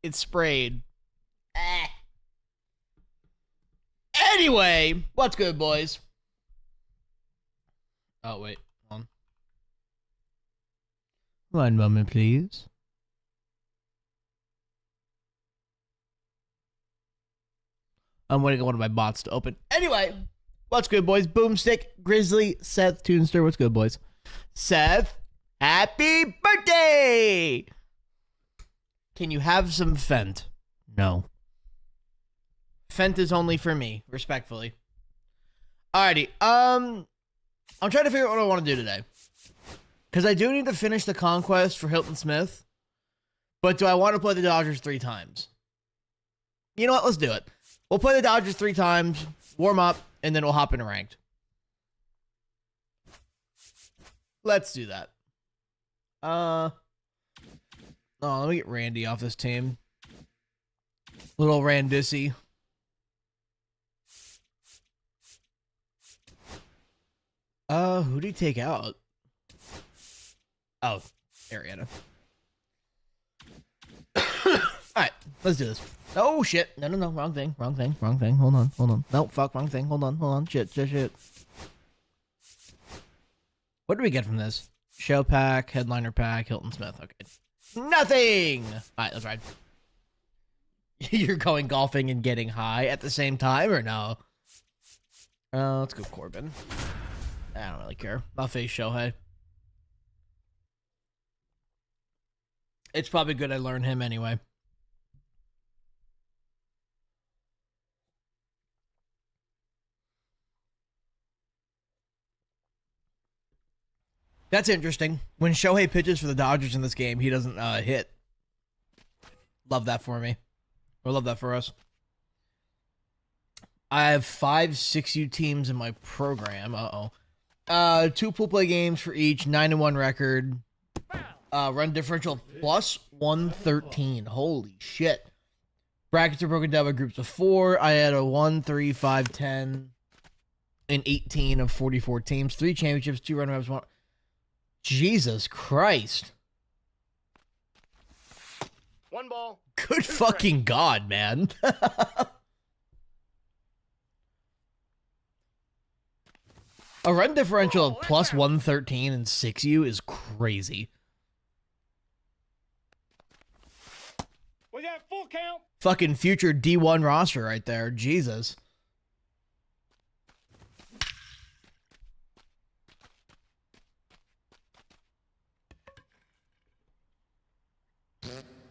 It's sprayed. Eh. Anyway, what's good, boys? Oh, wait. Hold on. One moment, please. I'm waiting on one of my bots to open. Anyway, what's good, boys? Boomstick, Grizzly, Seth, Toonster. What's good, boys? Seth, happy birthday! Can you have some Fent? No. Fent is only for me, respectfully. Alrighty, I'm trying to figure out what I want to do today. Because I do need to finish the conquest for Hilton Smith. But do I want to play the Dodgers 3 times? You know what? Let's do it. We'll play the Dodgers 3 times, warm up, and then we'll hop into ranked. Let's do that. Oh, let me get Randy off this team. Little Randissy. Who did he take out? Oh, Ariana. Alright, let's do this. Oh, shit. No, wrong thing. Hold on. No, fuck, wrong thing. Hold on. Shit. What do we get from this? Show pack, headliner pack, Hilton Smith. Okay. Nothing! Alright, let's ride. You're going golfing and getting high at the same time, or no? Let's go Corbin. I don't really care. I'll face Shohei. It's probably good I learned him anyway. That's interesting. When Shohei pitches for the Dodgers in this game, he doesn't hit. Love that for me. Or love that for us. I have 5 6U teams in my program. 2 pool play games for each, 9-1 record. Run differential plus 113. Holy shit. Brackets are broken down by groups of 4. I had a 1, 3, 5, 10, and 18 of 44 teams. 3 championships, 2 runner-ups, 1. Jesus Christ. 1 ball. Good fucking God, man. A run differential of plus 113 and 6U is crazy. We got full count. Fucking future D1 roster right there. Jesus.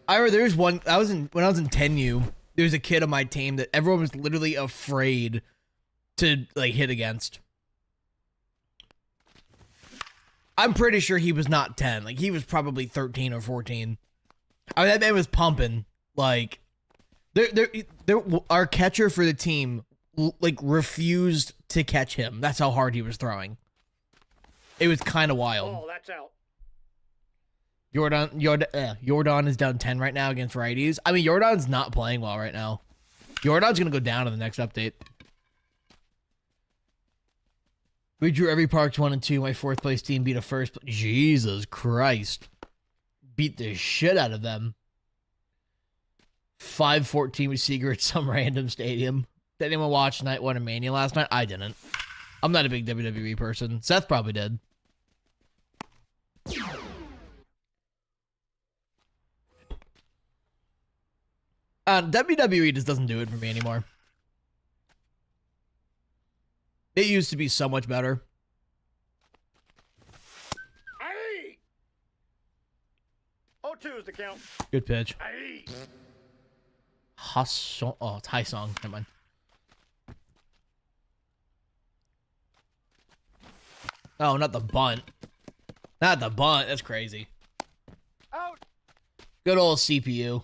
There's one. When I was in 10U, there was a kid on my team that everyone was literally afraid to like hit against. I'm pretty sure he was not 10. Like he was probably 13 or 14. I mean, that man was pumping. Like, our catcher for the team like refused to catch him. That's how hard he was throwing. It was kind of wild. Oh, that's out. Jordan is down 10 right now against righties. I mean, Jordan's not playing well right now. Jordan's going to go down in the next update. We drew every Parks 1 and 2. My 4th place team beat a first. Jesus Christ. Beat the shit out of them. 5-14 with Seager at some random stadium. Did anyone watch Night 1 of Mania last night? I didn't. I'm not a big WWE person. Seth probably did. WWE just doesn't do it for me anymore. It used to be so much better. Aye. 0-2 is the count. Good pitch. Aye. Hasson. Oh, it's High Song. Never mind. Oh, not the bunt. Not the bunt. That's crazy. Out. Good old CPU.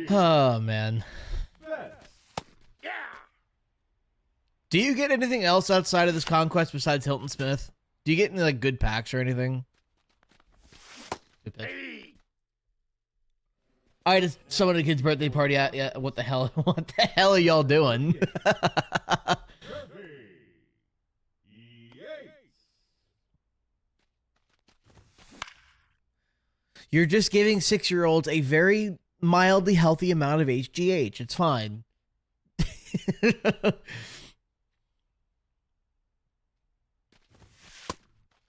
Oh, man. Yeah. Do you get anything else outside of this conquest besides Hilton Smith? Do you get any like good packs or anything? Good pick. Aye. All right, it's someone at a kid's birthday party. Yeah, what the hell? What the hell are y'all doing? You're just giving 6-year-olds a very mildly healthy amount of HGH. It's fine.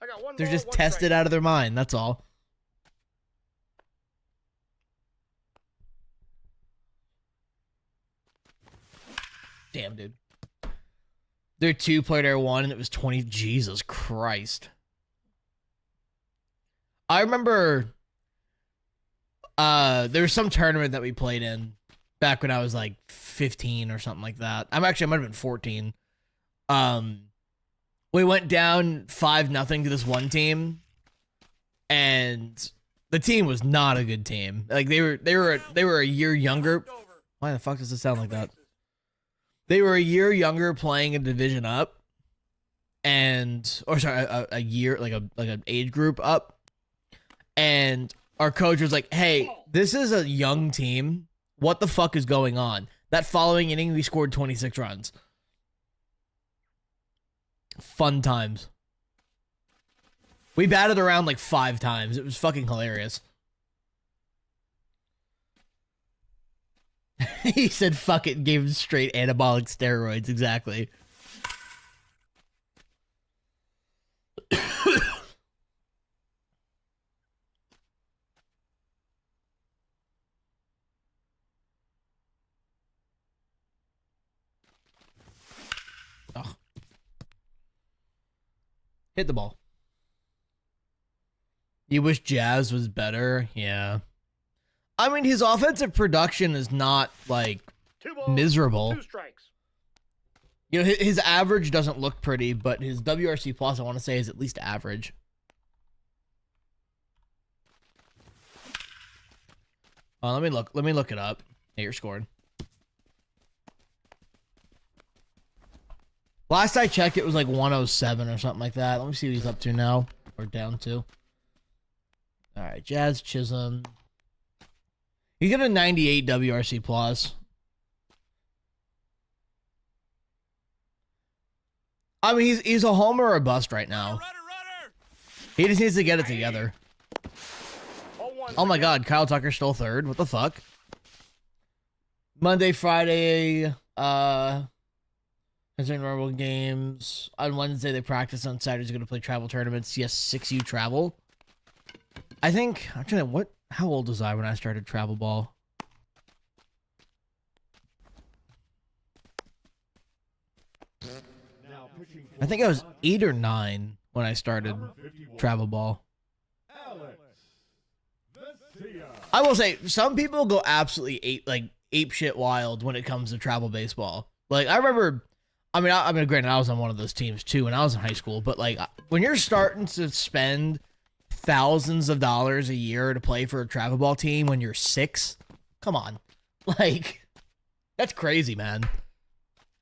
I got one They're ball, just one tested strike. out of their mind. That's all. Damn, dude. Their 2-player 1 and it was 20. Jesus Christ. I remember there was some tournament that we played in back when I was like 15 or something like that. I might have been 14. We went down 5-0 to this one team, and the team was not a good team. Like they were a year younger. Why the fuck does it sound like that? They were a year younger, playing a division up, a year like an age group up, and our coach was like, "Hey, this is a young team. What the fuck is going on?" That following inning, we scored 26 runs. Fun times. We batted around like 5 times. It was fucking hilarious. He said fuck it and gave him straight anabolic steroids. Exactly. Oh. Hit the ball. You wish Jazz was better? Yeah. I mean, his offensive production is not, like, 2 balls, miserable. 2 strikes. You know, his average doesn't look pretty, but his WRC plus, I want to say, is at least average. Let me look it up. Hey, you're scoring. Last I checked, it was like 107 or something like that. Let me see what he's up to now. Or down to. All right, Jazz Chisholm. He's got a 98 WRC plus. I mean, he's a homer or a bust right now. He just needs to get it together. Oh my God, Kyle Tucker's still third. What the fuck? Monday, Friday, normal games. On Wednesday, they practice. On Saturday, they're going to play travel tournaments. Yes, 6U travel. I think, I'm trying to, how old was I when I started travel ball? I think I was 8 or 9 when I started travel ball. I will say, some people go absolutely ape shit wild when it comes to travel baseball. Like, I remember, I mean, granted, I was on one of those teams too when I was in high school, but like, when you're starting to spend thousands of dollars a year to play for a travel ball team when you're 6, come on. Like, that's crazy, man.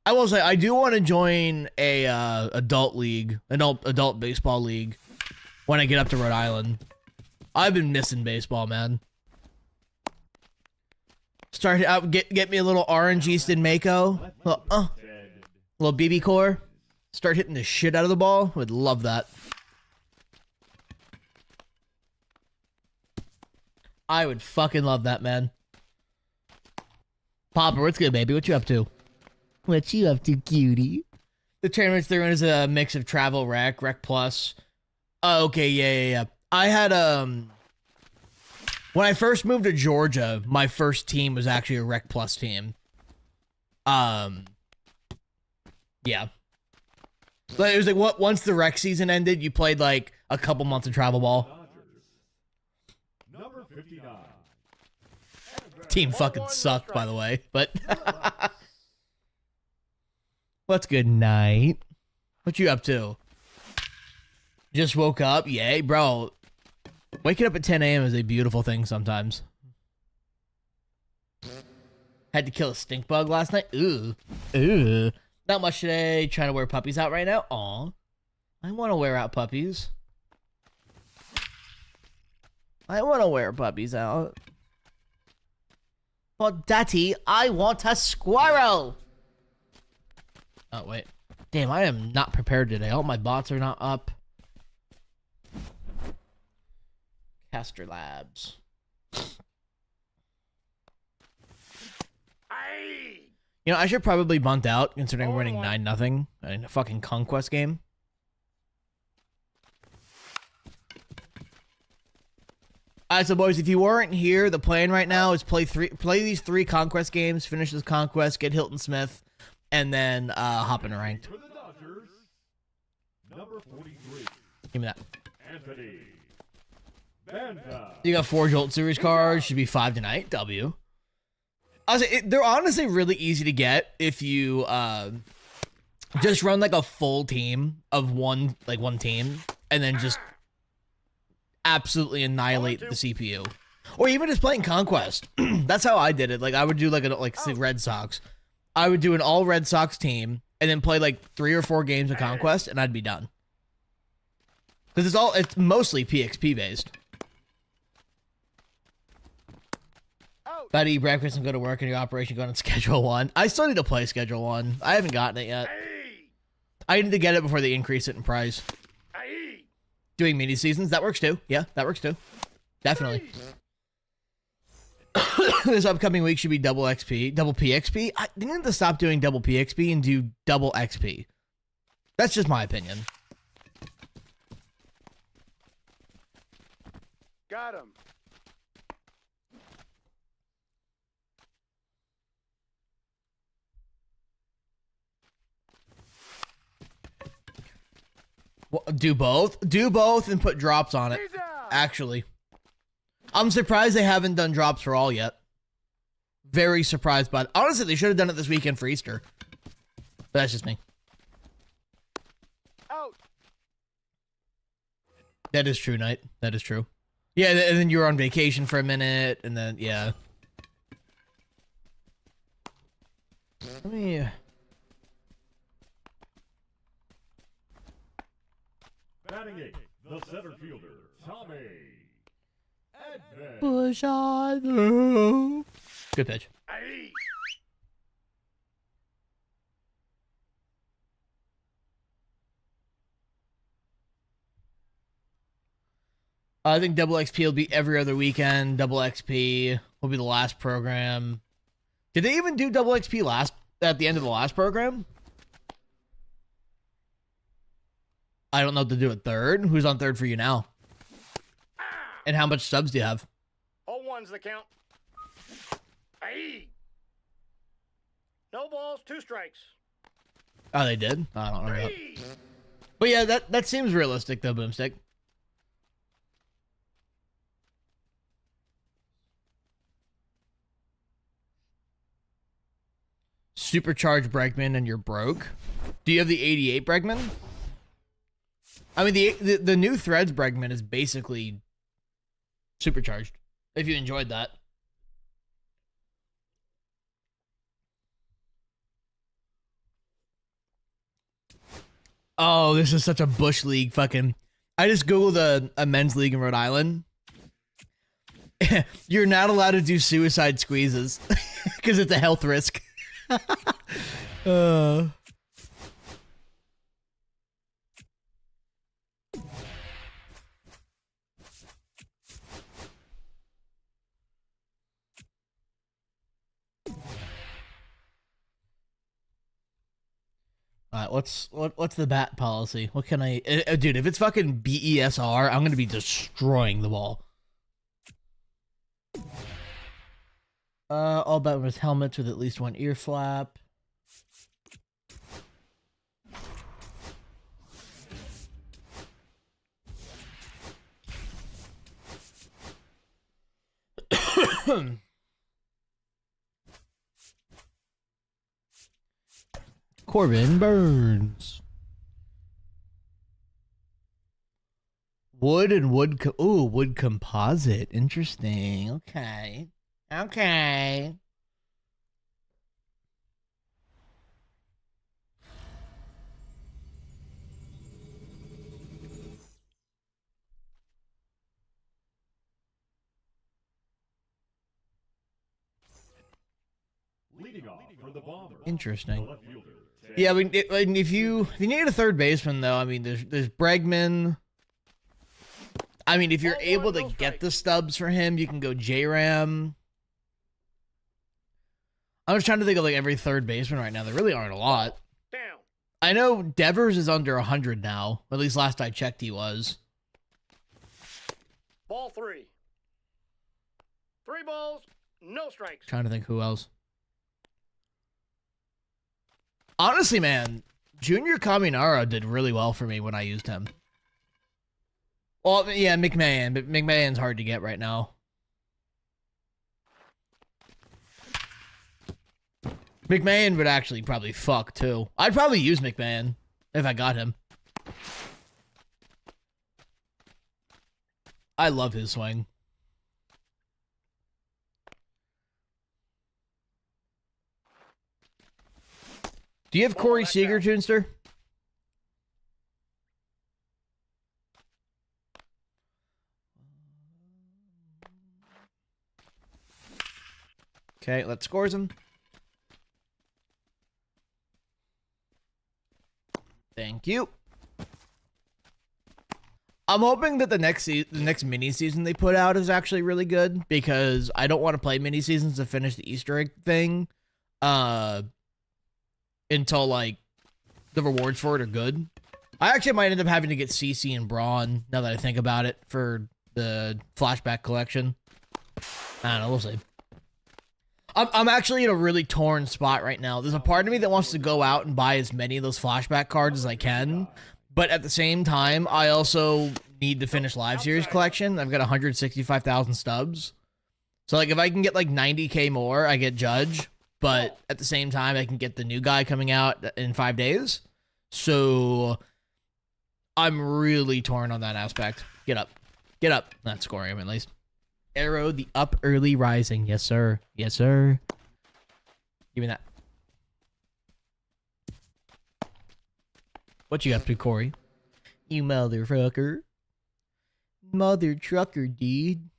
I will say, I do want to join a adult baseball league when I get up to Rhode Island. I've been missing baseball, man. Start out, get me a little Orange Easton Mako, little BB core. Start hitting the shit out of the ball. Would love that. I would fucking love that, man. Popper, what's good, baby? What you up to? What you up to, cutie? The tournaments they're in is a mix of travel, rec plus. Oh, okay, yeah. I had, when I first moved to Georgia, my first team was actually a rec plus team. Yeah. But it was like, once the rec season ended, you played like a couple months of travel ball. Number 59. Team fucking sucked, by the way, but what's good night? What you up to? Just woke up? Yay, bro. Waking up at 10 a.m. is a beautiful thing sometimes. Had to kill a stink bug last night. Ooh. Not much today. Trying to wear puppies out right now. Aw. I want to wear out puppies. I want to wear puppies out. But daddy, I want a squirrel. Oh, wait. Damn, I am not prepared today. All my bots are not up. Caster Labs. Aye. You know, I should probably bunt out considering we're Oh, winning what? 9-0 in a fucking Conquest game. Alright, so boys, if you weren't here, the plan right now is play these 3 Conquest games, finish this Conquest, get Hilton Smith, and then hop into ranked. For the Dodgers, number 43, Give me that. Anthony Banda. You got 4 Jolt Series cards, should be 5 tonight. W. They're honestly really easy to get if you just run like a full team of one team, and then just absolutely annihilate the CPU, or even just playing Conquest. That's how I did it. Like I would do say Red Sox. I would do an all Red Sox team and then play like 3 or 4 games of Conquest, and I'd be done. Because it's mostly PXP based. About to eat breakfast and go to work, and your operation going on Schedule 1. I still need to play Schedule 1. I haven't gotten it yet. Aye. I need to get it before they increase it in price. Aye. Doing mini seasons, that works too. Yeah, that works too. Definitely. This upcoming week should be double XP, double PXP. They need to stop doing double PXP and do double XP. That's just my opinion. Got him. Well, do both. Do both and put drops on it. He's out. Actually, I'm surprised they haven't done drops for all yet. Very surprised, but honestly, they should have done it this weekend for Easter. But that's just me. Out. That is true, Knight. That is true. Yeah, and then you were on vacation for a minute, and then, yeah. Let me... Batting 8, the center fielder, Tommy Edman. Push on through. Good pitch. Aye. I think double XP will be every other weekend. Double XP will be the last program. Did they even do double XP at the end of the last program? I don't know what to do at third. Who's on third for you now? And how much subs do you have? All one's the count. Aye. No balls, 2 strikes. Oh, they did? I don't know that. Three. But yeah, that seems realistic though, Boomstick. Supercharged Bregman and you're broke. Do you have the 88 Bregman? I mean, the new Threads Bregman is basically supercharged. If you enjoyed that. Oh, this is such a Bush League fucking... I just googled a men's league in Rhode Island. You're not allowed to do suicide squeezes because it's a health risk. All right, what's the bat policy? What can I... dude, if it's fucking BESR, I'm going to be destroying the ball. All bat with helmets with at least 1 ear flap. Corbin Burns. Wood and wood. Wood composite. Interesting. Okay. Okay. Leading off for the Bombers. Interesting. The left fielder, Ted Yeah, I mean, if you need a third baseman, though, I mean, there's Bregman. I mean, if you're able to get the stubs for him, you can go J-Ram. I was trying to think of like every third baseman right now. There really aren't a lot. Down. I know Devers is under 100 now. At least last I checked, he was. Ball 3. 3 balls, no strikes. Trying to think who else. Honestly, man, Junior Kaminara did really well for me when I used him. Well, yeah, McMahon, but McMahon's hard to get right now. McMahon would actually probably fuck, too. I'd probably use McMahon if I got him. I love his swing. Do you have Corey Seager, Tunster? Okay, let's scores him. Thank you. I'm hoping that the next mini season they put out is actually really good because I don't want to play mini seasons to finish the Easter egg thing until like the rewards for it are good. I actually might end up having to get CC and Braun now that I think about it for the flashback collection. I don't know, we'll see. I'm actually in a really torn spot right now. There's a part of me that wants to go out and buy as many of those flashback cards as I can, but at the same time, I also need to finish Live Series collection. I've got 165,000 stubs. So like if I can get like 90k more, I get Judge, but at the same time, I can get the new guy coming out in 5 days. So I'm really torn on that aspect. Get up. Get up. Not scoring him at least. Arrow, the up early rising. Yes, sir. Yes, sir. Give me that. What you up to, Corey? You motherfucker. Mother trucker, dude.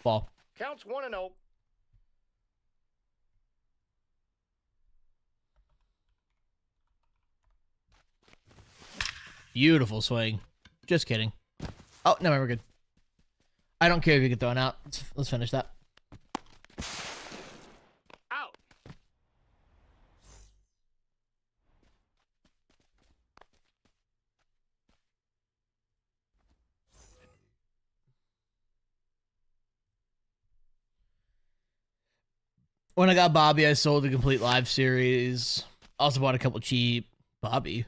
Ball. Counts 1-0. Beautiful swing. Just kidding. Oh, no, we're good. I don't care if you get thrown out. Let's finish that. Out. When I got Bobby, I sold the complete live series. Also bought a couple cheap. Bobby.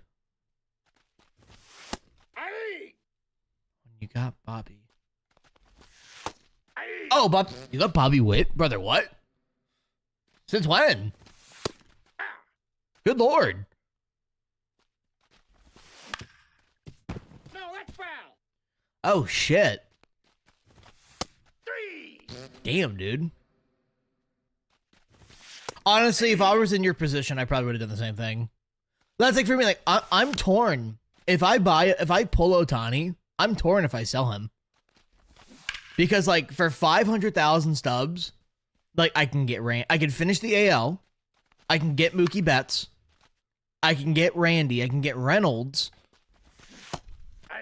Aye. You got Bobby. Aye. Oh, Bob, you got Bobby Witt? Brother, what? Since when? Good lord. No, that's foul. Oh, shit. 3. Damn, dude. Honestly, if I was in your position, I probably would have done the same thing. That's like for me, like, I'm torn. If I pull Ohtani, I'm torn if I sell him. Because, like, for 500,000 stubs, like, I can finish the AL. I can get Mookie Betts. I can get Randy. I can get Reynolds.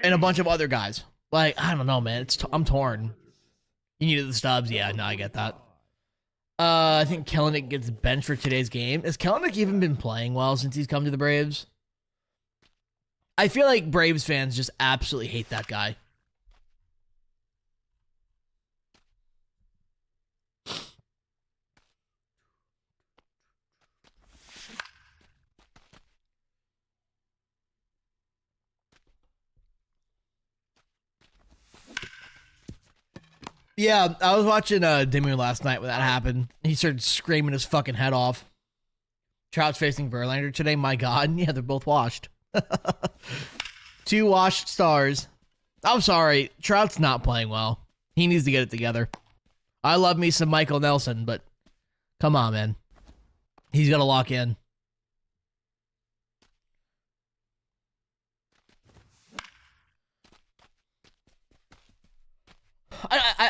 And a bunch of other guys. Like, I don't know, man. I'm torn. You needed the stubs? Yeah, no, I get that. I think Kelenic gets benched for today's game. Has Kelenic even been playing well since he's come to the Braves? I feel like Braves fans just absolutely hate that guy. Yeah, I was watching Dimmu last night when that happened. He started screaming his fucking head off. Trout's facing Verlander today. My God. Yeah, they're both washed. 2 washed stars. I'm sorry. Trout's not playing well. He needs to get it together. I love me some Michael Nelson, but come on, man. He's got to lock in.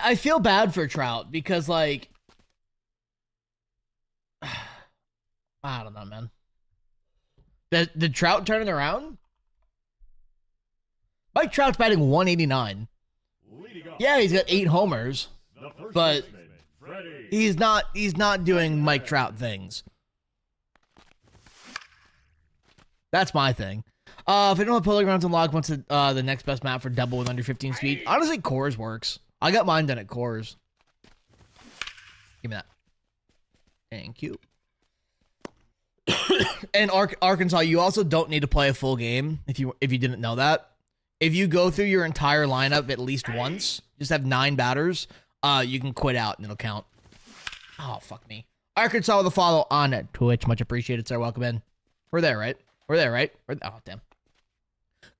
I feel bad for Trout because, like, I don't know, man. Did Trout turn it around? Mike Trout's batting 189. Leading off Yeah, he's got 8 homers, the first but baseman, Freddie. he's not doing Mike Trout things. That's my thing. If I don't have Polo Grounds unlocked, what's the next best map for double with under 15 speed? Honestly, Coors works. I got mine done at Coors. Give me that. Thank you. And Arkansas, you also don't need to play a full game if you didn't know that. If you go through your entire lineup at least once, just have 9 batters, you can quit out and it'll count. Oh, fuck me. Arkansas with a follow on Twitch. Much appreciated, sir. Welcome in. We're there, right? Oh, damn.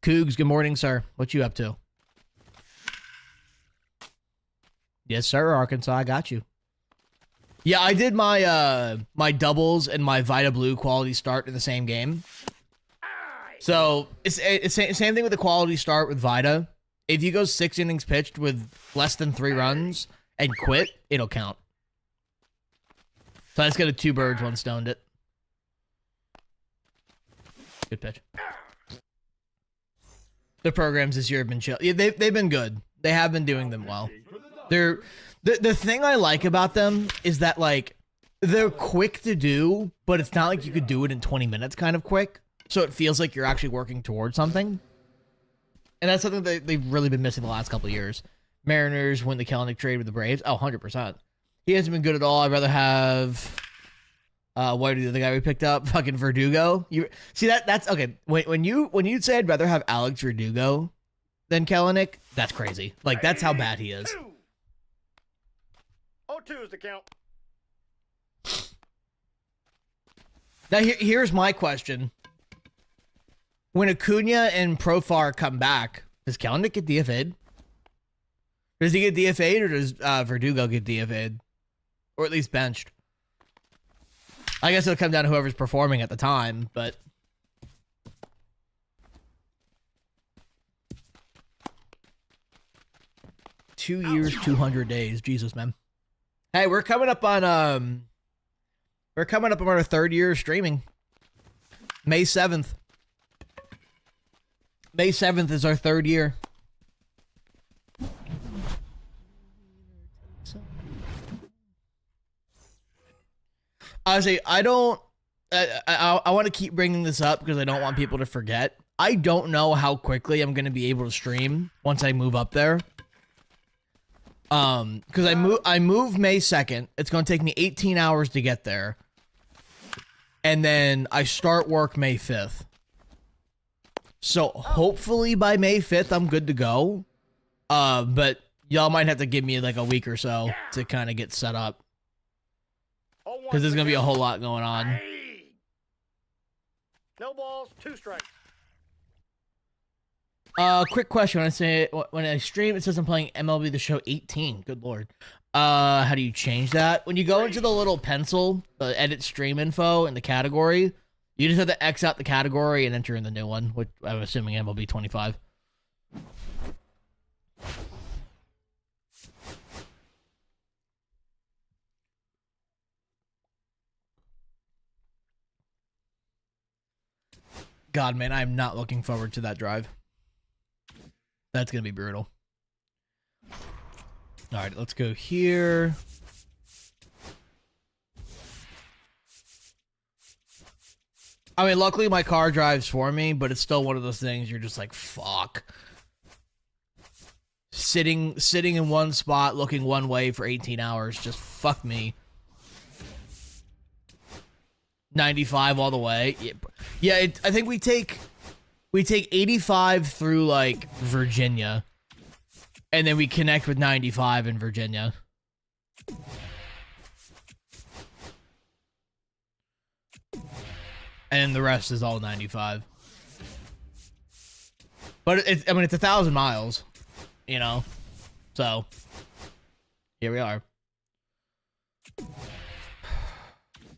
Cougs, good morning, sir. What you up to? Yes, sir, Arkansas. I got you. Yeah, I did my my doubles and my Vita Blue quality start in the same game. So it's same thing with the quality start with Vita. If you go 6 innings pitched with less than 3 runs and quit, it'll count. So I just got a 2 birds, 1 stoned it. Good pitch. The programs this year have been chill. Yeah, they've been good. They have been doing them well. The thing I like about them is that, like, they're quick to do, but it's not like you could do it in 20 minutes kind of quick. So it feels like you're actually working towards something. And that's something that they've really been missing the last couple of years. Mariners win the Kelenic trade with the Braves. Oh, 100%. He hasn't been good at all. I'd rather have... what the other guy we picked up? Fucking Verdugo. You see that's okay. When you say I'd rather have Alex Verdugo than Kelenic, that's crazy. Like, that's how bad he is. 0-2 is the count. Now here's my question: when Acuna and Profar come back, does Kelenic get DFA'd? Does he get DFA'd, or does Verdugo get DFA'd, or at least benched? I guess it'll come down to whoever's performing at the time, but... Two years, 200 days. Jesus, man. Hey, we're coming up on our 3rd year of streaming. May 7th. May 7th is our 3rd year. Honestly, I want to keep bringing this up because I don't want people to forget. I don't know how quickly I'm going to be able to stream once I move up there. Because I move May 2nd. It's going to take me 18 hours to get there. And then I start work May 5th. So hopefully by May 5th, I'm good to go. But y'all might have to give me like a week or so to kind of get set up. Because there's going to be a whole lot going on. No balls, 2 strikes. Quick question. When I stream, it says I'm playing MLB The Show 18. Good lord. How do you change that? When you go into the little pencil, the edit stream info in the category, you just have to X out the category and enter in the new one, which I'm assuming MLB 25. God, man, I'm not looking forward to that drive. That's going to be brutal. All right, let's go here. I mean, luckily my car drives for me, but it's still one of those things you're just like, fuck. Sitting in one spot, looking one way for 18 hours, just fuck me. 95 all the way. Yeah, I think we take 85 through like Virginia, and then we connect with 95 in Virginia. And the rest is all 95. But it's 1,000 miles, you know. So here we are.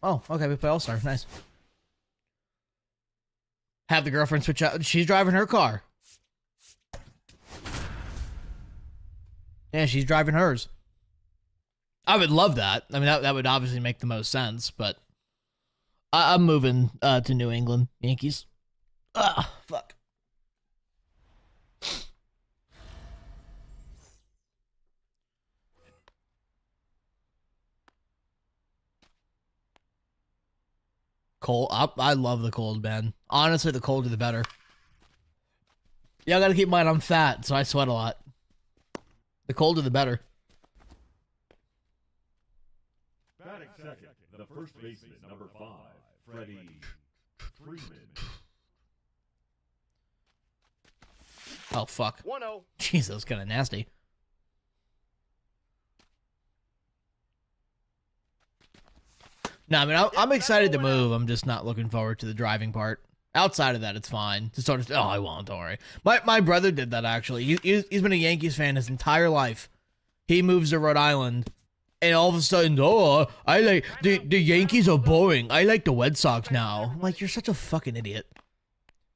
Oh, okay, we play All-Star. Nice. Have the girlfriend switch out. She's driving her car. Yeah, she's driving hers. I would love that. I mean, that would obviously make the most sense, but I'm moving to New England, Yankees. Fuck. Cold. I love the cold, man. Honestly, the colder the better. Yeah, I gotta keep in mind I'm fat, so I sweat a lot. The colder the better. Batting second, the first baseman, number 5, Freddie Freeman. Oh, fuck. 1-0. Jeez, that was kind of nasty. No, I mean, I'm excited to move. I'm just not looking forward to the driving part. Outside of that, it's fine. Just sort of, oh, I won't, don't worry. My brother did that, actually. He's been a Yankees fan his entire life. He moves to Rhode Island, and all of a sudden, oh, I like, the Yankees are boring. I like the Red Sox now. I'm like, you're such a fucking idiot.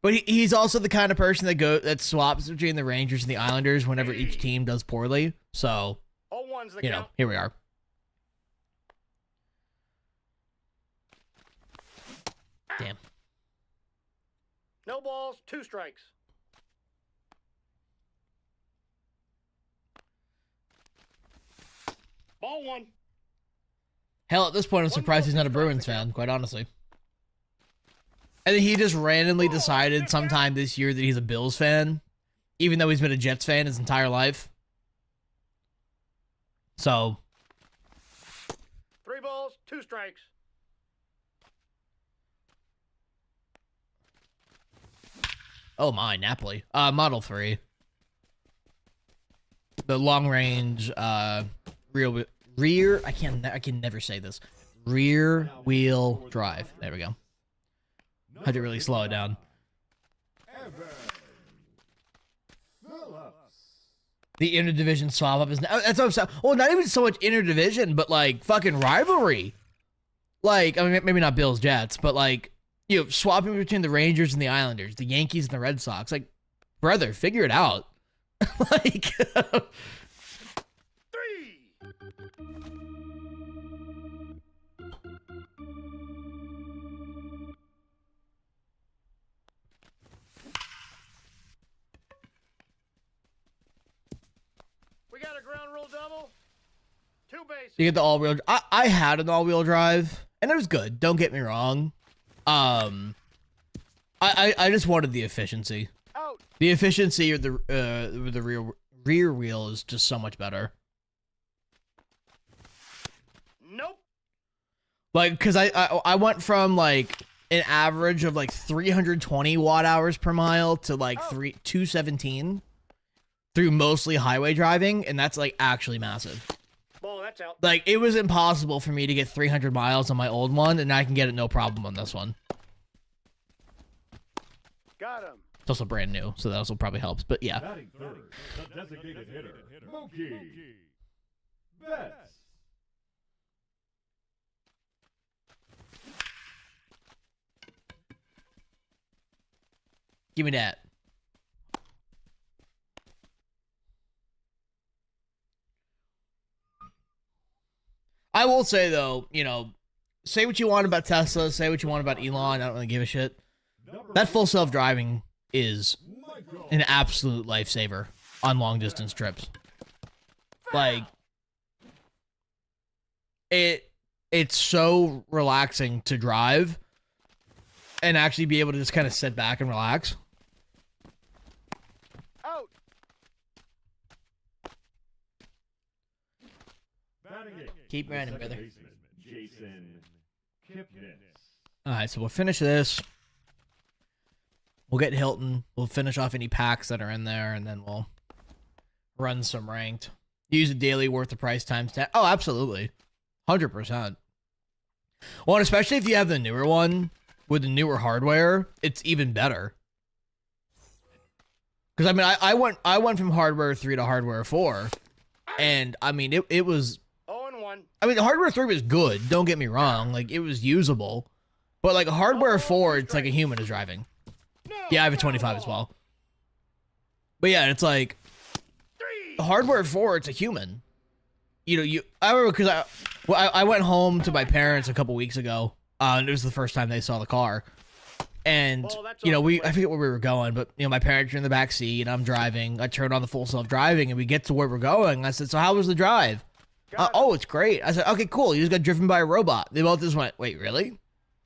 But he's also the kind of person that swaps between the Rangers and the Islanders whenever each team does poorly. So, 0-1's the you know, count. here we are. Damn. No balls, 2 strikes. Ball 1. Hell, at this point, I'm surprised he's not a Bruins fan, quite honestly. And then he just randomly decided sometime this year that he's a Bills fan, even though he's been a Jets fan his entire life. So, 3 balls, 2 strikes. oh my, Napoli. Model 3. The long range, rear, I can never say this. Rear wheel drive. There we go. Had to really slow it down. The interdivision swap up is that's what I'm saying. Well, not even so much interdivision, but like fucking rivalry. Like, I mean, maybe not Bills Jets, but like, you know, swapping between the Rangers and the Islanders, the Yankees and the Red Sox. Like, brother, figure it out. Like, 3. We got a ground rule double. 2 bases. you get the all-wheel. I had an all-wheel drive, and it was good. Don't get me wrong. I just wanted the efficiency. Out. The efficiency of the rear wheel is just so much better. Nope. Like, because I went from like an average of like 320 watt hours per mile to like 217 through mostly highway driving, and that's like actually massive. Ball, that's out. Like, it was impossible for me to get 300 miles on my old one, and I can get it no problem on this one. Got him. It's also brand new, so that also probably helps. But yeah, Batting third, the designated hitter, Mookie Betts. give me that. I will say though, you know, say what you want about Tesla, say what you want about Elon. I don't really give a shit. That full self-driving is an absolute lifesaver on long distance trips. Like, it's so relaxing to drive and actually be able to just kind of sit back and relax. Out. Batting eighth, Keep the running, second brother. baseman, Jason Kipnis. All right, so we'll finish this. We'll get Hilton. We'll finish off any packs that are in there, and then we'll run some ranked. Use a daily worth the price times 10. Oh, absolutely. 100%. Well, and especially if you have the newer one with the newer hardware, it's even better. Because, I mean, I went from hardware 3 to hardware 4, and, I mean, it was... 0-1. I mean, the hardware 3 was good, don't get me wrong. Like, it was usable. But, like, hardware 4, it's like a human is driving. Yeah, I have a 25 as well. But yeah, it's like 3. hardware 4, it's a human. You know, I remember because I went home to my parents a couple weeks ago, and it was the first time they saw the car. And Well, that's you know, on the I forget where we were going, but you know, my parents are in the back seat, and I'm driving. I turned on the full self driving, and we get to where we're going. I said, "So how was the drive?" Got Oh, it's great. I said, "Okay, cool. You just got driven by a robot." They both just went, "Wait, really?"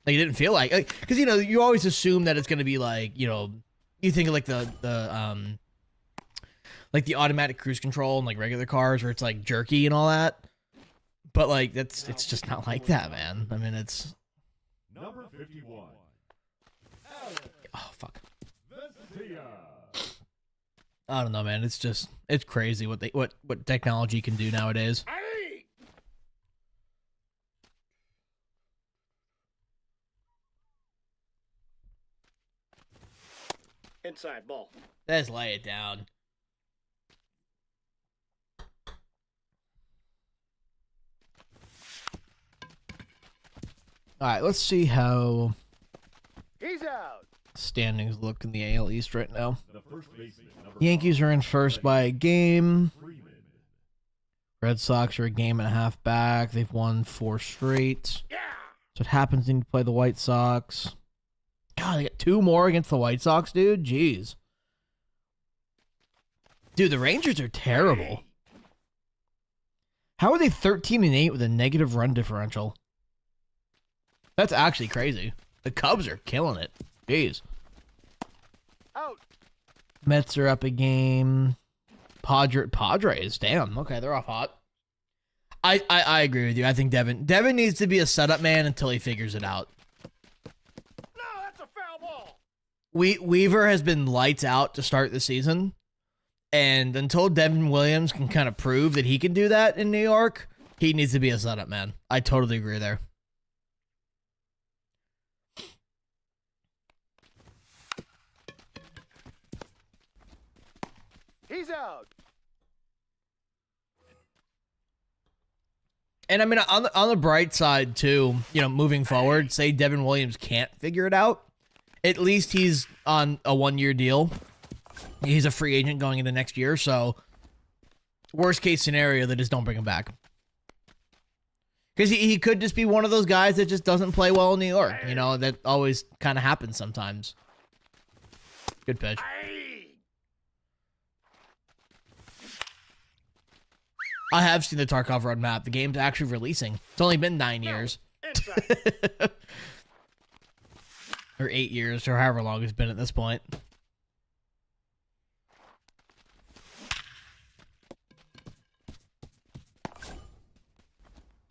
Like, it didn't feel like, because, you know, you always assume that it's going to be like, you know, you think of like the automatic cruise control and like regular cars where it's like jerky and all that. But like, it's just not like that, man. I mean, it's. Number 51. Oh, fuck. Vestia. I don't know, man. It's crazy what technology can do nowadays. Aye! Inside ball. Let's lay it down. All right, let's see how He's out. standings look in the AL East right now. The first baseman, number Yankees are in first by a game. 5, Freeman. Red Sox are a game and a half back. They've won 4 straight. Yeah. So it happens when you play the White Sox. God, they got 2 more against the White Sox, dude. Jeez. Dude, the Rangers are terrible. How are they 13-8 with a negative run differential? That's actually crazy. The Cubs are killing it. Jeez. Out. Mets are up a game. Padres, damn. Okay, they're off hot. I agree with you. I think Devin needs to be a setup man until he figures it out. No, that's a foul ball. Weaver has been lights out to start the season. And until Devin Williams can kind of prove that he can do that in New York, he needs to be a setup man. I totally agree there. He's out. And I mean, on the bright side too, you know, moving forward, say Devin Williams can't figure it out, at least he's on a 1-year deal. He's a free agent going into next year, so worst case scenario, they just don't bring him back. Because he could just be one of those guys that just doesn't play well in New York. You know, that always kind of happens sometimes. Good pitch. Aye. I have seen the Tarkov Road map. The game's actually releasing. It's only been 9 years. Inside. Or 8 years, or however long it's been at this point.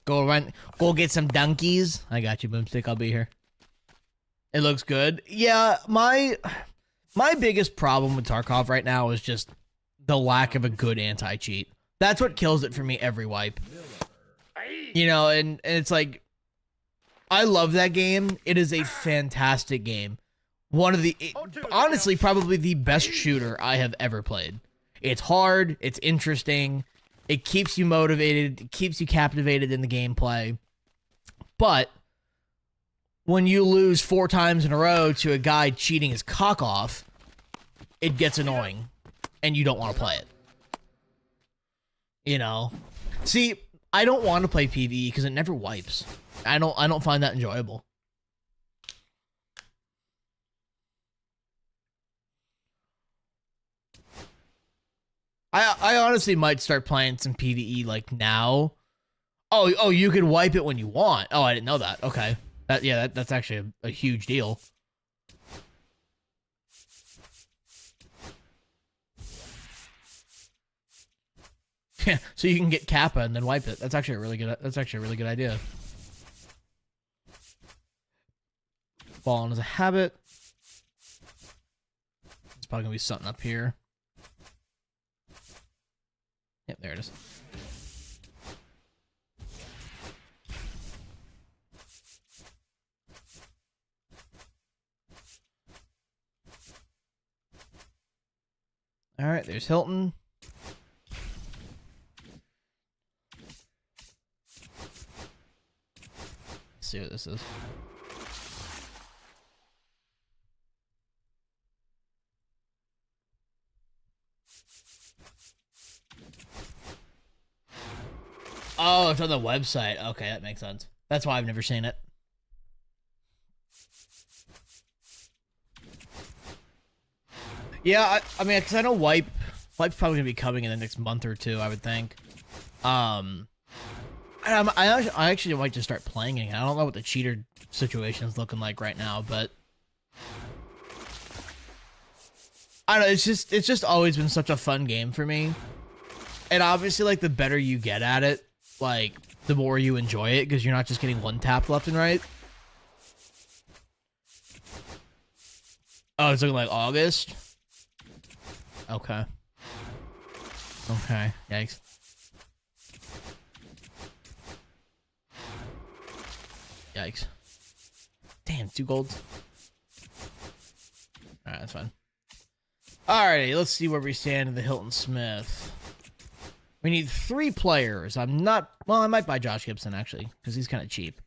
Go get some donkeys. I got you, Boomstick. I'll be here. It looks good. Yeah, my biggest problem with Tarkov right now is just the lack of a good anti-cheat. That's what kills it for me every wipe. Aye. You know, and it's like, I love that game. It is a fantastic game. One of the, honestly, probably the best shooter I have ever played. It's hard. It's interesting. It keeps you motivated. It keeps you captivated in the gameplay. But when you lose 4 times in a row to a guy cheating his cock off, it gets annoying, and you don't want to play it. You know? See, I don't want to play PvE because it never wipes. I don't find that enjoyable. I honestly might start playing some PvE like now. Oh, you can wipe it when you want. Oh, I didn't know that. Okay. That's actually a huge deal. Yeah, so you can get Kappa and then wipe it. That's actually a really good idea. Falling as a habit. It's probably gonna be something up here. Yep, there it is. All right, there's Hilton. Let's see what this is. Oh, it's on the website. Okay, that makes sense. That's why I've never seen it. Yeah, I mean, because I know Wipe's probably going to be coming in the next month or two, I would think. I actually might just start playing it. I don't know what the cheater situation is looking like right now, but I don't know. It's just always been such a fun game for me, and obviously, like the better you get at it, like the more you enjoy it because you're not just getting one tap left and right. Oh, it's looking like August. Okay. Okay. Yikes. Yikes. Damn, 2 golds. Alright, that's fine. Alrighty, let's see where we stand in the Hilton Smith. We need 3 players. I'm not... Well, I might buy Josh Gibson, actually, because he's kind of cheap.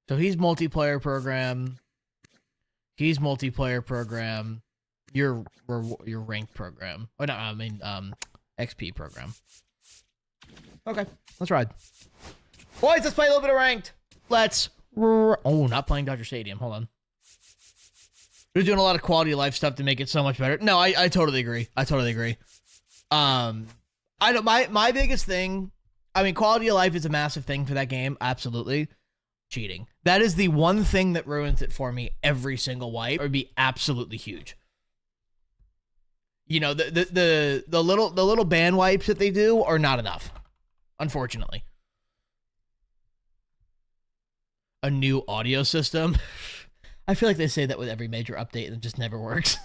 So he's multiplayer program. He's multiplayer program. Your ranked program. Oh, no, I mean, XP program. Okay, let's ride. Boys, let's play a little bit of ranked. Let's... Oh, not playing Dodger Stadium. Hold on. We're doing a lot of quality of life stuff to make it so much better. No, I totally agree. I totally agree. I don't... My biggest thing... I mean, quality of life is a massive thing for that game. Absolutely. Cheating. That is the one thing that ruins it for me every single wipe. It would be absolutely huge. You know, the little ban wipes that they do are not enough. Unfortunately. A new audio system. I feel like they say that with every major update and it just never works.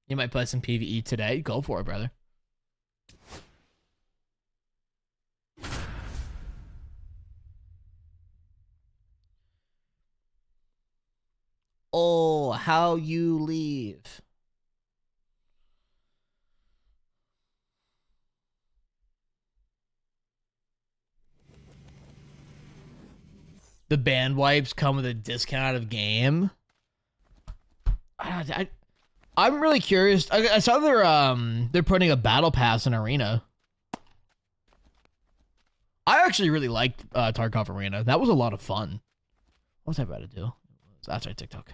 You might play some PvE today. Go for it, brother. Oh, how you leave. The band wipes come with a discount of game. I'm really curious. I saw they're putting a battle pass in Arena. I actually really liked Tarkov Arena. That was a lot of fun. What was I about to do? That's right, TikTok.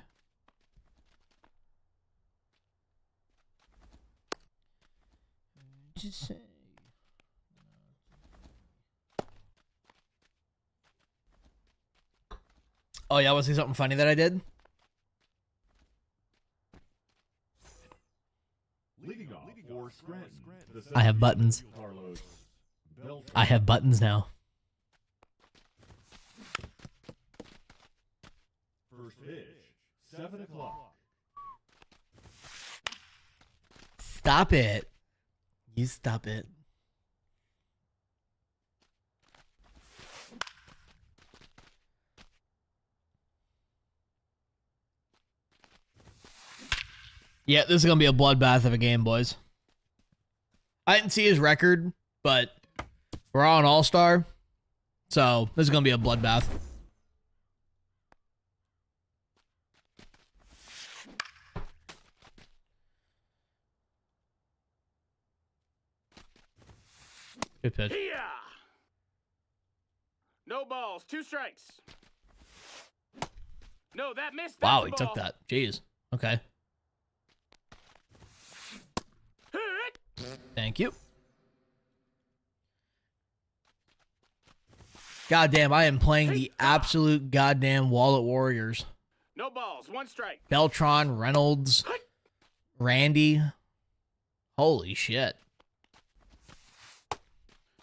Just say. Oh, yeah, I want to see something funny that I did? Leading off for Scranton, I have buttons. Carlos Beltran. I have buttons now. First pitch, 7 o'clock. Stop it. You stop it. Yeah, this is going to be a bloodbath of a game, boys. I didn't see his record, but we're all an all-star. So, this is going to be a bloodbath. Good pitch. Yeah. No balls, 2 strikes. No, that missed. Wow, That's he a took ball. that. Jeez. Okay. Thank you. Goddamn, I am playing the absolute goddamn Wallet Warriors. No balls, 1 strike. Beltran, Reynolds, Randy. Holy shit.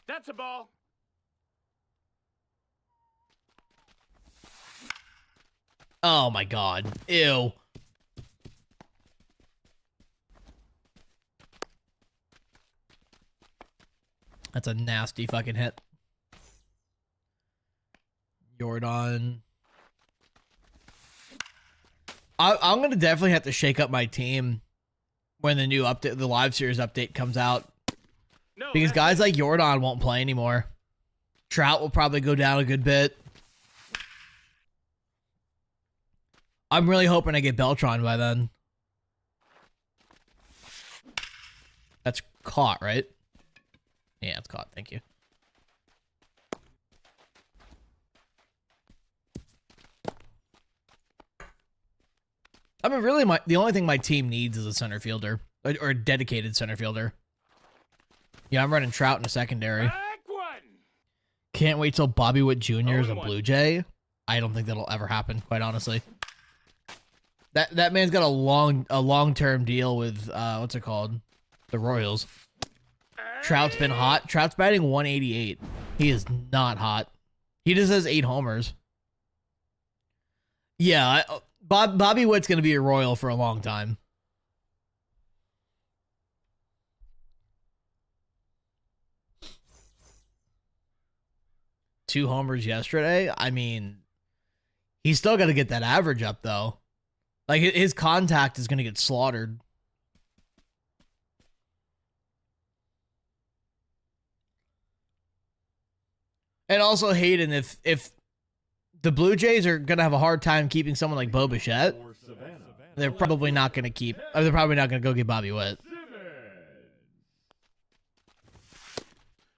That's a ball. Oh my god. Ew. That's a nasty fucking hit. Jordan. I'm gonna definitely have to shake up my team when the new update, the live series update comes out. No, Because that's guys like Jordan won't play anymore. Trout will probably go down a good bit. I'm really hoping I get Beltran by then. That's caught, right? Yeah, it's caught. Thank you. I mean, really, the only thing my team needs is a center fielder or a dedicated center fielder. Yeah, I'm running Trout in a secondary. Back one. Can't wait till Bobby Witt Jr. is a 0-1. Blue Jay. I don't think that'll ever happen, quite honestly. That man's got a long-term deal with what's it called? The Royals. Trout's been hot. Trout's batting 188. He is not hot. He just has 8 homers. Yeah, Bobby Witt's going to be a Royal for a long time. Two homers yesterday. I mean, he's still got to get that average up, though. Like, his contact is going to get slaughtered. And also, Hayden, if the Blue Jays are going to have a hard time keeping someone like Bo Bichette, For Savannah. they're probably not going to keep... Or they're probably not going to go get Bobby Witt.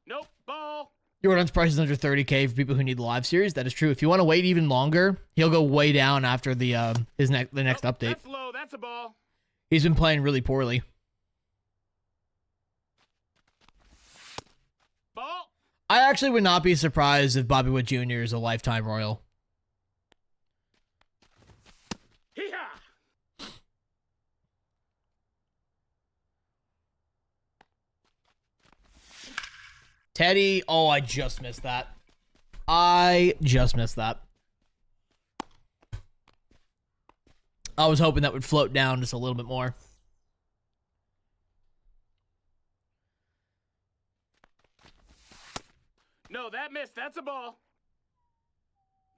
Nope. Ball. Jordan's price is under 30K for people who need the live series. That is true. If you want to wait even longer, he'll go way down after the next Nope, update. That's low. That's a ball. He's been playing really poorly. Ball. I actually would not be surprised if Bobby Witt Jr. is a lifetime Royal. Hee-haw. Teddy, oh, I just missed that. I was hoping that would float down just a little bit more. No, that missed. That's a ball.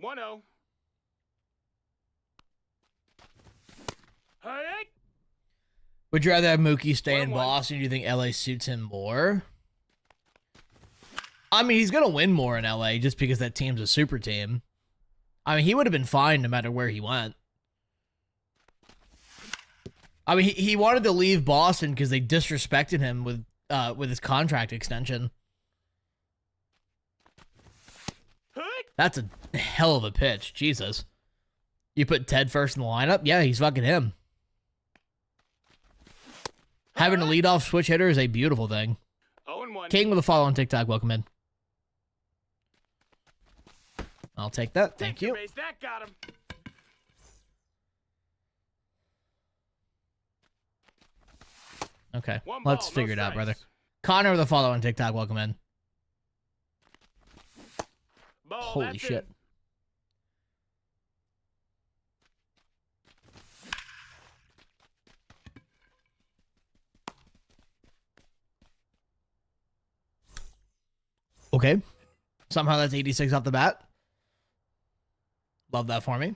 1-0. Hey. Would you rather have Mookie stay in 1-1. Boston, or do you think LA suits him more? I mean, he's going to win more in LA just because that team's a super team. I mean, he would have been fine no matter where he went. I mean, he wanted to leave Boston because they disrespected him with his contract extension. Hey. That's a hell of a pitch. Jesus. You put Ted first in the lineup? Yeah, he's fucking him. Having a leadoff switch hitter is a beautiful thing. 0-1. King with a follow on TikTok. Welcome in. I'll take that. Thank Extra you. base. That got him. Okay, One let's ball, no figure it out, strikes. brother. Connor with a follow on TikTok. Welcome in. Ball. Holy That's shit. in. Okay. Somehow that's 86 off the bat. Love that for me.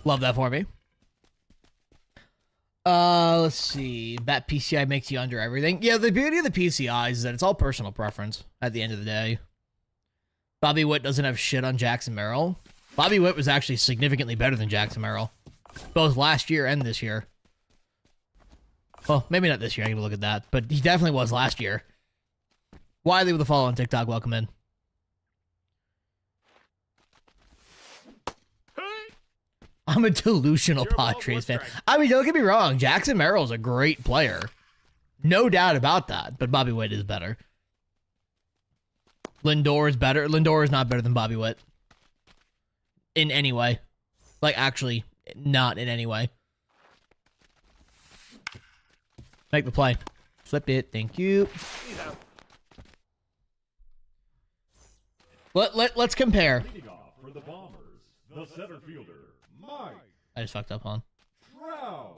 Love that for me. Let's see. That PCI makes you under everything. Yeah, the beauty of the PCI is that it's all personal preference at the end of the day. Bobby Witt doesn't have shit on Jackson Merrill. Bobby Witt was actually significantly better than Jackson Merrill, both last year and this year. Well, maybe not this year. I can look at that, but he definitely was last year. Wiley with a follow on TikTok. Welcome in. Hey. I'm a delusional You're a ball, Padres one fan. strike. I mean, don't get me wrong. Jackson Merrill's a great player. No doubt about that. But Bobby Witt is better. Lindor is better. Lindor is not better than Bobby Witt. In any way. Like, actually, not in any way. Make the play. Flip it. Thank you. He's out. Let's compare. Leading off for the Bombers, the center fielder, Mike I just fucked up on. Trout.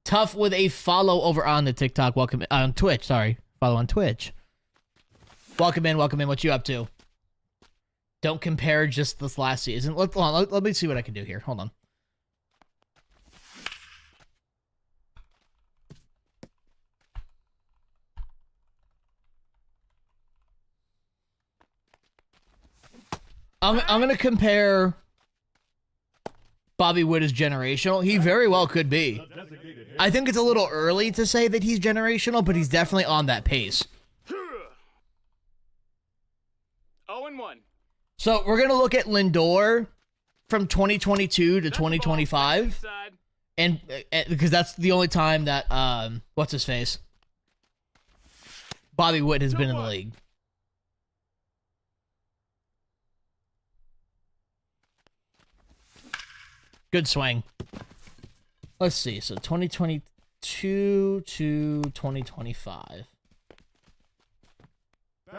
Tough with a follow over on the TikTok. Welcome on Twitch. Sorry, follow on Twitch. Welcome in. Welcome in. What you up to? Don't compare just this last season. Let me see what I can do here. Hold on. I'm gonna compare Bobby Witt as generational. He very well could be. The designated hitter. I think it's a little early to say that he's generational, but he's definitely on that pace. 0-1. So we're going to look at Lindor from 2022 to That's the ball. 2025, Inside. and because that's the only time that what's his face, Bobby Witt has been in the league. Good swing. Let's see. So 2022 to 2025.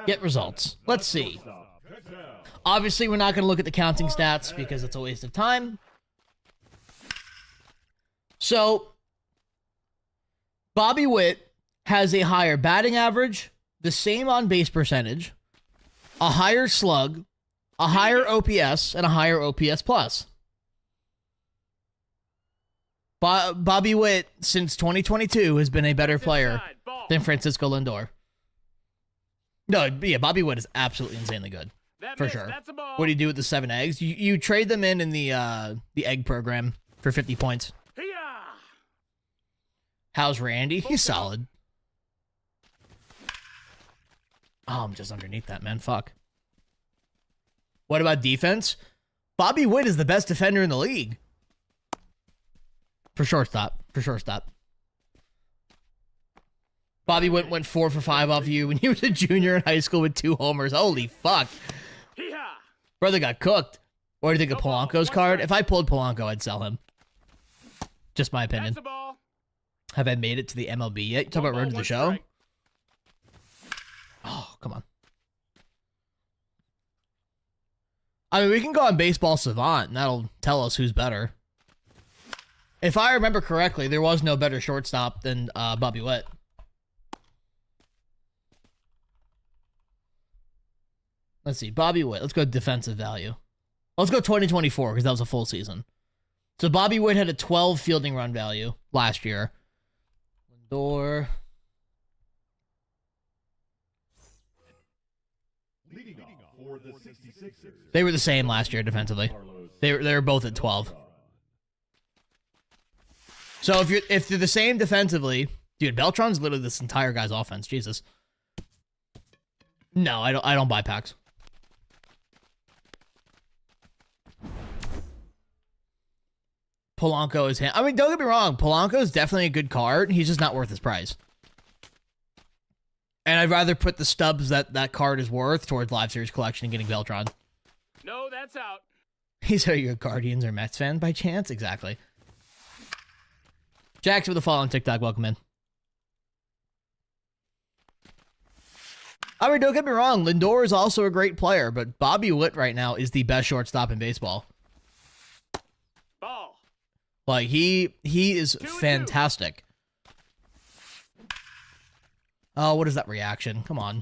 Get results. Let's see. Obviously, we're not going to look at the counting stats because it's a waste of time. So, Bobby Witt has a higher batting average, the same on base percentage, a higher slug, a higher OPS, and a higher OPS plus. Bobby Witt, since 2022, has been a better player Inside. Ball. than Francisco Lindor. No, yeah, Bobby Witt is absolutely insanely good. That for missed. sure. That's a ball. What do you do with the 7 eggs? You trade them in the egg program for 50 points. Hiya! How's Randy? He's solid. Oh, I'm just underneath that, man. Fuck. What about defense? Bobby Witt is the best defender in the league. For shortstop. For shortstop. Bobby Witt went 4 for 5 off you when he was a junior in high school with 2 homers. Holy fuck. Hiya! Brother got cooked. What do you think of No ball. Polanco's One card? strike. If I pulled Polanco, I'd sell him. Just my opinion. That's a ball. Have I made it to the MLB yet? You talk One about Road ball, to the one Show? strike. Oh, come on. I mean, we can go on Baseball Savant, and that'll tell us who's better. If I remember correctly, there was no better shortstop than Bobby Witt. Let's see. Bobby Witt. Let's go defensive value. Let's go 2024 because that was a full season. So Bobby Witt had a 12 fielding run value last year. Lindor. Leading off for the 66ers. They were the same last year defensively. Carlos They were both at 12. So if they're the same defensively, dude, Beltran's literally this entire guy's offense. Jesus. No, I don't buy packs. Polanco is I mean, don't get me wrong, Polanco is definitely a good card. He's just not worth his price. And I'd rather put the stubs that card is worth towards Live Series collection and getting Beltran. No, that's out. He's a Guardians or Mets fan by chance? Exactly. Jackson with a follow on TikTok. Welcome in. I mean, don't get me wrong. Lindor is also a great player, but Bobby Witt right now is the best shortstop in baseball. Ball. Like, he is 2-2. fantastic. Oh, what is that reaction? Come on.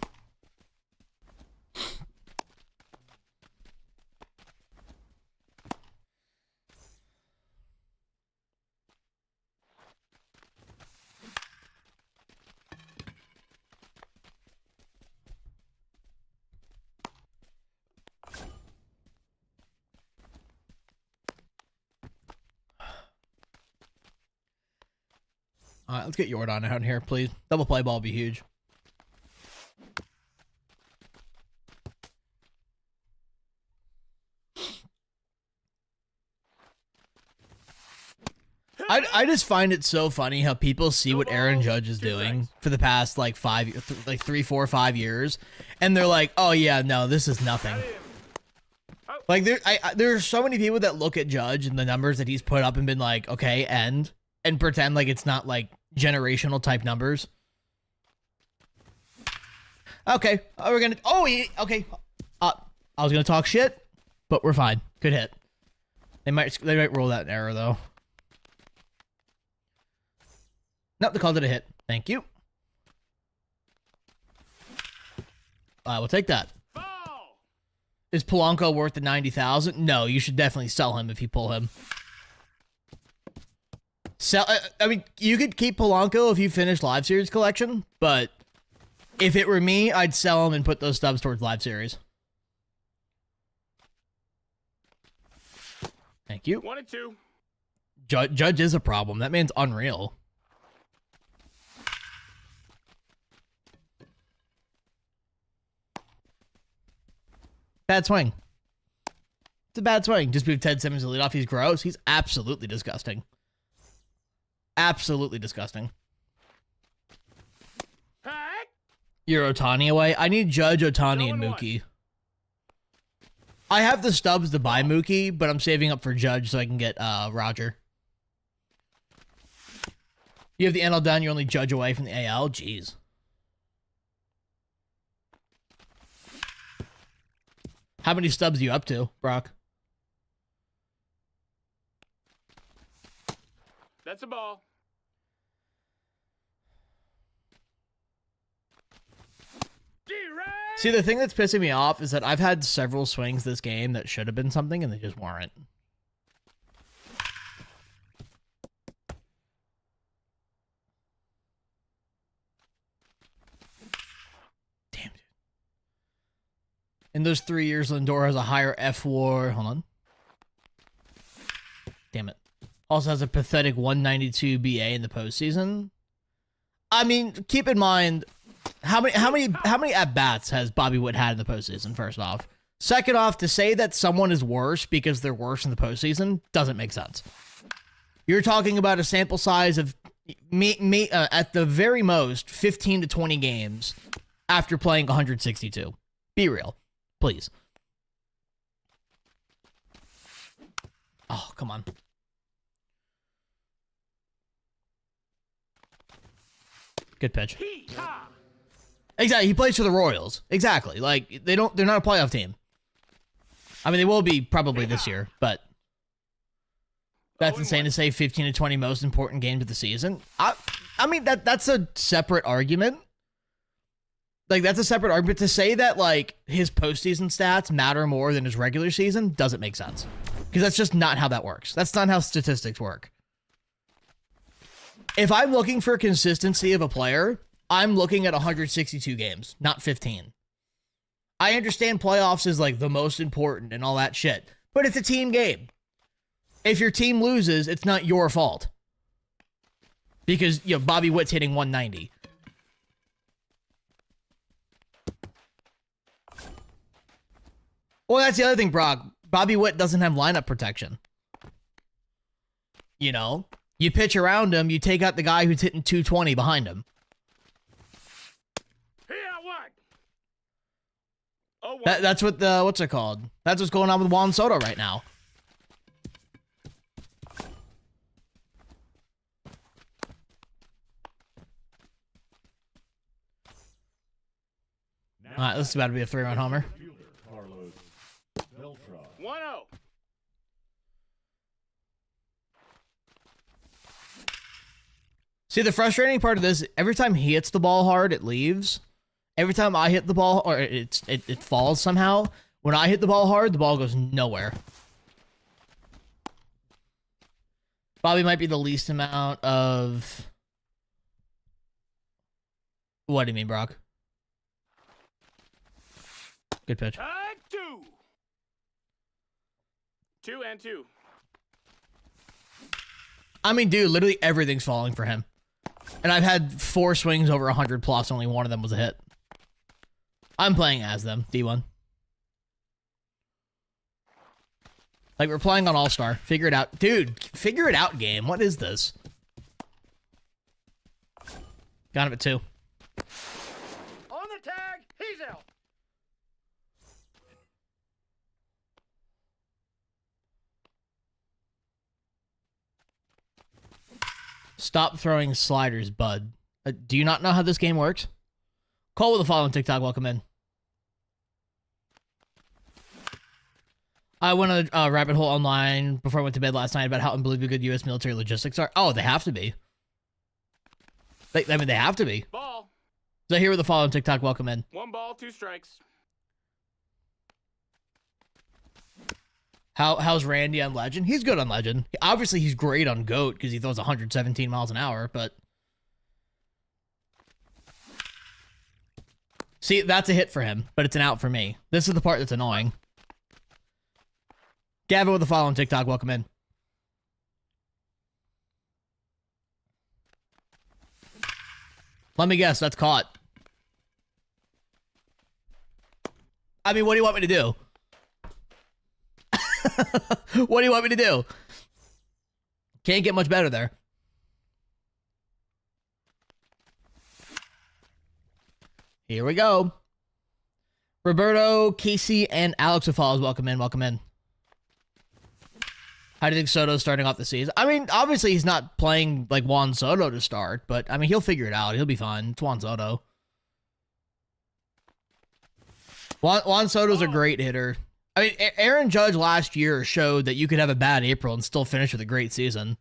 All right, let's get Jordan out here, please. Double play ball would be huge. I just find it so funny how people see what Aaron Judge is doing for the past like 3, 4, 5 years, and they're like, "Oh yeah, no, this is nothing." Like there are so many people that look at Judge and the numbers that he's put up and been like, "Okay," and pretend like it's not like generational type numbers. Okay, we're gonna. Okay. I was gonna talk shit, but we're fine. Good hit. They might roll that error though. Nope, they called it a hit. Thank you. We'll take that. Ball. Is Polanco worth the 90,000? No, you should definitely sell him if you pull him. Sell. I mean, you could keep Polanco if you finish Live Series collection, but if it were me, I'd sell him and put those stubs towards Live Series. Thank you. 1-2. Judge is a problem. That man's unreal. Bad swing. It's a bad swing. Just move Ted Simmons to lead off. He's gross. He's absolutely disgusting. Absolutely disgusting. Pack. You're Ohtani away. I need Judge, Ohtani, and 0-1. Mookie. I have the stubs to buy Mookie, but I'm saving up for Judge so I can get Roger. You have the NL done. You're only Judge away from the AL. Jeez. How many stubs are you up to, Brock? That's a ball. D-Ray. See, the thing that's pissing me off is that I've had several swings this game that should have been something, and they just weren't. Damn, dude. In those 3 years, Lindor has a higher F-WAR. Hold on. Damn it. Also has a pathetic 192 BA in the postseason. I mean, keep in mind, how many at-bats has Bobby Witt had in the postseason, first off? Second off, to say that someone is worse because they're worse in the postseason doesn't make sense. You're talking about a sample size of, at the very most, 15 to 20 games after playing 162. Be real. Please. Oh, come on. Good pitch. Hee-haw. Exactly. He plays for the Royals. Exactly. Like, they're not a playoff team. I mean, they will be probably this year, but that's insane to say 15 to 20 most important games of the season. I mean, that's a separate argument. Like, that's a separate argument. To say that, like, his postseason stats matter more than his regular season doesn't make sense. Because that's just not how that works. That's not how statistics work. If I'm looking for consistency of a player, I'm looking at 162 games, not 15. I understand playoffs is like the most important and all that shit, but it's a team game. If your team loses, it's not your fault. Because, you know, Bobby Witt's hitting 190. Well, that's the other thing, Brock. Bobby Witt doesn't have lineup protection. You know? You pitch around him, you take out the guy who's hitting 220 behind him. Here, what? Oh, That's what the, what's it called? That's what's going on with Juan Soto right now. All right, this is about to be a 3-run homer. Fielder Carlos Beltran. 1-0. See, the frustrating part of this, every time he hits the ball hard, it leaves. Every time I hit the ball, or it falls somehow. When I hit the ball hard, the ball goes nowhere. Bobby might be the least amount of... What do you mean, Brock? Good pitch. Tag 2. 2 and 2. I mean, dude, literally everything's falling for him. And I've had 4 swings over 100 plus, only one of them was a hit. I'm playing as them, D1. Like, we're playing on All-Star. Figure it out. Dude, figure it out, game. What is this? Got him at 2. On the tag, he's out. Stop throwing sliders, bud. Do you not know how this game works? Cole with a follow on TikTok. Welcome in. I went on a rabbit hole online before I went to bed last night about how unbelievably good U.S. military logistics are. Oh, they have to be. I mean, they have to be. Ball. So here with the follow on TikTok. Welcome in. 1 ball, 2 strikes. How's Randy on Legend? He's good on Legend. Obviously, he's great on GOAT because he throws 117 miles an hour, but... See, that's a hit for him, but it's an out for me. This is the part that's annoying. Gavin with the follow on TikTok. Welcome in. Let me guess, that's caught. I mean, what do you want me to do? What do you want me to do? Can't get much better there. Here we go. Roberto, Casey, and Alex Afals, welcome in, welcome in. How do you think Soto's starting off the season? I mean, obviously he's not playing like Juan Soto to start, but I mean, he'll figure it out. He'll be fine. It's Juan Soto. Juan Soto's a great hitter. I mean, Aaron Judge last year showed that you could have a bad April and still finish with a great season.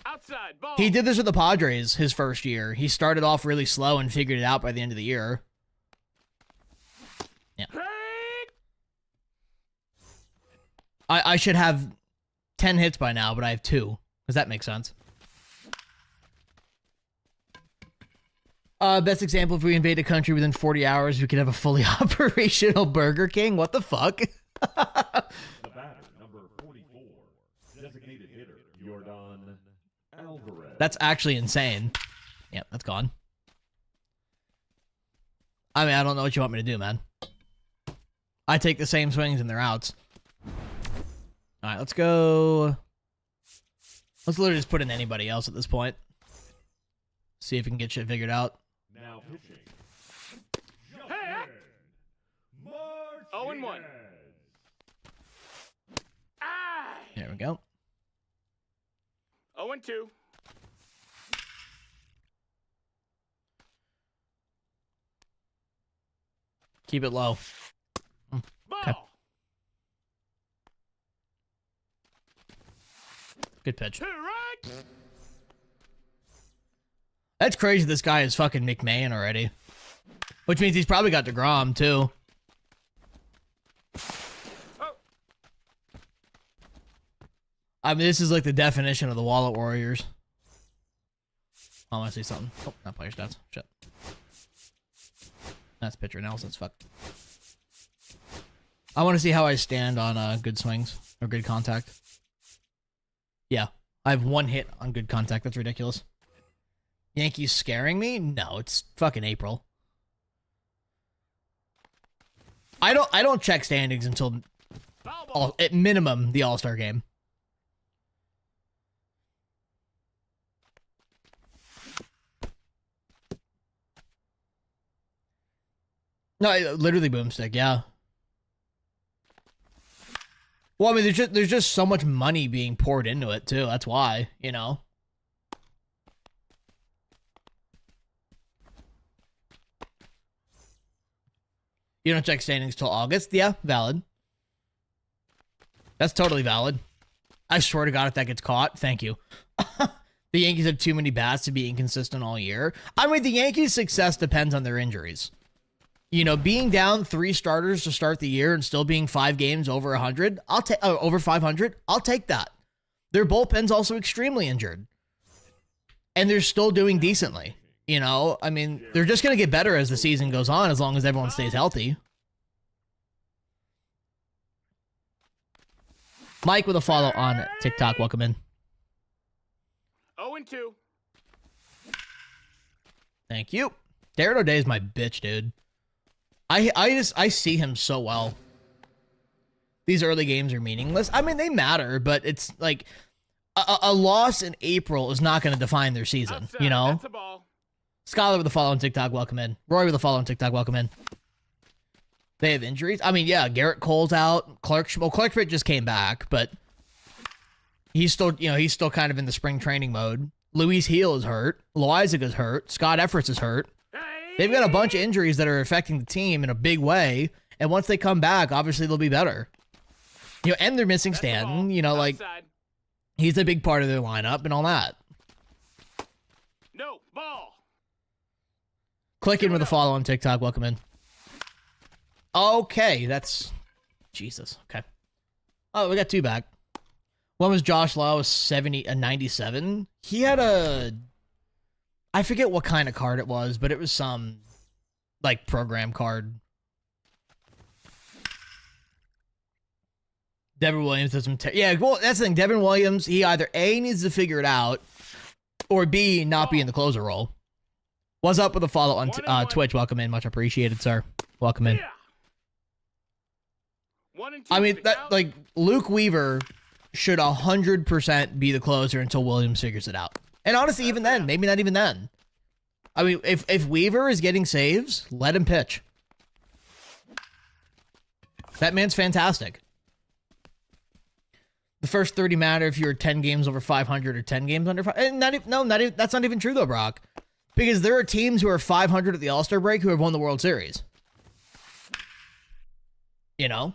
Outside ball. He did this with the Padres his first year. He started off really slow and figured it out by the end of the year. Yeah. I should have 10 hits by now, but I have 2. Does that make sense? Best example, if we invade a country within 40 hours, we could have a fully operational Burger King. What the fuck? The batter, number 44, designated hitter, Yordan Alvarez. That's actually insane. Yep, that's gone. I mean, I don't know what you want me to do, man. I take the same swings and they're outs. All right, let's go. Let's literally just put in anybody else at this point. See if we can get shit figured out. Now pitching. Hey! Martinez. 0-1. Ah! There we go. 0-2. Keep it low. Ball. Okay. Good pitch. 2 right. That's crazy this guy is fucking McMahon already. Which means he's probably got DeGrom, too. Oh. I mean, this is like the definition of the Wallet Warriors. Oh, I want to see something. Oh, not player stats. Shit. That's pitcher analysis. Fuck. I want to see how I stand on good swings or good contact. Yeah. I have 1 hit on good contact. That's ridiculous. Yankees scaring me? No, it's fucking April. I don't check standings until at minimum the All-Star game. No, literally Boomstick, yeah. Well, I mean, there's just so much money being poured into it too. That's why, you know. You don't check standings till August? Yeah, valid. That's totally valid. I swear to God, if that gets caught, thank you. The Yankees have too many bats to be inconsistent all year. I mean, the Yankees' success depends on their injuries. You know, being down 3 starters to start the year and still being 5 games over 100, I'll take over 500. I'll take that. Their bullpen's also extremely injured, and they're still doing decently. You know, I mean, they're just going to get better as the season goes on as long as everyone stays healthy. Mike with a follow on TikTok. Welcome in. 0-2. Thank you. Darren O'Day is my bitch, dude. I see him so well. These early games are meaningless. I mean, they matter, but it's like a loss in April is not going to define their season, Outside. you know? That's a ball. Scholar with a follow on TikTok, welcome in. Roy with a follow on TikTok, welcome in. They have injuries. I mean, yeah, Garrett Cole's out. Clark Schmidt just came back, but he's still kind of in the spring training mode. Luis Heel is hurt. Loizaga is hurt. Scott Efforts is hurt. They've got a bunch of injuries that are affecting the team in a big way, and once they come back, obviously they'll be better. You know, and they're missing Stanton. You know, like Outside. he's a big part of their lineup and all that. No ball. Click in with a follow on TikTok. Welcome in. Okay, that's Jesus. Okay. Oh, we got 2 back. One was Josh Law, was 97. He had I forget what kind of card it was, but it was some like program card. Devin Williams does some. Yeah, well, that's the thing. Devin Williams, he either A, needs to figure it out, or B, not be in the closer role. What's up with a follow on Twitch? Welcome in. Much appreciated, sir. Welcome in. Yeah. 1 and 2. I mean, Pick that out. like Luke Weaver should 100% be the closer until Williams figures it out. And honestly, even then, maybe not even then. I mean, if Weaver is getting saves, let him pitch. That man's fantastic. The first 30 matter if you're 10 games over 500 or 10 games under 5. That's not even true though, Brock. Because there are teams who are 500 at the All-Star break who have won the World Series. You know?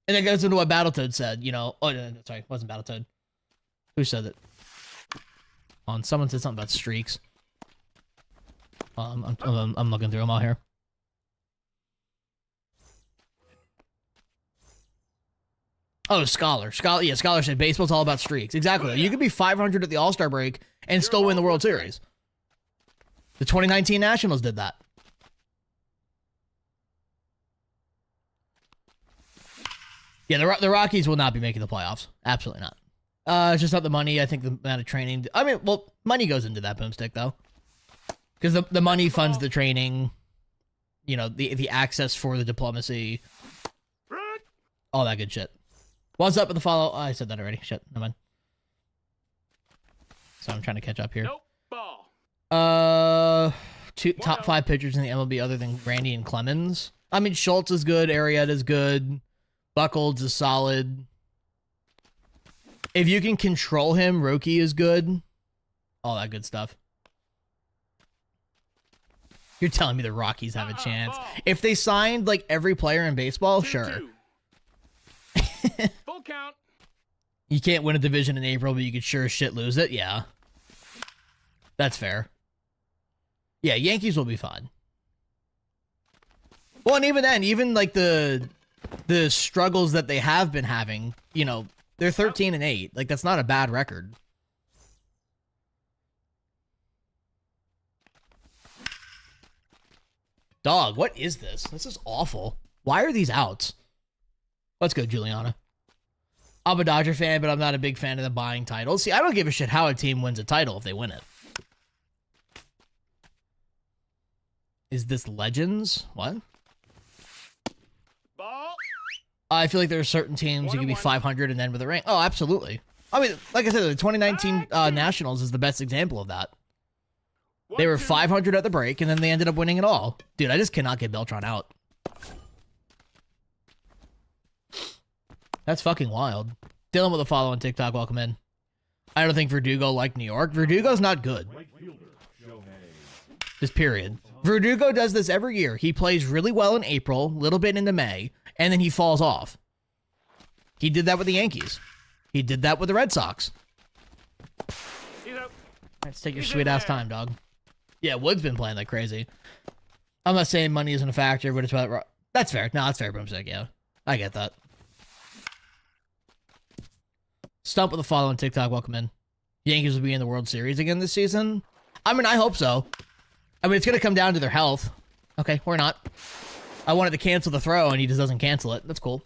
And it goes into what Battletoad said, you know. Oh, no, sorry, it wasn't Battletoad. Who said it? Someone said something about streaks. I'm looking through them all here. Oh, Scholar. Yeah, Scholar said baseball's all about streaks. Exactly. You could be 500 at the All-Star break and still win the World Series. The 2019 Nationals did that. Yeah, the Rockies will not be making the playoffs. Absolutely not. It's just not the money. I think the amount of training. I mean, well, money goes into that boomstick, though. Because the money funds the training, you know, the access for the diplomacy, all that good shit. What's up with the follow? Oh, I said that already. Shit, never mind. So I'm trying to catch up here. Nope. Ball. Top 5 pitchers in the MLB other than Randy and Clemens. I mean, Schultz is good. Arrieta is good. Buchholz is solid. If you can control him, Roki is good. All that good stuff. You're telling me the Rockies have a chance. If they signed, like, every player in baseball, sure. 2-2. Full count. You can't win a division in April, but you could sure as shit lose it. Yeah. That's fair. Yeah, Yankees will be fine. Well, and even then, even, like, the struggles that they have been having, you know, they're 13-8. Like, that's not a bad record. Dog, what is this? This is awful. Why are these outs? Let's go, Juliana. I'm a Dodger fan, but I'm not a big fan of them buying titles. See, I don't give a shit how a team wins a title if they win it. Is this Legends? What? Ball. I feel like there are certain teams who can be 500 and then with a rank. Oh, absolutely. I mean, like I said, the 2019 Nationals is the best example of that. They were 500 at the break, and then they ended up winning it all. Dude, I just cannot get Beltran out. That's fucking wild. Dylan with a follow on TikTok. Welcome in. I don't think Verdugo liked New York. Verdugo's not good. Right fielder, Shohei. Just period. Verdugo does this every year. He plays really well in April, little bit into May, and then he falls off. He did that with the Yankees. He did that with the Red Sox. Let's take your sweet ass time, dog. Yeah, Wood's been playing like crazy. I'm not saying money isn't a factor, but it's about... That's fair. No, that's fair, Broomstick, yeah. I get that. Stump with a follow on TikTok. Welcome in. Yankees will be in the World Series again this season. I mean, I hope so. I mean, it's going to come down to their health. Okay, or not. I wanted to cancel the throw, and he just doesn't cancel it. That's cool.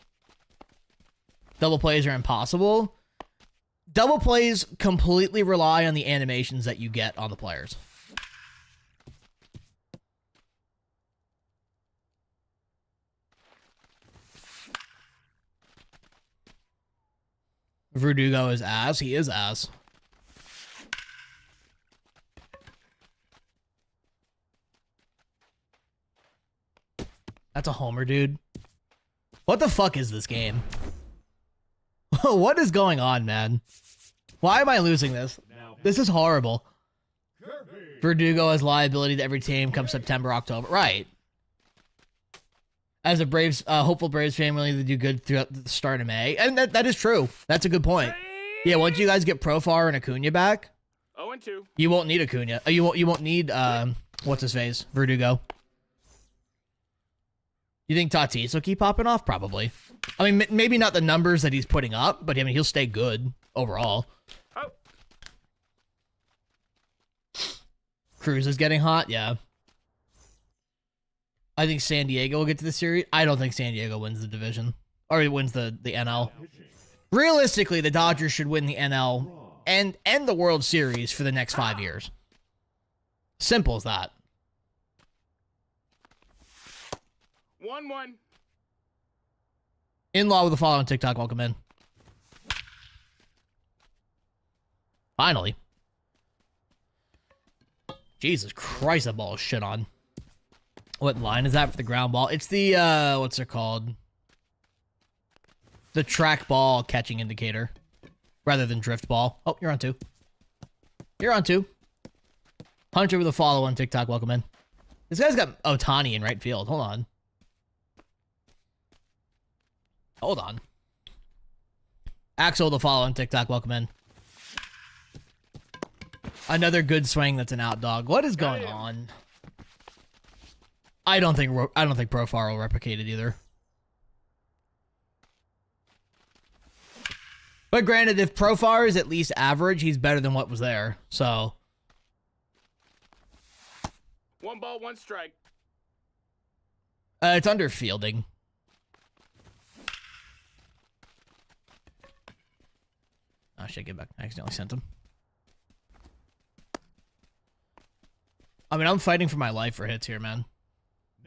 Double plays are impossible. Double plays completely rely on the animations that you get on the players. Verdugo is ass. He is ass. That's a homer, dude. What the fuck is this game? What is going on, man? Why am I losing this? This is horrible. Verdugo has liability to every team come September, October. Right. As a Braves, hopeful Braves family, they do good throughout the start of May. And that is true. That's a good point. Yeah, once you guys get Profar and Acuna back, 0-2. you won't need Acuna. You won't need, what's his face? Verdugo. You think Tatis will keep popping off? Probably. I mean, maybe not the numbers that he's putting up, but I mean, he'll stay good overall. Oh. Cruz is getting hot, yeah. I think San Diego will get to the series. I don't think San Diego wins the division. Or he wins the NL. Realistically, the Dodgers should win the NL and the World Series for the next 5 years. Simple as that. 1-1. In-law with a follow on TikTok. Welcome in. Finally. Jesus Christ, that ball is shit on. What line is that for the ground ball? It's the, what's it called? The track ball catching indicator. Rather than drift ball. Oh, you're on 2. You're on 2. Puncher with a follow on TikTok. Welcome in. This guy's got Otani in right field. Hold on. Hold on. Axel with a follow on TikTok. Welcome in. Another good swing that's an out dog. What is going on? I don't think Profar will replicate it either. But granted, if Profar is at least average, he's better than what was there. So 1 ball, 1 strike. it's under fielding. Oh shit, get back. I accidentally sent him. I mean, I'm fighting for my life for hits here, man.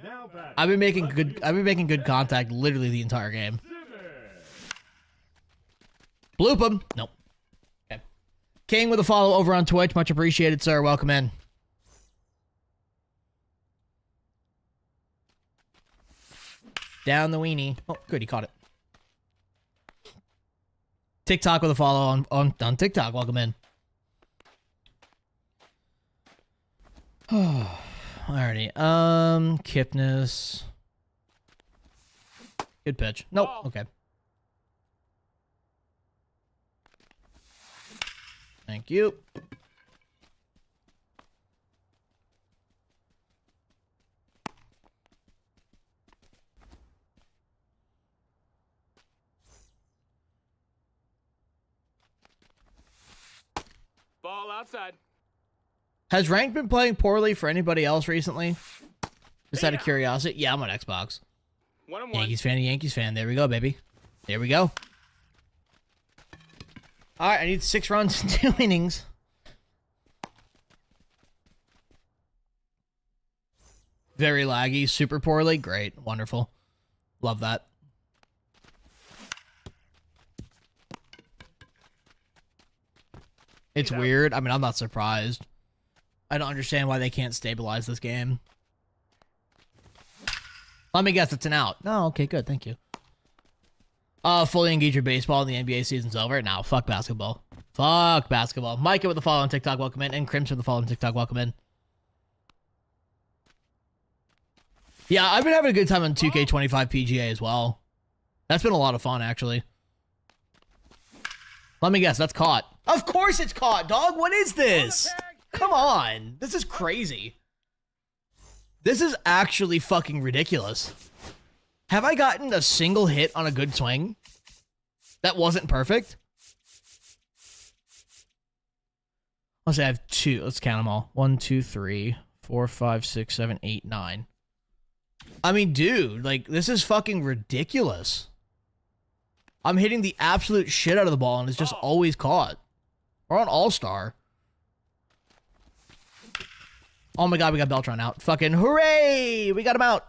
Now back. I've been making good contact literally the entire game. Bloop him. Nope. Okay. King with a follow over on Twitch. Much appreciated, sir. Welcome in. Down the weenie. Oh, good. He caught it. TikTok with a follow on TikTok. Welcome in. Alrighty. Kipnis. Good pitch. Nope. Okay. Thank you. Ball outside. Has Rank been playing poorly for anybody else recently? Just out of curiosity. Yeah, I'm on Xbox. 1-1. Yankees fan, Yankees fan. There we go, baby. There we go. All right, I need 6 runs in 2 innings. Very laggy, super poorly. Great, wonderful. Love that. It's weird. I mean, I'm not surprised. I don't understand why they can't stabilize this game. Let me guess, it's an out. No, okay, good, thank you. Fully engage your baseball and the NBA season's over. Now, fuck basketball. Fuck basketball. Micah with the follow on TikTok, welcome in. And Crimson with the follow on TikTok, welcome in. Yeah, I've been having a good time on 2K25 PGA as well. That's been a lot of fun, actually. Let me guess, that's caught. Of course it's caught, dog. What is this? Come on. This is crazy. This is actually fucking ridiculous. Have I gotten a single hit on a good swing that wasn't perfect? Let's say I have 2. Let's count them all. 1, 2, 3, 4, 5, 6, 7, 8, 9. I mean, dude, like, this is fucking ridiculous. I'm hitting the absolute shit out of the ball and it's just always caught. We're on All-Star. Oh my god, we got Beltran out. Fucking hooray! We got him out.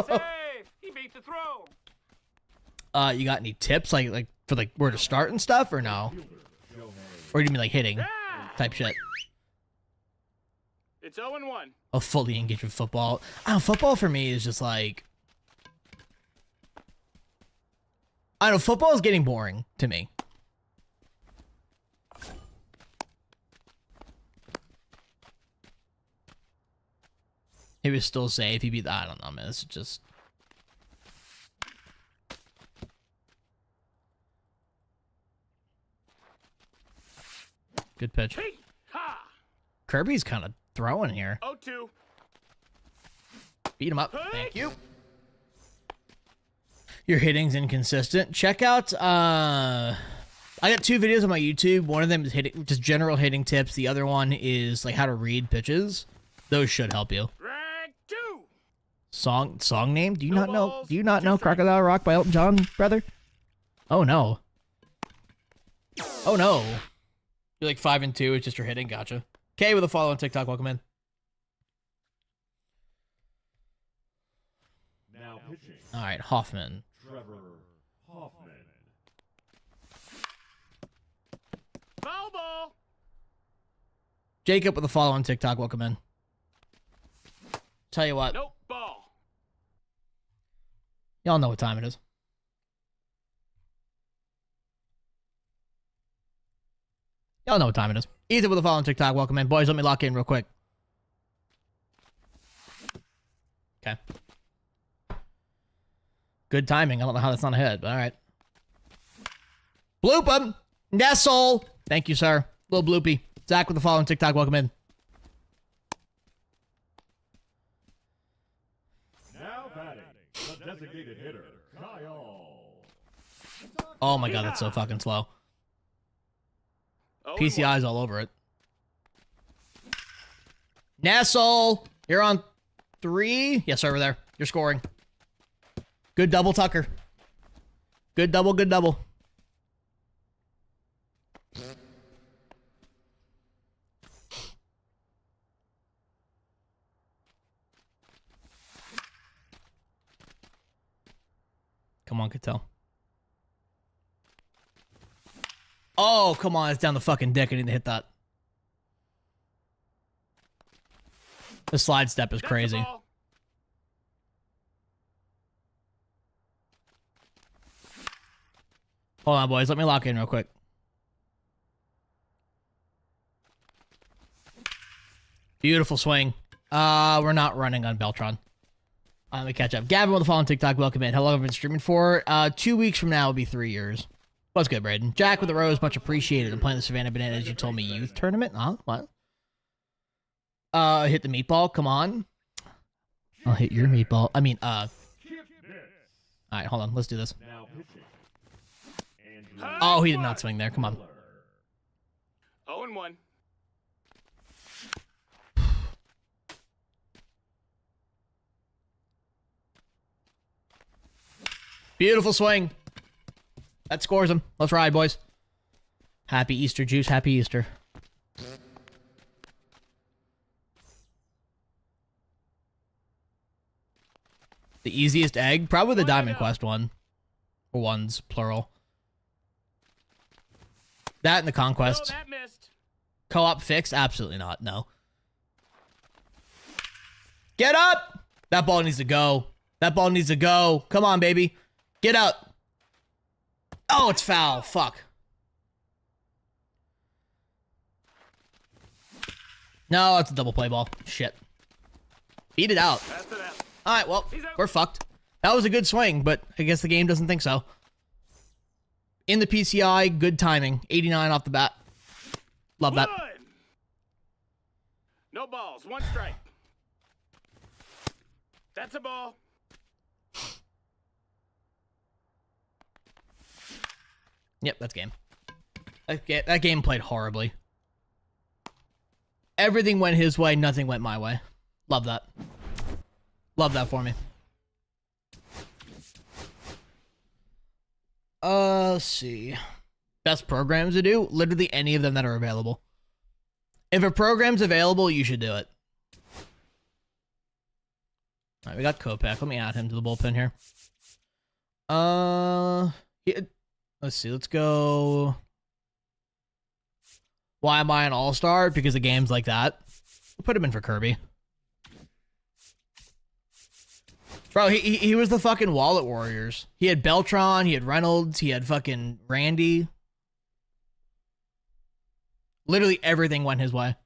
Safe. He beat the throw. You got any tips like for like where to start and stuff or no? Or do you mean like hitting type shit? It's 0-1. Oh, fully engaged with football. I don't know, football for me is just like, I don't know, football is getting boring to me. He was still safe. He beat. I don't know, man. It's just. Good pitch. Hey, ha. Kirby's kind of throwing here. 0-2. Beat him up. Thank you. Your hitting's inconsistent. Check out. I got 2 videos on my YouTube. One of them is hitting, just general hitting tips. The other one is like how to read pitches. Those should help you. Drag 2. Song name? Do you No not know? balls, Do you not 2 know strikes. Crocodile Rock by Elton John, brother? Oh no. Oh no. You're like 5 and 2. It's just your hitting. Gotcha. K with a follow on TikTok. Welcome in. Now pitching. All right, Hoffman. Trevor Hoffman. Foul ball. Jacob with a follow on TikTok. Welcome in. Tell you what. Nope. Ball. Y'all know what time it is. Y'all know what time it is. Ethan with a follow on TikTok. Welcome in. Boys, let me lock in real quick. Okay. Good timing. I don't know how that's not a hit, but all right. Bloop him. Nestle. Thank you, sir. Little bloopy. Zach with the follow on TikTok. Welcome in. Now batting, the designated hitter, Kyle. Oh my god, that's so fucking slow. 0-1. PCI's all over it. Nestle, you're on 3. Yes, over there. You're scoring. Good double, Tucker. Good double, good double. Come on, Cattell. Oh, come on. It's down the fucking dick. I need to hit that. The slide step is That's the crazy. ball. Hold on, boys. Let me lock in real quick. Beautiful swing. We're not running on Beltron. Let me catch up. Gavin with the follow on TikTok. Welcome in. How long have I been streaming for? 2 weeks from now will be 3 years. What's good, Braden? Jack with the rose. Much appreciated. I'm playing the Savannah Bananas. You told me youth tournament. Huh? What? Hit the meatball. Come on. I'll hit your meatball. I mean, All right, hold on. Let's do this. Now pitching. Andrew Oh, he did not swing there. Come on. 0-1. Beautiful swing. That scores him. Let's ride, boys. Happy Easter, Juice. Happy Easter. The easiest egg? Probably the Diamond Quest one. Or ones, plural. That and the No, Conquest. that missed. Co-op fixed? Absolutely not. No. Get up! That ball needs to go. That ball needs to go. Come on, baby. Get up. Oh, it's foul. Fuck. No, it's a double play ball. Shit. Beat it out. That's it out. All right, well, He's out. we're fucked. That was a good swing, but I guess the game doesn't think so. In the PCI, good timing. 89 off the bat. Love that. One. No balls. 1 strike. That's a ball. Yep, that's game. That game played horribly. Everything went his way, nothing went my way. Love that. Love that for me. Let's see. Best programs to do? Literally any of them that are available. If a program's available, you should do it. Alright, we got Kopak. Let me add him to the bullpen here. Let's see. Let's go. Why am I an all-star? Because of games like that. We'll put him in for Kirby. Bro, he was the fucking Wallet Warriors. He had Beltron, he had Reynolds, he had fucking Randy. Literally everything went his way.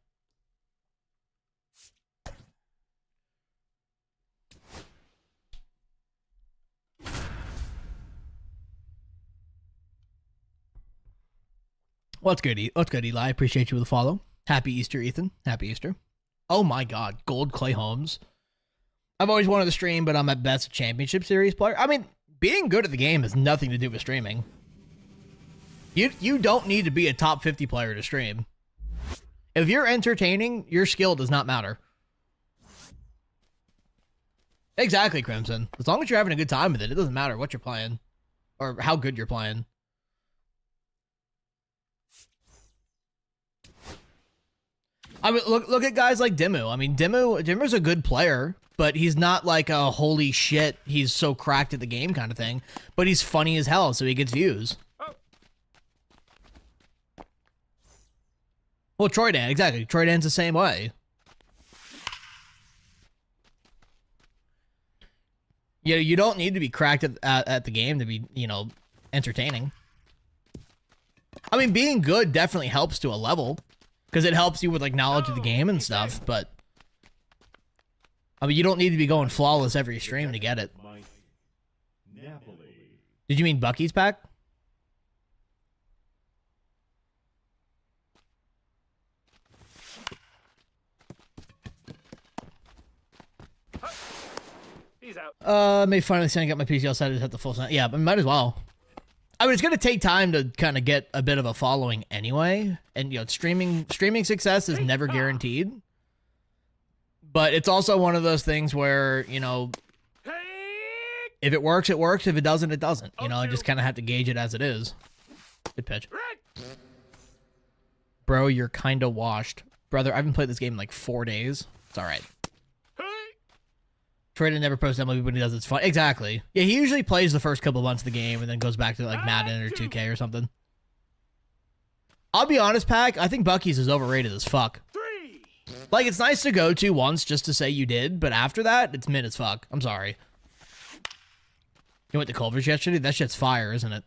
What's good, What's good, Eli? I appreciate you with the follow. Happy Easter, Ethan. Happy Easter. Oh my god, Gold Clay Holmes. I've always wanted to stream, but I'm at best a Championship Series player. I mean, being good at the game has nothing to do with streaming. You don't need to be a top 50 player to stream. If you're entertaining, your skill does not matter. Exactly, Crimson. As long as you're having a good time with it, it doesn't matter what you're playing. Or how good you're playing. I mean, look at guys like Dimmu. I mean, Dimmu's a good player, but he's not like a holy shit, he's so cracked at the game kind of thing. But he's funny as hell, so he gets views. Oh. Well, Troy Dan, exactly. Troy Dan's the same way. You don't need to be cracked at the game to be, you know, entertaining. I mean, being good definitely helps to a level, because it helps you with, like, knowledge of the game and stuff, but I mean, you don't need to be going flawless every stream to get it. Mike Napoli. Did you mean Bucky's pack? He's out. May finally send up my PC outside to hit the full sound. Yeah, but might as well. I mean, it's gonna take time to kind of get a bit of a following anyway, and you know, streaming success is never guaranteed. But it's also one of those things where, you know, Hey. if it works, it works. If it doesn't, it doesn't. You know, I just kind of have to gauge it as it is. Good pitch. Right. Bro, you're kind of washed. Brother, I haven't played this game in like 4 days. It's all right. Hey. Troy never posts MLB when he does. It's fun. Exactly. Yeah, he usually plays the first couple months of the game and then goes back to like Madden or 2K or something. I'll be honest, Pack. I think Bucky's is overrated as fuck. 3. Like, it's nice to go to once just to say you did, but after that, it's mid as fuck. I'm sorry. You went to Culver's yesterday? That shit's fire, isn't it?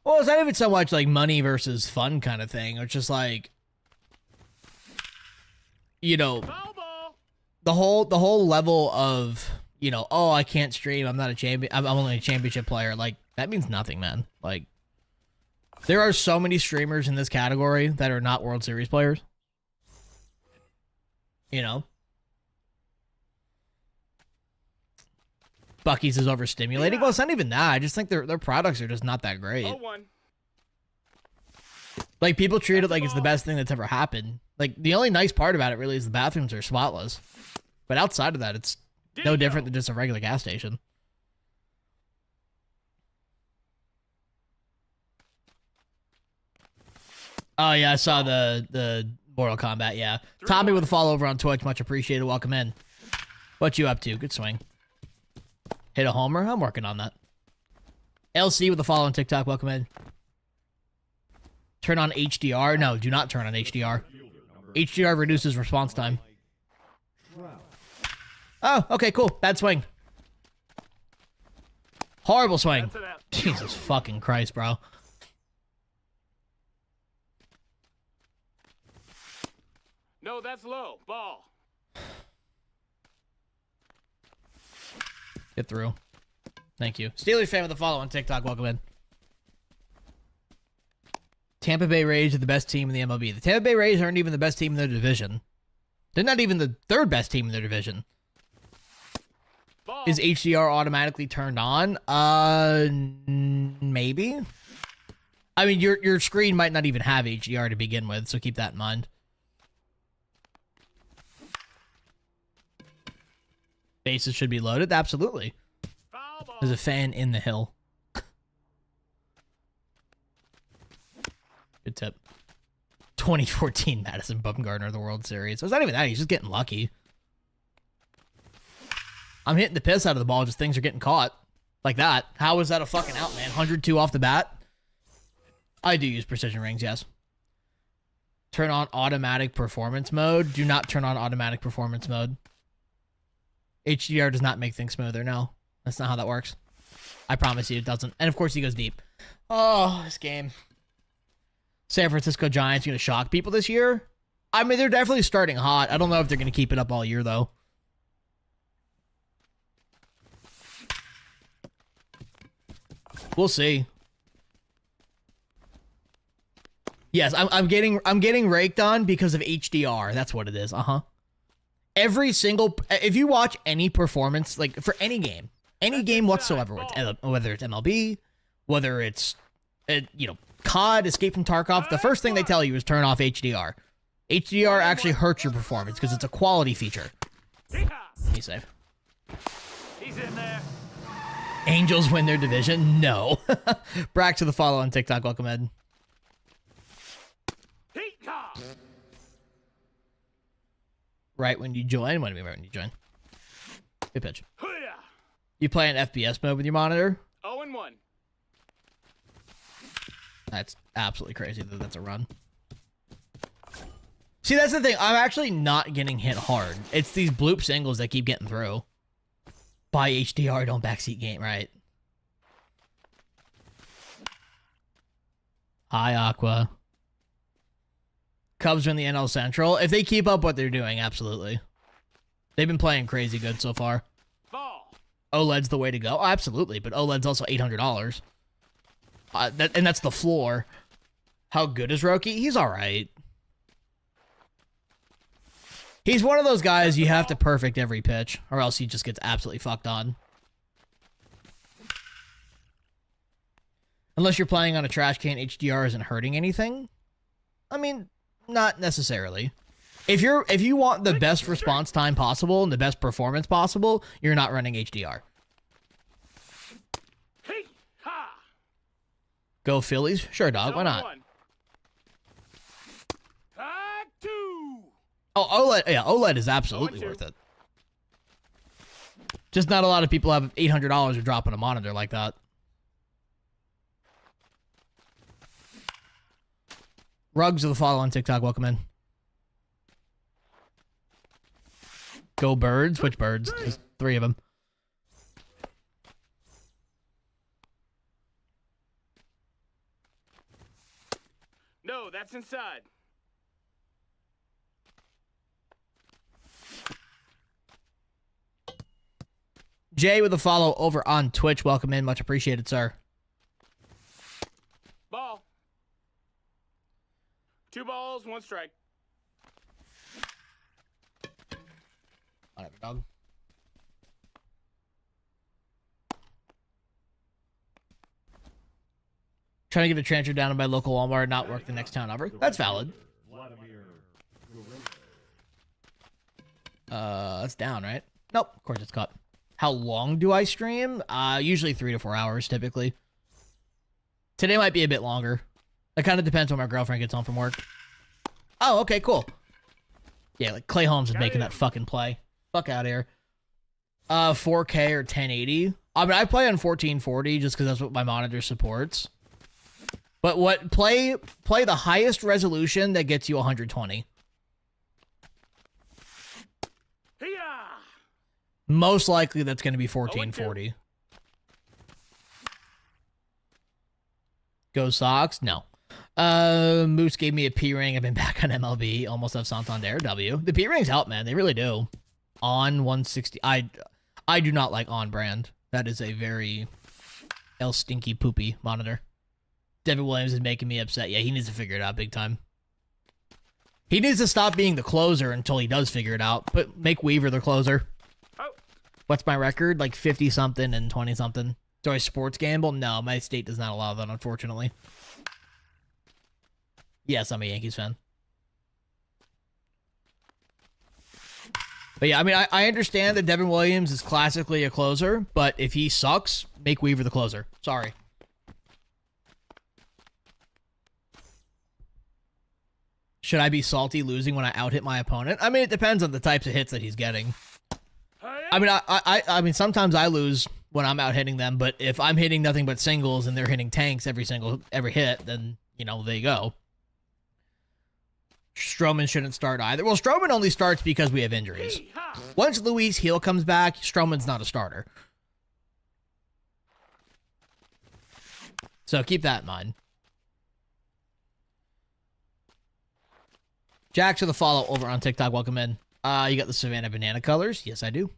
Well, it's not even so much like money versus fun kind of thing. It's just like, you know, Foul ball. the whole level of, you know, oh, I can't stream. I'm not a champion. I'm only a championship player. Like, that means nothing, man. Like, there are so many streamers in this category that are not World Series players. You know? Bucky's is overstimulating. Well, it's not even that. I just think their products are just not that great. 0-1. Like, people treat it like it's the best thing that's ever happened. Like, the only nice part about it really is the bathrooms are spotless. But outside of that, it's no different than just a regular gas station. Oh, yeah, I saw the Mortal Kombat, yeah. Tommy with a follow over on Twitch, much appreciated. Welcome in. What you up to? Good swing. Hit a homer? I'm working on that. LC with a follow on TikTok, welcome in. Turn on HDR? No, do not turn on HDR. HDR reduces response time. Oh, okay, cool. Bad swing. Horrible swing. That's it out. Jesus fucking Christ, bro. No, that's low. Ball. Get through. Thank you. Steelers fan with a follow on TikTok. Welcome in. Tampa Bay Rays are the best team in the MLB. The Tampa Bay Rays aren't even the best team in their division. They're not even the third best team in their division. Ball. Is HDR automatically turned on? Maybe. I mean, your screen might not even have HDR to begin with, so keep that in mind. Bases should be loaded. Absolutely. Foul ball. There's a fan in the hill. Good tip. 2014 Madison Bumgarner, the World Series. So it's not even that. He's just getting lucky. I'm hitting the piss out of the ball. Just things are getting caught. Like that. How is that a fucking out, man? 102 off the bat? I do use precision rings, yes. Turn on automatic performance mode. Do not turn on automatic performance mode. HDR does not make things smoother. No, that's not how that works. I promise you it doesn't. And of course he goes deep. Oh, this game. San Francisco Giants going to shock people this year? I mean, they're definitely starting hot. I don't know if they're going to keep it up all year, though. We'll see. Yes, I'm getting raked on because of HDR. That's what it is. Every single, if you watch any performance, like for any game whatsoever, whether it's MLB, whether it's, you know, COD, Escape from Tarkov, the first thing they tell you is turn off HDR. HDR actually hurts your performance because it's a quality feature. He's safe. He's in there. Angels win their division? No. Brack to the follow on TikTok. Welcome, Ed. right when you join. What do you mean right when you join? Good pitch. Hoo-yah! You play in FPS mode with your monitor? 0-1. That's absolutely crazy that that's a run. See, that's the thing. I'm actually not getting hit hard. It's these bloop singles that keep getting through. Buy HDR, don't backseat game, right? Hi, Aqua. Cubs are in the NL Central. If they keep up what they're doing, absolutely. They've been playing crazy good so far. Ball. OLED's the way to go. Oh, absolutely, but OLED's also $800. And that's the floor. How good is Roki? He's all right. He's one of those guys you have to perfect every pitch, or else he just gets absolutely fucked on. Unless you're playing on a trash can, HDR isn't hurting anything. I mean, not necessarily. If you want the best response time possible and the best performance possible, you're not running HDR. Hey, ha. Go Phillies? Sure, dog. Why not? 0-1. Back 2. Oh, OLED. Yeah, OLED is absolutely 0-2. worth it. Just not a lot of people have $800 to drop on a monitor like that. Rugs of the follow on TikTok. Welcome in. Go birds. Which birds? There's 3 of them. No, that's inside. Jay with a follow over on Twitch. Welcome in. Much appreciated, sir. Ball. 2 balls, 1 strike. Whatever, dog. Trying to get a transfer down to my local Walmart, not work the next town over. That's valid. Vladimir Guerrero. That's down, right? Nope, of course it's cut. How long do I stream? Usually 3 to 4 hours, typically. Today might be a bit longer. It kind of depends when my girlfriend gets home from work. Oh, okay, cool. Yeah, like Clay Holmes is making that fucking play. Fuck out of here. 4K or 1080. I mean, I play on 1440 just because that's what my monitor supports. But play the highest resolution that gets you 120. Hiya! Most likely that's going to be 1440. Go Sox? No. Moose gave me a P ring. I've been back on MLB. Almost have Santander W. The P rings help, man. They really do. On 160. I do not like on brand. That is a very El Stinky Poopy monitor. Devin Williams is making me upset. Yeah, he needs to figure it out big time. He needs to stop being the closer until he does figure it out. But make Weaver the closer. Oh. What's my record? Like 50-something and 20-something. Do I sports gamble? No, my state does not allow that, unfortunately. Yes, I'm a Yankees fan. But yeah, I mean, I understand that Devin Williams is classically a closer, but if he sucks, make Weaver the closer. Sorry. Should I be salty losing when I out-hit my opponent? I mean, it depends on the types of hits that he's getting. I mean, I mean, sometimes I lose when I'm out-hitting them, but if I'm hitting nothing but singles and they're hitting tanks every hit, then, you know, there you go. Stroman shouldn't start either. Well, Stroman only starts because we have injuries. Once Luis Heel comes back, Stroman's not a starter. So keep that in mind. Jack to the follow over on TikTok. Welcome in. You got the Savannah Banana colors? Yes, I do.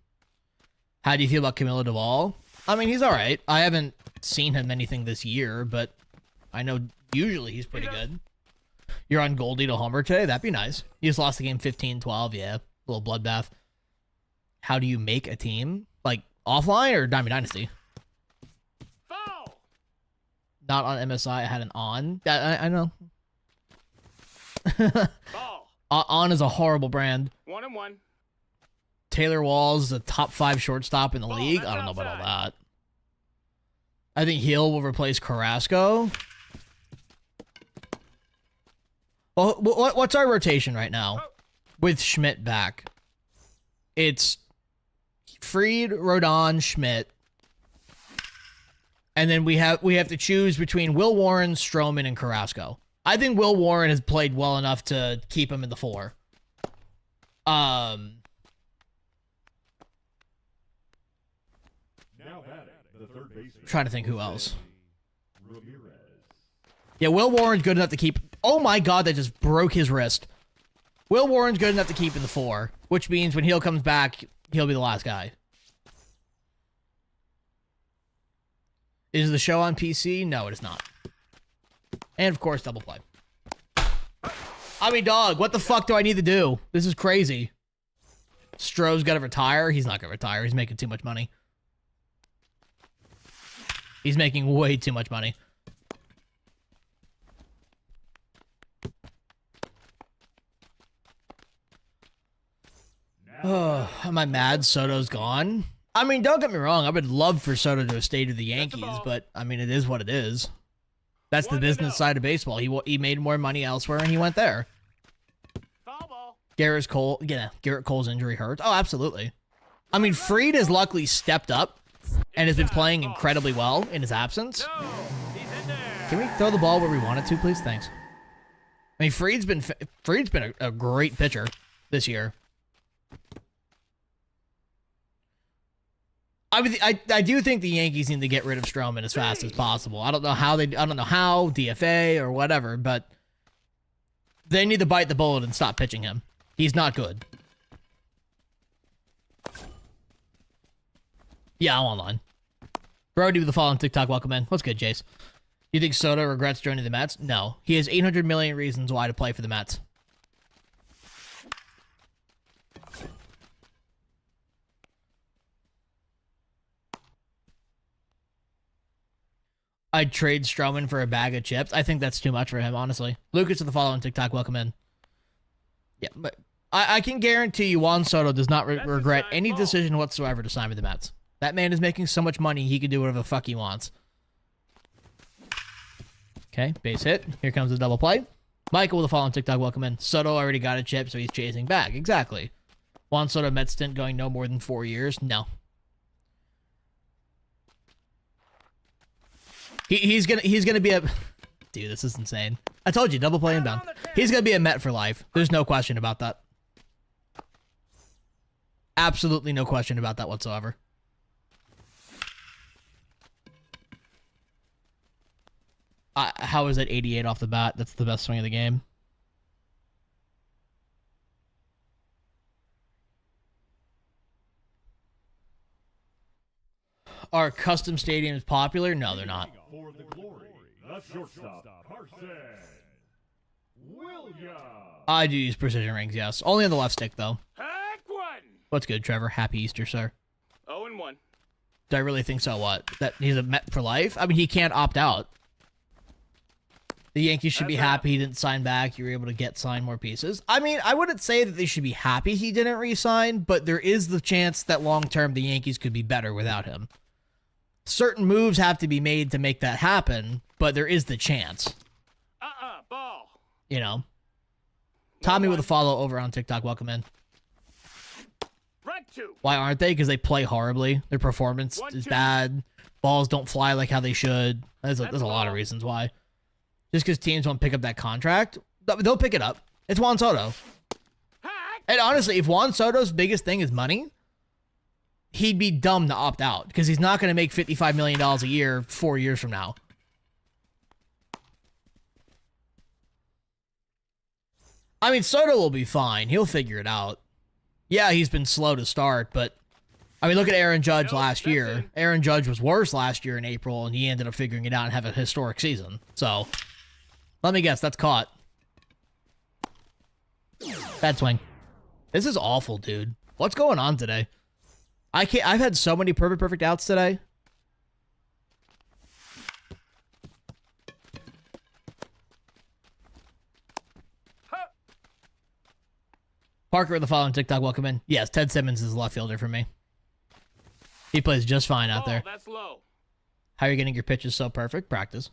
How do you feel about Camilo Duvall? I mean, he's all right. I haven't seen him anything this year, but I know usually he's pretty good. You're on Goldie to Homer today? That'd be nice. You just lost the game 15-12. Yeah, a little bloodbath. How do you make a team? Like, offline or Diamond Dynasty? Foul! Not on MSI. I had an on. I know. Ball. On is a horrible brand. 1-1. Taylor Walls is a top 5 shortstop in the Ball, league. that's I don't know about all outside. that. I think Hill will replace Carrasco. Well, what's our rotation right now? With Schmidt back. It's Fried, Rodon, Schmidt. And then we have to choose between Will Warren, Stroman, and Carrasco. I think Will Warren has played well enough to keep him in the 4. Now batting, the third baseman. Trying to think who else. Ramirez. Yeah, Will Warren's good enough to keep... Oh my god, that just broke his wrist. Will Warren's good enough to keep in the 4, which means when Hill comes back, he'll be the last guy. Is the show on PC? No, it is not. And of course, double play. I mean, dog, what the fuck do I need to do? This is crazy. Stroh's got to retire. He's not going to retire. He's making too much money. He's making way too much money. Oh, am I mad Soto's gone? I mean, don't get me wrong. I would love for Soto to have stayed with the Yankees, but, I mean, it is what it is. That's the business side of baseball. He made more money elsewhere, and he went there. Foul ball. Garrett Cole's injury hurts. Oh, absolutely. I mean, Fried has luckily stepped up and has been playing incredibly well in his absence. No, he's in there. Can we throw the ball where we want it to, please? Thanks. I mean, Fried's been a great pitcher this year. I do think the Yankees need to get rid of Stroman as fast as possible. I don't know how, DFA or whatever, but they need to bite the bullet and stop pitching him. He's not good. Yeah, I'm online. Brody with the follow on TikTok, welcome in. What's good, Jace? You think Soto regrets joining the Mets? No. He has 800 million reasons why to play for the Mets. I'd trade Stroman for a bag of chips. I think that's too much for him, honestly. Lucas with the follow on TikTok, welcome in. Yeah, but I can guarantee you Juan Soto does not regret any decision whatsoever to sign with the Mets. That man is making so much money, he can do whatever the fuck he wants. Okay, base hit. Here comes the double play. Michael with the follow on TikTok, welcome in. Soto already got a chip, so he's chasing back. Exactly. Juan Soto Mets stint going no more than 4 years? No. He's gonna be a... Dude, this is insane. I told you, double play inbound. He's gonna be a Met for life. There's no question about that. Absolutely no question about that whatsoever. How is that 88 off the bat? That's the best swing of the game. Are custom stadiums popular? No, they're not. For the glory, the shortstop, Carson Williams. I do use precision rings, yes. Only on the left stick, though. Hack one. What's good, Trevor? Happy Easter, sir. 0-1. Do I really think so? What? That he's a Met for life? I mean, he can't opt out. The Yankees should be happy he didn't sign back. You were able to sign more pieces. I mean, I wouldn't say that they should be happy he didn't re-sign, but there is the chance that long-term the Yankees could be better without him. Certain moves have to be made to make that happen, but there is the chance. Ball. You know? Tommy with a follow over on TikTok. Welcome in. Right two. Why aren't they? Because they play horribly. Their performance is bad. Balls don't fly like how they should. There's a lot of reasons why. Just because teams won't pick up that contract, they'll pick it up. It's Juan Soto. And honestly, if Juan Soto's biggest thing is money, he'd be dumb to opt out because he's not going to make $55 million a year 4 years from now. I mean, Soto will be fine. He'll figure it out. Yeah, he's been slow to start, but I mean, look at Aaron Judge last year. Aaron Judge was worse last year in April, and he ended up figuring it out and having a historic season. So, let me guess, that's caught. Bad swing. This is awful, dude. What's going on today? I've had so many perfect outs today. Parker with the following TikTok, welcome in. Yes, Ted Simmons is a left fielder for me. He plays just fine out there. That's low. How are you getting your pitches so perfect? Practice.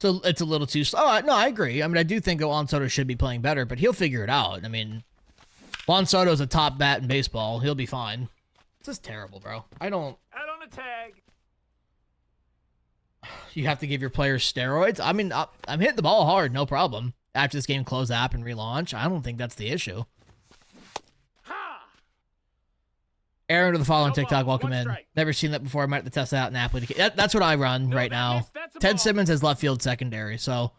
So it's a little too slow. Oh, no, I agree. I mean, I do think that Juan Soto should be playing better, but he'll figure it out. I mean, Juan Soto's a top bat in baseball. He'll be fine. This is terrible, bro. I don't... Out on the tag. You have to give your players steroids? I mean, I'm hitting the ball hard, no problem. After this game, close the app and relaunch. I don't think that's the issue. Ha! Aaron to the following No TikTok, balls, welcome one in. strike. Never seen that before. I might have to test that out in app. That's what I run No, right that now. missed. That's a Ted ball. Simmons has left field secondary, so...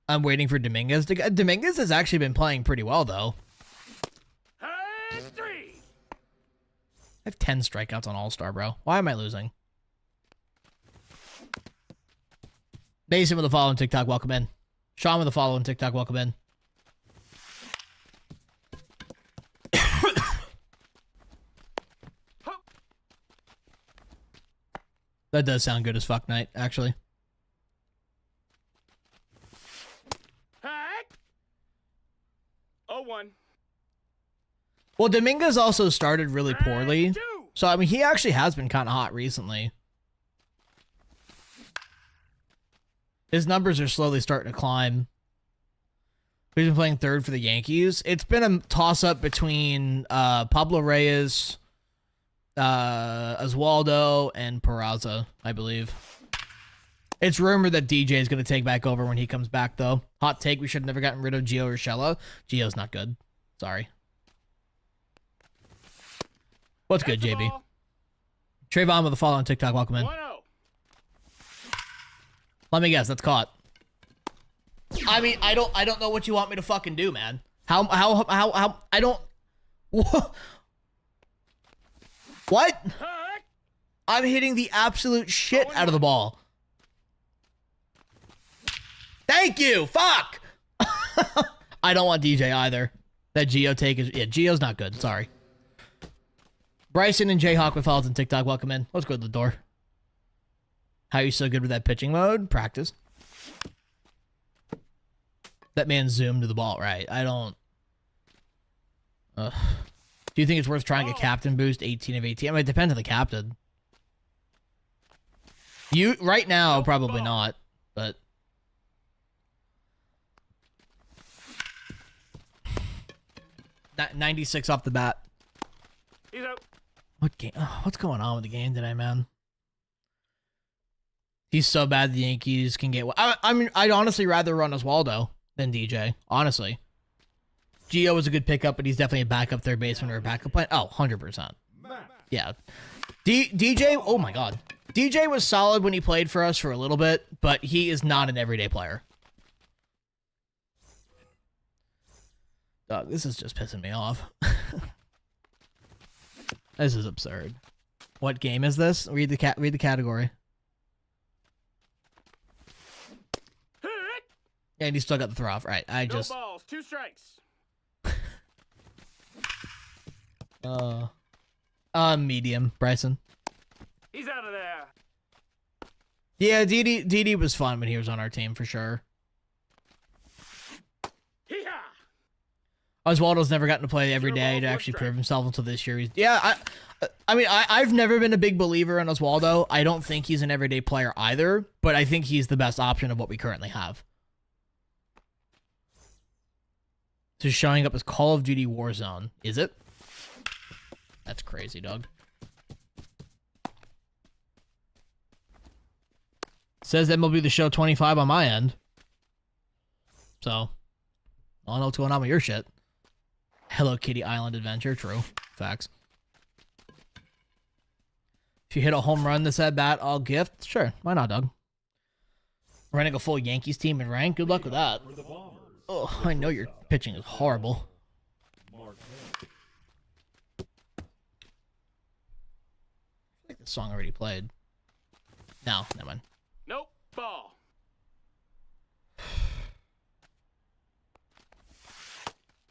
I'm waiting for Dominguez. Dominguez has actually been playing pretty well, though. Hey, 3. I have 10 strikeouts on All-Star, bro. Why am I losing? Mason with the following TikTok, welcome in. Sean with the following TikTok, welcome in. That does sound good as fuck night, actually. Hack. 0-1. Well, Dominguez also started really poorly. 2. So, I mean, he actually has been kind of hot recently. His numbers are slowly starting to climb. He's been playing third for the Yankees. It's been a toss-up between Pablo Reyes, Oswaldo, and Peraza, I believe. It's rumored that DJ is going to take back over when he comes back, though. Hot take, we should have never gotten rid of Gio Urshela. Gio's not good. Sorry. What's good, That's a JB? ball. Trayvon with the follow on TikTok, welcome in. 1-0. Let me guess, that's caught. I mean, I don't know what you want me to fucking do, man. How I don't. What? Hack. I'm hitting the absolute shit out of the ball. Thank you. Fuck. I don't want DJ either. That Gio take is Gio's not good. Sorry. Bryson and Jayhawk with follows on TikTok. Welcome in. Let's go to the door. How are you so good with that pitching mode? Practice. That man zoomed to the ball, right? I don't... Do you think it's worth trying a captain boost? 18 of 18? I mean, it depends on the captain. You, right now, probably not, but... That 96 off the bat. He's out. What game? Oh, what's going on with the game today, man? He's so bad the Yankees can get... I mean, I'd honestly rather run Oswaldo than DJ, honestly. Gio was a good pickup, but he's definitely a backup third baseman or a backup plan. Oh, 100%. Yeah. DJ, oh my god. DJ was solid when he played for us for a little bit, but he is not an everyday player. Dog, this is just pissing me off. This is absurd. What game is this? Read the category. Hack. And he still got the throw off. Right. I No just balls. 2 strikes. medium, Bryson. He's out of there. Yeah, Didi was fun when he was on our team for sure. Hee-haw. Oswaldo's never gotten to play every Zero day balls, to one actually strike. prove himself until this year. I've never been a big believer in Oswaldo. I don't think he's an everyday player either, but I think he's the best option of what we currently have. Just showing up as Call of Duty Warzone. Is it? That's crazy, dog. Says MLB The Show 25 on my end. So, I don't know what's going on with your shit. Hello Kitty Island Adventure. True. Facts. If you hit a home run this at bat, I'll gift. Sure. Why not, dog? Running a full Yankees team in rank. Good luck with that. For the Bombers, Oh, I know your pitching is horrible. Marquez. I think the song already played. No, never mind. Nope. Ball.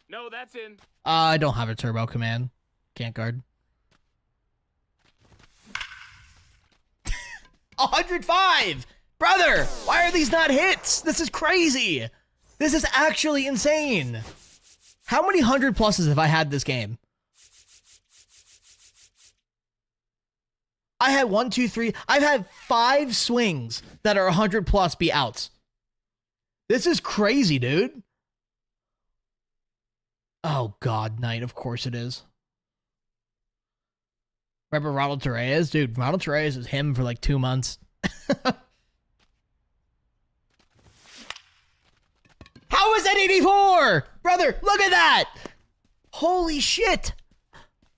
No, that's in. I don't have a turbo command. Can't guard. 105! Brother! Why are these not hits? This is crazy! This is actually insane! How many 100 pluses have I had this game? I had 1, 2, 3. I've had 5 swings that are 100 plus be outs. This is crazy, dude. Oh, God, Knight. Of course it is. Remember Ronald Torreyes? Dude, Ronald Torreyes was him for like 2 months. How is that 84? Brother, look at that. Holy shit.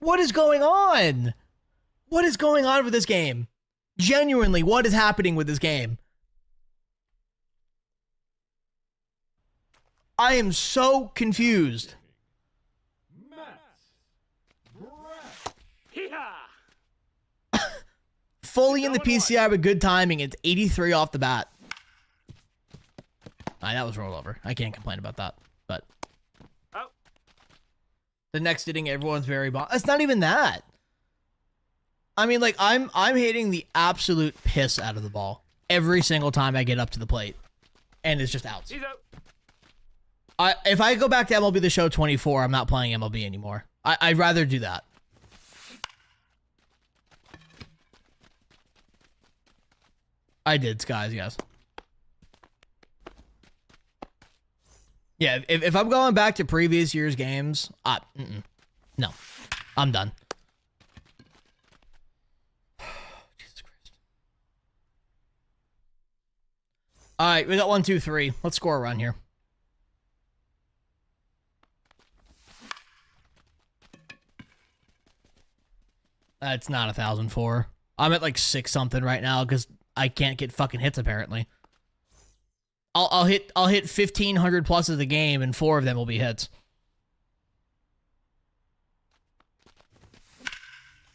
What is going on? What is going on with this game? Genuinely, what is happening with this game? I am so confused. Hee-haw! Fully in the PCI with good timing. It's 83 off the bat. That was rollover. I can't complain about that. But Oh. the next inning, everyone's very bomb. It's not even that. I mean, like, I'm hitting the absolute piss out of the ball every single time I get up to the plate, and it's just outs. He's out. If I go back to MLB The Show 24, I'm not playing MLB anymore. I'd rather do that. I did, Skies, yes. Yeah, if I'm going back to previous year's games, no, I'm done. Jesus Christ. All right, we got 1, 2, 3. Let's score a run here. It's not 1,004. I'm at like 6 something right now because I can't get fucking hits apparently. I'll hit 1,500 plus of the game, and 4 of them will be hits.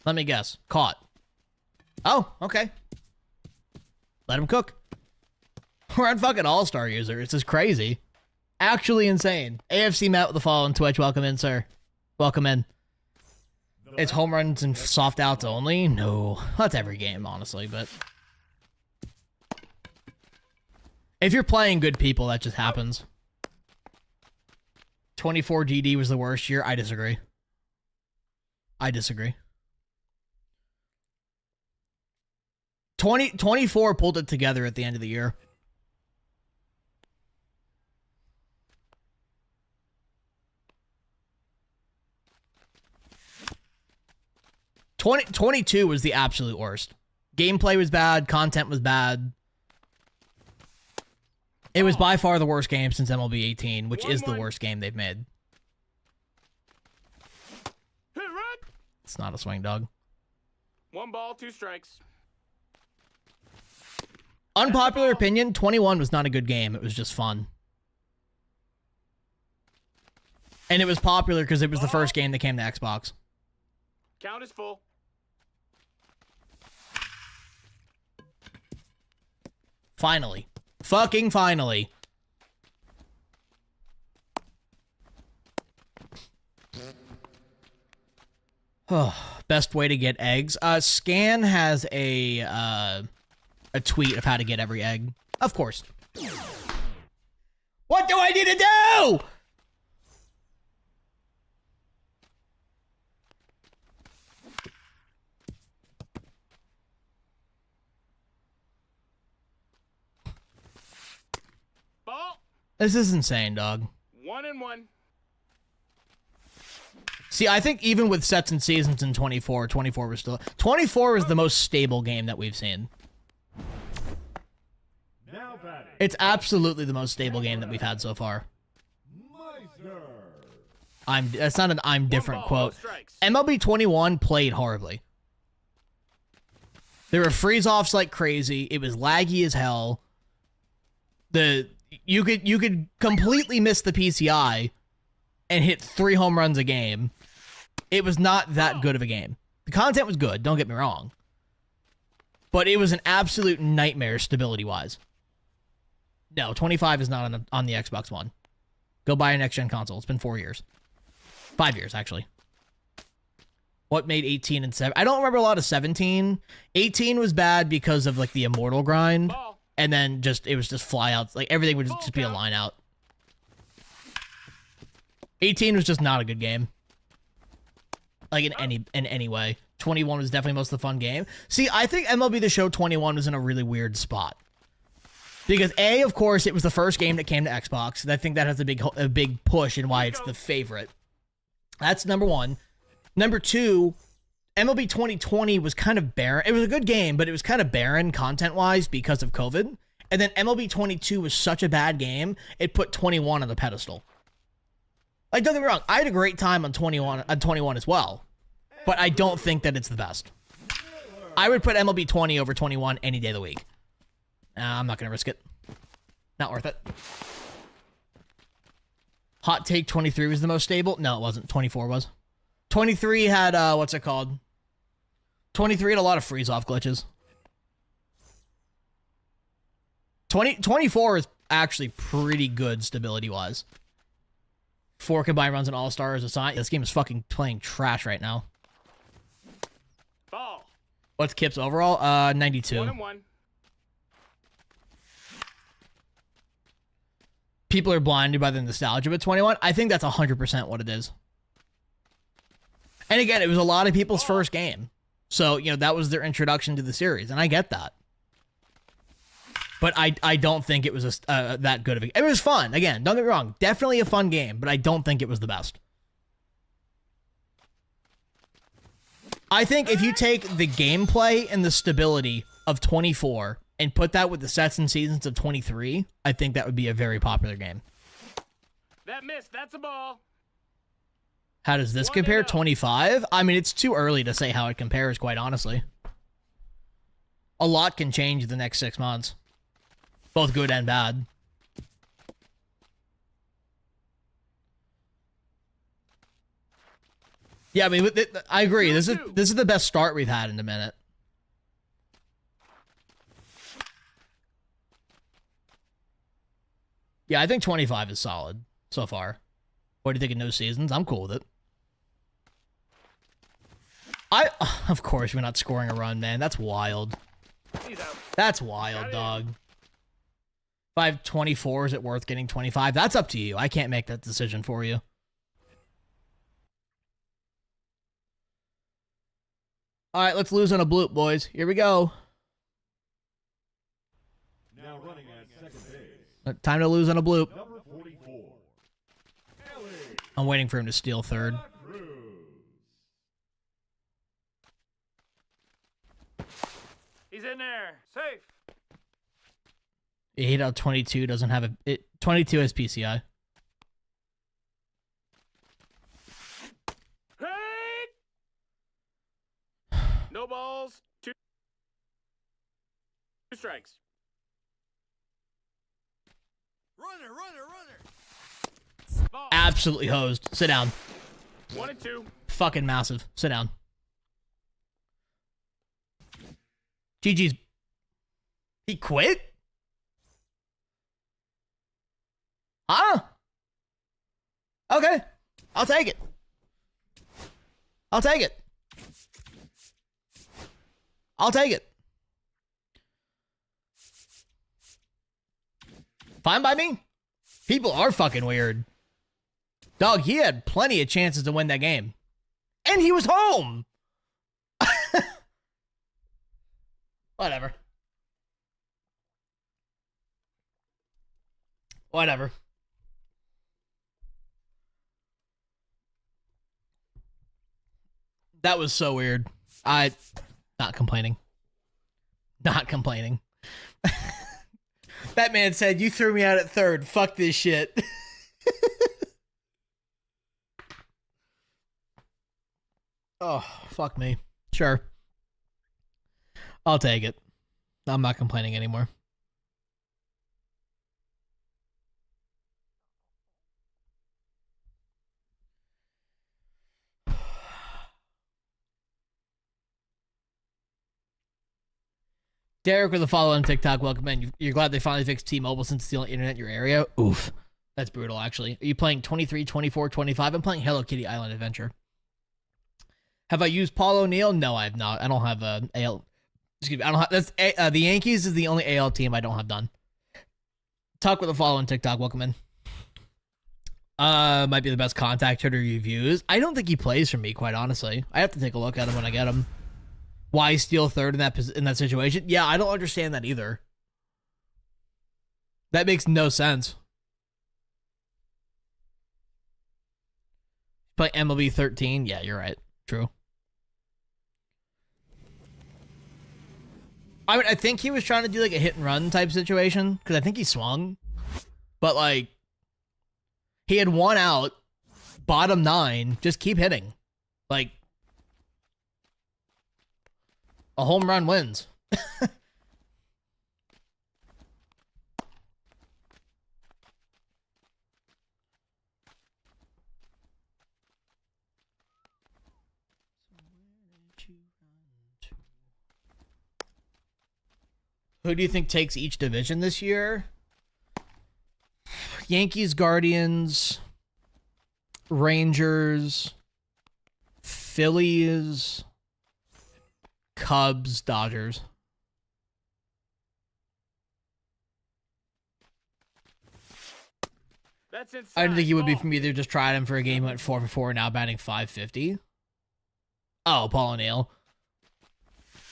Let me guess. Caught. Oh, okay. Let him cook. We're on fucking All-Star user. This is crazy. Actually insane. AFC Matt with the follow on Twitch. Welcome in, sir. Welcome in. It's home runs and soft outs only? No. That's every game, honestly, but... if you're playing good people, that just happens. 24 DD was the worst year. I disagree. I disagree. 24 pulled it together at the end of the year. Twenty 22 was the absolute worst. Gameplay was bad. Content was bad. It was by far the worst game since MLB 18, which is the worst game they've made. Hit run. It's not a swing, dog. 1 ball, 2 strikes. Unpopular opinion, 21 was not a good game. It was just fun. And it was popular because it was the first game that came to Xbox. Count is full. Finally. Fucking finally. Best way to get eggs. Scan has a tweet of how to get every egg. Of course. What do I need to do? Ball. This is insane, dog. 1-1. See, I think even with sets and seasons in 24 was still... 24 is the most stable game that we've seen. Now batting. It's absolutely the most stable game that we've had so far. Meiser. That's not an I'm different 1 ball, quote. no strikes. MLB 21 played horribly. There were freeze-offs like crazy. It was laggy as hell. You could completely miss the PCI and hit 3 home runs a game. It was not that good of a game. The content was good, don't get me wrong. But it was an absolute nightmare stability-wise. No, 25 is not on the Xbox One. Go buy a next-gen console. It's been 4 years. 5 years, actually. What made 18 and 7? I don't remember a lot of 17. 18 was bad because of, like, the Immortal grind. Ball. And then it was just fly-outs. Like, everything would just be a line-out. 18 was just not a good game. Like, in any way. 21 was definitely most of the fun game. See, I think MLB The Show 21 was in a really weird spot. Because A, of course, it was the first game that came to Xbox. And I think that has a big push in why it's the favorite. That's number one. Number two, MLB 2020 was kind of barren. It was a good game, but it was kind of barren content-wise because of COVID. And then MLB 22 was such a bad game, it put 21 on the pedestal. Like, don't get me wrong, I had a great time on 21 as well. But I don't think that it's the best. I would put MLB 20 over 21 any day of the week. I'm not going to risk it. Not worth it. Hot take, 23 was the most stable? No, it wasn't. 24 was. 23 had, what's it called? 23 had a lot of freeze-off glitches. 24 is actually pretty good stability-wise. 4 combined runs and all-stars aside. This game is fucking playing trash right now. Ball. What's Kip's overall? 92. 1-1. People are blinded by the nostalgia with 21. I think that's 100% what it is. And again, it was a lot of people's first game. So, you know, that was their introduction to the series, and I get that. But I don't think it was that good of a... It was fun. Again, don't get me wrong. Definitely a fun game, but I don't think it was the best. I think if you take the gameplay and the stability of 24 and put that with the sets and seasons of 23, I think that would be a very popular game. That missed. That's a ball. How does this compare? 25? I mean, it's too early to say how it compares, quite honestly. A lot can change the next 6 months. Both good and bad. Yeah, I mean, I agree. This is the best start we've had in a minute. Yeah, I think 25 is solid so far. What do you think of no seasons? I'm cool with it. Of course, we're not scoring a run, man. That's wild. He's out. That's wild, dog. If I have 24, is it worth getting 25? That's up to you. I can't make that decision for you. All right, let's lose on a bloop, boys. Here we go. Now running at second base, Time to lose on a bloop. number 44. Ellie I'm waiting for him to steal third. Cruz. He's in there. Safe. 8 out of 22 doesn't have a... 22 has PCI. Hey! No balls. 2 strikes. Runner. Ball. Absolutely hosed. Sit down. 1-2. Fucking massive. Sit down. GG's. He quit? Huh? Okay. I'll take it. I'll take it. I'll take it. Fine by me. People are fucking weird. Dog, he had plenty of chances to win that game. And he was home. Whatever. Whatever. That was so weird. Not complaining. Not complaining. That man said, "You threw me out at third. Fuck this shit." Oh, fuck me. Sure. I'll take it. I'm not complaining anymore. Derek with a follow on TikTok. Welcome in. You're glad they finally fixed T-Mobile since it's the only internet in your area? Oof. That's brutal, actually. Are you playing 23, 24, 25? I'm playing Hello Kitty Island Adventure. Have I used Paul O'Neill? No, I have not. I don't have a AL. Excuse me. I don't have. That's the Yankees is the only AL team I don't have done. Talk with a follow on TikTok. Welcome in. Might be the best contact hitter you've used. I don't think he plays for me, quite honestly. I have to take a look at him when I get him. Why steal third in that situation? Yeah, I don't understand that either. That makes no sense. Play MLB 13? Yeah, you're right. True. I mean, I think he was trying to do like a hit and run type situation because I think he swung, but like he had one out, bottom 9, just keep hitting. Like a home run wins. Who do you think takes each division this year? Yankees, Guardians, Rangers, Phillies, Cubs, Dodgers. That's inside. I didn't think he would be Ball. from either. Just tried him for a game, went 4 for 4, now batting .550. Oh, Paul O'Neill.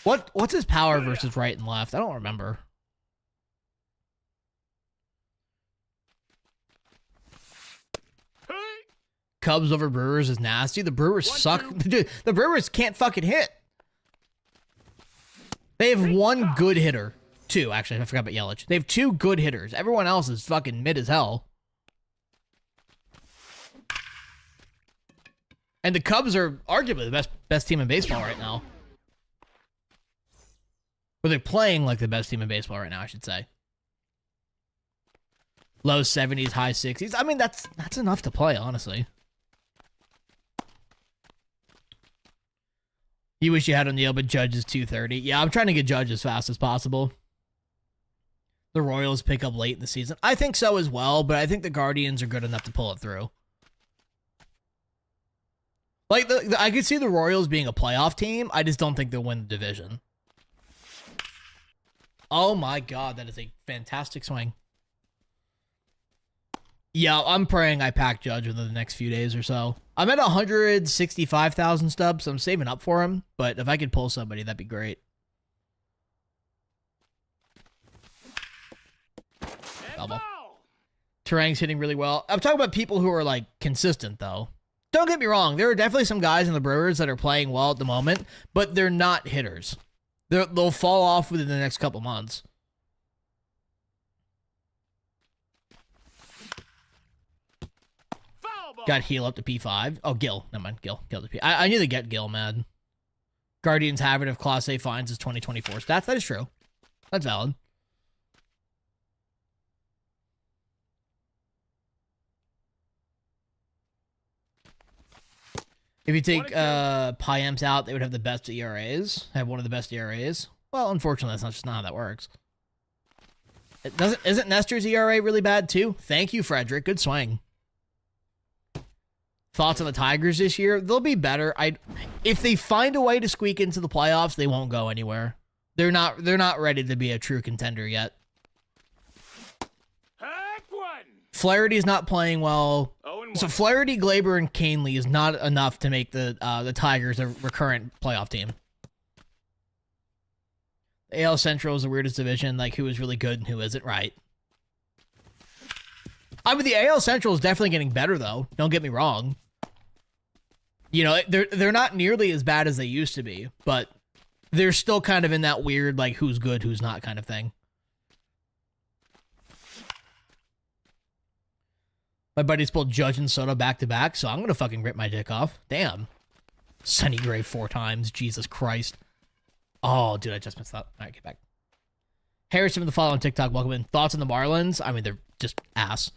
What's his power versus right and left? I don't remember. Hey! Cubs over Brewers is nasty. The Brewers suck. Dude, the Brewers can't fucking hit. They have one good hitter. 2, actually. I forgot about Yelich. They have 2 good hitters. Everyone else is fucking mid as hell. And the Cubs are arguably the best team in baseball right now. Or they're playing like the best team in baseball right now, I should say. Low 70s, high 60s. I mean, that's enough to play, honestly. You wish you had O'Neill, but Judge is 230. Yeah, I'm trying to get Judge as fast as possible. The Royals pick up late in the season. I think so as well, but I think the Guardians are good enough to pull it through. Like, I could see the Royals being a playoff team. I just don't think they'll win the division. Oh my god, that is a fantastic swing. Yeah, I'm praying I pack Judge within the next few days or so. I'm at 165,000 stubs, so I'm saving up for him. But if I could pull somebody, that'd be great. Double. Terang's hitting really well. I'm talking about people who are, like, consistent, though. Don't get me wrong. There are definitely some guys in the Brewers that are playing well at the moment, but they're not hitters. They'll fall off within the next couple months. Got heal up to P5. Oh, Gil. Never mind. Gil to P. I knew to get Gil, man. Guardians have it if Class A fines is 2024 stats. That is true. That's valid. If you take Piems out, they would have the best ERAs. Have one of the best ERAs. Well, unfortunately, that's just not how that works. Isn't Nestor's ERA really bad too? Thank you, Frederick. Good swing. Thoughts on the Tigers this year? They'll be better. If they find a way to squeak into the playoffs, they won't go anywhere. They're not ready to be a true contender yet. Flaherty's not playing well. So Flaherty, Glaber, and Canely is not enough to make the Tigers a recurrent playoff team. The AL Central is the weirdest division, like who is really good and who isn't, right? I mean, the AL Central is definitely getting better, though. Don't get me wrong. You know, they're not nearly as bad as they used to be, but they're still kind of in that weird, like, who's good, who's not kind of thing. My buddies pulled Judge and Soto back-to-back, so I'm going to fucking rip my dick off. Damn. Sunny Gray 4 times. Jesus Christ. Oh, dude, I just missed that. All right, get back. Harrison, the follow on TikTok. Welcome in. Thoughts on the Marlins? I mean, they're just ass.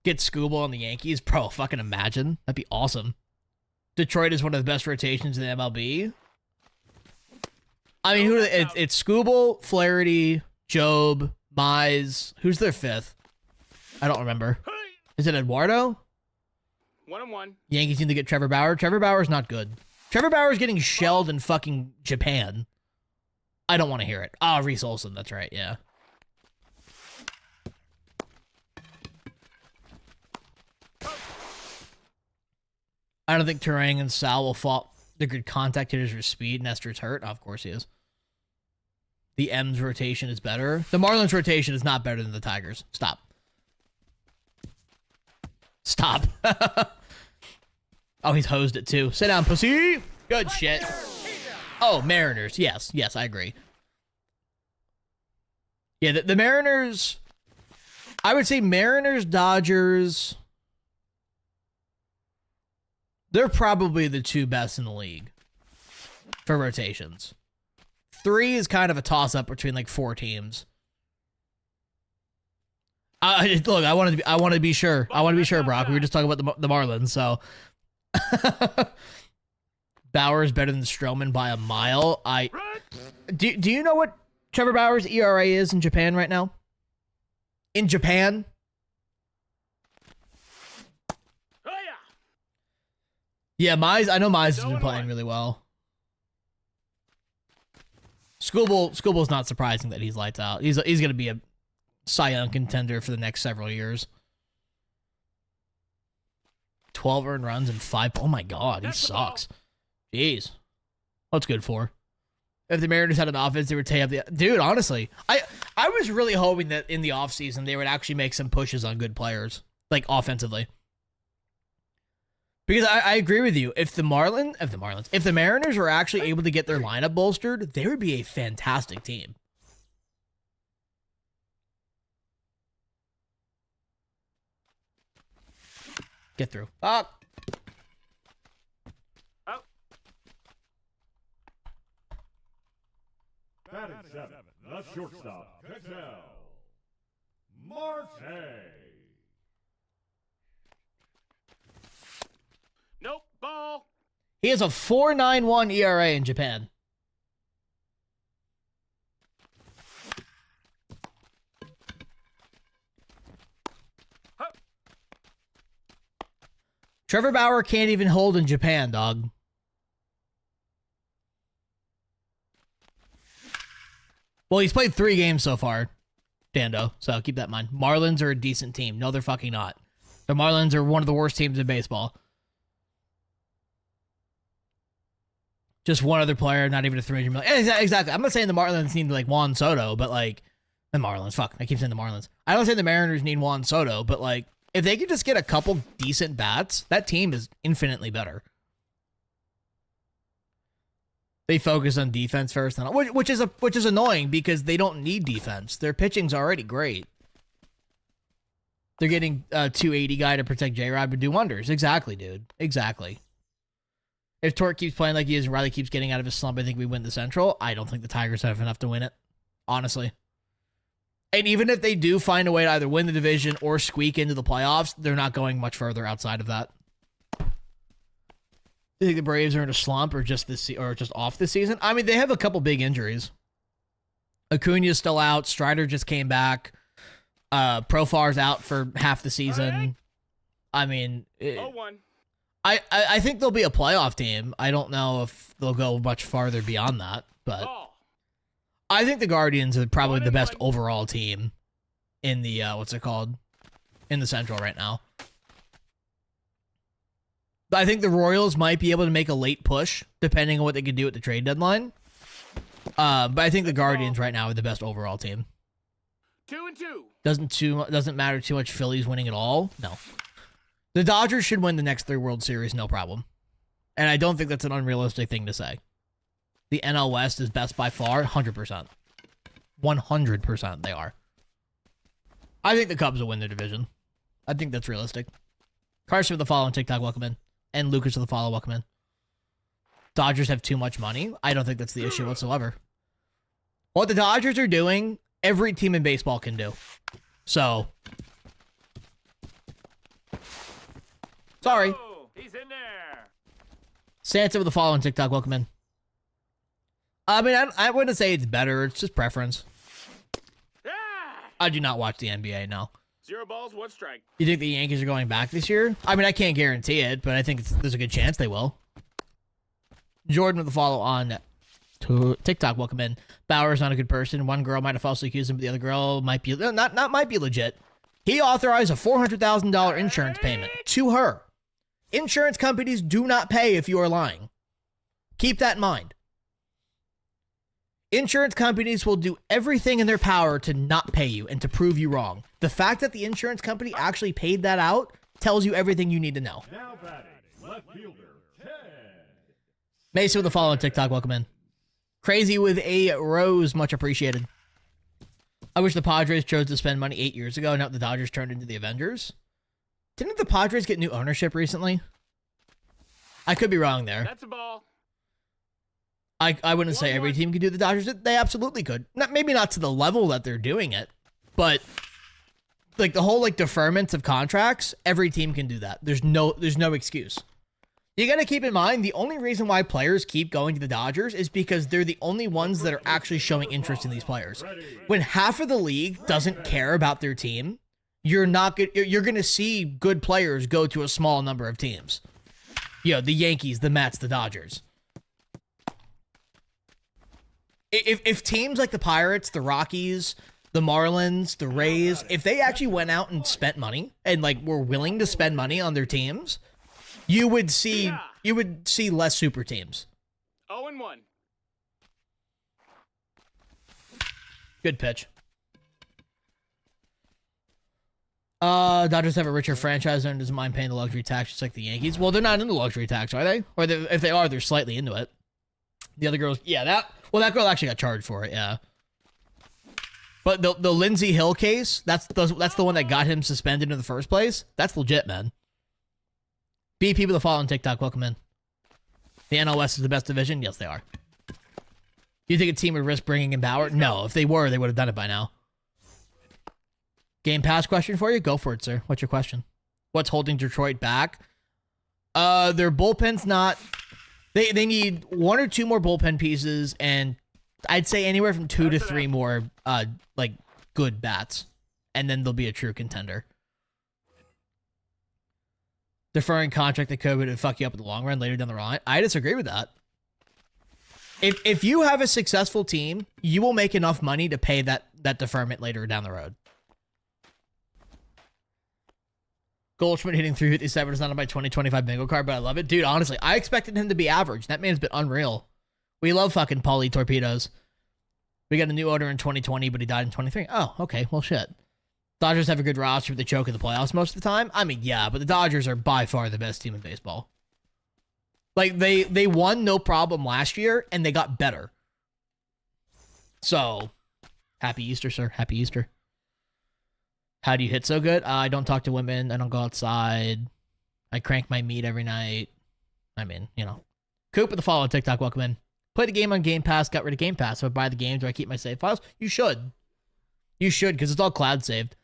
Get Scooble on the Yankees. Bro, fucking imagine. That'd be awesome. Detroit is one of the best rotations in the MLB. I mean, it's Scooble, Flaherty, Job, Mize. Who's their 5th? I don't remember. Is it Eduardo? 1-1. Yankees need to get Trevor Bauer. Trevor Bauer's not good. Trevor Bauer's getting shelled in fucking Japan. I don't want to hear it. Ah, Reese Olson. That's right, yeah. I don't think Turang and Sal will fall. They're good contact hitters for speed. Nestor's hurt. Oh, of course he is. The M's rotation is better. The Marlins rotation is not better than the Tigers. Stop. Stop. Oh, he's hosed it too. Sit down, pussy. Good shit. Oh, Mariners. Yes, I agree. Yeah, the Mariners... I would say Mariners, Dodgers... They're probably the two best in the league for rotations. 3 is kind of a toss-up between like 4 teams. Look, I wanted to be sure. I want to be sure, Brock. We were just talking about the Marlins, so... Bauer's better than Stroman by a mile. Do you know what Trevor Bauer's ERA is in Japan right now? In Japan? Yeah, Mize. I know Mize has been playing really well. Schoolball's not surprising that he's lights out. He's going to be a Cy Young contender for the next several years. 12 earned runs and 5. Oh my God, he sucks. Jeez, what's good for? If the Mariners had an offense, they would take up the dude. Honestly, I was really hoping that in the offseason they would actually make some pushes on good players, like offensively. Because I agree with you. If the Mariners were actually able to get their lineup bolstered, they would be a fantastic team. Get through. Oh. Batting 7, the shortstop, Ketel Marte. Nope, ball. He has a 4.91 ERA in Japan. Trevor Bauer can't even hold in Japan, dog. Well, he's played 3 games so far, Dando, so keep that in mind. Marlins are a decent team. No, they're fucking not. The Marlins are one of the worst teams in baseball. Just one other player, not even a $300 million. Exactly. I'm not saying the Marlins need like Juan Soto, but like the Marlins. Fuck, I keep saying the Marlins. I don't say the Mariners need Juan Soto, but like if they could just get a couple decent bats, that team is infinitely better. They focus on defense first, which is annoying because they don't need defense. Their pitching's already great. They're getting a 280 guy to protect J-Rod would do wonders. Exactly, dude. Exactly. If Torque keeps playing like he is and Riley keeps getting out of his slump, I think we win the Central. I don't think the Tigers have enough to win it, honestly. And even if they do find a way to either win the division or squeak into the playoffs, they're not going much further outside of that. You think the Braves are in a slump or just off this season? I mean, they have a couple big injuries. Acuna's still out. Strider just came back. Profar's out for half the season. I mean, I think they'll be a playoff team. I don't know if they'll go much farther beyond that, but I think the Guardians are probably the best overall team in the in the Central right now. I think the Royals might be able to make a late push, depending on what they can do at the trade deadline. But I think the Guardians right now are the best overall team. 2-2. Doesn't matter too much Phillies winning at all. No. The Dodgers should win the next 3 World Series, no problem. And I don't think that's an unrealistic thing to say. The NL West is best by far, 100%. 100% they are. I think the Cubs will win their division. I think that's realistic. Carson with the follow on TikTok, welcome in. And Lucas with the follow, welcome in. Dodgers have too much money. I don't think that's the issue whatsoever. What the Dodgers are doing, every team in baseball can do. So. Sorry. Oh, he's in there. Santa with the follow on TikTok, welcome in. I mean, I wouldn't say it's better. It's just preference. I do not watch the NBA, no. 0 balls, 1 strike. You think the Yankees are going back this year? I mean, I can't guarantee it, but I think there's a good chance they will. Jordan with the follow on TikTok, welcome in. Bauer's not a good person. One girl might have falsely accused him, but the other girl might be not might be legit. He authorized a $400,000 insurance payment to her Insurance companies do not pay if you are lying. Keep that in mind. Insurance companies will do everything in their power to not pay you and to prove you wrong. The fact that the insurance company actually paid that out tells you everything you need to know. Now batting, left fielder, Ted. Mason with the follow on TikTok. Welcome in. Crazy with a rose. Much appreciated. I wish the Padres chose to spend money 8 years ago. Now the Dodgers turned into the Avengers. Didn't the Padres get new ownership recently? I could be wrong there. That's a ball. I wouldn't say every team could do the Dodgers. They absolutely could. Maybe not to the level that they're doing it, but like the whole like deferment of contracts, every team can do that. There's no excuse. You got to keep in mind the only reason why players keep going to the Dodgers is because they're the only ones that are actually showing interest in these players. When half of the league doesn't care about their team, you're going to see good players go to a small number of teams. You know, the Yankees, the Mets, the Dodgers. If teams like the Pirates, the Rockies, the Marlins, the Rays, if they actually went out and spent money and like were willing to spend money on their teams, you would see less super teams. 0-1. Good pitch. Dodgers have a richer franchise and doesn't mind paying the luxury tax just like the Yankees. Well, they're not into luxury tax, are they? Or if they are, they're slightly into it. The other girls, yeah, that girl actually got charged for it, yeah. But the Lindsey Hill case, that's the one that got him suspended in the first place. That's legit, man. BP with a follow on TikTok, welcome in. The NL West is the best division? Yes, they are. Do you think a team would risk bringing in Bauer? No, if they were, they would have done it by now. Game Pass question for you? Go for it, sir. What's your question? What's holding Detroit back? Their bullpen's not... They need 1 or 2 more bullpen pieces, and I'd say anywhere from 2 to 3 more like good bats, and then they'll be a true contender. Deferring contract that could fuck you up in the long run later down the line. I disagree with that. If you have a successful team, you will make enough money to pay that deferment later down the road. Goldschmidt hitting 357 is not on my 2025 bingo card, but I love it. Dude, honestly, I expected him to be average. That man's been unreal. We love fucking Paulie Torpedoes. We got a new owner in 2020, but he died in 23. Oh, okay. Well, shit. Dodgers have a good roster, but they choke in the playoffs most of the time. I mean, yeah, but the Dodgers are by far the best team in baseball. Like, they won no problem last year, and they got better. So, happy Easter, sir. Happy Easter. How do you hit so good? I don't talk to women. I don't go outside. I crank my meat every night. I mean, you know. Coop with the follow on TikTok. Welcome in. Play the game on Game Pass. Got rid of Game Pass. So I buy the game. Do I keep my save files? You should. You should, because it's all cloud saved.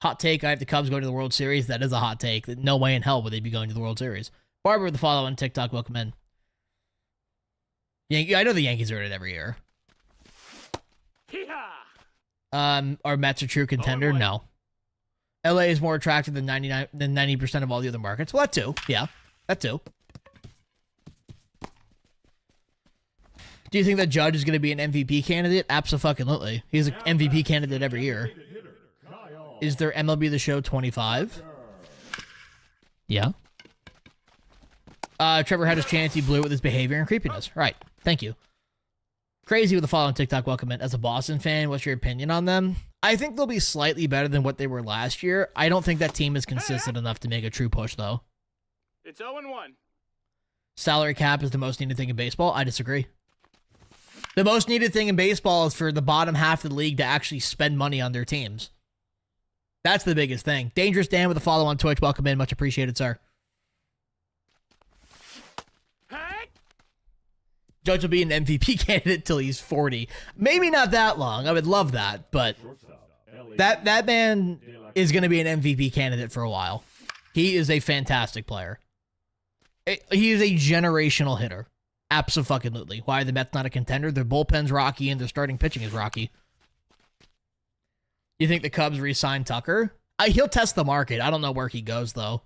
Hot take. I have the Cubs going to the World Series. That is a hot take. No way in hell would they be going to the World Series. Barber with the follow on TikTok. Welcome in. I know the Yankees are in it every year. Are Mets a true contender? No. LA is more attractive than 90% of all the other markets. Well, that too. Yeah, that too. Do you think that Judge is going to be an MVP candidate? Absolutely. He's an MVP candidate every year. Is there MLB The Show 25? Yeah. Trevor had his chance. He blew it with his behavior and creepiness. Right. Thank you. Crazy with the follow on TikTok. Welcome in. As a Boston fan, what's your opinion on them? I think they'll be slightly better than what they were last year. I don't think that team is consistent enough to make a true push, though. It's 0-1. Salary cap is the most needed thing in baseball. I disagree. The most needed thing in baseball is for the bottom half of the league to actually spend money on their teams. That's the biggest thing. Dangerous Dan with the follow on Twitch. Welcome in. Much appreciated, sir. Judge will be an MVP candidate till he's 40. Maybe not that long. I would love that, but that man is going to be an MVP candidate for a while. He is a fantastic player. He is a generational hitter. Absolutely. Why are the Mets not a contender? Their bullpen's rocky and their starting pitching is rocky. You think the Cubs re-sign Tucker? He'll test the market. I don't know where he goes, though.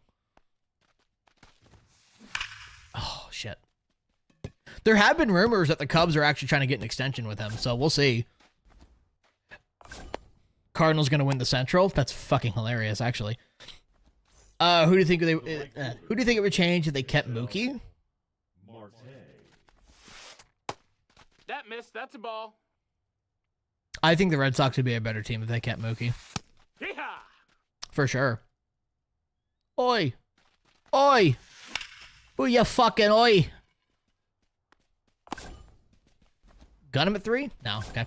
Oh, shit. There have been rumors that the Cubs are actually trying to get an extension with him, so we'll see. Cardinals going to win the Central? That's fucking hilarious, actually. Who do you think it would change if they kept Mookie? Marte. That missed. That's a ball. I think the Red Sox would be a better team if they kept Mookie. Yeehaw! For sure. Oi. Oi. Who you fucking oi? Gun him at 3? No, okay.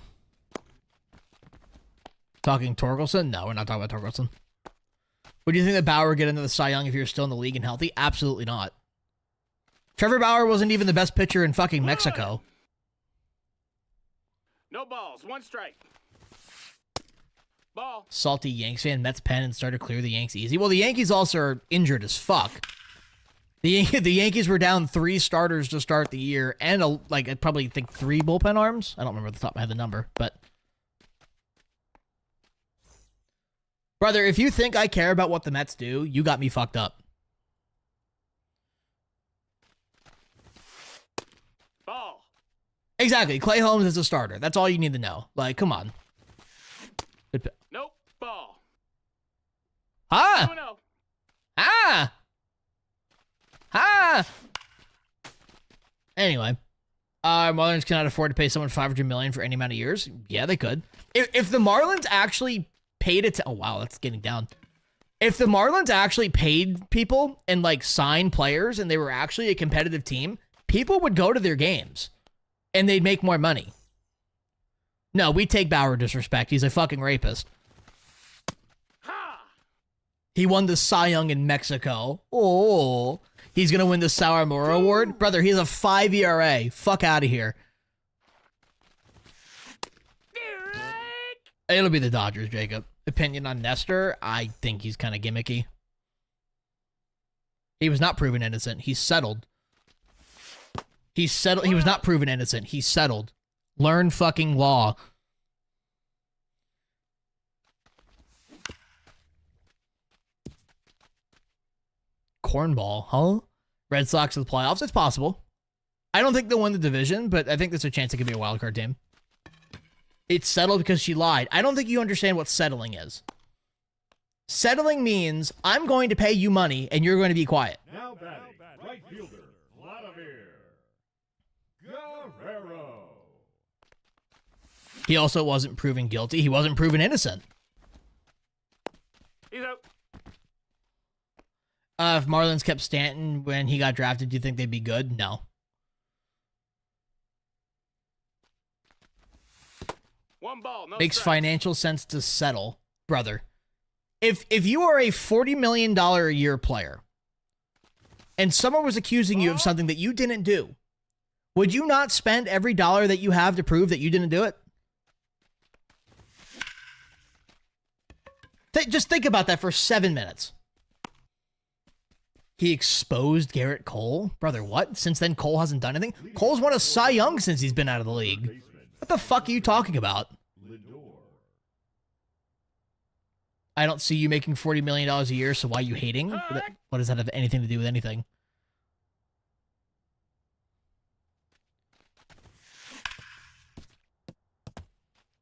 Talking Torkelson? No, we're not talking about Torkelson. Would you think that Bauer would get into the Cy Young if you're still in the league and healthy? Absolutely not. Trevor Bauer wasn't even the best pitcher in fucking Mexico. No balls. One strike. Ball. Salty Yanks fan, Mets pen and started to clear the Yanks easy. Well, the Yankees also are injured as fuck. The Yankees were down 3 starters to start the year and I probably think 3 bullpen arms. I don't remember off the top of my head the number, but brother, if you think I care about what the Mets do, you got me fucked up. Ball. Exactly. Clay Holmes is a starter. That's all you need to know. Like, come on. Good Nope. Ball. Ah! 2-0. Ah! Ah! Anyway, Marlins cannot afford to pay someone $500 million for any amount of years. Yeah, they could. If the Marlins actually paid it, oh wow, that's getting down. If the Marlins actually paid people and like signed players, and they were actually a competitive team, people would go to their games, and they'd make more money. No, we take Bauer disrespect. He's a fucking rapist. Ha! He won the Cy Young in Mexico. Oh. He's going to win the Sour Moro Award? Brother, he's a 5 ERA. Fuck out of here. It'll be the Dodgers, Jacob. Opinion on Nestor? I think he's kind of gimmicky. He was not proven innocent. He's settled. He's settled. He was not proven innocent. He's settled. Learn fucking law. Cornball, huh? Red Sox to the playoffs? It's possible. I don't think they'll win the division, but I think there's a chance it could be a wild card team. It's settled because she lied. I don't think you understand what settling is. Settling means I'm going to pay you money and you're going to be quiet. Now batting, right fielder, Vladimir Guerrero. He also wasn't proven guilty. He wasn't proven innocent. He's out. If Marlins kept Stanton when he got drafted, do you think they'd be good? No. One ball. No Makes strikes. financial sense to settle, brother. If you are a $40 million a year player and someone was accusing you of something that you didn't do, would you not spend every dollar that you have to prove that you didn't do it? Just think about that for 7 minutes. He exposed Garrett Cole? Brother, what? Since then, Cole hasn't done anything? Cole's won a Cy Young since he's been out of the league. What the fuck are you talking about? Lindor. I don't see you making $40 million a year, so why are you hating? What does that have anything to do with anything?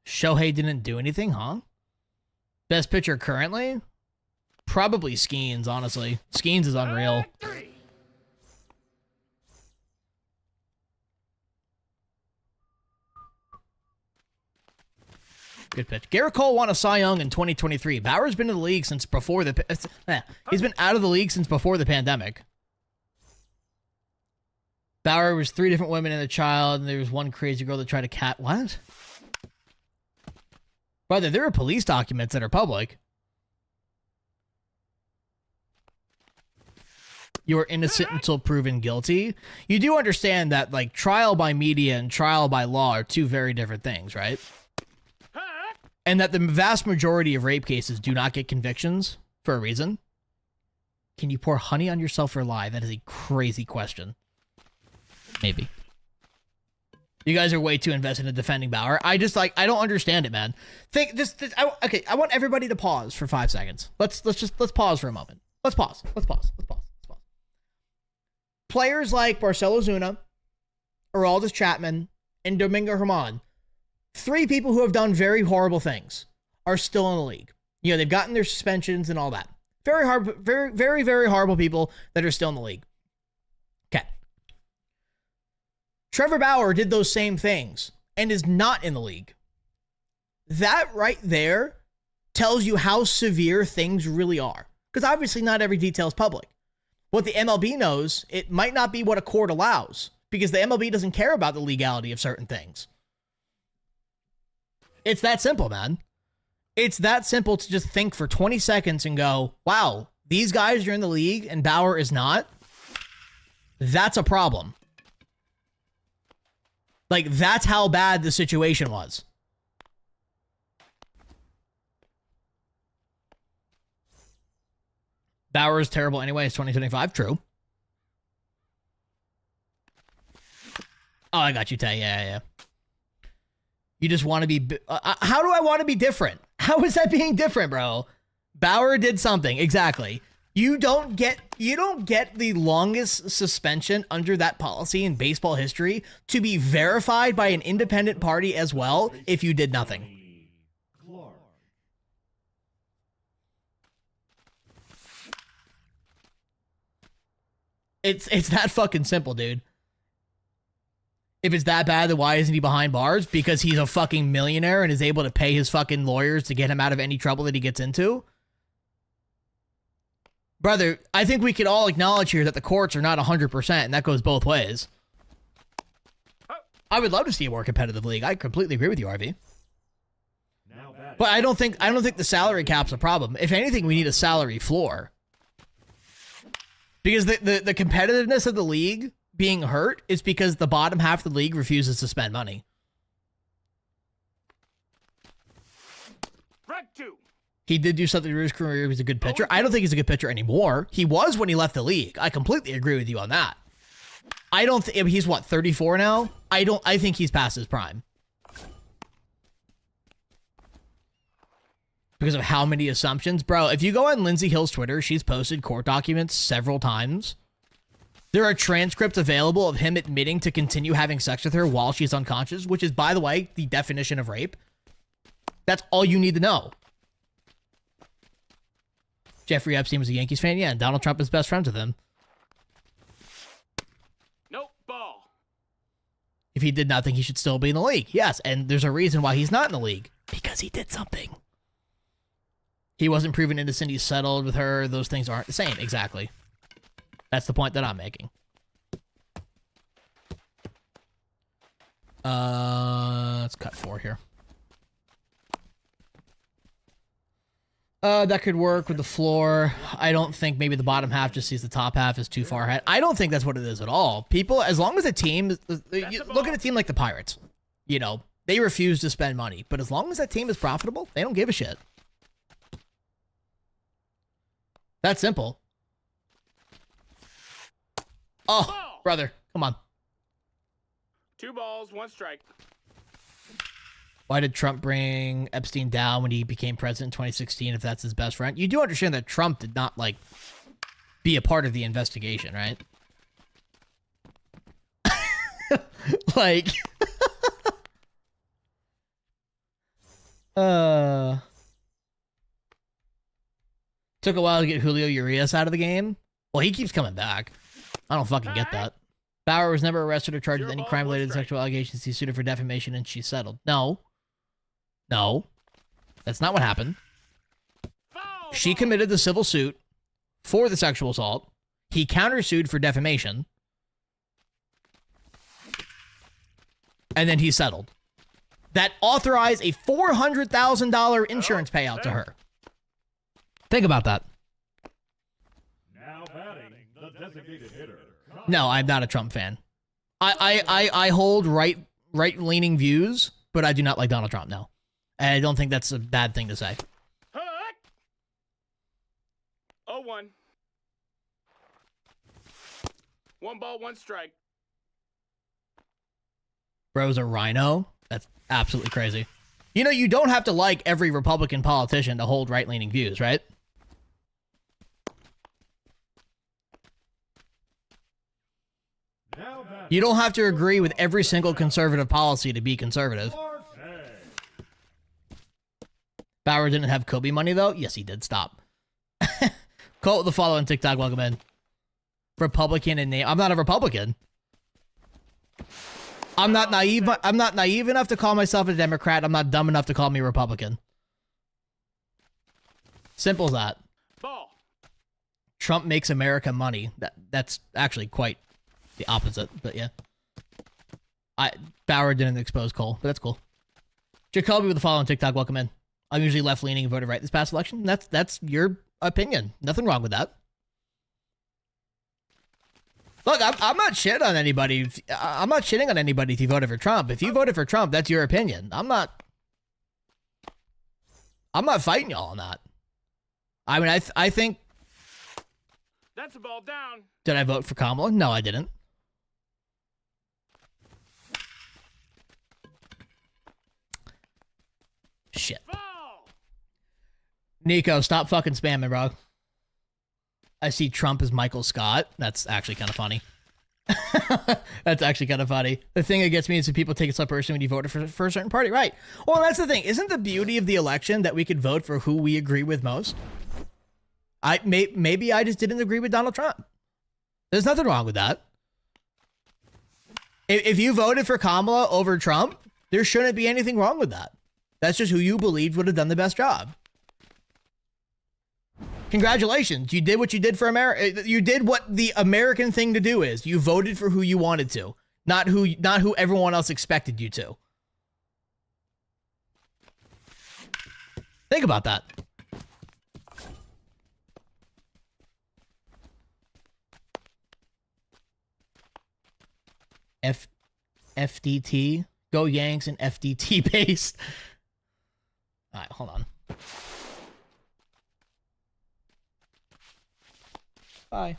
Shohei didn't do anything, huh? Best pitcher currently? Probably Skeens, honestly. Skeens is unreal. 3. Good pitch. Garrett Cole won a Cy Young in 2023. Bauer's been in the league since before the... He's been out of the league since before the pandemic. Bauer was 3 different women and a child, and there was one crazy girl that tried to cat... What? Brother, there are police documents that are public. You are innocent until proven guilty. You do understand that, like, trial by media and trial by law are 2 very different things, right? And that the vast majority of rape cases do not get convictions for a reason. Can you pour honey on yourself for lie? That is a crazy question. Maybe. You guys are way too invested in defending Bauer. I don't understand it, man. Okay, I want everybody to pause for 5 seconds. Let's pause for a moment. Let's pause. Players like Marcell Ozuna, Aroldis Chapman, and Domingo Germán, 3 people who have done very horrible things, are still in the league. You know, they've gotten their suspensions and all that. Very hard, very, very, very horrible people that are still in the league. Okay. Trevor Bauer did those same things and is not in the league. That right there tells you how severe things really are. Because obviously not every detail is public. What the MLB knows, it might not be what a court allows. Because the MLB doesn't care about the legality of certain things. It's that simple, man. It's that simple to just think for 20 seconds and go, wow, these guys are in the league and Bauer is not. That's a problem. Like, that's how bad the situation was. Bauer is terrible anyway. It's 2025. True. Oh, I got you, Tay. Yeah. You just want to be... how do I want to be different? How is that being different, bro? Bauer did something. Exactly. You don't get the longest suspension under that policy in baseball history to be verified by an independent party as well if you did nothing. Clark. It's that fucking simple, dude. If it's that bad, then why isn't he behind bars? Because he's a fucking millionaire and is able to pay his fucking lawyers to get him out of any trouble that he gets into? Brother, I think we could all acknowledge here that the courts are not 100%, and that goes both ways. I would love to see a more competitive league. I completely agree with you, RV. Now batting. But I don't think the salary cap's a problem. If anything, we need a salary floor. Because the competitiveness of the league being hurt is because the bottom half of the league refuses to spend money. Strike 2. He did do something in his career. He's a good pitcher. I don't think he's a good pitcher anymore. He was when he left the league. I completely agree with you on that. I don't think he's what, 34 now? I think he's past his prime. Because of how many assumptions. Bro, if you go on Lindsey Hill's Twitter, she's posted court documents several times. There are transcripts available of him admitting to continue having sex with her while she's unconscious, which is, by the way, the definition of rape. That's all you need to know. Jeffrey Epstein was a Yankees fan. Yeah, and Donald Trump is best friends with him. Nope, ball. If he did nothing, he should still be in the league. Yes, and there's a reason why he's not in the league. Because he did something. He wasn't proven innocent. He's settled with her. Those things aren't the same. Exactly. That's the point that I'm making. Let's cut 4 here. That could work with the floor. I don't think maybe the bottom half just sees the top half is too far ahead. I don't think that's what it is at all. People, as long as a team, look at a team like the Pirates. You know, they refuse to spend money. But as long as that team is profitable, they don't give a shit. That's simple. Oh, brother, come on. 2 balls, 1 strike. Why did Trump bring Epstein down when he became president in 2016 if that's his best friend? You do understand that Trump did not, like, be a part of the investigation, right? Like... Took a while to get Julio Urias out of the game. Well, he keeps coming back. I don't fucking get that. Bauer was never arrested or charged with any crime related to sexual allegations. He sued her for defamation and she settled. No. No. That's not what happened. She committed the civil suit for the sexual assault. He countersued for defamation. And then he settled. That authorized a $400,000 insurance payout to her. Think about that. Now batting, the designated hitter. No, I'm not a Trump fan. I hold right-leaning views, but I do not like Donald Trump, no. And I don't think that's a bad thing to say. 0-1. 1 ball, 1 strike. Bro's a rhino? That's absolutely crazy. You know, you don't have to like every Republican politician to hold right-leaning views, right? Now batting, You don't have to agree with every single conservative policy to be conservative. Clark. Bauer didn't have Kobe money, though? Yes, he did. Stop. Colt, the follow on TikTok, welcome in. Republican in name. I'm not a Republican. I'm not naive. I'm not naive enough to call myself a Democrat. I'm not dumb enough to call me a Republican. Simple as that. Ball. Trump makes America money. That's actually quite the opposite, but yeah. Bauer didn't expose Cole, but that's cool. Jacoby with the follow on TikTok, welcome in. I'm usually left-leaning and voted right this past election. That's your opinion. Nothing wrong with that. Look, I'm not shitting on anybody. I'm not shitting on anybody if you voted for Trump. If you voted for Trump, that's your opinion. I'm not fighting y'all on that. I mean, I think. That's a ball down. Did I vote for Kamala? No, I didn't. Shit. Ball. Nico, stop fucking spamming, bro. I see Trump as Michael Scott. That's actually kind of funny. That's actually kind of funny. The thing that gets me is that people take it so personally when you voted for a certain party. Right. Well, that's the thing. Isn't the beauty of the election that we could vote for who we agree with most? Maybe I just didn't agree with Donald Trump. There's nothing wrong with that. If you voted for Kamala over Trump, there shouldn't be anything wrong with that. That's just who you believed would have done the best job. Congratulations. You did what you did for America. You did what the American thing to do is. You voted for who you wanted to, not who everyone else expected you to. Think about that. FDT. Go Yanks and FDT based. All right, hold on. Bye.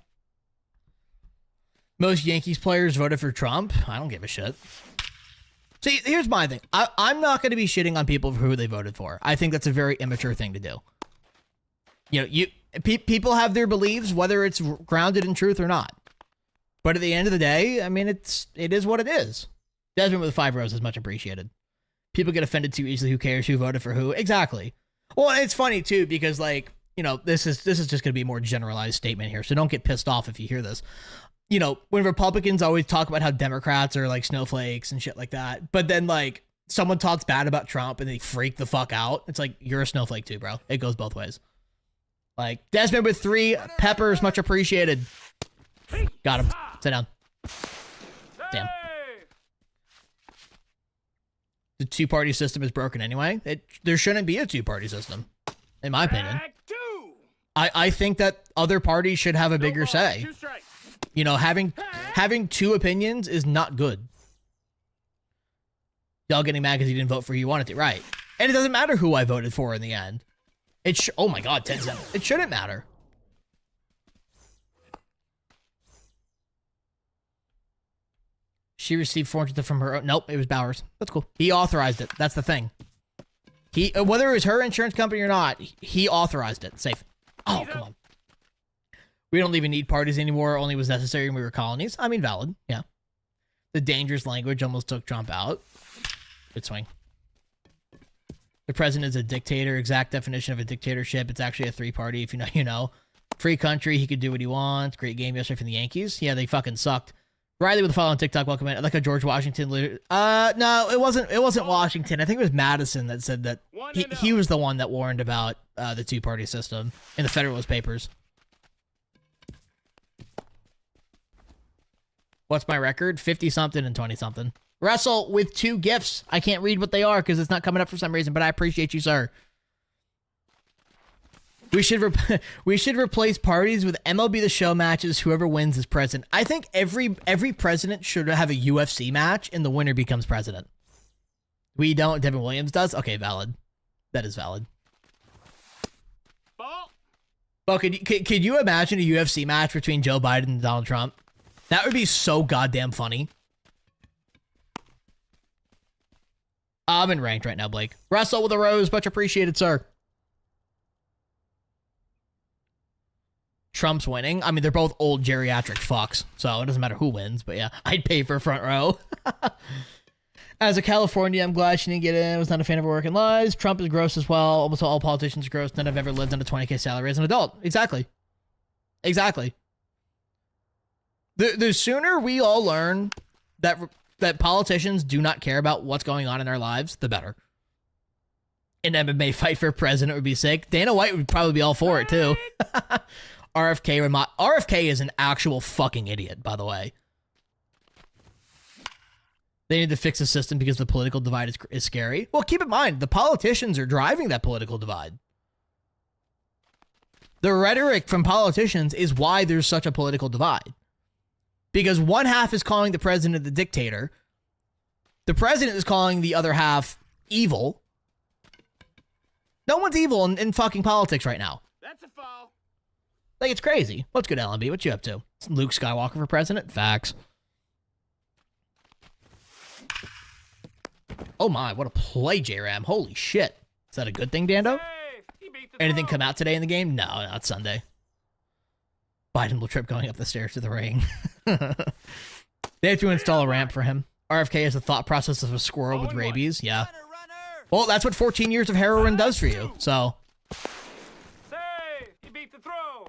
Most Yankees players voted for Trump. I don't give a shit. See, here's my thing. I'm not going to be shitting on people for who they voted for. I think that's a very immature thing to do. You know, people have their beliefs, whether it's grounded in truth or not. But at the end of the day, I mean, it is what it is. Desmond with 5 roses, much appreciated. People get offended too easily. Who cares who voted for who? Exactly. Well, it's funny too because like, you know, this is just going to be a more generalized statement here, so don't get pissed off if you hear this. You know, when Republicans always talk about how Democrats are like snowflakes and shit like that, but then like someone talks bad about Trump and they freak the fuck out, it's like, you're a snowflake too, bro. It goes both ways. Like, Desmond with 3 peppers, much appreciated. Got him. Sit down. Damn. The 2-party system is broken anyway. There shouldn't be a 2-party system, in my opinion. I think that other parties should have a bigger say. You know, having 2 opinions is not good. Y'all getting mad because you didn't vote for who you wanted to, right? And it doesn't matter who I voted for in the end. Oh my god, 10 cents. It shouldn't matter. She received 400 from her. Nope, it was Bowers. That's cool. He authorized it. That's the thing. Whether it was her insurance company or not, he authorized it. Safe. Oh, come on. We don't even need parties anymore. Only was necessary when we were colonies. I mean, valid. Yeah. The dangerous language almost took Trump out. Good swing. The president is a dictator. Exact definition of a dictatorship. It's actually a 3-party. If you know, you know. Free country. He could do what he wants. Great game yesterday from the Yankees. Yeah, they fucking sucked. Riley with a follow on TikTok. Welcome in. I like a George Washington. No, it wasn't Washington. I think it was Madison that said that he was the one that warned about the 2-party system in the Federalist Papers. What's my record? 50-something and 20-something. Russell with 2 gifts. I can't read what they are because it's not coming up for some reason, but I appreciate you, sir. We should replace parties with MLB The Show matches. Whoever wins is president. I think every president should have a UFC match, and the winner becomes president. We don't. Devin Williams does. Okay, valid. That is valid. Ball. Well, could you imagine a UFC match between Joe Biden and Donald Trump? That would be so goddamn funny. I'm in ranked right now, Blake. Russell with a rose, much appreciated, sir. Trump's winning. I mean, they're both old geriatric fucks, so it doesn't matter who wins, but yeah, I'd pay for front row. As a California, I'm glad she didn't get in. I was not a fan of her working lies. Trump is gross as well. Almost all politicians are gross. None have ever lived on a 20K salary as an adult. Exactly. exactly. The sooner we all learn that politicians do not care about what's going on in our lives, the better. An MMA fight for president would be sick. Dana White would probably be all for it too. RFK is an actual fucking idiot, by the way. They need to fix the system because the political divide is scary. Well, keep in mind, the politicians are driving that political divide. The rhetoric from politicians is why there's such a political divide. Because one half is calling the president the dictator. The president is calling the other half evil. No one's evil in fucking politics right now. That's a foul. Like, it's crazy. What's good, LMB? What you up to? Luke Skywalker for president? Facts. Oh my, what a play, J-Ram. Holy shit. Is that a good thing, Dando? Anything come out today in the game? No, not Sunday. Biden will trip going up the stairs to the ring. They have to install a ramp for him. RFK has the thought process of a squirrel with rabies. Yeah. Well, that's what 14 years of heroin does for you. So. He beat the throw.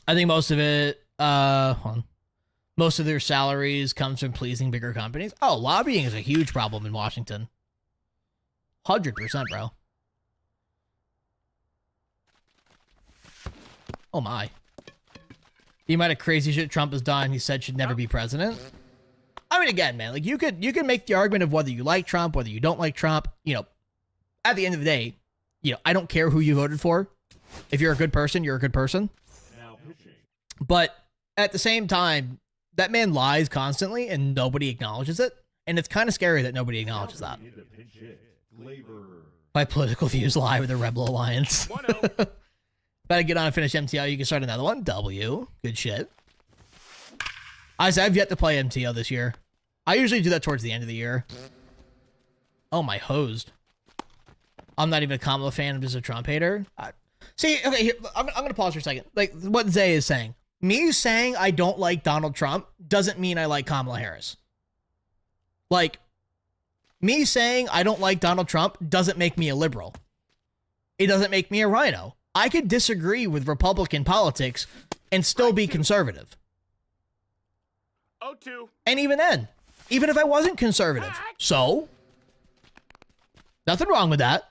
I think most of it, hold on. Most of their salaries comes from pleasing bigger companies. Oh, lobbying is a huge problem in Washington. 100%, bro. Oh my. The amount of crazy shit Trump has done, he said should never be president. I mean, again, man, like you could make the argument of whether you like Trump, whether you don't like Trump. You know, at the end of the day, you know, I don't care who you voted for. If you're a good person, you're a good person. But at the same time, that man lies constantly and nobody acknowledges it. And it's kind of scary that nobody acknowledges that. My political views lie with the Rebel Alliance. Better get on and finish MTL. You can start another one. W. Good shit. I've yet to play MTL this year. I usually do that towards the end of the year. Oh, my hosed. I'm not even a Kamala fan. I'm just a Trump hater. See, okay, here, I'm going to pause for a second. Like, what Zay is saying. Me saying I don't like Donald Trump doesn't mean I like Kamala Harris. Like, me saying I don't like Donald Trump doesn't make me a liberal. It doesn't make me a rhino. I could disagree with Republican politics and still be conservative. 0-2. And even then, even if I wasn't conservative. So, nothing wrong with that.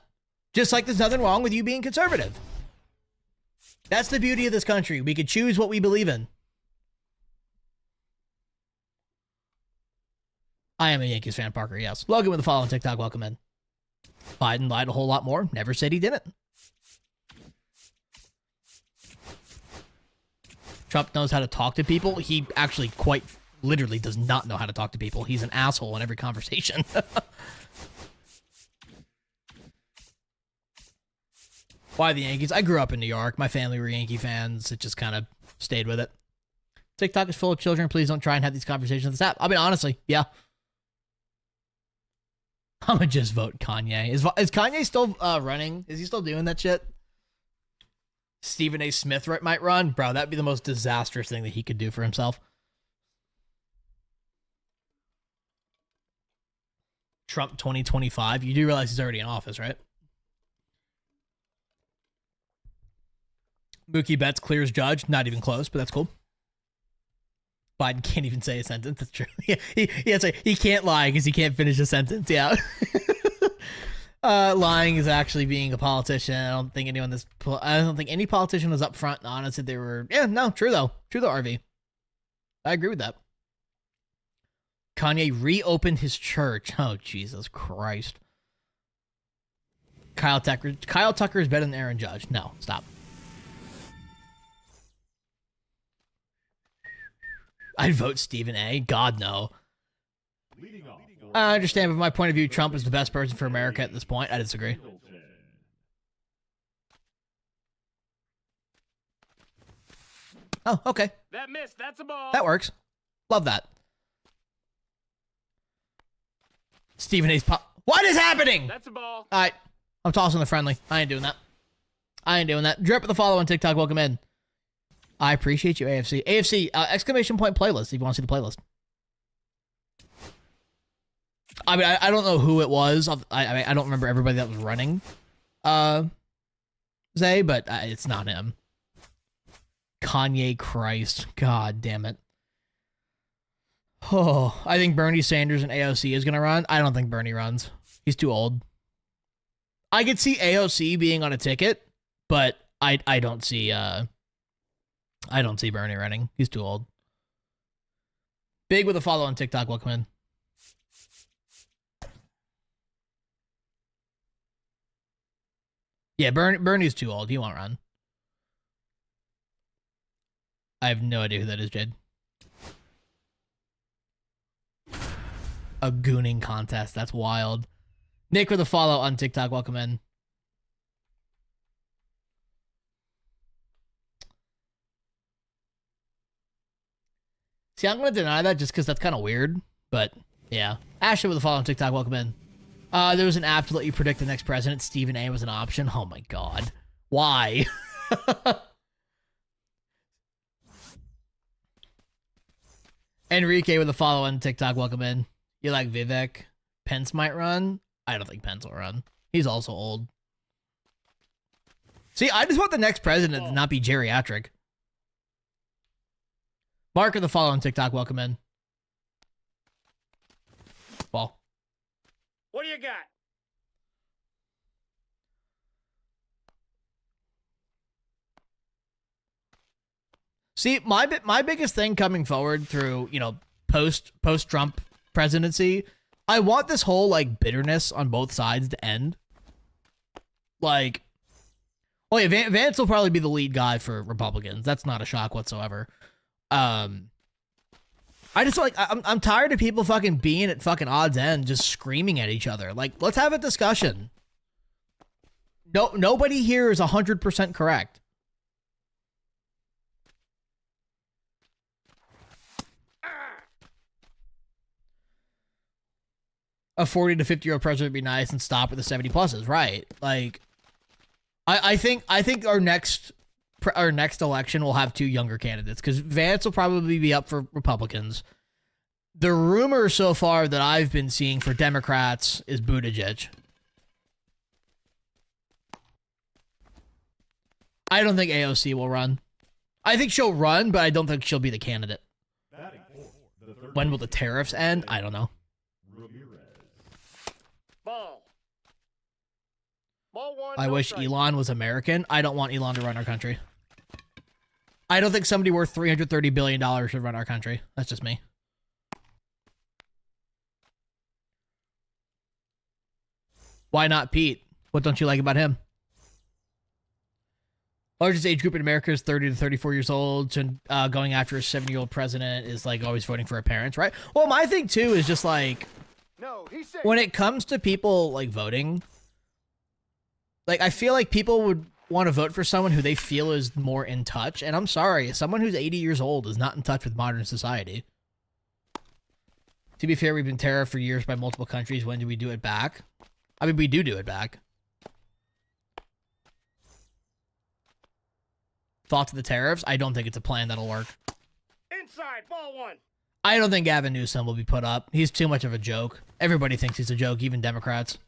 Just like there's nothing wrong with you being conservative. That's the beauty of this country. We could choose what we believe in. I am a Yankees fan, Parker, yes. Logan with the follow on TikTok, welcome in. Biden lied a whole lot more. Never said he didn't. Trump knows how to talk to people. He actually quite literally does not know how to talk to people. He's an asshole in every conversation. Why the Yankees? I grew up in New York. My family were Yankee fans. It just kind of stayed with it. TikTok is full of children. Please don't try and have these conversations on this app. I mean, honestly, yeah. I'm gonna just vote Kanye. Is Kanye still running? Is he still doing that shit? Stephen A. Smith might run? Bro, that'd be the most disastrous thing that he could do for himself. Trump 2025. You do realize he's already in office, right? Mookie Betts clears judge. Not even close, but that's cool. Biden can't even say a sentence. That's true. He can't lie because he can't finish a sentence. Yeah. Lying is actually being a politician. I don't think any politician was up front and honest that they were. Yeah, no, true though. True though, RV. I agree with that. Kanye reopened his church. Oh, Jesus Christ. Kyle Tucker is better than Aaron Judge. No, stop. I'd vote Stephen A. God, no. I understand, but from my point of view, Trump is the best person for America at this point. I disagree. Oh, okay. That missed. That's a ball. That works. Love that. Stephen A's pop. What is happening? That's a ball. All right. I'm tossing the friendly. I ain't doing that. Drip with the follow on TikTok. Welcome in. I appreciate you, AFC. AFC, exclamation point playlist, if you want to see the playlist. I mean, I don't know who it was. I don't remember everybody that was running Zay, but it's not him. Kanye Christ. God damn it. Oh, I think Bernie Sanders and AOC is going to run. I don't think Bernie runs. He's too old. I could see AOC being on a ticket, but I don't see Bernie running. He's too old. Big with a follow on TikTok. Welcome in. Yeah, Bernie's too old. He won't run. I have no idea who that is, Jade. A gooning contest. That's wild. Nick with a follow on TikTok. Welcome in. See, I'm going to deny that just because that's kind of weird. But, yeah. Ashley with a follow on TikTok. Welcome in. There was an app to let you predict the next president. Stephen A. was an option. Oh, my God. Why? Enrique with a follow on TikTok. Welcome in. You like Vivek? Pence might run? I don't think Pence will run. He's also old. See, I just want the next president to not be geriatric. Mark with the follow on TikTok. Welcome in. Ball. What do you got? See, my biggest thing coming forward through, you know, post Trump presidency, I want this whole like bitterness on both sides to end. Like, oh yeah, Vance will probably be the lead guy for Republicans. That's not a shock whatsoever. I just like I'm tired of people fucking being at fucking odds end, just screaming at each other. Like, let's have a discussion. Nobody here is 100% correct. A 40 to 50-year-old president would be nice and stop at the 70 pluses, right? Like, I think our next election will have two younger candidates because Vance will probably be up for Republicans. The rumor so far that I've been seeing for Democrats is Buttigieg. I don't think AOC will run. I think she'll run, but I don't think she'll be the candidate. When will the tariffs end? I don't know. Ball. Ball one. I no wish strike. Elon was American. I don't want Elon to run our country. I don't think somebody worth $330 billion should run our country. That's just me. Why not Pete? What don't you like about him? Largest age group in America is 30 to 34 years old. So going after a 70-year-old president is like always voting for our parents, right? Well, my thing too is just like, No, he said. when it comes to people like voting, like I feel like people would want to vote for someone who they feel is more in touch. And I'm sorry, someone who's 80 years old is not in touch with modern society. To be fair, we've been tariffed for years by multiple countries. When do we do it back? I mean, we do it back. Thoughts of the tariffs? I don't think it's a plan that'll work. Inside. Ball one. I don't think Gavin Newsom will be put up. He's too much of a joke. Everybody thinks he's a joke, even Democrats.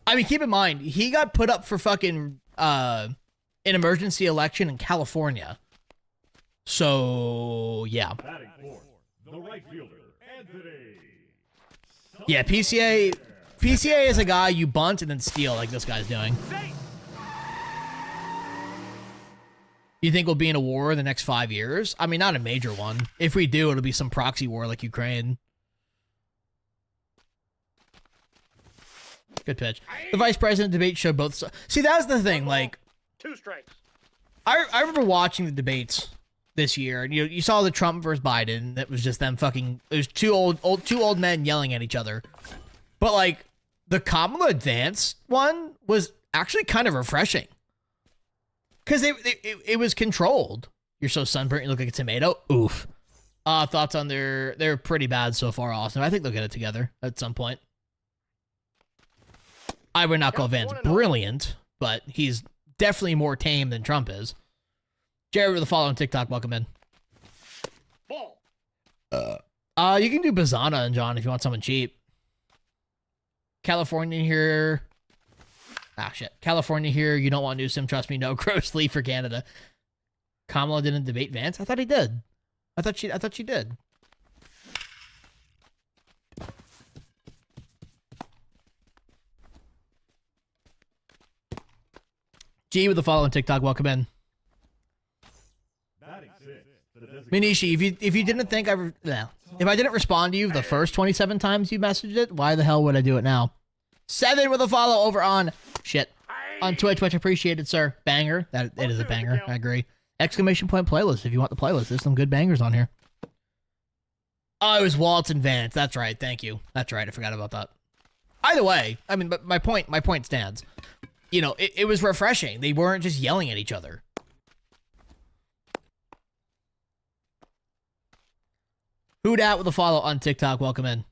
I mean, keep in mind, he got put up for fucking an emergency election in California. So, yeah. Batting fourth, the right fielder, Anthony. Yeah, PCA is a guy you bunt and then steal like this guy's doing. Safe. You think we'll be in a war in the next 5 years? I mean, not a major one. If we do, it'll be some proxy war like Ukraine. Good pitch. The vice president debate showed both sides. See, that was the thing. Like, 2 strikes. I remember watching the debates this year, and you saw the Trump versus Biden. That was just them fucking. It was two old men yelling at each other. But like, the Kamala Vance one was actually kind of refreshing. Because it was controlled. You're so sunburnt, you look like a tomato. Oof. Thoughts on they're pretty bad so far, Austin. I think they'll get it together at some point. I would not call Vance brilliant, but he's definitely more tame than Trump is. Jared with the follow on TikTok, welcome in. Ball. You can do Bazana and John if you want someone cheap. California here. Ah, shit. California here. You don't want Newsom. Trust me. No. Gross. Leave for Canada. Kamala didn't debate Vance? I thought he did. I thought she did. G with the follow on TikTok. Welcome in. Batting sixth for the designated Minishi, if you didn't think if I didn't respond to you the first 27 times you messaged it, why the hell would I do it now? 7 with a follow over on on Twitch. Much appreciated, sir. Banger. It is a banger. I agree. Exclamation point playlist. If you want the playlist, there's some good bangers on here. Oh, it was Waltz and Vance. That's right. Thank you. That's right. I forgot about that. Either way, I mean, but my point stands. You know, it was refreshing. They weren't just yelling at each other. Who dat with a follow on TikTok? Welcome in.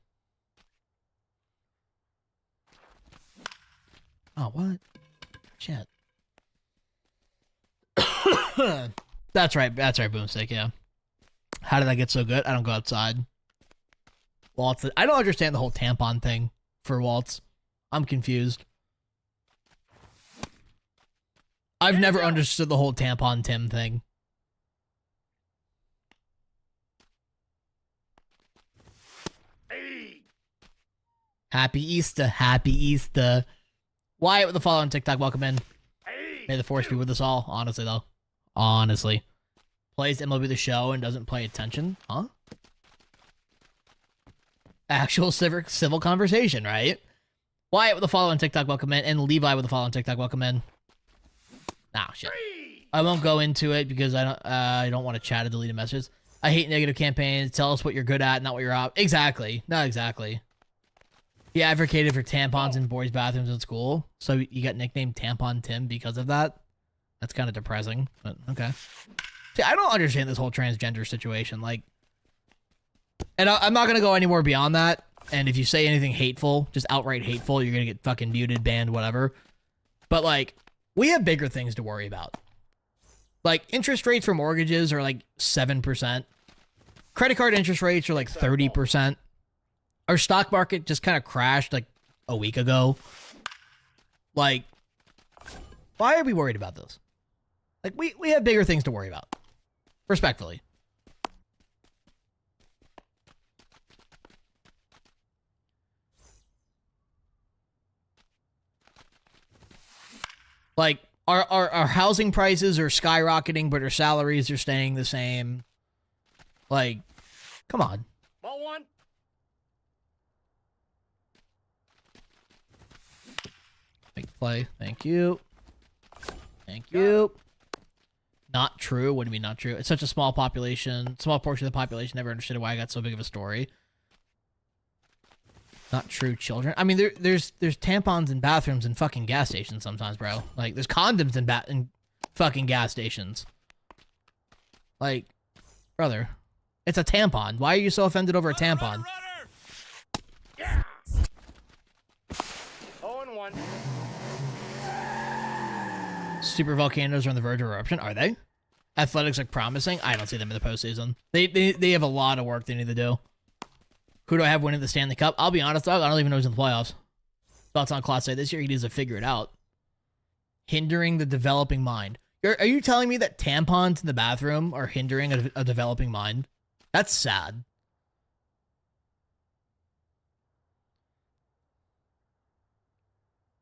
Oh, what? Shit. That's right, Boomstick, yeah. How did I get so good? I don't go outside. Waltz, I don't understand the whole tampon thing for Waltz. I'm confused. I've never understood the whole tampon Tim thing. Happy Easter. Happy Easter. Wyatt with the follow on TikTok. Welcome in. May the force be with us all. Honestly, though. Honestly. Plays MLB The Show and doesn't pay attention. Huh? Actual civil conversation, right? Wyatt with the follow on TikTok. Welcome in. And Levi with the follow on TikTok. Welcome in. Nah, shit. I won't go into it because I don't want to chat or delete messages. I hate negative campaigns. Tell us what you're good at, not what you're out. Exactly. Not exactly. He advocated for tampons in boys' bathrooms in school, so you got nicknamed Tampon Tim because of that. That's kind of depressing, but okay. See, I don't understand this whole transgender situation. Like, and I'm not gonna go any more beyond that. And if you say anything hateful, just outright hateful, you're gonna get fucking muted, banned, whatever. But like, we have bigger things to worry about. Like, interest rates for mortgages are like 7%. Credit card interest rates are like 30%. Our stock market just kind of crashed like a week ago. Like, why are we worried about this? Like, we have bigger things to worry about. Respectfully. Like, our housing prices are skyrocketing, but our salaries are staying the same. Like, come on. Ball one. Big play. Thank you. Thank you. Not true. What do you mean not true? It's such a small population. Small portion of the population never understood why I got so big of a story. Not true, children. I mean, there's tampons in bathrooms and fucking gas stations sometimes, bro. Like, there's condoms in fucking gas stations. Like, brother, it's a tampon. Why are you so offended over a tampon? Yeah. 0-1. Super volcanoes are on the verge of eruption. Are they? Athletics look promising. I don't see them in the postseason. They have a lot of work they need to do. Who do I have winning the Stanley Cup? I'll be honest, dog. I don't even know who's in the playoffs. Thoughts on Class A this year? He needs to figure it out. Hindering the developing mind. Are you telling me that tampons in the bathroom are hindering a developing mind? That's sad.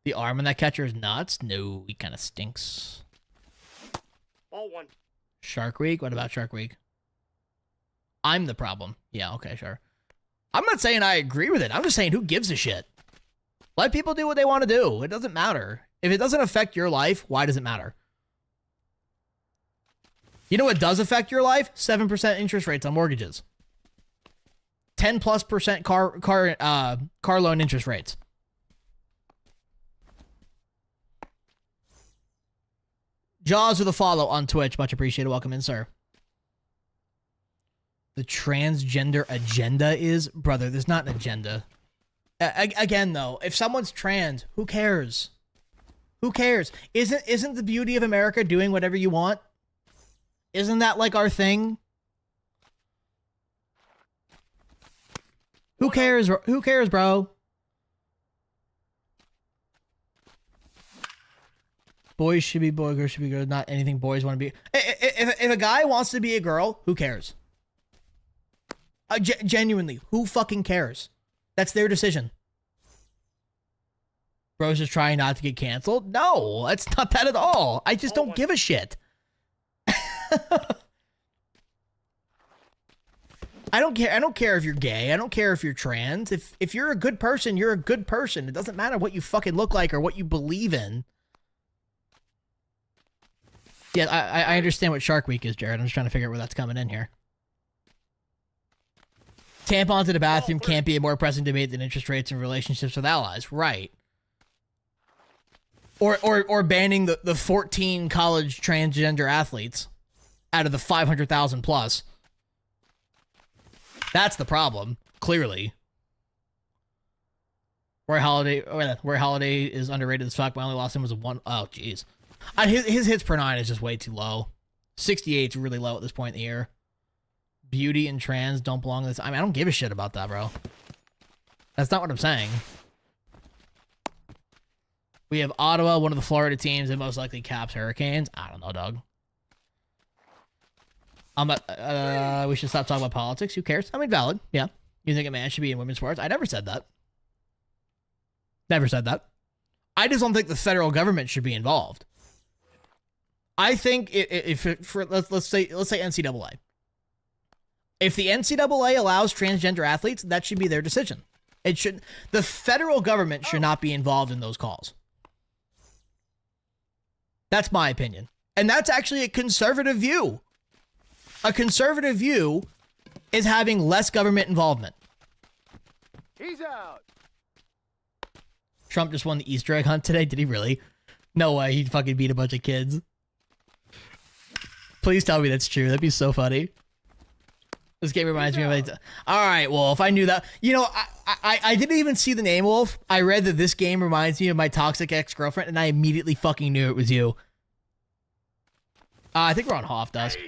The arm on that catcher is nuts? No, he kind of stinks. Ball one. Shark Week? What about Shark Week? I'm the problem. Yeah, okay, sure. I'm not saying I agree with it. I'm just saying, who gives a shit? Let people do what they want to do. It doesn't matter. If it doesn't affect your life, why does it matter? You know what does affect your life? 7% interest rates on mortgages. 10+% car loan interest rates. Jaws with a follow on Twitch. Much appreciated. Welcome in, sir. The transgender agenda is? Brother, there's not an agenda. Again, though, if someone's trans, who cares? Who cares? Isn't the beauty of America doing whatever you want? Isn't that like our thing? Who cares? Who cares, bro? Boys should be boys, girls should be girls. Not anything boys want to be. if a guy wants to be a girl, who cares? Genuinely, who fucking cares? That's their decision. Bro's just trying not to get canceled? No, that's not that at all. I just don't give a shit. I don't care. I don't care if you're gay. I don't care if you're trans. If you're a good person, you're a good person. It doesn't matter what you fucking look like or what you believe in. Yeah, I understand what Shark Week is, Jared. I'm just trying to figure out where that's coming in here. Tampons in the bathroom can't be a more pressing debate than interest rates and relationships with allies. Right. Or banning the 14 college transgender athletes out of the 500,000 plus. That's the problem, clearly. Roy Holiday is underrated as fuck. My only loss him was a 1. Oh, jeez. His hits per 9 is just way too low. 68 is really low at this point in the year. Beauty and trans don't belong in this. I mean, I don't give a shit about that, bro. That's not what I'm saying. We have Ottawa, one of the Florida teams that most likely caps Hurricanes. I don't know, dog. We should stop talking about politics. Who cares? I mean, valid. Yeah. You think a man should be in women's sports? I never said that. Never said that. I just don't think the federal government should be involved. I think let's say NCAA. If the NCAA allows transgender athletes, that should be their decision. The federal government should not be involved in those calls. That's my opinion. And that's actually a conservative view. A conservative view is having less government involvement. He's out. Trump just won the Easter egg hunt today. Did he really? No way. He fucking beat a bunch of kids. Please tell me that's true. That'd be so funny. This game reminds me of... All right, Wolf. I knew that. You know, I didn't even see the name, Wolf. I read that this game reminds me of my toxic ex-girlfriend, and I immediately fucking knew it was you. I think we're on Hoff Dusk.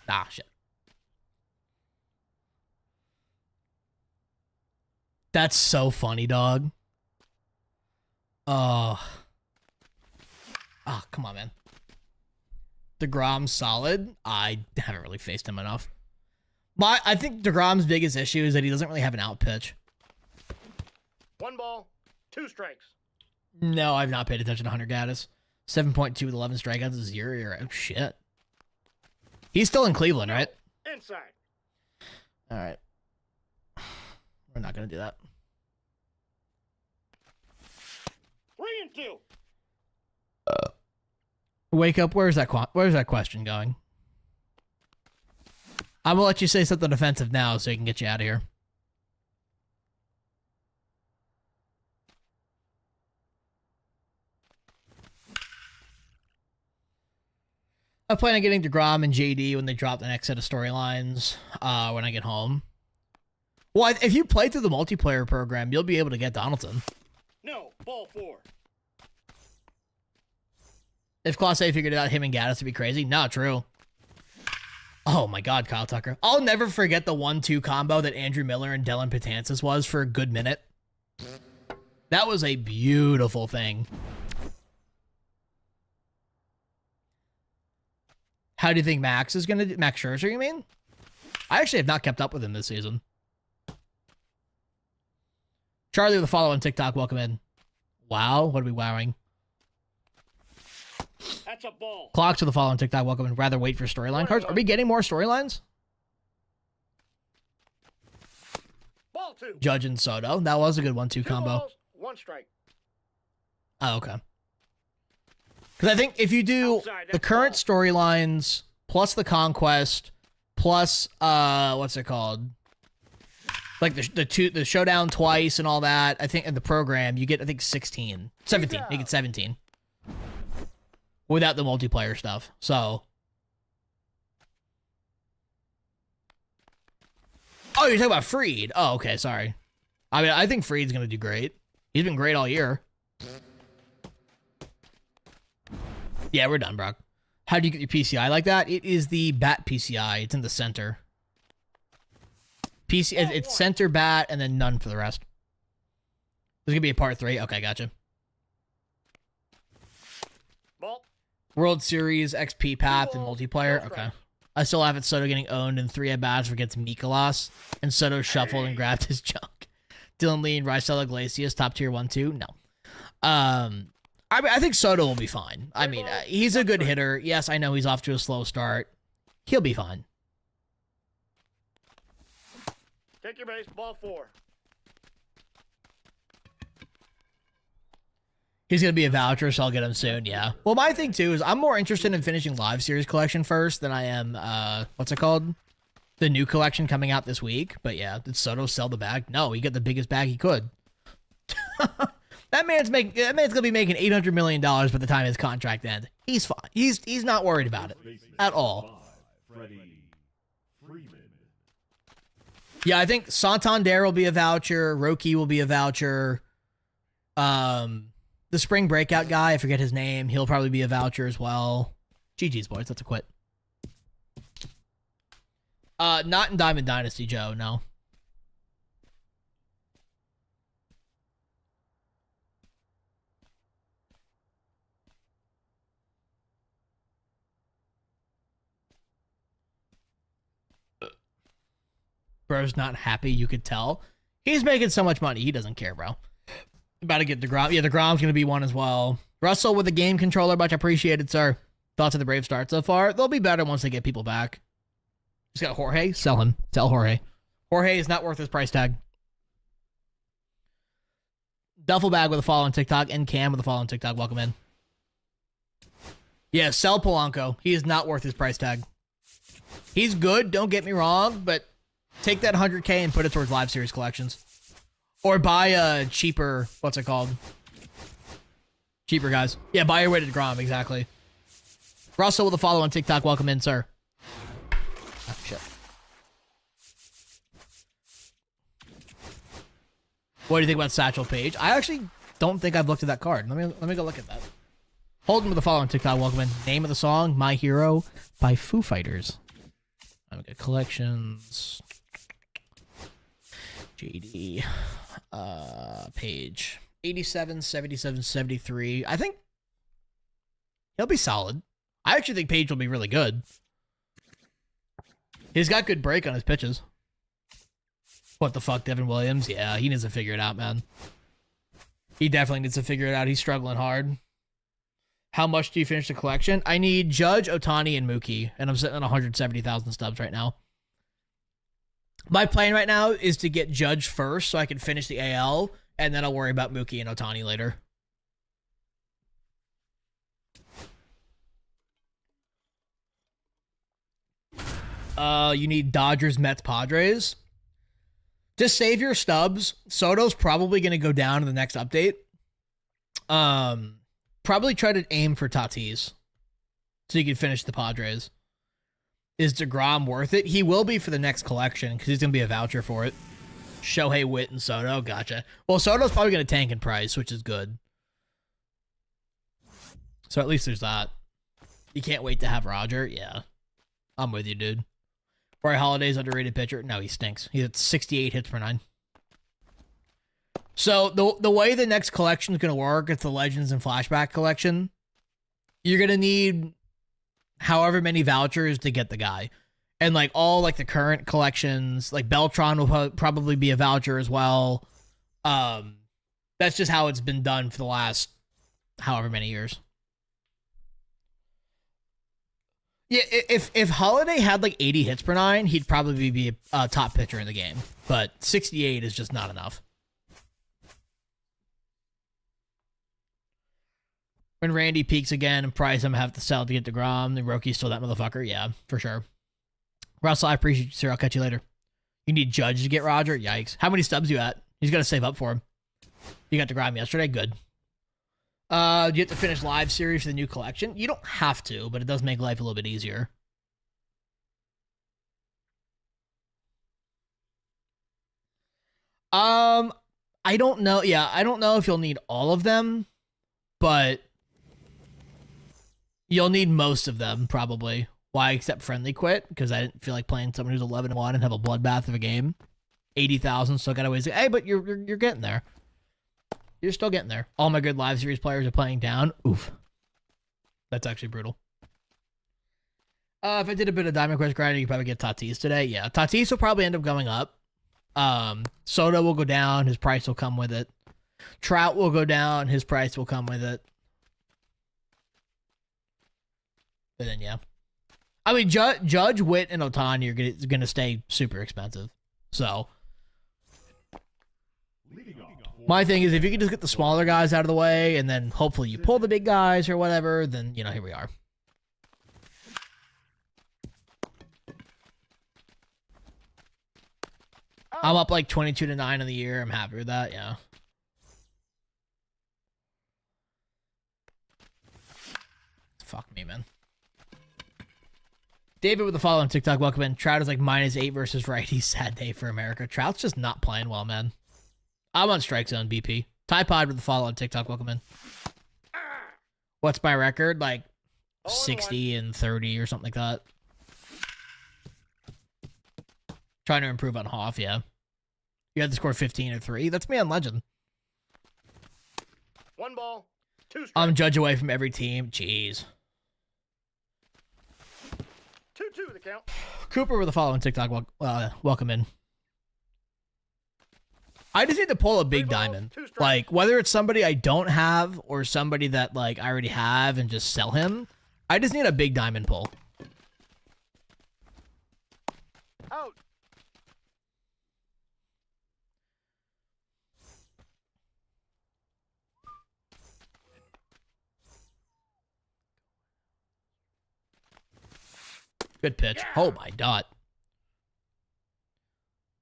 Ah, shit. That's so funny, dog. Oh, come on, man. DeGrom's solid. I haven't really faced him enough. But I think DeGrom's biggest issue is that he doesn't really have an out pitch. 1 ball, 2 strikes. No, I've not paid attention to Hunter Gaddis. 7.2 with 11 strikeouts is 0. Oh, shit. He's still in Cleveland, right? Inside. All right. We're not going to do that. 3-2. Wake up. Where's that question going? I'm going to let you say something offensive now so he can get you out of here. I plan on getting DeGrom and JD when they drop the next set of storylines when I get home. Well, if you play through the multiplayer program, you'll be able to get Donaldson. No, ball 4. If Class A figured out him and Gaddis would be crazy, not true. Oh my God, Kyle Tucker. I'll never forget the 1-2 combo that Andrew Miller and Dylan Betances was for a good minute. That was a beautiful thing. How do you think Max is going to do? Max Scherzer, you mean? I actually have not kept up with him this season. Charlie with a follow on TikTok. Welcome in. Wow. What are we wowing? That's a ball. Clocks with a follow on TikTok. Welcome in. Rather wait for storyline cards. Are we getting more storylines? Ball 2. Judge and Soto. That was a good 1-2 2 combo. balls, 1 strike. Oh, okay. Because I think if you do the current storylines plus the conquest plus what's it called? Like the showdown twice and all that, I think in the program you get 17. You get 17 without the multiplayer stuff. So, oh, you're talking about Freed? Oh, okay, sorry. I mean, I think Freed's gonna do great. He's been great all year. Yeah, we're done, Brock. How do you get your PCI like that? It is the bat PCI. It's in the center. It's center bat and then none for the rest. There's gonna be a part 3. Okay, gotcha. Ball. World Series XP path and multiplayer. Okay. I still have it. Soto getting owned in 3 at-bats against Mikolas, and Soto shuffled and grabbed his junk. Dylan Lee and Raisel Iglesias, top tier 1-2. No. I think Soto will be fine. I mean, he's a good hitter. Yes, I know he's off to a slow start. He'll be fine. Take your base. Ball 4. He's going to be a voucher, so I'll get him soon, yeah. Well, my thing, too, is I'm more interested in finishing Live Series Collection first than I am, what's it called? The new collection coming out this week. But, yeah, did Soto sell the bag? No, he got the biggest bag he could. That man's going to be making $800 million by the time his contract ends. He's fine. He's not worried about it at all. Freddie Freeman. Yeah, I think Santander will be a voucher. Roki will be a voucher. The spring breakout guy, I forget his name. He'll probably be a voucher as well. GG's, boys. That's a quit. Not in Diamond Dynasty, Joe. No. Bro's not happy, you could tell. He's making so much money, he doesn't care, bro. About to get DeGrom. Yeah, DeGrom's going to be one as well. Russell with a game controller, much appreciated, sir. Thoughts of the Brave start so far? They'll be better once they get people back. Just got Jorge. Sell him. Sell Jorge. Jorge is not worth his price tag. Duffel bag with a follow on TikTok. And Cam with a follow on TikTok. Welcome in. Yeah, sell Polanco. He is not worth his price tag. He's good, don't get me wrong, but take that 100K and put it towards Live Series collections. Or buy a cheaper, what's it called? Cheaper guys. Yeah, buy your way to DeGrom, exactly. Russell with a follow on TikTok. Welcome in, sir. Oh, shit. What do you think about Satchel Paige? I actually don't think I've looked at that card. Let me go look at that. Holden with a follow on TikTok. Welcome in. Name of the song, My Hero by Foo Fighters. Okay, collections. JD. Page. 87, 77, 73. I think he'll be solid. I actually think Page will be really good. He's got good break on his pitches. What the fuck, Devin Williams? Yeah, he needs to figure it out, man. He definitely needs to figure it out. He's struggling hard. How much do you finish the collection? I need Judge, Ohtani, and Mookie, and I'm sitting on 170,000 stubs right now. My plan right now is to get Judge first so I can finish the AL, and then I'll worry about Mookie and Ohtani later. You need Dodgers, Mets, Padres. Just save your stubs. Soto's probably going to go down in the next update. Probably try to aim for Tatis so you can finish the Padres. Is DeGrom worth it? He will be for the next collection because he's going to be a voucher for it. Shohei, Witt, and Soto. Gotcha. Well, Soto's probably going to tank in price, which is good. So at least there's that. You can't wait to have Roger? Yeah. I'm with you, dude. Roy Holiday's underrated pitcher? No, he stinks. He's at 68 hits per 9. So the way the next collection is going to work, it's the Legends and Flashback collection. You're going to need however many vouchers to get the guy. And like all like the current collections, like Beltron will probably be a voucher as well. That's just how it's been done for the last however many years. Yeah, if Holiday had like 80 hits per 9, he'd probably be a top pitcher in the game. But 68 is just not enough. When Randy peaks again and Price, I'm going to have to sell to get DeGrom. The Rocky's still that motherfucker. Yeah, for sure. Russell, I appreciate you, sir. I'll catch you later. You need Judge to get Roger? Yikes. How many stubs you at? He's got to save up for him. You got DeGrom yesterday? Good. Do you have to finish Live Series for the new collection? You don't have to, but it does make life a little bit easier. I don't know. Yeah, I don't know if you'll need all of them, but you'll need most of them, probably. Why except Friendly quit? Because I didn't feel like playing someone who's 11-1 and have a bloodbath of a game. 80,000, still got a ways. Hey, but you're getting there. You're still getting there. All my good live series players are playing down. Oof. That's actually brutal. If I did a bit of Diamond Quest grinding, you probably get Tatis today. Yeah, Tatis will probably end up going up. Soto will go down. His price will come with it. Trout will go down. His price will come with it. But then, yeah. I mean, Judge, Witt, and Otani are going to stay super expensive. So, my thing is, if you can just get the smaller guys out of the way, and then hopefully you pull the big guys or whatever, then, you know, here we are. I'm up like 22-9 on the year. I'm happy with that, yeah. Fuck me, man. David with the follow on TikTok. Welcome in. Trout is like -8 versus righty. Sad day for America. Trout's just not playing well, man. I'm on strike zone, BP. Tide Pod with the follow on TikTok. Welcome in. What's my record? Like 60 and 30 or something like that. Trying to improve on Hoff, yeah. You had to score 15 or 3. That's me on Legend. 1 ball, 2 strikes. I'm Judge away from every team. Jeez. 2-2 the count. Cooper with the follow on TikTok. Welcome in. I just need to pull a big diamond. Like, whether it's somebody I don't have or somebody that, like, I already have and just sell him, I just need a big diamond pull. Out. Good pitch. Oh, my God.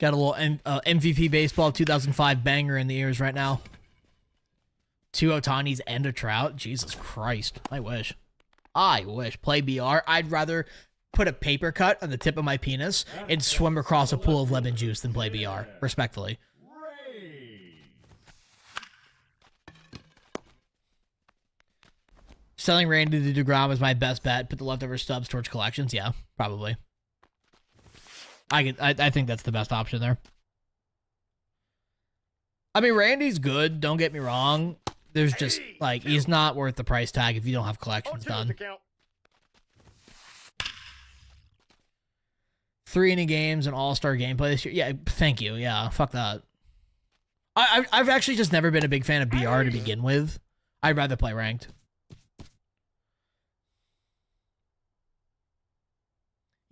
Got a little MVP Baseball 2005 banger in the ears right now. 2 Otanis and a Trout. Jesus Christ. I wish. I wish. Play BR. I'd rather put a paper cut on the tip of my penis and swim across a pool of lemon juice than play BR. Respectfully. Selling Randy to DeGrom is my best bet. Put the leftover stubs towards collections. Yeah, probably. I think that's the best option there. I mean, Randy's good. Don't get me wrong. There's just, like, he's not worth the price tag if you don't have collections done. 3 inning games and all-star gameplay this year. Yeah, thank you. Yeah, fuck that. I've actually just never been a big fan of BR to begin with. I'd rather play ranked.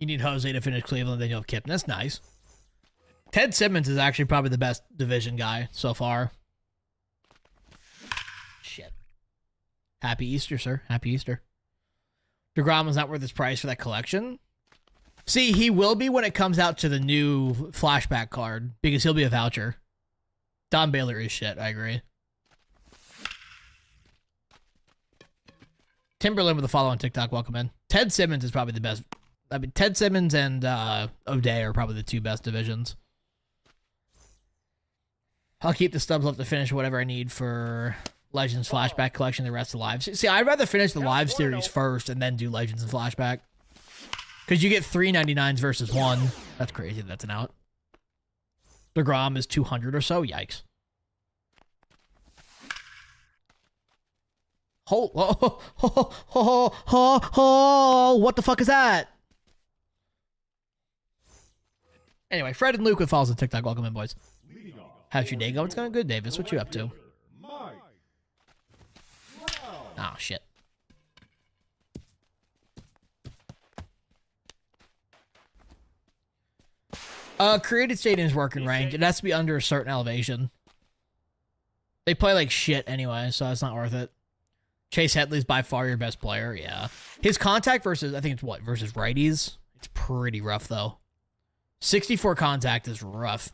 You need Jose to finish Cleveland, then you'll have Kipnis. That's nice. Ted Simmons is actually probably the best division guy so far. Shit. Happy Easter, sir. Happy Easter. DeGrom was not worth his price for that collection. See, he will be when it comes out to the new flashback card, because he'll be a voucher. Don Baylor is shit, I agree. Timberland with a follow on TikTok, welcome in. Ted Simmons is probably the best. I mean, Ted Simmons and O'Day are probably the 2 best divisions. I'll keep the stubs left to finish whatever I need for Legends Flashback Collection the rest of the lives. See, I'd rather finish the live series first and then do Legends and Flashback. Because you get 399s versus 1. That's crazy. That's an out. DeGrom is 200 or so. Yikes. What the fuck is that? Anyway, Fred and Luke with follows on TikTok. Welcome in, boys. How's your day going? It's going good, Davis. What you up to? Oh, shit. Created Stadium's working ranked. It has to be under a certain elevation. They play like shit anyway, so it's not worth it. Chase Headley's by far your best player, yeah. His contact versus, I think it's what, versus righties? It's pretty rough, though. 64 contact is rough.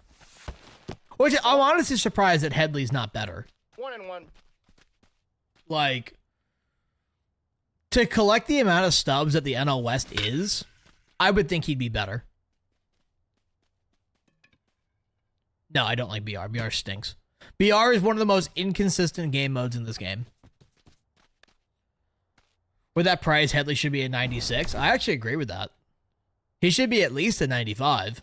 Which I'm honestly surprised that Headley's not better. 1-1. Like, to collect the amount of stubs that the NL West is, I would think he'd be better. No, I don't like BR. BR stinks. BR is one of the most inconsistent game modes in this game. With that price, Headley should be a 96. I actually agree with that. He should be at least a 95.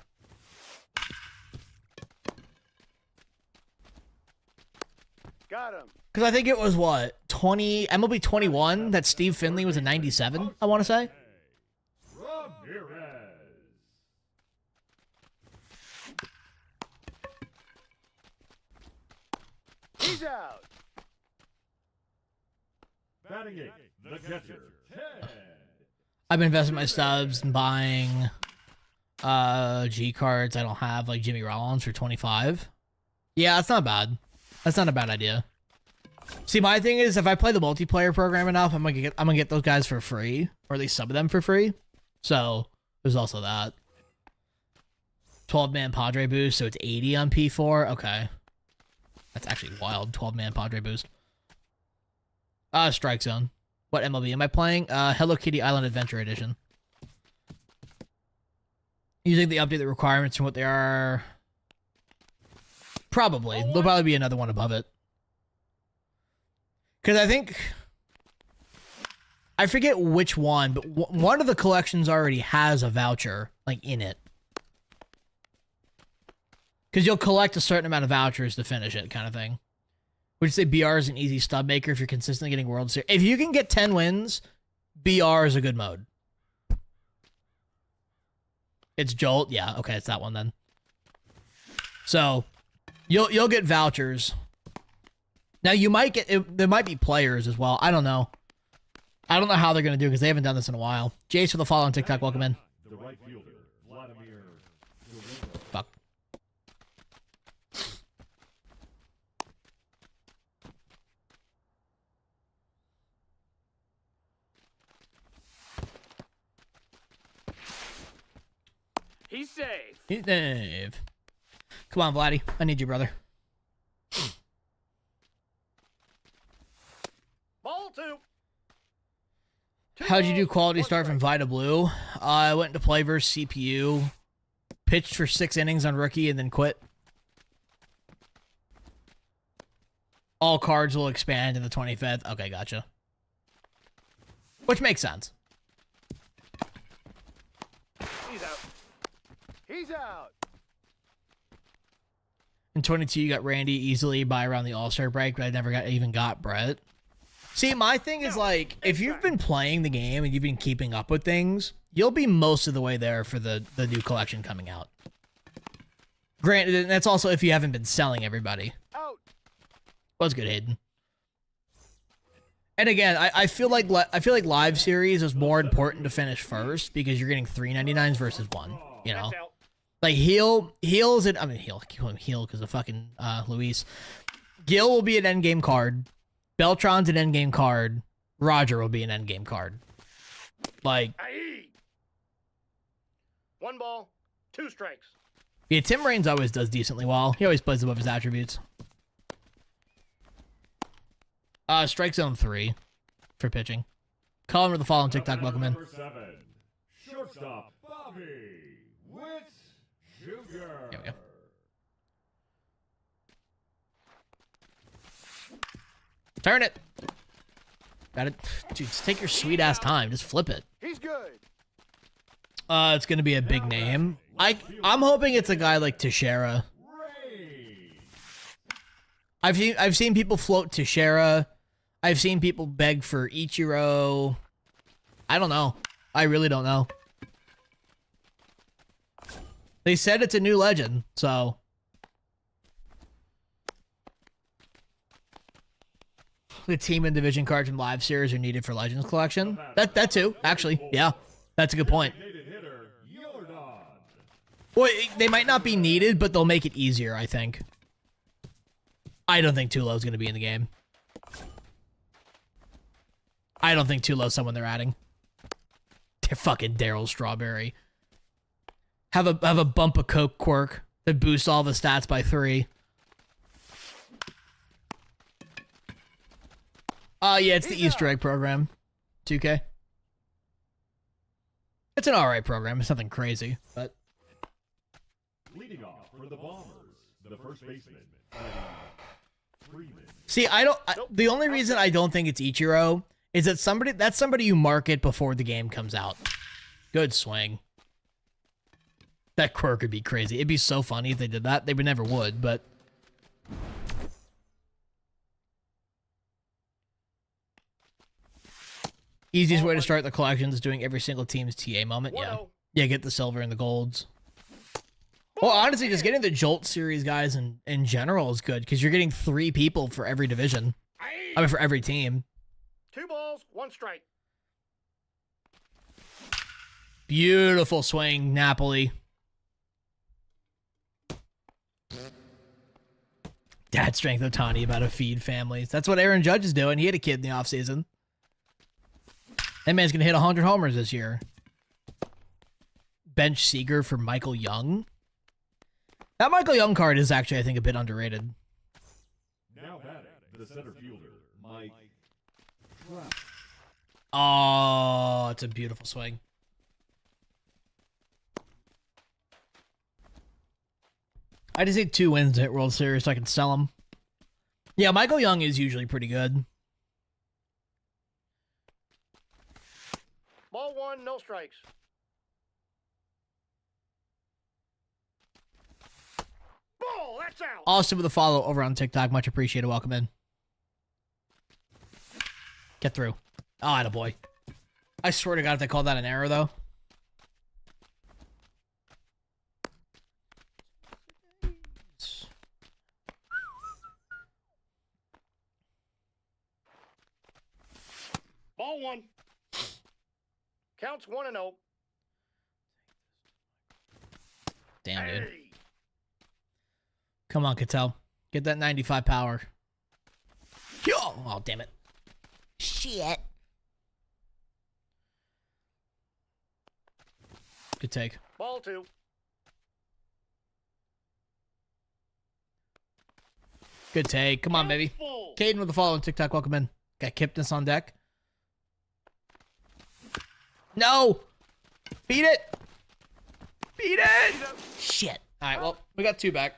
Got him. Because I think it was, what, MLB 21 that Steve Finley was a 97, I want to say. Ramirez. He's out. Batting eighth, the catcher, Ted. I've been investing my stubs and buying G cards I don't have, like Jimmy Rollins for 25. Yeah, that's not bad. That's not a bad idea. See, my thing is, if I play the multiplayer program enough, I'm gonna get those guys for free, or at least some of them for free. So there's also that. 12-man Padre boost, so it's 80 on P4. Okay, that's actually wild. 12-man Padre boost. Strike Zone. What MLB am I playing? Hello Kitty Island Adventure Edition. You think they update the requirements from what they are? Probably. There'll probably be another one above it. Because I think... I forget which one, but one of the collections already has a voucher, like, in it. Because you'll collect a certain amount of vouchers to finish it, kind of thing. Would you say BR is an easy stub maker if you're consistently getting World Series? If you can get 10 wins, BR is a good mode. It's Jolt? Yeah, okay, it's that one then. So, you'll get vouchers. Now, you might get... there might be players as well. I don't know. I don't know how they're going to do because they haven't done this in a while. Jace for the follow on TikTok. Welcome in. The right fielder, Vladimir Guerrero. Fuck. He's safe. He's Dave. Come on, Vladdy. I need you, brother. Ball two. How'd you do quality start from Vita Blue? I went to play versus CPU, pitched for 6 innings on rookie, and then quit. All cards will expand in the 25th. Okay, gotcha. Which makes sense. He's out. He's out. In 22, you got Randy easily by around the All-Star break, but I never even got Brett. See, my thing is, like, if you've been playing the game and you've been keeping up with things, you'll be most of the way there for the new collection coming out. Granted, that's also if you haven't been selling everybody. Out. Was good, Hayden. And again, I feel like live series is more important to finish first because you're getting 399s versus 1. You know, That's out. like heals and I keep calling him heal because of fucking Luis. Gil will be an endgame card. Beltron's an endgame card. Roger will be an endgame card. Like, Aye. 1 ball, 2 strikes. yeah, Tim Raines always does decently well. He always plays above his attributes. Strike zone 3 for pitching. Call him to the follow on TikTok. Welcome in. Number 7, shortstop, Bobby Witt Jr. There we go. Turn it. Got it. Dude, just take your sweet ass time. Just flip it. He's good. It's gonna be a big name. I'm hoping it's a guy like Teixeira. Ray. I've seen people float Teixeira. I've seen people beg for Ichiro. I don't know. I really don't know. They said it's a new legend, so the team and division cards from live series are needed for Legends collection. That too, actually. Yeah, that's a good point. Designated hitter, Yordan. Well, they might not be needed, but they'll make it easier, I think. I don't think Tulo's going to be in the game. I don't think Tulo's someone they're adding. They're fucking Daryl Strawberry. Have a bump of coke quirk that boosts all the stats by 3. Yeah, it's the Easter egg program. 2K. It's an alright program. It's nothing crazy, but Leading off for the Bombers, the first baseman, Freeman. see, the only reason I don't think it's Ichiro is that that's somebody you market before the game comes out. Good swing. That quirk would be crazy. It'd be so funny if they did that. They would never would, but Easiest way to start the collection is doing every single team's TA moment. Yeah. 1-0. Yeah, get the silver and the golds. Well, honestly, just getting the Jolt series guys in general is good because you're getting 3 people for every division. I mean, for every team. 2 balls, 1 strike. Beautiful swing, Napoli. Dad strength of Tani about to feed families. That's what Aaron Judge is doing. He had a kid in the offseason. That man's going to hit 100 homers this year. Bench Seager for Michael Young. That Michael Young card is actually, I think, a bit underrated. Now batting, the center fielder, Mike Trout. Oh, it's a beautiful swing. I just need 2 wins to hit World Series so I can sell them. Yeah, Michael Young is usually pretty good. Ball 1, no strikes. Ball, that's out. Austin with a follow over on TikTok. Much appreciated. Welcome in. Get through. Oh, attaboy. I swear to God if they call that an error, though. Ball 1. Counts 1-0. Damn, dude. Hey. Come on, Cattell. Get that 95 power. Oh, damn it. Shit. Good take. Ball 2. Good take. Come on, baby. Full. Caden with the follow on TikTok. Welcome in. Got Kipnis on deck. No! Beat it! Beat it! Shit. All right, well, we got 2 back.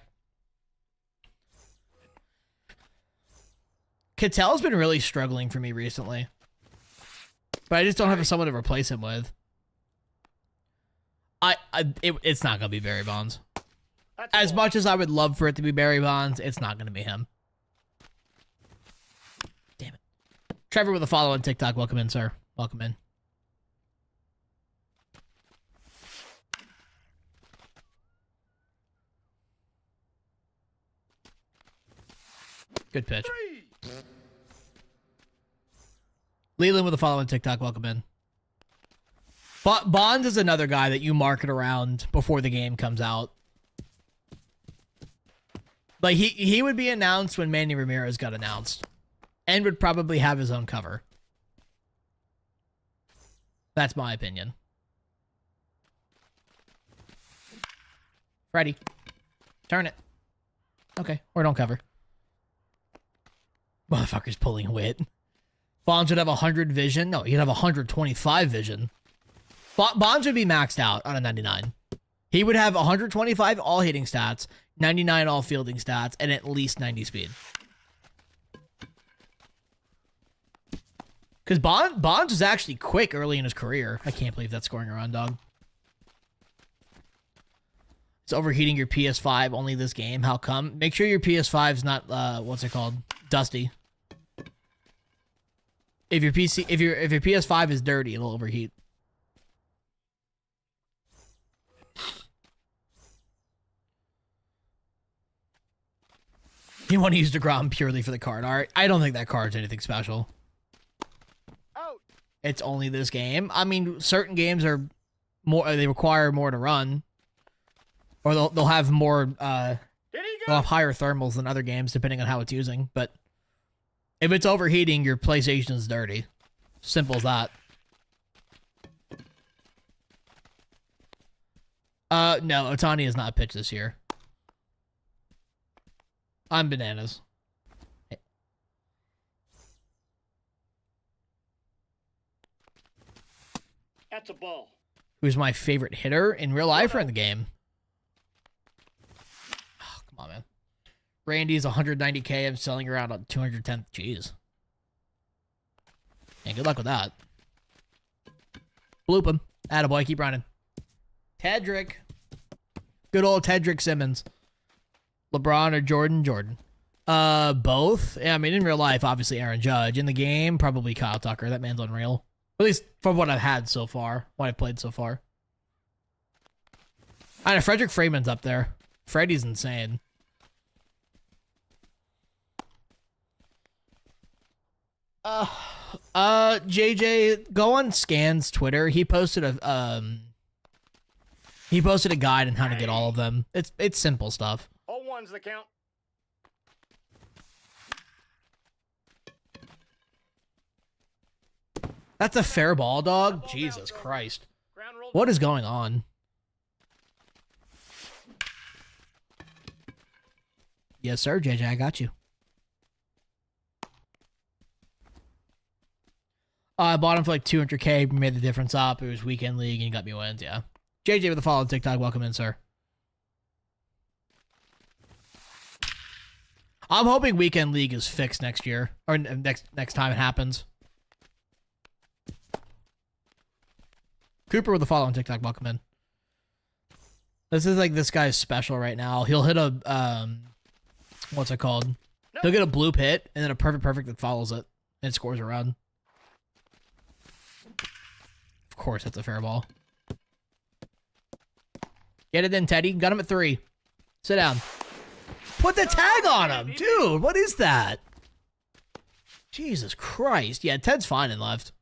Cattell's been really struggling for me recently. But I just don't have someone to replace him with. It's not going to be Barry Bonds. That's a As ball. much as I would love for it to be Barry Bonds, it's not going to be him. Damn it. Trevor with a follow on TikTok. Welcome in, sir. Welcome in. Good pitch. 3. Leland with a follow on TikTok. Welcome in. Bonds is another guy that you market around before the game comes out. Like, he would be announced when Manny Ramirez got announced. And would probably have his own cover. That's my opinion. Freddie. Turn it. Okay. Or don't cover. Motherfucker's pulling wit. Bonds would have 100 vision. No, he'd have 125 vision. Bonds would be maxed out on a 99. He would have 125 all hitting stats, 99 all fielding stats, and at least 90 speed. Because Bonds was actually quick early in his career. I can't believe that's scoring a run, dog. It's overheating your PS5 only this game. How come? Make sure your PS5's not, what's it called? Dusty. If your PS5 is dirty, it'll overheat. You want to use DeGrom purely for the card art? I don't think that card's anything special. Out. It's only this game. I mean, certain games are more. They require more to run, or they'll have more. Did he They'll go? have higher thermals than other games, depending on how it's using. But if it's overheating, your PlayStation's dirty. Simple as that. No, Otani has not pitched this year. I'm bananas. That's a ball. Who's my favorite hitter in real life or in the game? Oh, come on, man. Randy's 190K. I'm selling around on 210. Jeez. And good luck with that. Bloop him. Attaboy, keep running. Tedrick. Good old Tedrick Simmons. LeBron or Jordan? Jordan. Both. Yeah, I mean, in real life, obviously Aaron Judge. In the game, probably Kyle Tucker. That man's unreal. At least from what I've had so far, what I've played so far. I know Frederick Freeman's up there. Freddy's insane. JJ, go on Scan's Twitter. He posted a guide on how to get all of them. It's simple stuff. All one's the count. That's a fair ball, dog. Jesus Christ. Ground roll. What is going on? Yes, sir, JJ, I got you. I bought him for like 200K, made the difference up. It was weekend league, and he got me wins, yeah. JJ with a follow on TikTok. Welcome in, sir. I'm hoping weekend league is fixed next year, or next time it happens. Cooper with a follow on TikTok. Welcome in. This is like this guy's special right now. He'll hit a what's it called? Nope. He'll get a blue pit and then a perfect that follows it and scores a run. Of course, that's a fair ball. Get it in, Teddy. Got him at 3. Sit down. Put the tag on him, dude. What is that? Jesus Christ. Yeah, Ted's fine and left.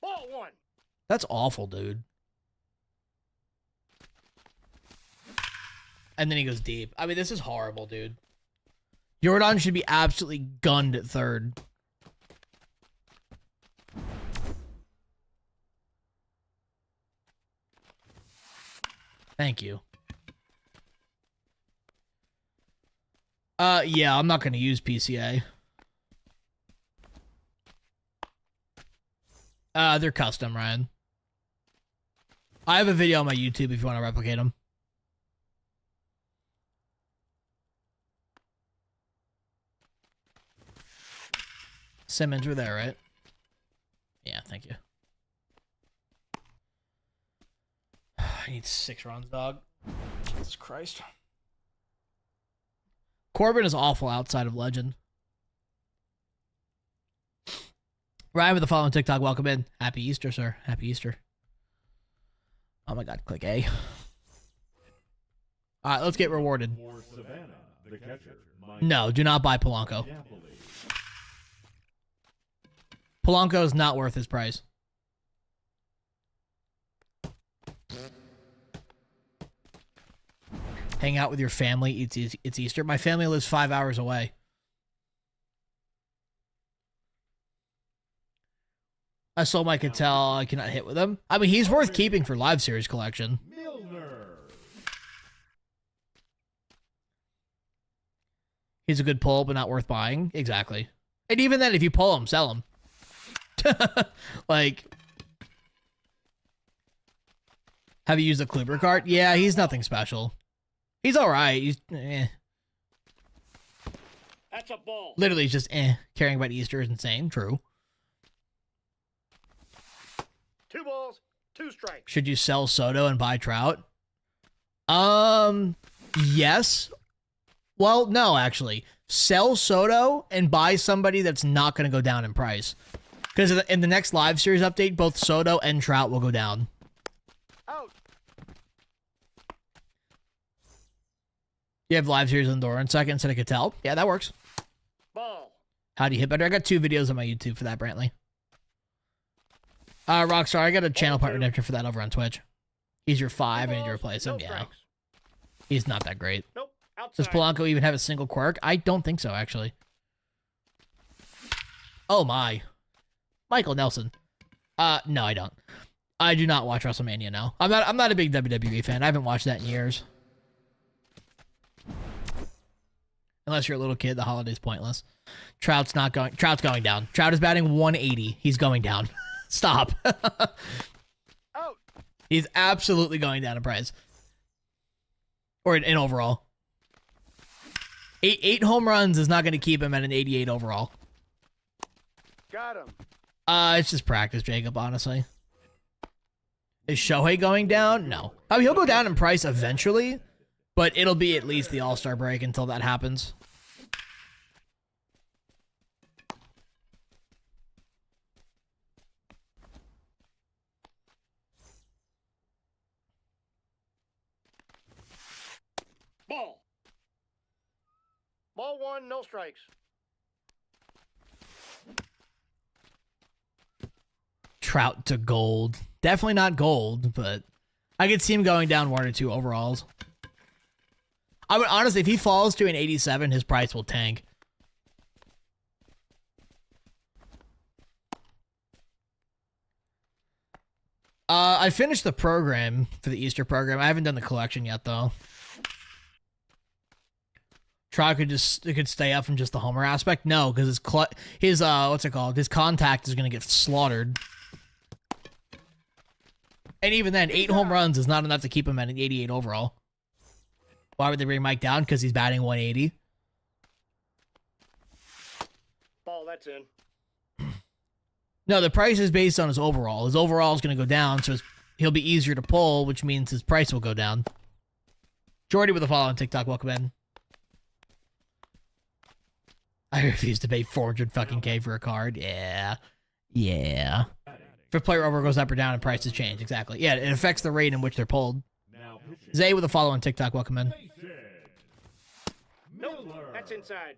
Ball one. That's awful, dude. And then he goes deep. I mean, this is horrible, dude. Jordan should be absolutely gunned at 3rd. Thank you. Yeah, I'm not going to use PCA. They're custom, Ryan. I have a video on my YouTube if you want to replicate them. Simmons were there, right? Yeah, thank you. I need 6 runs, dog. Jesus Christ. Corbin is awful outside of Legend. Ryan with the following TikTok. Welcome in. Happy Easter, sir. Happy Easter. Oh my God, click A. All right, let's get rewarded. For Savannah, the catcher. No, do not buy Polanco. Polanco is not worth his price. Hang out with your family. It's Easter. My family lives 5 hours away. I sold my Cattell. I cannot hit with him. I mean, he's worth keeping for live series collection. Milner. He's a good pull, but not worth buying. Exactly. And even then, if you pull him, sell him. Like, have you used the Kluber cart? Yeah, he's nothing special. He's all right. He's That's a ball. literally just caring about Easter is insane. True. 2 balls, 2 strikes. Should you sell Soto and buy Trout? Yes. Well, no, actually. Sell Soto and buy somebody that's not going to go down in price. Because in the next live series update, both Soto and Trout will go down. Out. You have live series Lindor in second instead of Cattell? Yeah, that works. Ball. How do you hit better? I got 2 videos on my YouTube for that, Brantley. Rockstar, I got a channel part redemption for that over on Twitch. He's your 5 and you need to replace him. No Yeah. strikes. He's not that great. Nope. Does Outside. Polanco even have a single quirk? I don't think so, actually. Oh my. Michael Nelson. No, I don't. I do not watch WrestleMania now. I'm not a big WWE fan. I haven't watched that in years. Unless you're a little kid, the holiday's pointless. Trout's going down. Trout is batting 180. He's going down. Stop. Out. He's absolutely going down in price. Or in overall. Eight home runs is not going to keep him at an 88 overall. Got him. It's just practice, Jacob, honestly. Is Shohei going down? No. I mean, he'll go down in price eventually, but it'll be at least the All-Star break until that happens. Ball. Ball one, no strikes. Trout to gold. Definitely not gold, but I could see him going down 1 or 2 overalls. I would honestly, if he falls to an 87, his price will tank. I finished the program for the Easter program. I haven't done the collection yet, though. Trout could stay up from just the homer aspect. No, because his what's it called? His contact is gonna get slaughtered. And even then, 8 home runs is not enough to keep him at an 88 overall. Why would they bring Mike down? Because he's batting 180. Ball, that's in. No, the price is based on his overall. His overall is going to go down, so he'll be easier to pull, which means his price will go down. Jordy with a follow on TikTok. Welcome in. I refuse to pay 400 fucking K for a card. Yeah. Yeah. If a player over goes up or down and prices change. Exactly. Yeah, it affects the rate in which they're pulled. Zay with a follow on TikTok. Welcome in. Nope, that's inside.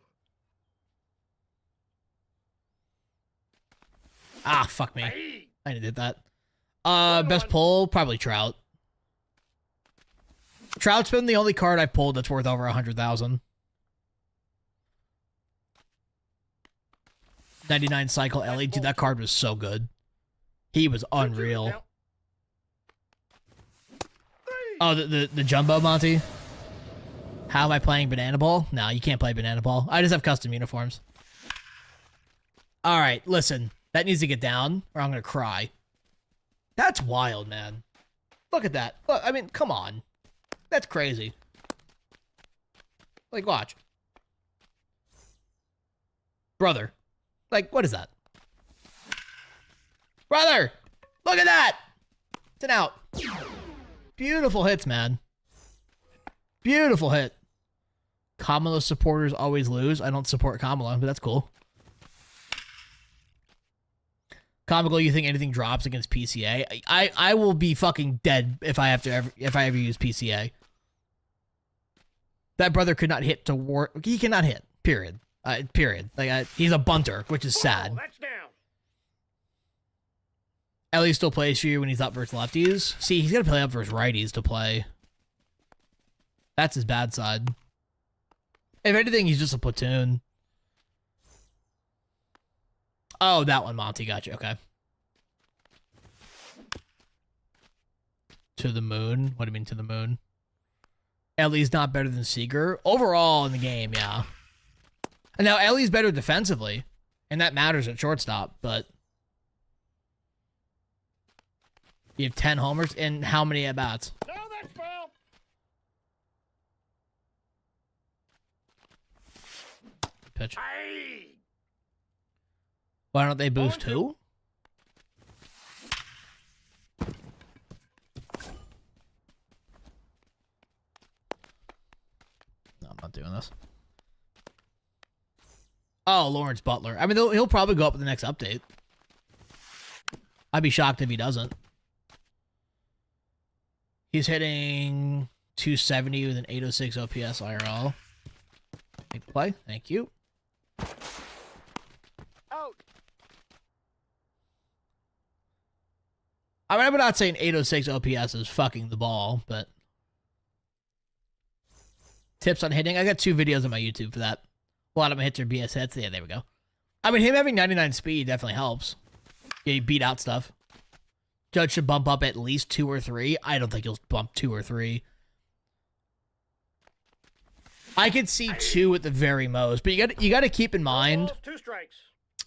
Ah, fuck me. Aye. I did that. Best pull, probably Trout. Trout's been the only card I've pulled that's worth over 100,000. 99 cycle Ellie. Dude, that card was so good. He was unreal. Oh, the jumbo Monty? How am I playing Banana Ball? No, you can't play Banana Ball. I just have custom uniforms. Alright, listen. That needs to get down, or I'm gonna cry. That's wild, man. Look at that. Look, I mean, come on. That's crazy. Like, watch. Brother. Like, what is that? Brother! Look at that! It's an out. Beautiful hits, man. Beautiful hit. Kamala supporters always lose. I don't support Kamala, but that's cool. Comical, you think anything drops against PCA? I will be fucking dead if I ever use PCA. That brother could not hit to war. He cannot hit. Period. Period. Like he's a bunter, which is sad. That's down. Ellie still plays for you when he's up versus lefties. See, he's got to play up versus righties to play. That's his bad side. If anything, he's just a platoon. Oh, that one, Monty. Gotcha. Okay. To the moon? What do you mean to the moon? Ellie's not better than Seager. Overall in the game, yeah. And now Ellie's better defensively. And that matters at shortstop, but... You have 10 homers and how many at-bats? No, that's foul. Pitch. Aye. Why don't they boost who? No, I'm not doing this. Oh, Lawrence Butler. I mean, he'll probably go up with the next update. I'd be shocked if he doesn't. He's hitting 270 with an 806 OPS IRL. Make the play. Thank you. Out. I mean, I'm not saying 806 OPS is fucking the ball, but... Tips on hitting. I got 2 videos on my YouTube for that. A lot of my hits are BS hits. Yeah, there we go. I mean, him having 99 speed definitely helps. Yeah, he beat out stuff. Judge should bump up at least 2 or 3. I don't think he'll bump 2 or 3. I could see 2 at the very most, but you got to keep in mind. Balls, 2 strikes.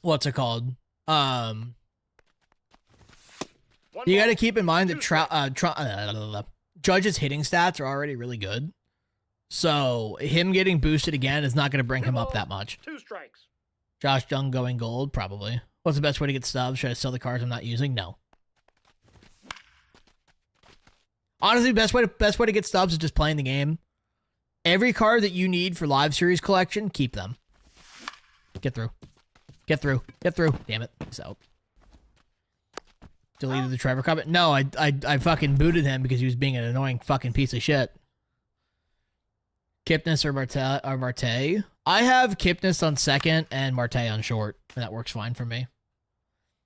What's it called? One You got to ball, keep in mind that 2 Judge's hitting stats are already really good. So him getting boosted again is not going to bring him up that much. 2 strikes. Josh Jung going gold, probably. What's the best way to get stubs? Should I sell the cards I'm not using? No. Honestly, best way to get stubs is just playing the game. Every card that you need for live series collection, keep them. Get through. Get through. Get through. Damn it. So. Deleted the Trevor comment. No, I fucking booted him because he was being an annoying fucking piece of shit. Kipnis or Marte. I have Kipnis on second and Marte on short, and that works fine for me.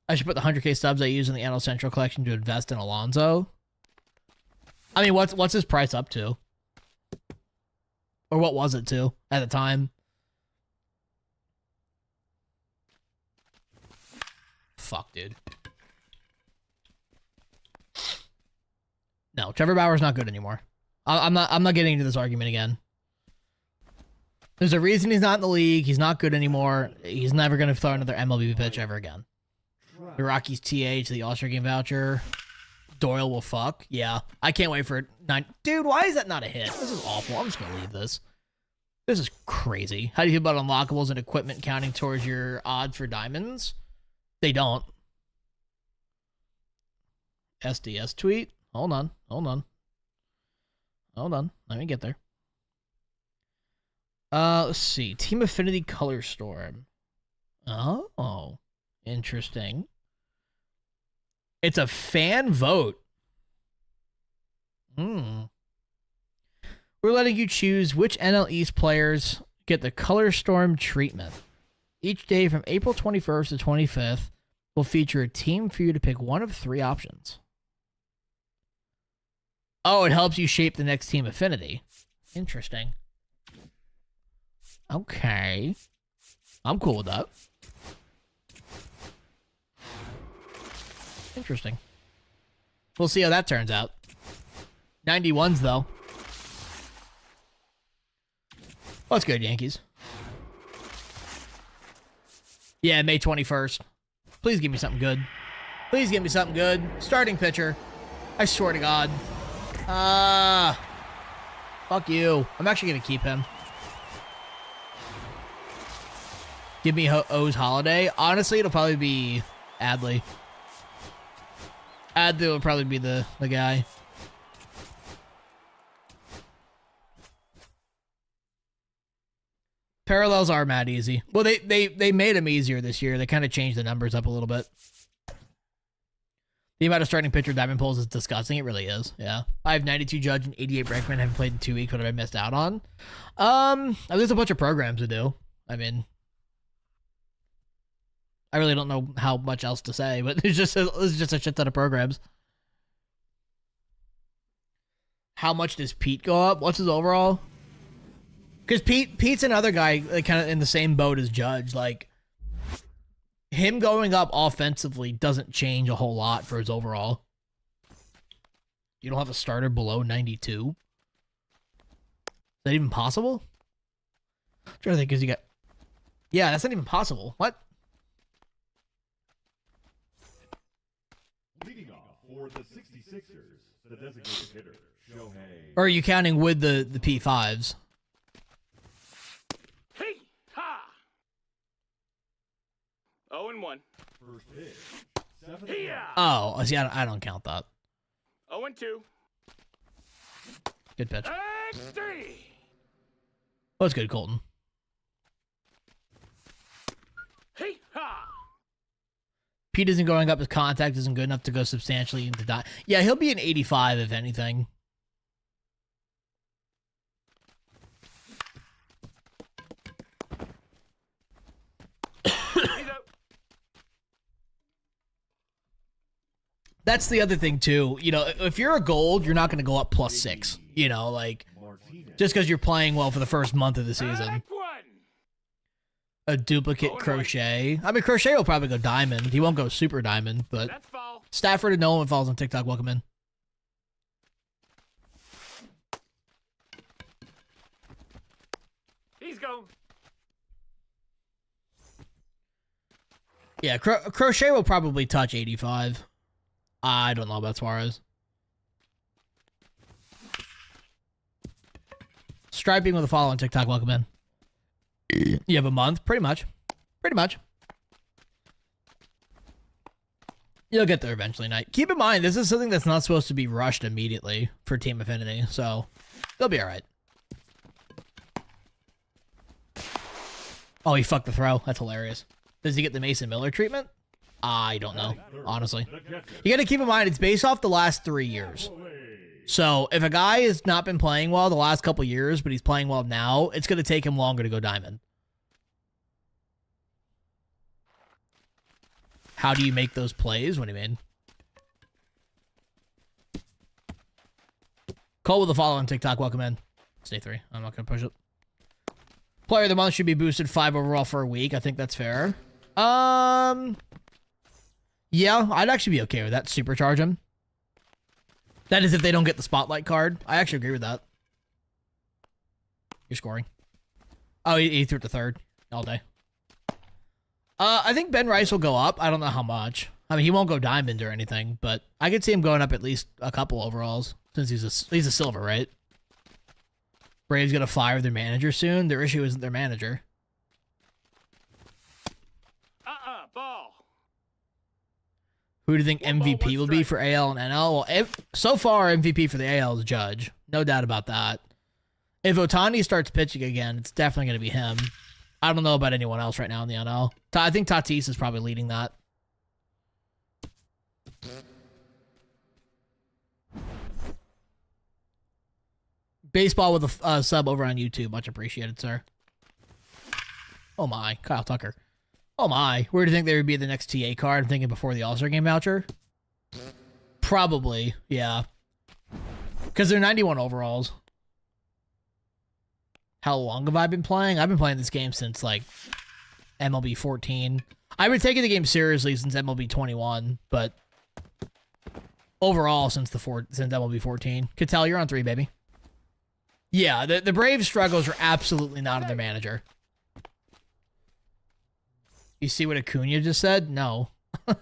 I should put the 100K subs I use in the NL Central collection to invest in Alonso. I mean, what's his price up to? Or what was it to at the time? Fuck, dude. No, Trevor Bauer's not good anymore. I'm not getting into this argument again. There's a reason he's not in the league. He's not good anymore. He's never going to throw another MLB pitch ever again. The Rockies TH, the All-Star Game voucher. Doyle will fuck. Yeah. I can't wait for it. Dude, why is that not a hit? This is awful. I'm just going to leave this. This is crazy. How do you feel about unlockables and equipment counting towards your odds for diamonds? They don't. SDS tweet. Hold on. Let me get there. Let's see. Team Affinity Color Storm. Oh, interesting. It's a fan vote. We're letting you choose which NL East players get the Color Storm treatment. Each day from April 21st to 25th will feature a team for you to pick one of 3 options. Oh, it helps you shape the next team affinity. Interesting. Okay. I'm cool with that. Interesting. We'll see how that turns out. 91s, though. What's good, Yankees? Yeah, May 21st. Please give me something good. Please give me something good. Starting pitcher. I swear to God. Fuck you. I'm actually going to keep him. Give me O's Holiday. Honestly, it'll probably be Adley. Adley will probably be the guy. Parallels are mad easy. Well, they made them easier this year. They kind of changed the numbers up a little bit. The amount of starting pitcher diamond pulls is disgusting. It really is. Yeah. I have 92 Judge and 88 Brankman. I haven't played in 2 weeks. What have I missed out on? There's a bunch of programs to do. I mean, I really don't know how much else to say, but there's just a shit ton of programs. How much does Pete go up? What's his overall? Because Pete's another guy like, kind of in the same boat as Judge. Like, him going up offensively doesn't change a whole lot for his overall. You don't have a starter below 92? Is that even possible? I'm trying to think, because you got... Yeah, that's not even possible. What? Leading off for the 66ers, the designated hitter, Shohei. Or are you counting with the P5s? Hey, ha! 0-1. First pitch, 7. Here. Oh, see, I don't count that. 0-2. Good pitch. X3. Oh, it's good, Colton. Hey, ha! Pete isn't going up. His contact isn't good enough to go substantially into die. Yeah, he'll be an 85 if anything. That's the other thing, too. You know, if you're a gold, you're not going to go up +6. You know, like, just because you're playing well for the first month of the season. A duplicate Crochet. I mean, Crochet will probably go diamond. He won't go super diamond, but... That's foul. Stafford and Nolan falls on TikTok. Welcome in. He's gone. Yeah, Crochet will probably touch 85. I don't know about Suarez. Striping with a follow on TikTok. Welcome in. You have a month? Pretty much. Pretty much. You'll get there eventually, Knight. Keep in mind, this is something that's not supposed to be rushed immediately for Team Affinity, so they'll be alright. Oh, he fucked the throw. That's hilarious. Does he get the Mason Miller treatment? I don't know, honestly. You gotta keep in mind, it's based off the last 3 years. So if a guy has not been playing well the last couple years, but he's playing well now, it's going to take him longer to go diamond. How do you make those plays? What do you mean? Cole with the follow on TikTok. Welcome in. Stay 3. I'm not going to push it. Player of the month should be boosted 5 overall for a week. I think that's fair. Yeah, I'd actually be okay with that. Supercharge him. That is if they don't get the spotlight card. I actually agree with that. You're scoring. Oh, he threw it to 3rd all day. I think Ben Rice will go up. I don't know how much. I mean, he won't go diamond or anything, but I could see him going up at least a couple overalls since he's a silver, right? Braves gonna fire their manager soon. Their issue isn't their manager. Ball. Who do you think MVP will be for AL and NL? Well, so far, MVP for the AL is Judge. No doubt about that. If Ohtani starts pitching again, it's definitely going to be him. I don't know about anyone else right now in the NL. I think Tatis is probably leading that. Baseball with a sub over on YouTube. Much appreciated, sir. Oh my. Kyle Tucker. Oh my. Where do you think they would be the next TA card? I'm thinking before the All-Star Game voucher. Probably, yeah. Because they're 91 overalls. How long have I been playing? I've been playing this game since, like, MLB 14. I've been taking the game seriously since MLB 21, but overall since MLB 14. Cattell, you're on 3, baby. Yeah, the Braves' struggles are absolutely not on their manager. You see what Acuna just said? No. Head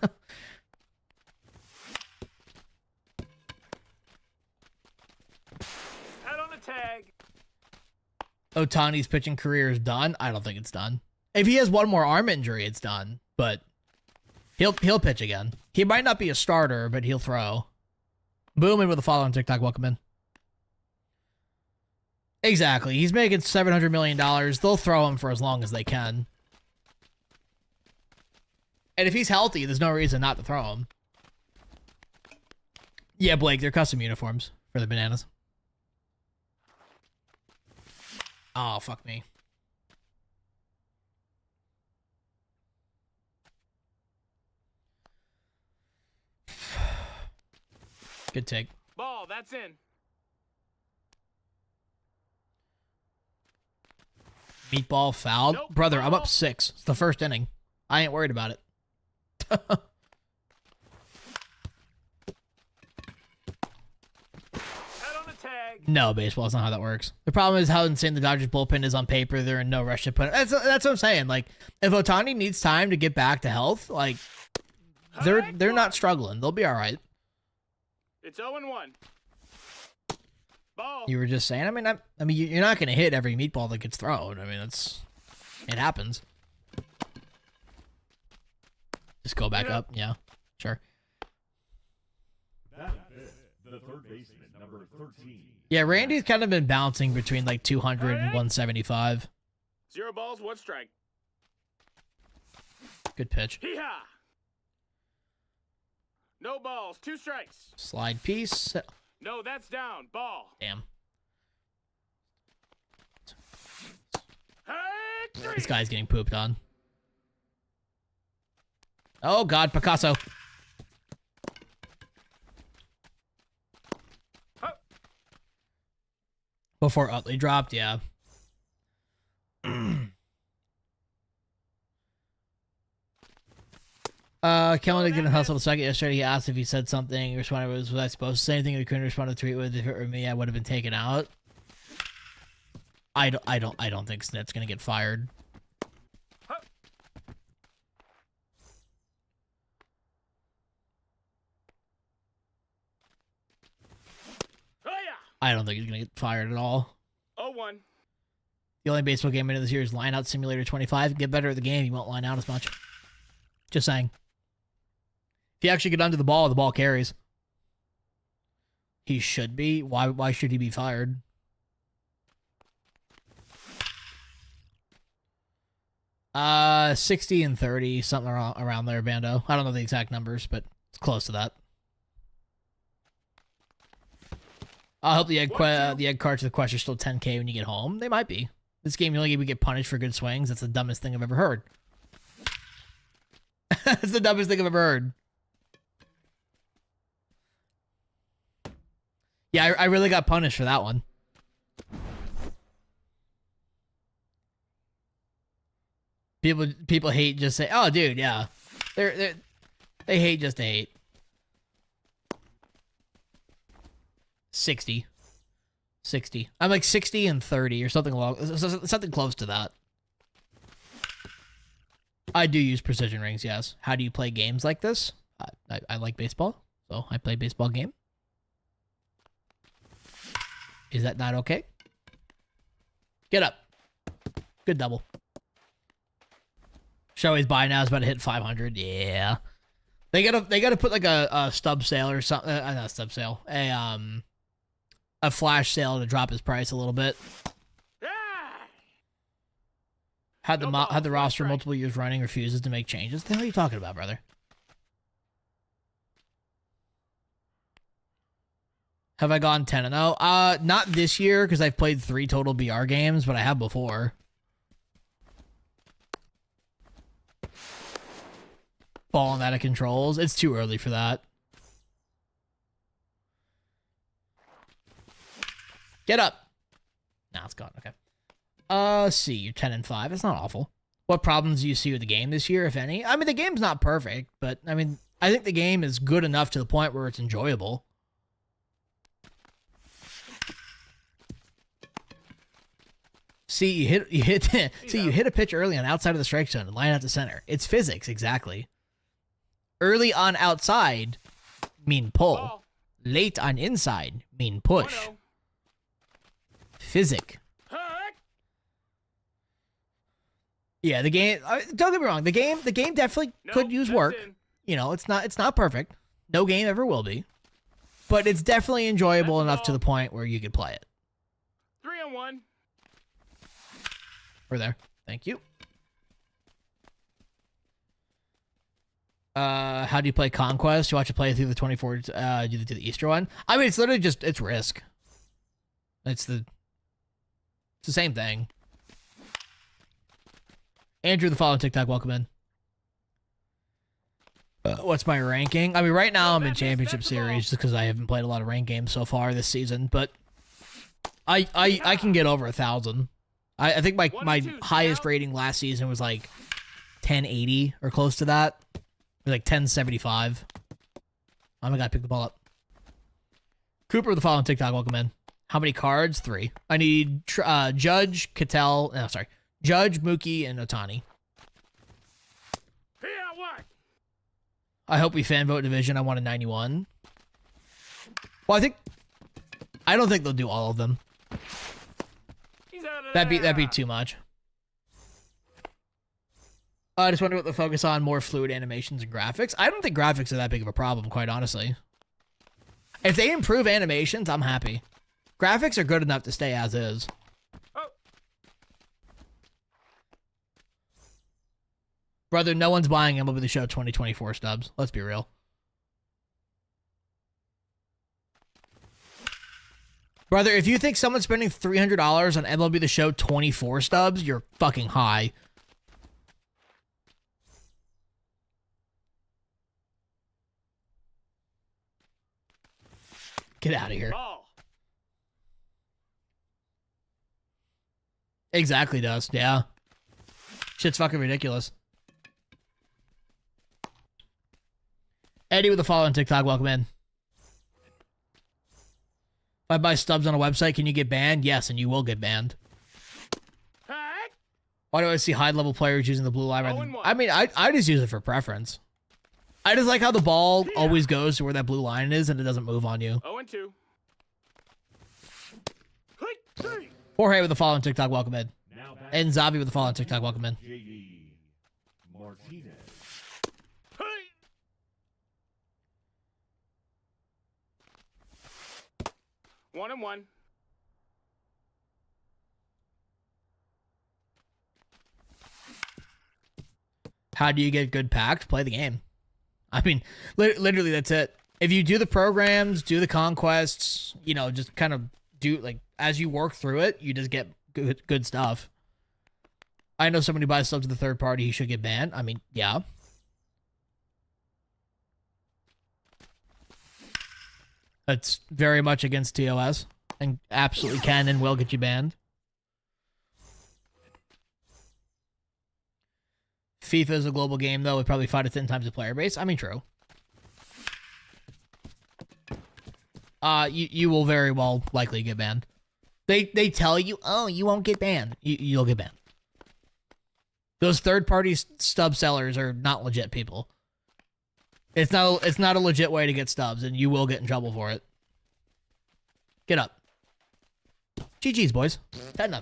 on the tag. Ohtani's pitching career is done. I don't think it's done. If he has one more arm injury, it's done. But he'll pitch again. He might not be a starter, but he'll throw. Booming with a follow on TikTok. Welcome in. Exactly. He's making $700 million. They'll throw him for as long as they can. And if he's healthy, there's no reason not to throw him. Yeah, Blake, they're custom uniforms for the Bananas. Oh, fuck me. Good take. Ball, that's in. Meatball fouled. Nope. Brother, I'm up 6. It's the first inning. I ain't worried about it. Head on the tag. No, baseball. That's not how that works. The problem is how insane the Dodgers bullpen is on paper. They're in no rush to put it. That's what I'm saying. Like, if Ohtani needs time to get back to health, like, they're not struggling. They'll be all right. It's 0-1. Ball. You were just saying. I mean, you're not going to hit every meatball that gets thrown. I mean, it happens. Just go back up. Yeah, sure. That fifth, the third baseman, number 13. Yeah, Randy's kind of been bouncing between like 200 and 175. 0 balls, 1 strike. Good pitch. Hee-haw. No balls, 2 strikes. Slide piece. No, that's down. Ball. Damn. Hey, 3. This guy's getting pooped on. Oh, God, Picasso. Huh. Before Utley dropped, yeah. Kellen didn't hustle a second yesterday. He asked if he said something. He responded, was I supposed to say anything? He couldn't respond to the tweet with. If it were me, I would have been taken out. I don't think Snit's gonna get fired. Huh. Oh, yeah. I don't think he's gonna get fired at all. 0-1. The only baseball game into this year is Line Out Simulator 25. Get better at the game, you won't line out as much. Just saying. If you actually get under the ball carries. He should be. Why should he be fired? Uh, 60 and 30, something around there, Bando. I don't know the exact numbers, but it's close to that. I hope the egg carts of the Quest are still 10k when you get home. They might be. This game, you only get punished for good swings. That's the dumbest thing I've ever heard. That's the dumbest thing I've ever heard. Yeah, I really got punished for that one. People hate just say, oh, dude, yeah. They hate just to hate. 60. I'm like 60 and 30 or something something close to that. I do use precision rings, yes. How do you play games like this? I like baseball, so I play a baseball game. Is that not okay? Get up. Good double. Shoei's buy now is about to hit 500. Yeah. They gotta put like a stub sale or something. Not a stub sale. A flash sale to drop his price a little bit. Had the roster multiple years running refuses to make changes. What the hell are you talking about, brother? Have I gone 10-0? Not this year because I've played 3 total BR games, but I have before. Falling out of controls. It's too early for that. Get up. Nah, it's gone. Okay. Let's see. You're 10-5. It's not awful. What problems do you see with the game this year, if any? I mean, the game's not perfect, but I mean, I think the game is good enough to the point where it's enjoyable. See, you hit you hit a pitch early on outside of the strike zone and line out to center. It's physics, exactly. Early on outside mean pull. Late on inside mean push. Physic. Yeah, the game. Don't get me wrong. The game definitely could use work. You know, it's not perfect. No game ever will be, but it's definitely enjoyable enough to the point where you could play it. 3-1. We're there. Thank you. How do you play Conquest? You watch it play through the 24. Do the Easter one. I mean, it's literally just it's Risk. It's the same thing. Andrew, the following TikTok, welcome in. What's my ranking? I mean, right now I'm in Championship Series just because I haven't played a lot of ranked games so far this season, but I can get over 1,000. I think my highest rating last season was like 1080 or close to that. It was like 1075. Oh my god, pick the ball up. Cooper, the following TikTok, welcome in. How many cards? 3. I need Judge, Cattell. No, sorry. Judge, Mookie, and Otani. I hope we fan vote division. I want a 91. Well, I don't think they'll do all of them. That'd be too much. I just wonder what they'll focus on, more fluid animations and graphics. I don't think graphics are that big of a problem, quite honestly. If they improve animations, I'm happy. Graphics are good enough to stay as is. Brother, no one's buying MLB The Show 2024 stubs. Let's be real. Brother, if you think someone's spending $300 on MLB The Show 24 stubs, you're fucking high. Get out of here. Exactly, Dust. Yeah. Shit's fucking ridiculous. Eddie with the following TikTok, welcome in. If I buy stubs on a website, can you get banned? Yes, and you will get banned. Why do I see high-level players using the blue line? I mean, I just use it for preference. I just like how the ball always goes to where that blue line is and it doesn't move on you. 0-2. Jorge with the following TikTok, welcome in. And Zavi with the following TikTok, welcome in. JD Martinez. 1-1. How do you get good packs? Play the game. I mean, literally, that's it. If you do the programs, do the conquests, you know, just kind of do, like, as you work through it, you just get good stuff. I know somebody buys stuff to the third party, he should get banned. I mean, yeah. That's very much against TOS and absolutely can and will get you banned. FIFA is a global game, though, with probably 5 to 10 times the player base. I mean, true. You will very well likely get banned. They tell you, oh, you won't get banned. You'll get banned. Those third-party stub sellers are not legit people. It's not a legit way to get stubs, and you will get in trouble for it. Get up. GG's, boys. 10-0.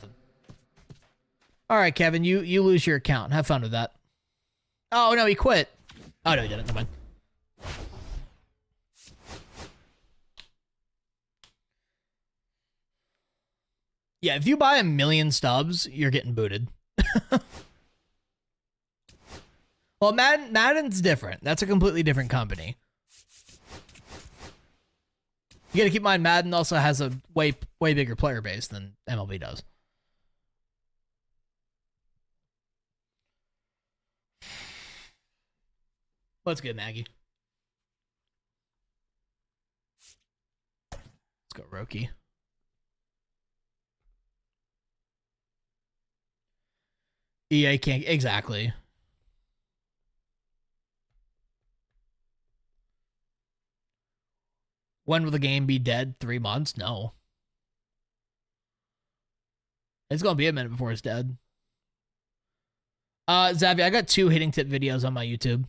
All right, Kevin, you lose your account. Have fun with that. Oh, no, he quit. Oh, no, he didn't. Never mind. Yeah, if you buy 1 million stubs, you're getting booted. Well, Madden's different. That's a completely different company. You gotta keep in mind, Madden also has a way bigger player base than MLB does. What's good, Maggie? Let's go, Roki. EA can't... Exactly. When will the game be dead? 3 months? No. It's gonna be a minute before it's dead. Zavi, I got 2 hitting tip videos on my YouTube.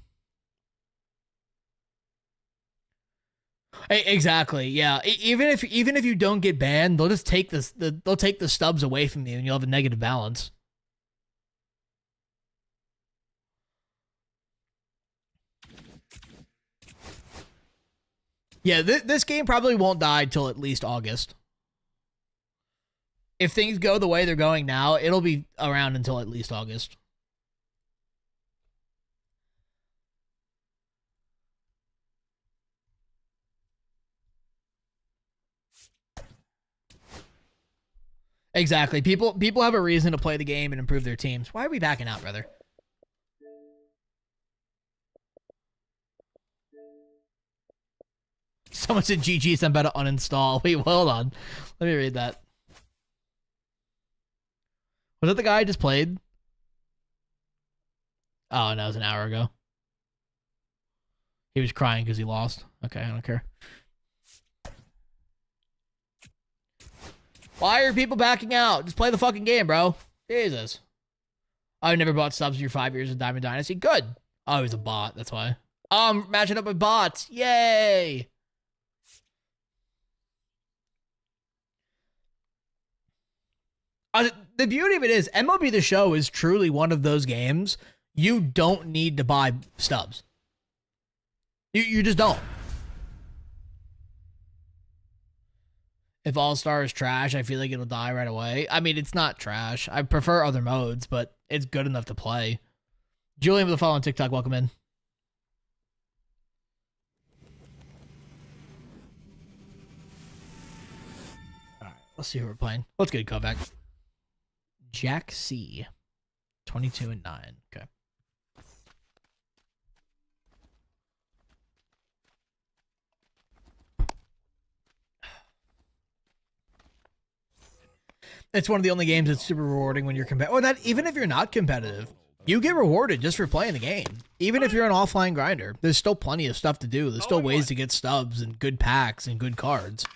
Exactly, yeah. Even if you don't get banned, they'll just take they'll take the stubs away from you and you'll have a negative balance. Yeah, this game probably won't die till at least August. If things go the way they're going now, it'll be around until at least August. Exactly. People have a reason to play the game and improve their teams. Why are we backing out, brother? Someone said GG's, I'm about to uninstall. Wait, hold on. Let me read that. Was that the guy I just played? Oh, no, it was an hour ago. He was crying because he lost. Okay, I don't care. Why are people backing out? Just play the fucking game, bro. Jesus. I've never bought subs in your 5 years of Diamond Dynasty. Good. Oh, he was a bot. That's why. Matching up with bots. Yay. The beauty of it is, MLB The Show is truly one of those games you don't need to buy stubs. You just don't. If All-Star is trash, I feel like it'll die right away. I mean, it's not trash. I prefer other modes, but it's good enough to play. Julian with a follow on TikTok, welcome in. All right, let's see who we're playing. What's good, Kovac? Jack C. 22-9. Okay. It's one of the only games that's super rewarding when you're competitive. Or that even if you're not competitive, you get rewarded just for playing the game. Even if you're an offline grinder, there's still plenty of stuff to do. There's still ways to get stubs and good packs and good cards.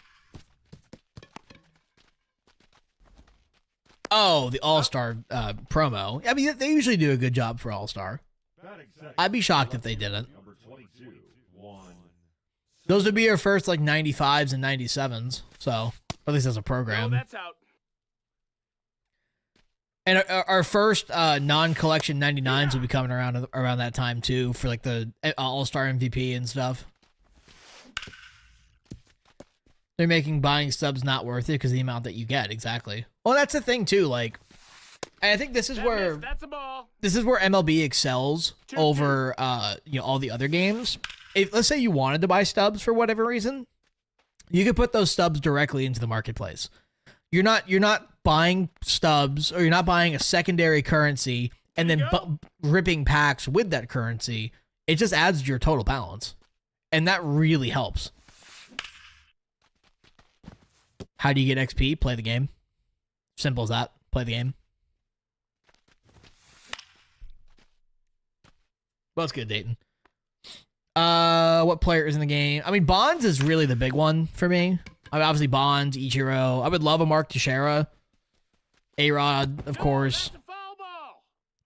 Oh, the All-Star promo. I mean, they usually do a good job for All-Star. I'd be shocked if they didn't. Those would be your first, like, 95s and 97s. So, at least as a program. That's out. And our first non-collection 99s will be coming around that time, too, for, like, the All-Star MVP and stuff. They're making buying subs not worth it because of the amount that you get. Exactly. Well, that's the thing too. Like, and I think this is where MLB excels over all the other games. if let's say you wanted to buy stubs for whatever reason, you could put those stubs directly into the marketplace. You're not buying stubs, or you're not buying a secondary currency and then ripping packs with that currency. It just adds to your total balance, and that really helps. How do you get XP? Play the game. Simple as that. Play the game. Well, it's good, Dayton. What player is in the game? I mean, Bonds is really the big one for me. I mean, obviously, Bonds, Ichiro. I would love a Mark Teixeira. A-Rod, of course.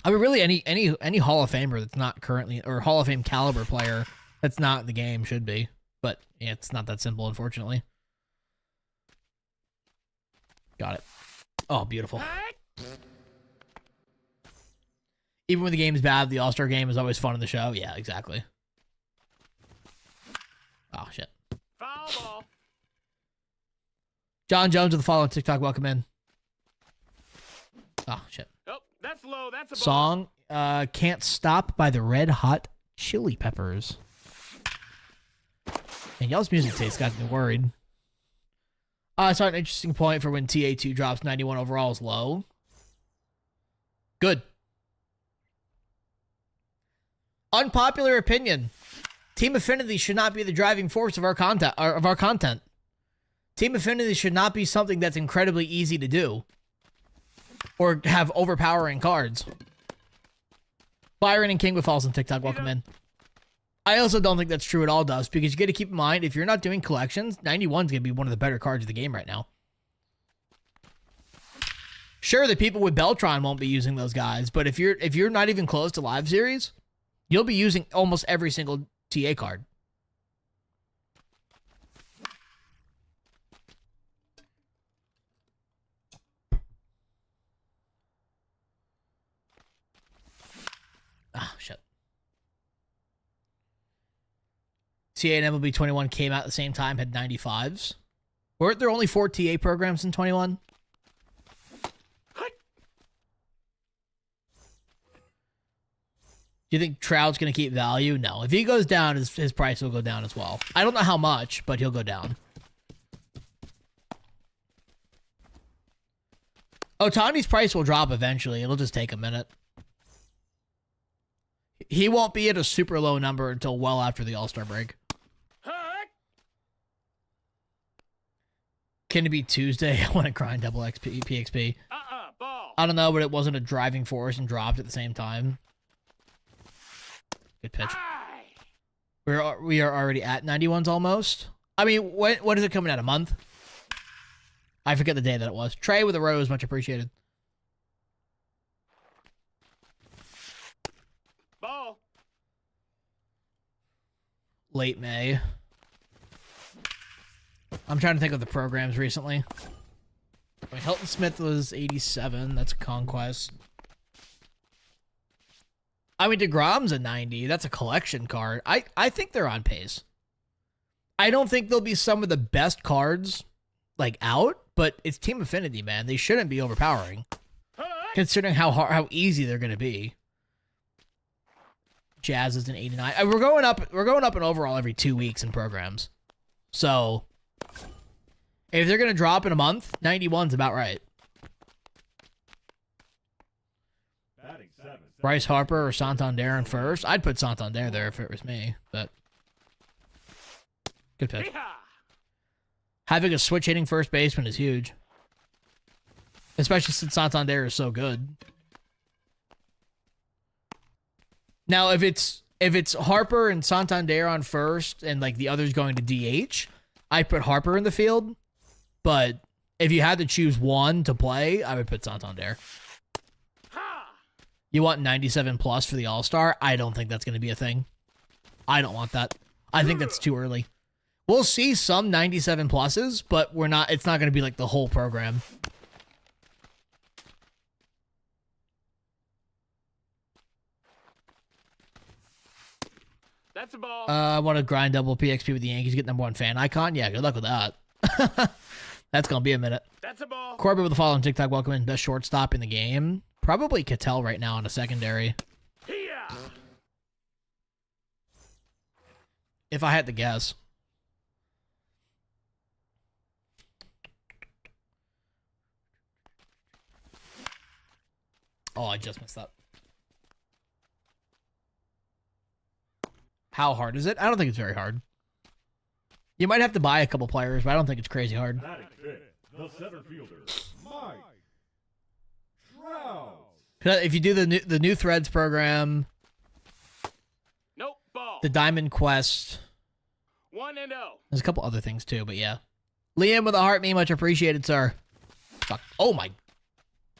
I mean, really, any Hall of Famer that's not currently, or Hall of Fame caliber player that's not in the game should be. But yeah, it's not that simple, unfortunately. Got it. Oh, beautiful. Even when the game's bad, the All-Star game is always fun in the show. Yeah, exactly. Oh, shit. Foul ball. John Jones with the follow on TikTok. Welcome in. Oh, shit. Oh, that's low. That's a ball. Song, Can't Stop by the Red Hot Chili Peppers. And y'all's music taste got me worried. I saw an interesting point for when TA2 drops 91 overall is low. Good. Unpopular opinion. Team Affinity should not be the driving force of our content. Team Affinity should not be something that's incredibly easy to do or have overpowering cards. Byron and King with Falls on TikTok, welcome in. I also don't think that's true at all, Dust, because you got to keep in mind, if you're not doing collections, 91 is going to be one of the better cards of the game right now. Sure, the people with Beltron won't be using those guys, but if you're not even close to Live Series, you'll be using almost every single TA card. Ah, shit. TA and MLB 21 came out at the same time, had 95s. Weren't there only 4 TA programs in 21? Do you think Trout's going to keep value? No. If he goes down, his price will go down as well. I don't know how much, but he'll go down. Otani's price will drop eventually. It'll just take a minute. He won't be at a super low number until well after the All-Star break. Can it be Tuesday? I want to grind double XP, PXP. Ball. I don't know, but it wasn't a driving force and dropped at the same time. Good pitch. We are already at 91s almost. I mean, when is it coming out? A month? I forget the day that it was. Trey with a rose, much appreciated. Ball. Late May. I'm trying to think of the programs recently. I mean, Hilton Smith was 87. That's a conquest. I mean, DeGrom's a 90. That's a collection card. I think they're on pace. I don't think they'll be some of the best cards, like, out, but it's Team Affinity, man. They shouldn't be overpowering, considering how easy they're going to be. Jazz is an 89. We're going up in overall every 2 weeks in programs. So, if they're going to drop in a month, 91's about right. Bryce Harper or Santander in first. I'd put Santander there if it was me, but good pitch. Having a switch hitting first baseman is huge, especially since Santander is so good. Now, if it's Harper and Santander on first and like the others going to DH, I'd put Harper in the field. But if you had to choose one to play, I would put Santander. You want 97 plus for the All-Star? I don't think that's going to be a thing. I don't want that. I think that's too early. We'll see some 97 pluses, but it's not going to be like the whole program. That's a ball. I want to grind double PXP with the Yankees, get number 1 fan icon. Yeah, good luck with that. That's going to be a minute. That's a ball. Corbett with the follow on TikTok. Welcome in. Best shortstop in the game. Probably Cattell right now on a secondary. if I had to guess. Oh, I just messed up. How hard is it? I don't think it's very hard. You might have to buy a couple players, but I don't think it's crazy hard. Batting fifth, the center fielder, Mike Trout. If you do the new Threads program, Nope, ball. the Diamond Quest, 1-0. there's a couple other things too, but yeah. Liam with a heart me, much appreciated, sir. Fuck. Oh my.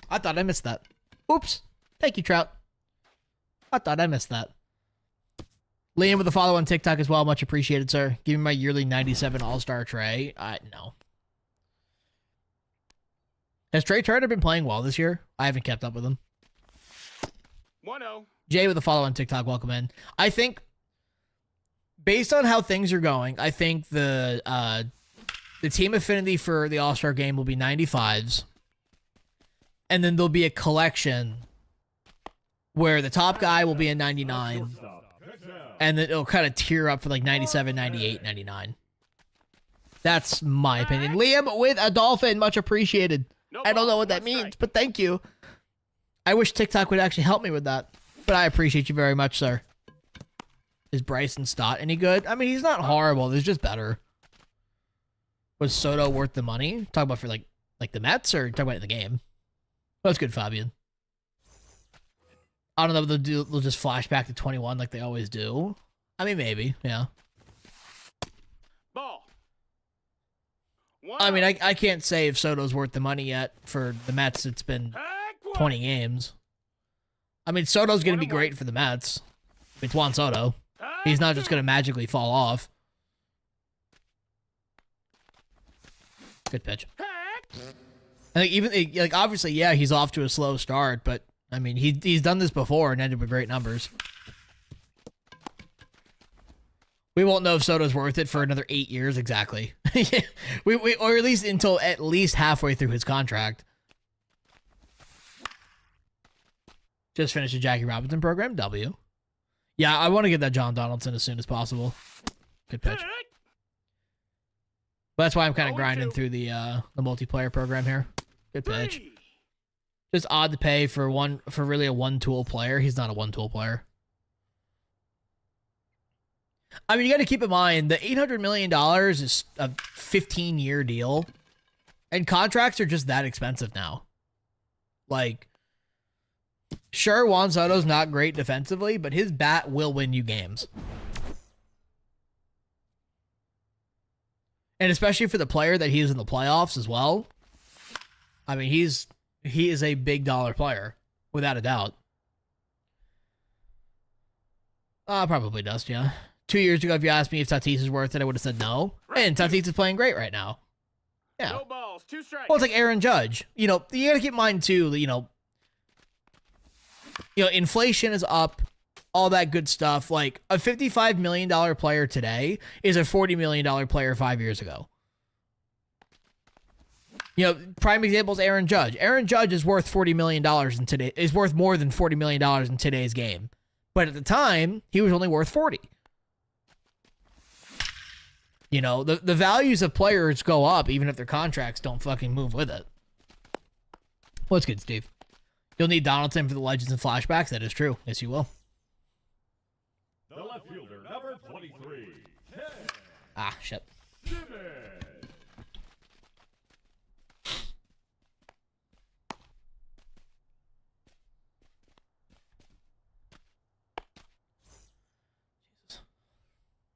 I thought I missed that. Oops. Thank you, Trout. I thought I missed that. Liam with a follow on TikTok as well, much appreciated, sir. Give me my yearly 97 All-Star Trey. No. Has Trey Turner been playing well this year? I haven't kept up with him. 1-0. Jay with a follow on TikTok, welcome in. I think, based on how things are going, I think the team affinity for the All-Star game will be 95s. And then there'll be a collection where the top guy will be a 99. Shortstop, touchdown. And then it'll kind of tier up for like 97, 98, 99. That's my opinion. Liam with a dolphin, much appreciated. No I don't know ball, what that one means, strike. but thank you. I wish TikTok would actually help me with that. But I appreciate you very much, sir. Is Bryson Stott any good? I mean, he's not horrible. There's just better. Was Soto worth the money? Talk about for like the Mets or talk about in the game? That's good, Fabian. I don't know if they'll just flash back to 21 like they always do. I mean, maybe, yeah. Ball. I mean, I can't say if Soto's worth the money yet for the Mets. It's been 20 games. I mean, Soto's going to be great for the Mets. It's Juan Soto. He's not just going to magically fall off. Good pitch. I think even, like, obviously, yeah, he's off to a slow start, but, I mean, he's done this before and ended with great numbers. We won't know if Soto's worth it for another 8 years exactly. Or at least until at least halfway through his contract. Just finished the Jackie Robinson program. W. Yeah, I want to get that John Donaldson as soon as possible. Good pitch. But that's why I'm kind of grinding through the multiplayer program here. Good pitch. Just odd to pay for really a one-tool player. He's not a one-tool player. I mean, you got to keep in mind, the $800 million is a 15-year deal. And contracts are just that expensive now. Like, sure, Juan Soto's not great defensively, but his bat will win you games. And especially for the player that he is in the playoffs as well. I mean, he is a big dollar player, without a doubt. Probably does, yeah. 2 years ago, if you asked me if Tatis is worth it, I would have said no. And Tatis is playing great right now. Yeah. No balls, 2 strikes. Well, it's like Aaron Judge. You know, you got to keep in mind, too, you know, inflation is up, all that good stuff. Like, a $55 million player today is a $40 million player 5 years ago. You know, prime example is Aaron Judge. Aaron Judge is worth $40 million is worth more than $40 million in today's game. But at the time, he was only worth 40. You know, the values of players go up even if their contracts don't fucking move with it. What's good, Steve? You'll need Donaldson for the Legends and flashbacks. That is true. Yes, you will. The left fielder, number 23, Ted Ah, shit. Jimenez.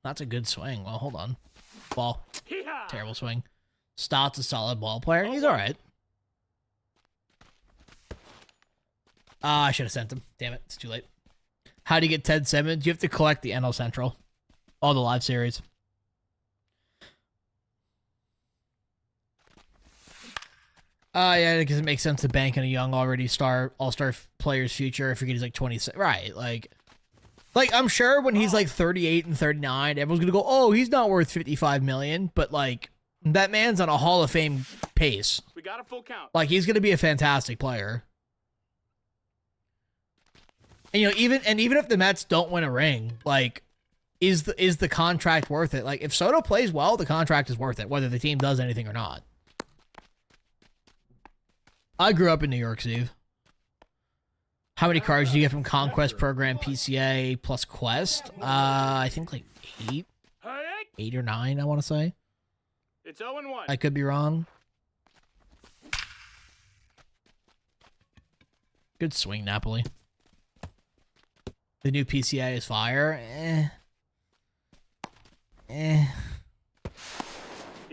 That's a good swing. Well, hold on. Ball. Hee-haw. Terrible swing. Stott's a solid ball player. He's all right. I should have sent him. Damn it. It's too late. How do you get Ted Simmons? You have to collect the NL Central. All the live series. Yeah, because it makes sense to bank on a young, already all-star player's future if he's like 26. Right, like, I'm sure when he's like 38 and 39, everyone's going to go, oh, he's not worth $55 million. But, like, that man's on a Hall of Fame pace. We got a full count. Like, he's going to be a fantastic player. And, you know, even if the Mets don't win a ring, like, is the contract worth it? Like, if Soto plays well, the contract is worth it, whether the team does anything or not. I grew up in New York, Steve. How many cards do you get from Conquest Program, PCA, plus Quest? I think like 8. 8 or 9, I want to say. It's 0-1. I could be wrong. Good swing, Napoli. The new PCA is fire. Be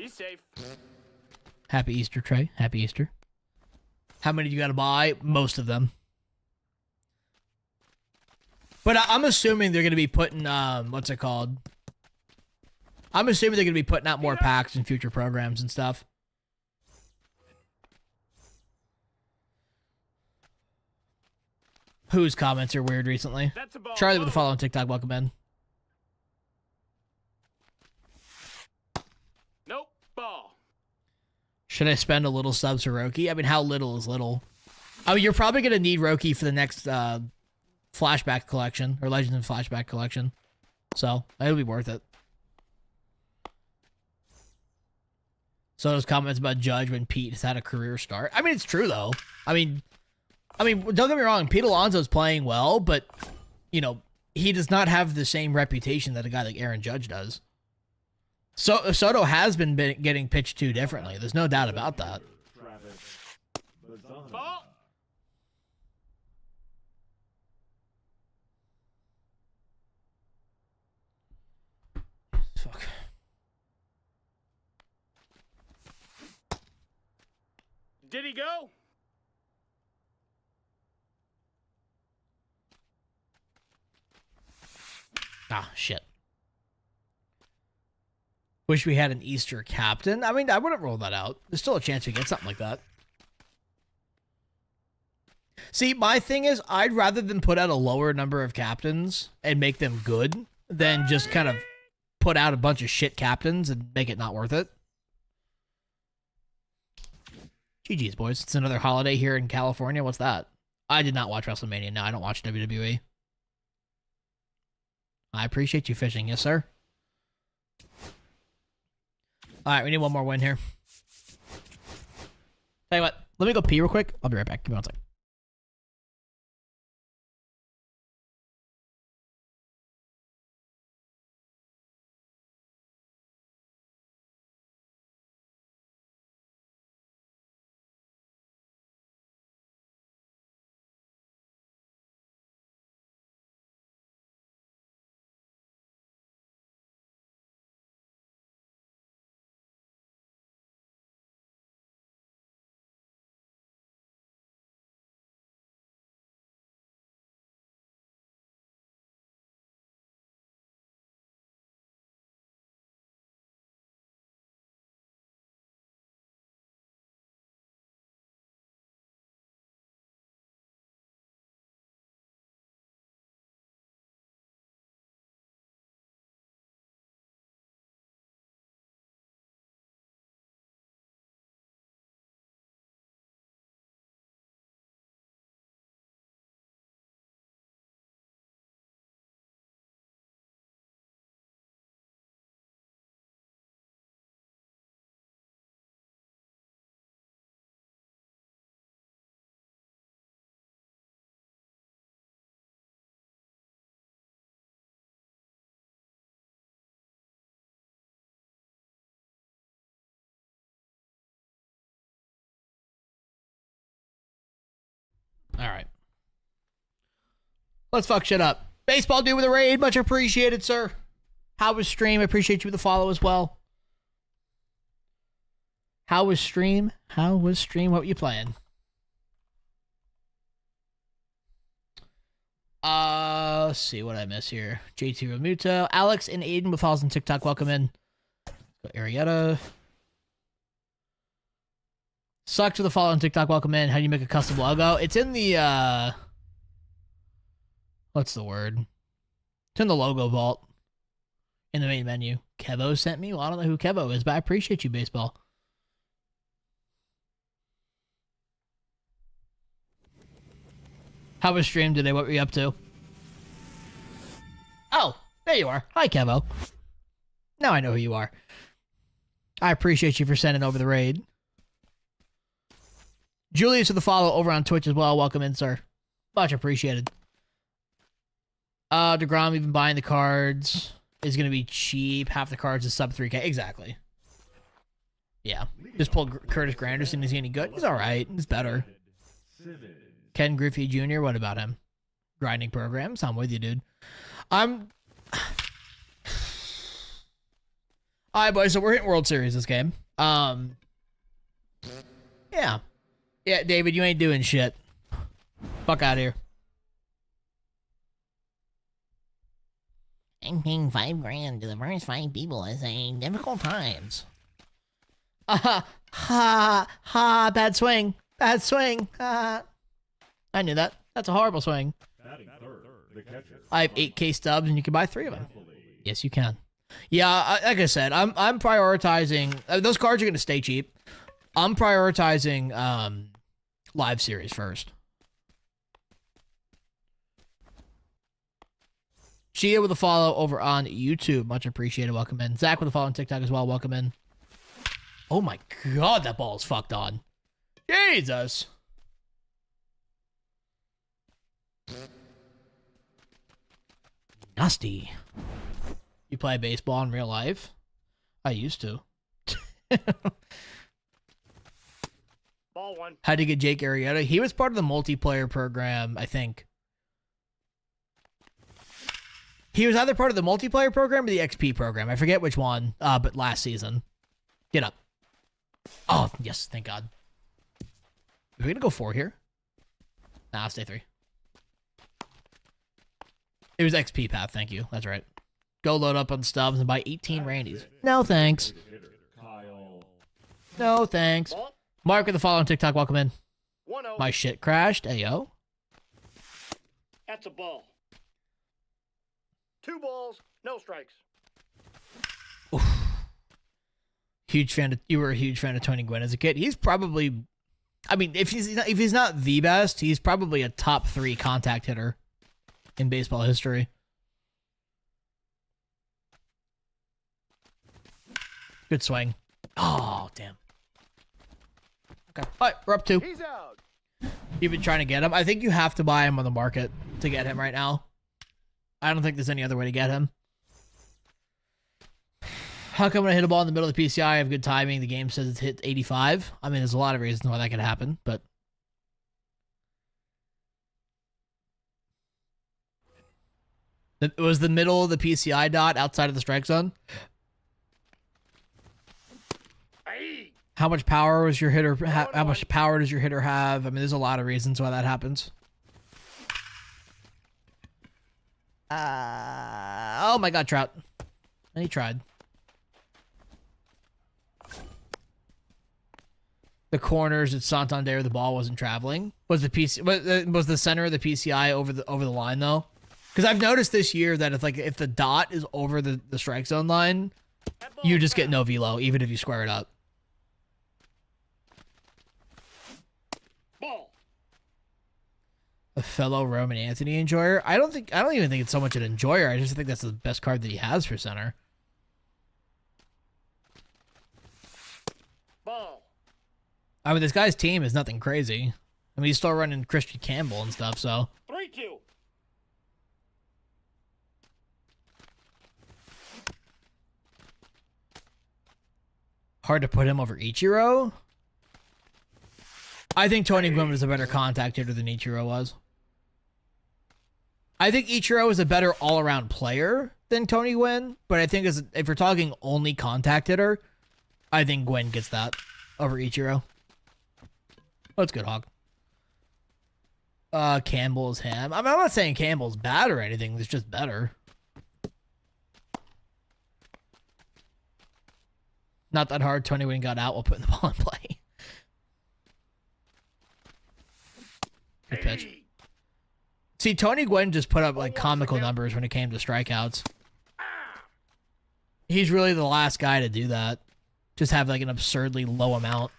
safe. Happy Easter, Trey. Happy Easter. How many do you got to buy? Most of them. But I'm assuming they're going to be putting, what's it called? I'm assuming they're going to be putting out more packs in future programs and stuff. Whose comments are weird recently? That's a ball. Charlie with the follow on TikTok. Welcome in. Nope. Ball. Should I spend a little subs for Roki? I mean, how little is little? I mean, you're probably going to need Roki for the next flashback collection or Legends of Flashback collection. So, it'll be worth it. So those comments about Judge when Pete has had a career start. I mean, it's true, though. I mean, don't get me wrong. Pete Alonso's playing well, but, you know, he does not have the same reputation that a guy like Aaron Judge does. So Soto has been getting pitched to differently. There's no doubt about that. Ball. Fuck. Did he go? Ah, shit. Wish we had an Easter captain. I mean, I wouldn't rule that out. There's still a chance we get something like that. See, my thing is, I'd rather than put out a lower number of captains and make them good than just kind of put out a bunch of shit captains and make it not worth it. GG's, boys. It's another holiday here in California. What's that? I did not watch WrestleMania. No, I don't watch WWE. I appreciate you fishing. Yes, sir. All right, we need one more win here. Tell you what, let me go pee real quick. I'll be right back. Give me one second. All right. Let's fuck shit up. Baseball dude with a raid. Much appreciated, sir. How was stream? I appreciate you with the follow as well. How was stream? How was stream? What were you playing? Let's see what I miss here. JT Remuto. Alex and Aiden with follows on TikTok. Welcome in. Arietta. Sucks with the follow on TikTok. Welcome in. How do you make a custom logo? It's in the, what's the word? It's in the logo vault. In the main menu. Kevo sent me? Well, I don't know who Kevo is, but I appreciate you, baseball. How was stream today? What were you up to? Oh, There you are. Hi, Kevo. Now I know who you are. I appreciate you for sending over the raid. Julius with the follow over on Twitch as well. Welcome in, sir. Much appreciated. DeGrom even buying the cards is going to be cheap. Half the cards is sub 3K. Exactly. Yeah. Just pulled Curtis Granderson. Is he any good? He's all right. He's better. Ken Griffey Jr., what about him? Grinding programs? I'm with you, dude. All right, boys, so we're hitting World Series this game. Yeah. Yeah, David, you ain't doing shit. Fuck out of here. I'm paying $5,000 to the first 5 people as saying difficult times. Ha, bad swing. Bad swing. I knew that. That's a horrible swing. I have 8K stubs and you can buy 3 of them. Yes, you can. Yeah, like I said, I'm prioritizing. Those cards are going to stay cheap. I'm prioritizing live series first. Chia with a follow over on YouTube. Much appreciated. Welcome in. Zach with a follow on TikTok as well. Welcome in. Oh my god, that ball is fucked on. Jesus. Nasty. You play baseball in real life? I used to. Ball 1. How to get Jake Arrieta? He was part of the multiplayer program, I think. He was either part of the multiplayer program or the XP program. I forget which one, but last season. Get up. Oh, yes, thank God. Are we going to go 4 here? Nah, I'll stay 3. It was XP path, thank you. That's right. Go load up on stubs and buy 18 Randys. No, thanks. No, thanks. Ball. Mark with the follow on TikTok. Welcome in. 1-0. My shit crashed. Ayo. That's a ball. 2 balls, no strikes. Huge fan. You were a huge fan of Tony Gwynn as a kid. He's probably, I mean, if he's not the best, he's probably a top 3 contact hitter in baseball history. Good swing. Oh, damn. Okay. All right, we're up 2. He's out. You've been trying to get him. I think you have to buy him on the market to get him right now. I don't think there's any other way to get him. How come when I hit a ball in the middle of the PCI, I have good timing? The game says it's hit 85. I mean, there's a lot of reasons why that could happen, but... Was the middle of the PCI dot outside of the strike zone? Aye. How much power was your hitter? How much power does your hitter have? I mean, there's a lot of reasons why that happens. Oh my God, Trout. And he tried. The corners at Santander, the ball wasn't traveling. Was the center of the PCI over the line though? Because I've noticed this year that if the dot is over the strike zone line, you just get no velo, even if you square it up. Ball. A fellow Roman Anthony enjoyer? I don't even think it's so much an enjoyer. I just think that's the best card that he has for center. Ball. I mean, this guy's team is nothing crazy. I mean, he's still running Christian Campbell and stuff, so. 3-2. Hard to put him over Ichiro? I think Tony Gwynn was a better contact hitter than Ichiro was. I think Ichiro is a better all-around player than Tony Gwynn, but I think if we're talking only contact hitter, I think Gwynn gets that over Ichiro. That's good, Hog. Campbell's him. I mean, I'm not saying Campbell's bad or anything. It's just better. Not that hard. Tony Gwynn got out while putting the ball in play. Good pitch. See, Tony Gwynn just put up like comical numbers when it came to strikeouts. He's really the last guy to do that. Just have like an absurdly low amount.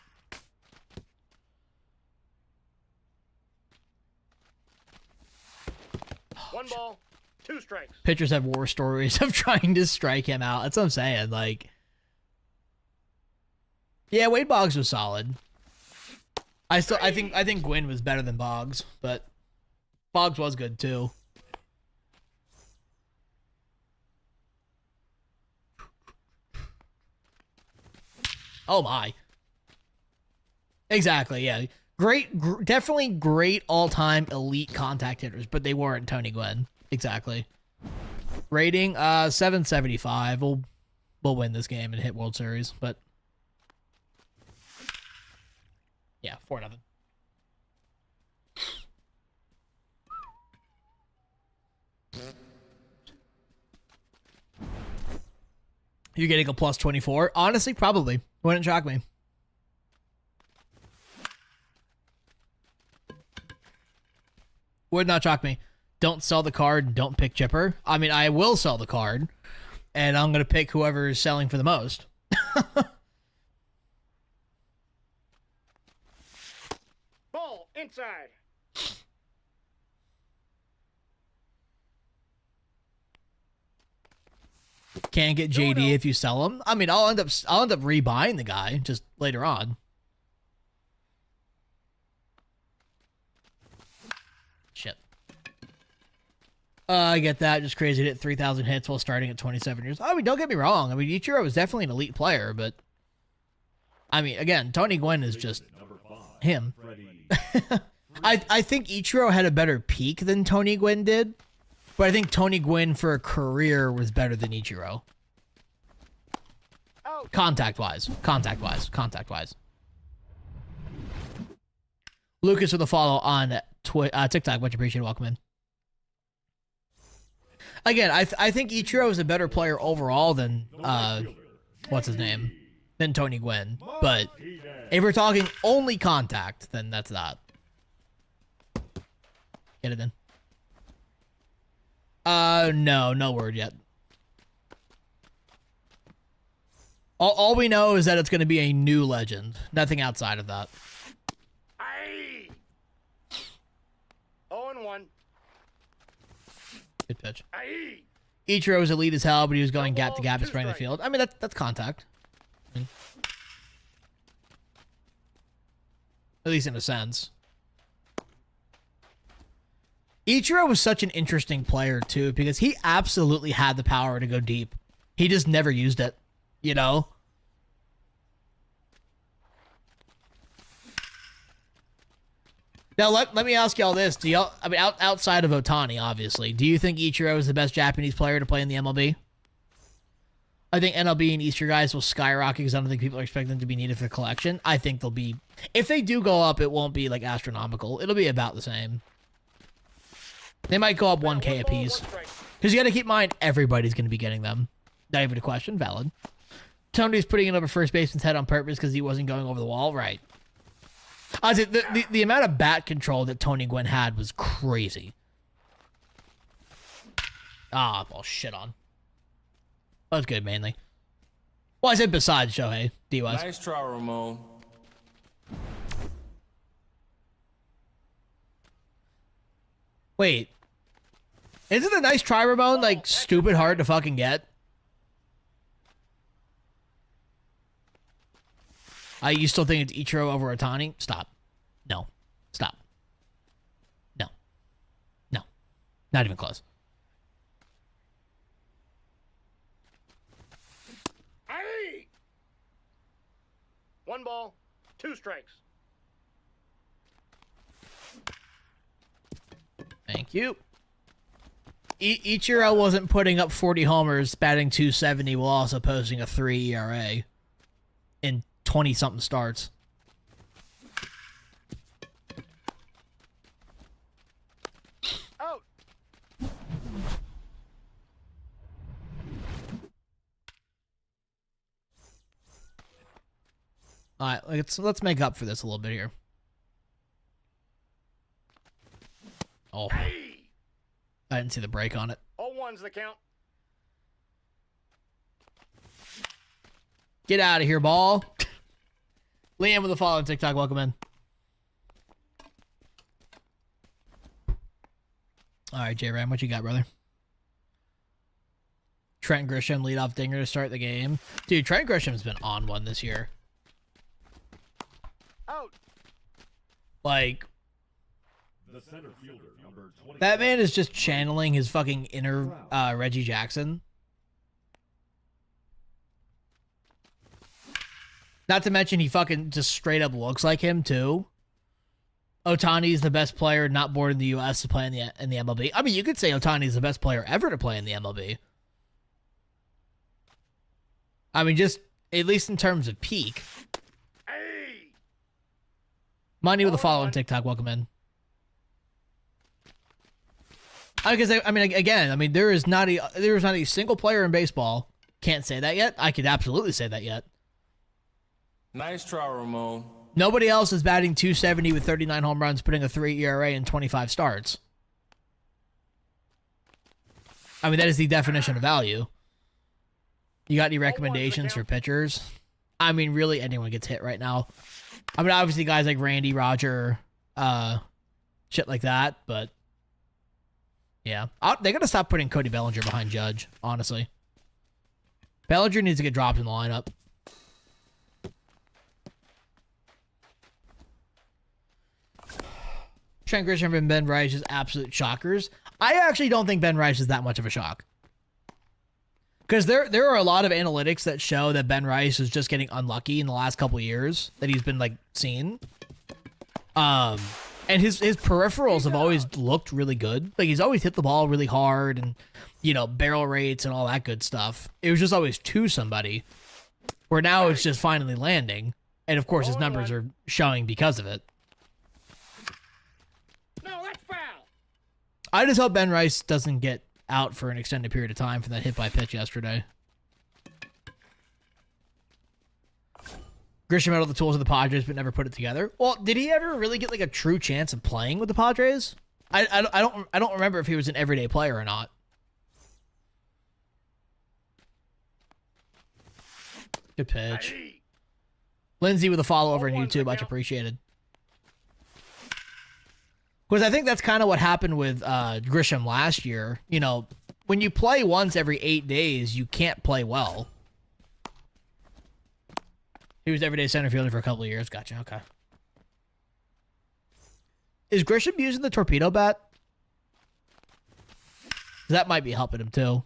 One ball, 2 strikes. Pitchers have war stories of trying to strike him out. That's what I'm saying. Like, yeah, Wade Boggs was solid. I think Gwynn was better than Boggs, but Boggs was good too. Oh my. Exactly, yeah. Definitely great all-time elite contact hitters, but they weren't Tony Gwynn. Exactly. Rating 775. We'll win this game and hit World Series, but yeah, 4-0. You're getting a plus 24? Honestly, probably. Wouldn't shock me. Would not shock me. Don't sell the card and don't pick Chipper. I mean, I will sell the card, and I'm going to pick whoever is selling for the most. Ball inside. Can't get JD if you sell him. I mean, I'll end up rebuying the guy just later on. Shit. I get that. Just crazy to hit 3,000 hits while starting at 27 years. I mean, don't get me wrong. I mean, Ichiro was definitely an elite player, but I mean, again, Tony Gwynn is just him. I think Ichiro had a better peak than Tony Gwynn did, but I think Tony Gwynn for a career was better than Ichiro. Oh. Contact-wise. Lucas with a follow on TikTok. Much appreciated. Welcome in. Again, I think Ichiro is a better player overall than, what's his name? Than Tony Gwynn. But if we're talking only contact, then that's that. Get it in. No word yet. All we know is that it's going to be a new legend. Nothing outside of that. Aye. 0-1. Good pitch. Aye. Ichiro was elite as hell, but he was going No gap ball, to gap and 2 spraying the strikes. field. I mean, that's contact. I mean, at least in a sense. Ichiro was such an interesting player, too, because he absolutely had the power to go deep. He just never used it, you know? Now, let me ask y'all this. Do y'all, I mean, outside of Otani, obviously, do you think Ichiro is the best Japanese player to play in the MLB? I think NLB and Easter guys will skyrocket because I don't think people are expecting them to be needed for the collection. I think they'll be... If they do go up, it won't be, like, astronomical. It'll be about the same. They might go up 1K a piece. Because you got to keep in mind, everybody's going to be getting them. Not even a question. Valid. Tony's putting it over first baseman's head on purpose because he wasn't going over the wall. Right. I was the amount of bat control that Tony Gwynn had was crazy. Ah, well, shit on. That was good, mainly. Well, I said besides Shohei. D-Wise. Nice try, Ramon. Wait. Isn't a nice try, Ramon, like, stupid hard to fucking get? You still think it's Ichiro over Otani? Stop. No. Stop. No. No. Not even close. Aye. 1 ball, 2 strikes. Thank you. Ichiro wasn't putting up 40 homers, batting 270, while also posting a 3 ERA in 20-something starts. Out. All right, let's make up for this a little bit here. Oh, Aye. I didn't see the break on it. 0-1's the count. Get out of here, ball. Liam with a follow on TikTok. Welcome in. All right, J-Ram, what you got, brother? Trent Grisham leadoff dinger to start the game. Dude, Trent Grisham's been on one this year. Out. Like, The center fielder, number 20. that man is just channeling his fucking inner Reggie Jackson. Not to mention he fucking just straight up looks like him too. Ohtani's the best player not born in the U.S. to play in the MLB. I mean, you could say Ohtani's the best player ever to play in the MLB. I mean, just at least in terms of peak. Hey. Money with a follow on TikTok. Welcome in. Because I mean, again, I mean, there is not a single player in baseball. Can't say that yet. I could absolutely say that yet. Nice try, Ramon. Nobody else is batting 270 with 39 home runs, putting a 3 ERA in 25 starts. I mean, that is the definition of value. You got any recommendations for pitchers? I mean, really, anyone gets hit right now. I mean, obviously, guys like Randy, Roger, shit like that, but yeah. They got to stop putting Cody Bellinger behind Judge, honestly. Bellinger needs to get dropped in the lineup. Trent Grisham and Ben Rice is absolute shockers. I actually don't think Ben Rice is that much of a shock. Because there are a lot of analytics that show that Ben Rice is just getting unlucky in the last couple of years that he's been like seen. And his peripherals have always looked really good. Like he's always hit the ball really hard and, you know, barrel rates and all that good stuff. It was just always to somebody. Where now it's just finally landing. And of course his numbers are showing because of it. No, that's foul. I just hope Ben Rice doesn't get out for an extended period of time for that hit by pitch yesterday. Grisham had all the tools of the Padres, but never put it together. Well, did he ever really get like a true chance of playing with the Padres? I don't remember if he was an everyday player or not. Good pitch. Hey. Lindsay with a follow over on 0-1 YouTube, much count. appreciated. Because I think that's kind of what happened with Grisham last year. You know, when you play once every 8 days, you can't play well. He was everyday center fielder for a couple of years. Gotcha. Okay. Is Grisham using the torpedo bat? That might be helping him too.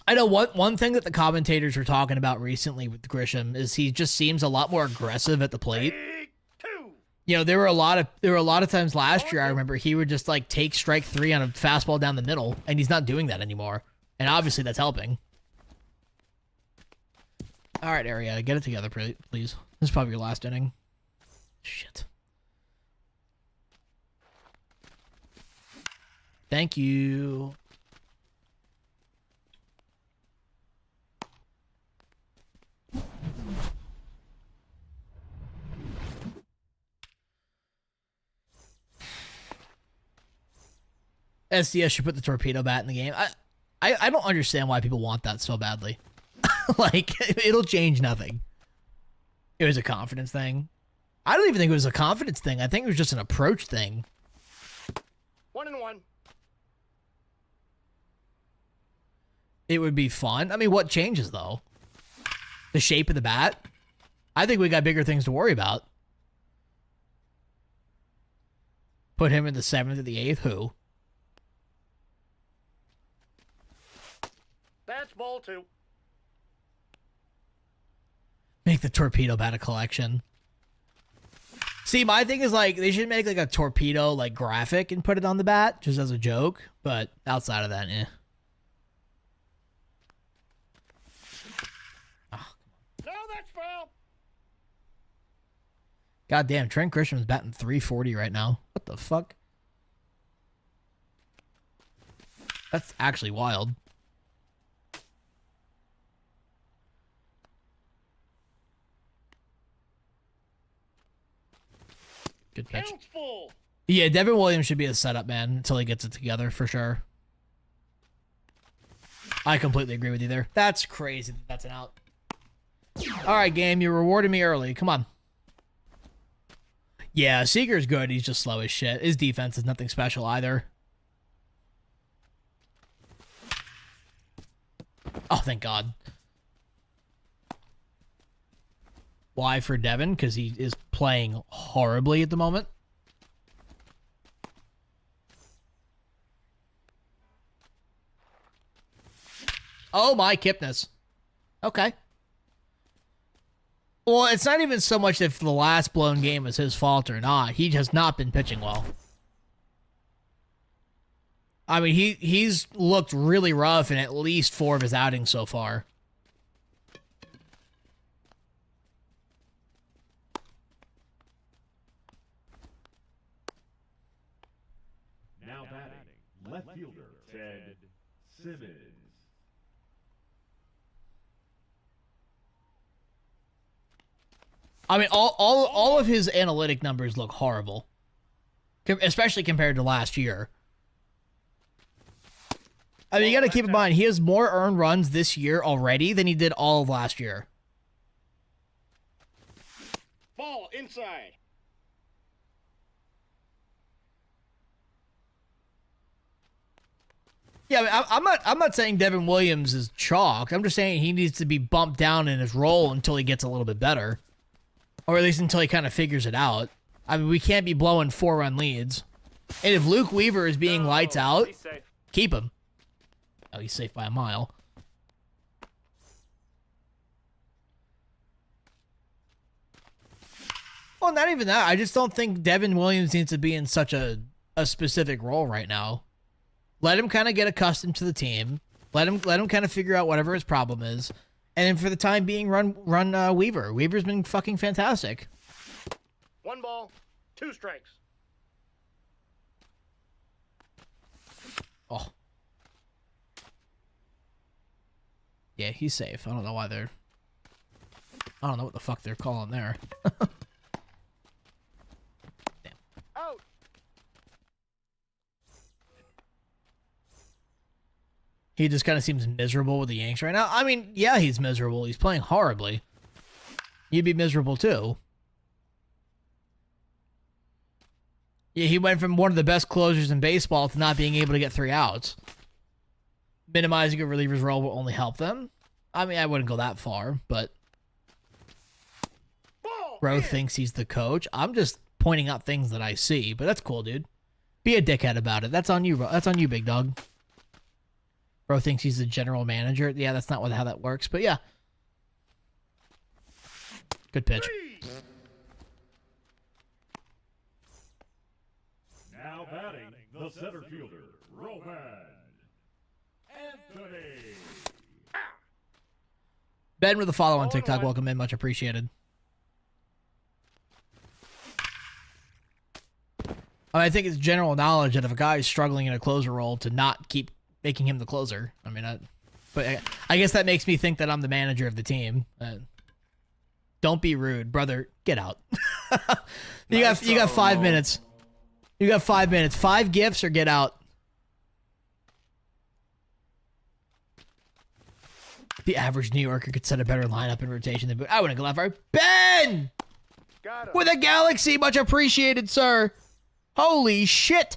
I know one thing that the commentators were talking about recently with Grisham is he just seems a lot more aggressive at the plate. Big two. You know, there were a lot of times last year I remember he would just like take strike 3 on a fastball down the middle, and he's not doing that anymore. And obviously that's helping. All right, Arietta, get it together, please. This is probably your last inning. Shit. Thank you. SDS should put the torpedo bat in the game. I don't understand why people want that so badly. Like, it'll change nothing. It was a confidence thing. I don't even think it was a confidence thing. I think it was just an approach thing. 1-1. It would be fun. I mean, what changes, though? The shape of the bat? I think we got bigger things to worry about. Put him in the 7th or the 8th? Who? That's ball 2. Make the torpedo bat a collection. See, my thing is like they should make like a torpedo like graphic and put it on the bat just as a joke. But outside of that, eh. Oh. No, that's foul. God damn, Trent Grisham's batting 340 right now. What the fuck? That's actually wild. Good pitch. Counts full. Yeah, Devin Williams should be a setup man until he gets it together for sure. I completely agree with you there. That's crazy. That's an out. All right, game. You rewarded me early. Come on. Yeah, Seager's good. He's just slow as shit. His defense is nothing special either. Oh, thank God. Why for Devin? Because he is playing horribly at the moment. Oh my Kipnis. Okay. Well, it's not even so much if the last blown game was his fault or not. He has not been pitching well. I mean, he's looked really rough in at least 4 of his outings so far. Now batting, left fielder Ted Simmons. I mean, all of his analytic numbers look horrible, especially compared to last year. I mean, you got to keep in mind, he has more earned runs this year already than he did all of last year. Ball inside. Yeah, I mean, I'm not saying Devin Williams is chalked. I'm just saying he needs to be bumped down in his role until he gets a little bit better. Or at least until he kind of figures it out. I mean, we can't be blowing 4-run leads. And if Luke Weaver is being lights out, keep him. Oh, he's safe by a mile. Well, not even that. I just don't think Devin Williams needs to be in such a specific role right now. Let him kind of get accustomed to the team. Let him kind of figure out whatever his problem is. And then for the time being, run Weaver. Weaver's been fucking fantastic. 1 ball, 2 strikes. Oh. Yeah, he's safe. I don't know why they're... I don't know what the fuck they're calling there. Damn. Out. He just kind of seems miserable with the Yanks right now. I mean, yeah, he's miserable. He's playing horribly. You'd be miserable too. Yeah, he went from one of the best closers in baseball to not being able to get 3 outs. Minimizing a reliever's role will only help them. I mean, I wouldn't go that far, but... Bro thinks he's the coach. I'm just pointing out things that I see, but that's cool, dude. Be a dickhead about it. That's on you, bro. That's on you, big dog. Bro thinks he's the general manager. Yeah, that's not how that works, but yeah. Good pitch. Now batting, the center fielder, Roman Anthony. Ben with a follow on TikTok. Welcome in. Much appreciated. I think it's general knowledge that if a guy is struggling in a closer role to not keep making him the closer. I mean, but I guess that makes me think that I'm the manager of the team. Don't be rude, brother. Get out. you got 5 minutes. You got 5 minutes. 5 gifts or get out. The average New Yorker could set a better lineup in rotation than I wouldn't go that far. Ben! Got him. With a galaxy, much appreciated, sir. Holy shit.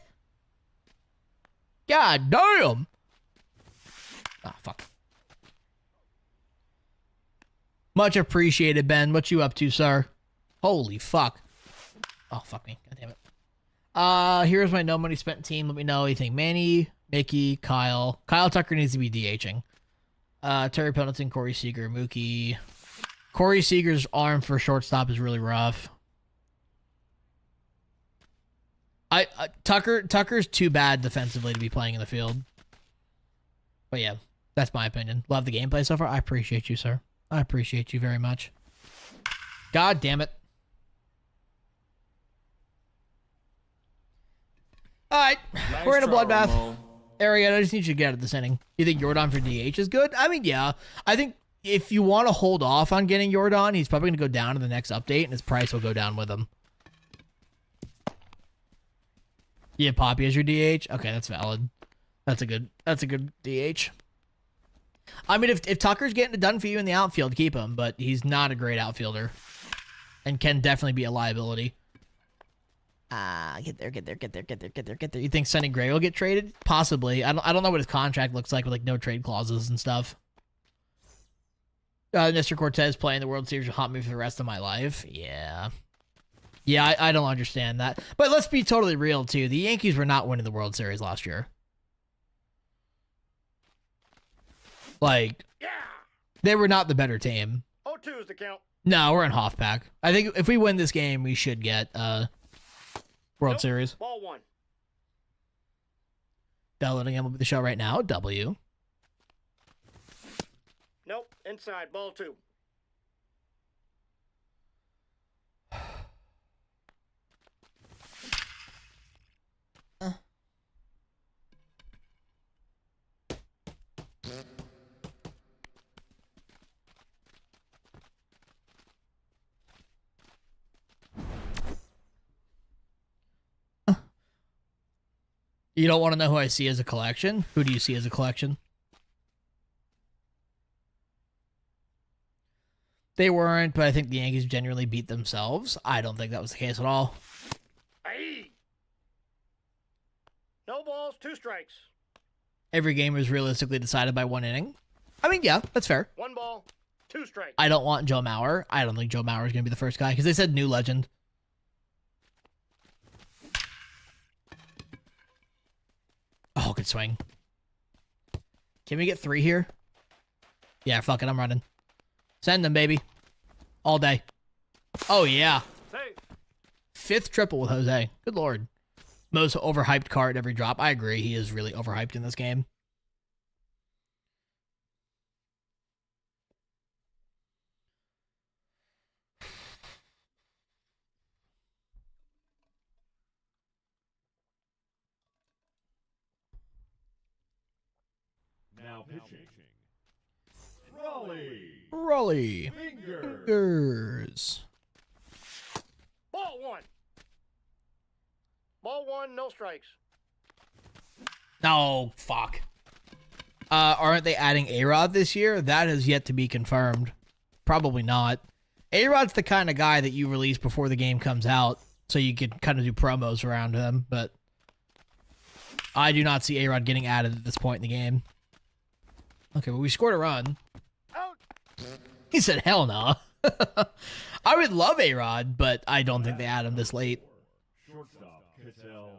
God damn. Ah, fuck. Much appreciated, Ben. What you up to, sir? Holy fuck. Oh, fuck me. God damn it. Here's my no money spent team. Let me know. You think Manny, Mickey, Kyle. Kyle Tucker needs to be DHing. Terry Pendleton, Corey Seager, Mookie. Corey Seager's arm for shortstop is really rough. Tucker's too bad defensively to be playing in the field. But yeah, that's my opinion. Love the gameplay so far. I appreciate you, sir. I appreciate you very much. God damn it. Alright, we're in a bloodbath. Arietta, I just need you to get out of this inning. You think Yordan for DH is good? I mean, yeah. I think if you want to hold off on getting Yordan, he's probably going to go down in the next update, and his price will go down with him. Yeah, Poppy as your DH? Okay, that's valid. That's a good DH. I mean, if Tucker's getting it done for you in the outfield, keep him, but he's not a great outfielder. And can definitely be a liability. Get there. You think Sonny Gray will get traded? Possibly. I don't know what his contract looks like with like no trade clauses and stuff. Nestor Cortez playing the World Series will haunt me for the rest of my life. Yeah. Yeah, I don't understand that. But let's be totally real, too. The Yankees were not winning the World Series last year. Like, Yeah. they were not the better team. 0-2 is the count. No, we're in Hoffpack. I think if we win this game, we should get World Nope. Series. Ball 1. Downloading MLB The Show right now. W. Nope. Inside. Ball 2. You don't want to know who I see as a collection? Who do you see as a collection? They weren't, but I think the Yankees genuinely beat themselves. I don't think that was the case at all. Aye. No balls. 2 strikes. Every game was realistically decided by 1 inning. I mean, yeah, that's fair. 1 ball. 2 strikes. I don't want Joe Mauer. I don't think Joe Mauer is going to be the first guy because they said new legend. Oh, good swing. Can we get 3 here? Yeah, fuck it, I'm running. Send them, baby. All day. Oh, yeah. Safe. 5th triple with Jose. Good lord. Most overhyped card every drop. I agree. He is really overhyped in this game. Now pitching. Raleigh. Raleigh. Finger. Fingers. Ball 1. Ball 1. No strikes. No, fuck. Aren't they adding A-Rod this year? That has yet to be confirmed. Probably not. A-Rod's the kind of guy that you release before the game comes out, so you could kind of do promos around him, but I do not see A-Rod getting added at this point in the game. Okay, well, we scored a run. Out. He said, hell no. I would love A-Rod, but I don't think they add him this late. Shortstop. Cattell.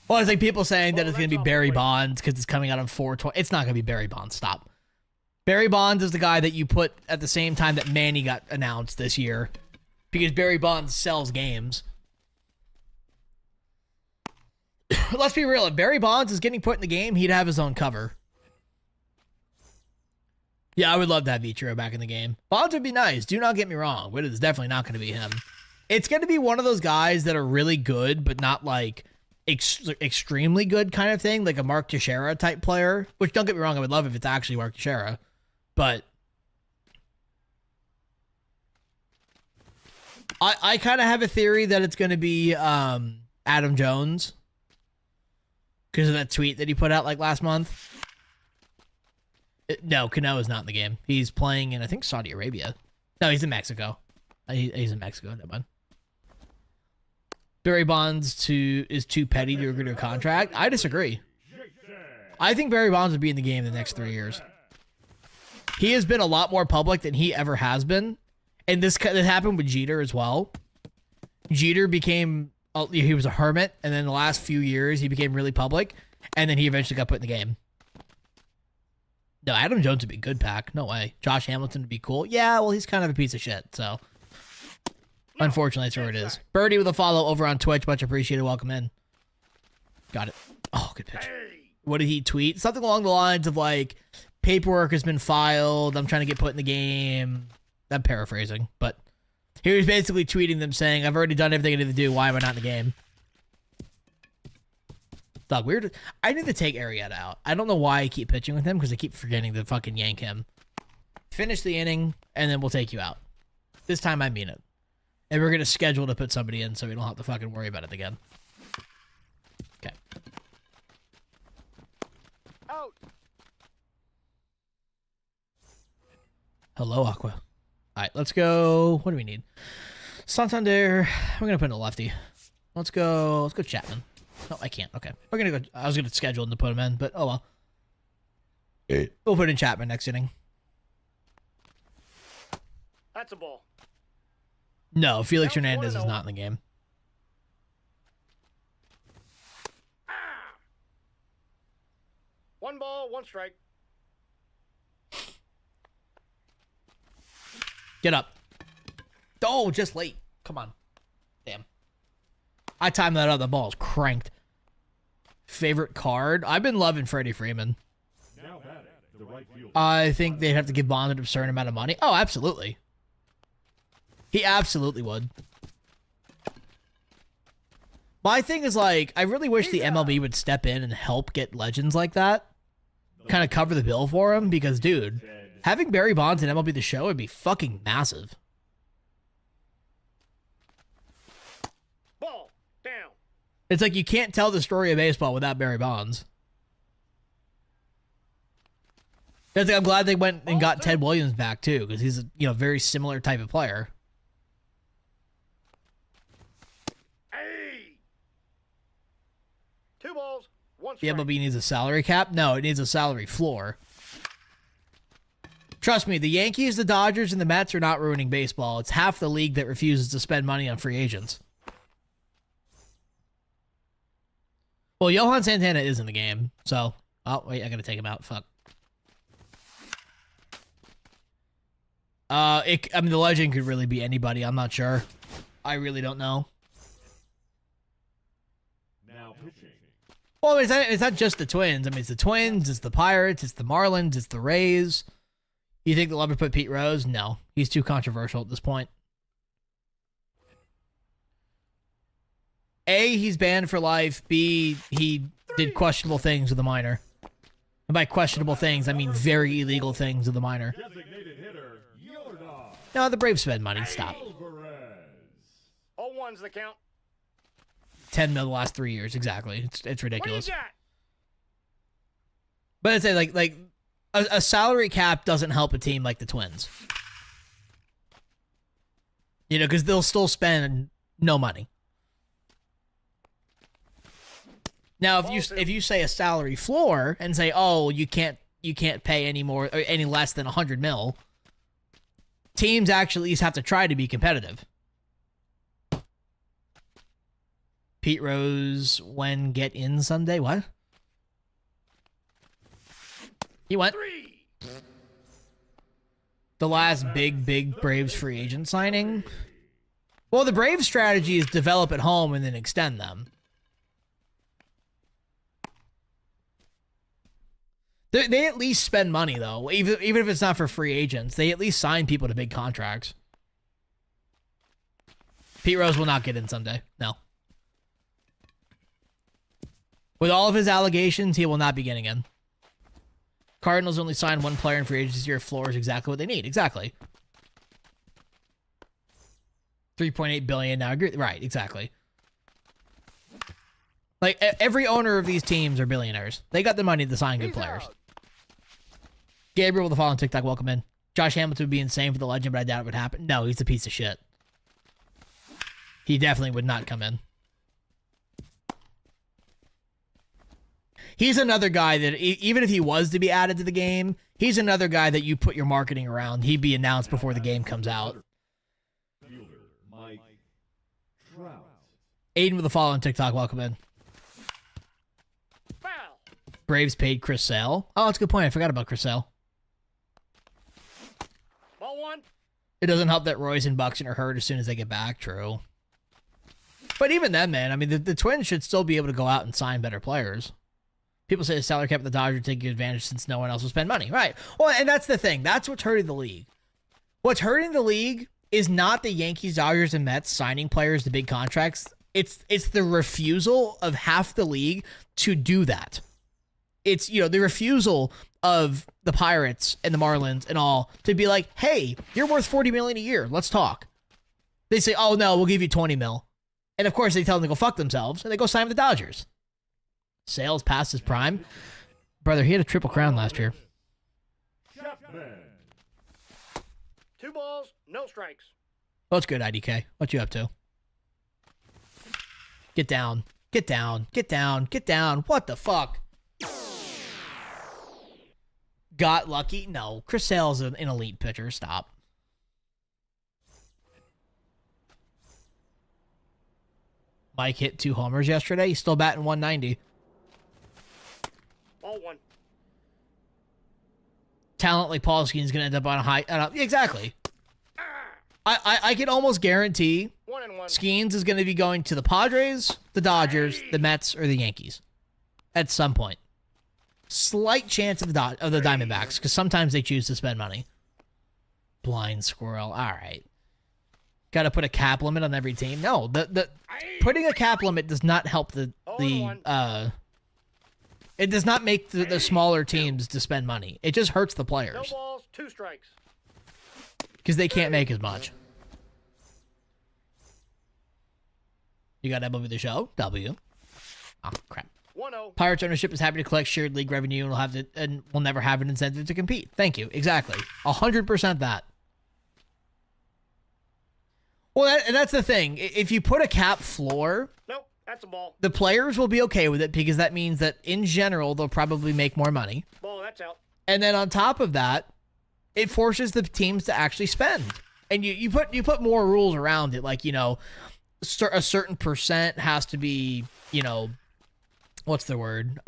Well, it's like people saying that it's going to be Barry Bonds because it's coming out on 420. It's not going to be Barry Bonds. Stop. Barry Bonds is the guy that you put at the same time that Manny got announced this year because Barry Bonds sells games. Let's be real. If Barry Bonds is getting put in the game, he'd have his own cover. Yeah, I would love to have Ichiro back in the game. Bonds would be nice. Do not get me wrong, but it's definitely not going to be him. It's going to be one of those guys that are really good, but not like extremely good kind of thing, like a Mark Teixeira type player, which don't get me wrong, I would love if it's actually Mark Teixeira, but I kind of have a theory that it's going to be Adam Jones because of that tweet that he put out like last month. No, Cano is not in the game. He's playing in, I think, Saudi Arabia. No, he's in Mexico. He's in Mexico. Never mind. Barry Bonds is too petty to agree to a contract. I disagree. I think Barry Bonds would be in the game in the next 3 years. He has been a lot more public than he ever has been. And this happened with Jeter as well. Jeter became, he was a hermit. And then the last few years, he became really public. And then he eventually got put in the game. No, Adam Jones would be good, Pack. No way. Josh Hamilton would be cool. Yeah, well, he's kind of a piece of shit, so. Unfortunately, that's where it is. Birdie with a follow over on Twitch. Much appreciated. Welcome in. Got it. Oh, good pitch. What did he tweet? Something along the lines of, like, paperwork has been filed. I'm trying to get put in the game. I'm paraphrasing, but he was basically tweeting them saying, I've already done everything I need to do. Why am I not in the game? Dog, weird. I need to take Arrieta out. I don't know why I keep pitching with him because I keep forgetting to fucking yank him. Finish the inning, and then we'll take you out. This time I mean it. And we're going to schedule to put somebody in so we don't have to fucking worry about it again. Okay. Out. Hello, Aqua. All right, let's go. What do we need? Santander. We're going to put in a lefty. Let's go Chapman. No, I can't. Okay. We're going to go. I was going to schedule him to put him in, but oh well. We'll put in Chapman next inning. That's a ball. No, Felix Now, Hernandez is 1-0. not in the game. One ball, one strike. Get up. Oh, just late. Come on. Damn. I timed that out. The ball's cranked. Favorite card? I've been loving Freddie Freeman. Now batting, the right fielder. I think they'd have to give Bond an absurd amount of money. Oh, absolutely. He absolutely would. My thing is, like, I really wish the MLB would step in and help get legends like that. Kind of cover the bill for him, because, dude, having Barry Bonds in MLB The Show would be fucking massive. Ball. Down. It's like you can't tell the story of baseball without Barry Bonds. It's like I'm glad they went and got Ted Williams back, too, because he's a very similar type of player. Hey. Two balls, one The strike. MLB needs a salary cap? No, it needs a salary floor. Trust me, the Yankees, the Dodgers, and the Mets are not ruining baseball. It's half the league that refuses to spend money on free agents. Well, Johan Santana is in the game, so... Oh, wait, I gotta take him out. Fuck. I mean, the legend could really be anybody. I'm not sure. I really don't know. Now pitching. Well, it's not just the Twins. I mean, it's the Twins, it's the Pirates, it's the Marlins, it's the Rays. You think they'll ever put Pete Rose? No. He's too controversial at this point. A, he's banned for life. B, he did questionable things with a minor. And by questionable things, I mean very illegal things with a minor. Designated hitter, Yordan No, the Braves spend money. Stop. Alvarez. All one's the count. 10 mil the last 3 years. Exactly. It's What do you ridiculous. got? But I'd say, like a salary cap doesn't help a team like the Twins. You know, because they'll still spend no money. Now, if you say a salary floor and say, oh, you can't pay any more or any less than 100 mil, teams actually at least have to try to be competitive. Pete Rose, when get in Sunday? What? He went. The last big Braves free agent signing. Well, the Braves strategy is develop at home and then extend them. They at least spend money, though. Even if it's not for free agents, they at least sign people to big contracts. Pete Rose will not get in Sunday. No. With all of his allegations, he will not be getting in. Cardinals only signed one player in free agency this year. Floor is exactly what they need. Exactly. $3.8 billion now. Right, exactly. Like, every owner of these teams are billionaires. They got the money to sign good players. Gabriel with the following TikTok, welcome in. Josh Hamilton would be insane for the legend, but I doubt it would happen. No, he's a piece of shit. He definitely would not come in. He's another guy that, even if he was to be added to the game, he's another guy that you put your marketing around. He'd be announced before the game comes out. Fielder, Mike Trout. Aiden with the following TikTok, welcome in. Foul. Braves paid Chris Sale. Oh, that's a good point. I forgot about Chris Sale. Ball one. It doesn't help that Royce and Buxton are hurt as soon as they get back. True. But even then, man, I mean, the Twins should still be able to go out and sign better players. People say the salary cap of the Dodgers taking advantage since no one else will spend money. Right. Well, and that's the thing. That's what's hurting the league. What's hurting the league is not the Yankees, Dodgers, and Mets signing players to big contracts. It's the refusal of half the league to do that. It's, the refusal of the Pirates and the Marlins and all to be like, hey, you're worth $40 million a year. Let's talk. They say, oh, no, we'll give you 20 mil. And, of course, they tell them to go fuck themselves, and they go sign with the Dodgers. Sales past his prime. Brother, he had a triple crown last year. Chapman. Two balls, no strikes. What's good, IDK? What you up to? Get down. Get down. Get down. Get down. What the fuck? Got lucky? No. Chris Sale's an elite pitcher. Stop. Mike hit 2 homers yesterday. He's still batting 190. Ball 1. Talent like Paul Skeens is going to end up on a high. Exactly. I can almost guarantee 1-1. Skeens is going to be going to the Padres, the Dodgers, the Mets, or the Yankees at some point. Slight chance of the Diamondbacks, because sometimes they choose to spend money. Blind squirrel. All right. Got to put a cap limit on every team. No, the putting a cap limit does not help it does not make the smaller teams to spend money. It just hurts the No players balls, 2 strikes. because they can't make as much. You got MLB The Show? W. Oh, crap. 1-0. Pirates ownership is happy to collect shared league revenue and will never have an incentive to compete. Thank you. Exactly. 100% that. Well, that's the thing. If you put a cap floor, Nope, that's a ball. the players will be okay with it because that means that in general they'll probably make more money. Ball, that's out. And then on top of that, it forces the teams to actually spend. And you put more rules around it, like, you know, a certain percent has to be, you know, what's the word?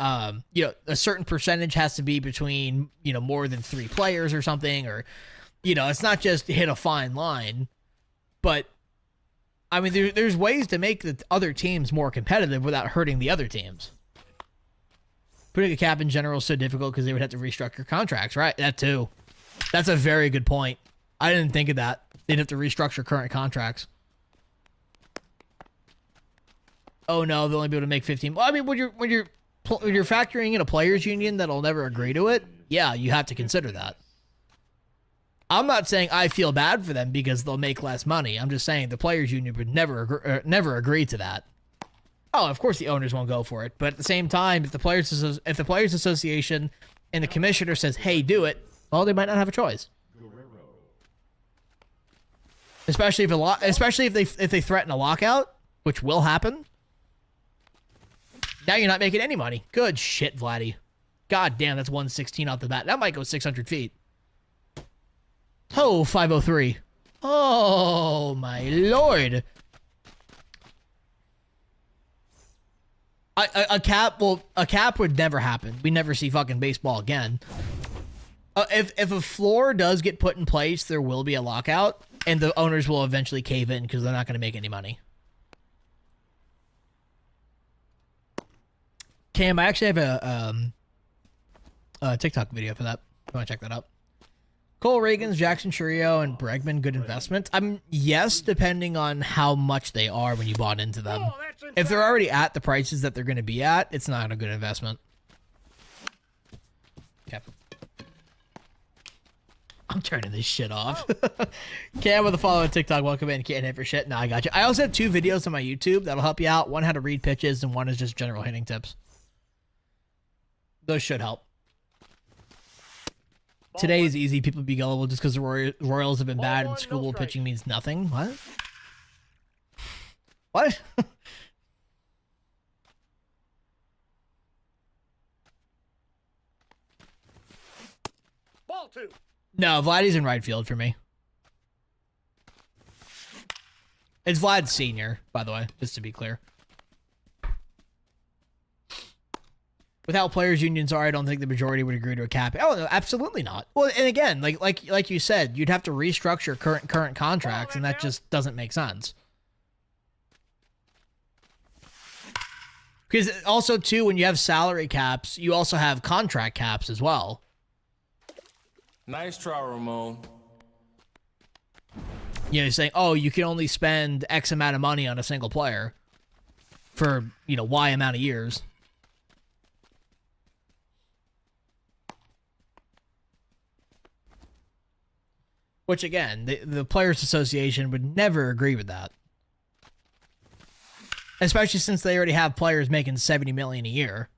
You know, a certain percentage has to be between, you know, more than 3 players or something, or, you know, it's not just hit a fine line, but I mean, there's ways to make the other teams more competitive without hurting the other teams. Putting a cap in general is so difficult because they would have to restructure contracts, right? That too. That's a very good point. I didn't think of that. They'd have to restructure current contracts. Oh no, they'll only be able to make 15. Well, I mean, when you're factoring in a players union that'll never agree to it, yeah, you have to consider that. I'm not saying I feel bad for them because they'll make less money. I'm just saying the players union would never agree to that. Oh, of course the owners won't go for it, but at the same time, if the players association and the commissioner says, "Hey, do it," well, they might not have a choice. Especially if they threaten a lockout, which will happen. Now you're not making any money. Good shit, Vladdy. God damn, that's 116 off the bat. That might go 600 feet. Oh, 503. Oh, my lord. A cap would never happen. We never see fucking baseball again. If a floor does get put in place, there will be a lockout, and the owners will eventually cave in because they're not going to make any money. Cam, I actually have a TikTok video for that. If you want to check that out. Cole Reagans, Jackson Churio, and Bregman, good investment. Yes, depending on how much they are when you bought into them. Oh, that's in If they're time. already at the prices that they're going to be at, it's not a good investment. Okay. I'm turning this shit off. Cam with a follow on TikTok. Welcome in. Can't hit for shit. No, I got you. I also have 2 videos on my YouTube that'll help you out. One how to read pitches, and one is just general hitting tips. Those should help. Today is easy. People be gullible just because the Royals have been bad and Ball 1, no school strikes. pitching means nothing. What? What? Ball 2. No, Vladdy's in right field for me. It's Vlad Sr., by the way, just to be clear. With how players' unions are, I don't think the majority would agree to a cap. Oh, no, absolutely not. Well, and again, like you said, you'd have to restructure current contracts, and that just doesn't make sense. Because also, too, when you have salary caps, you also have contract caps as well. Nice try, Ramon. You know, saying, oh, you can only spend X amount of money on a single player for, you know, Y amount of years. Which, again, the Players Association would never agree with that. Especially since they already have players making $70 million a year.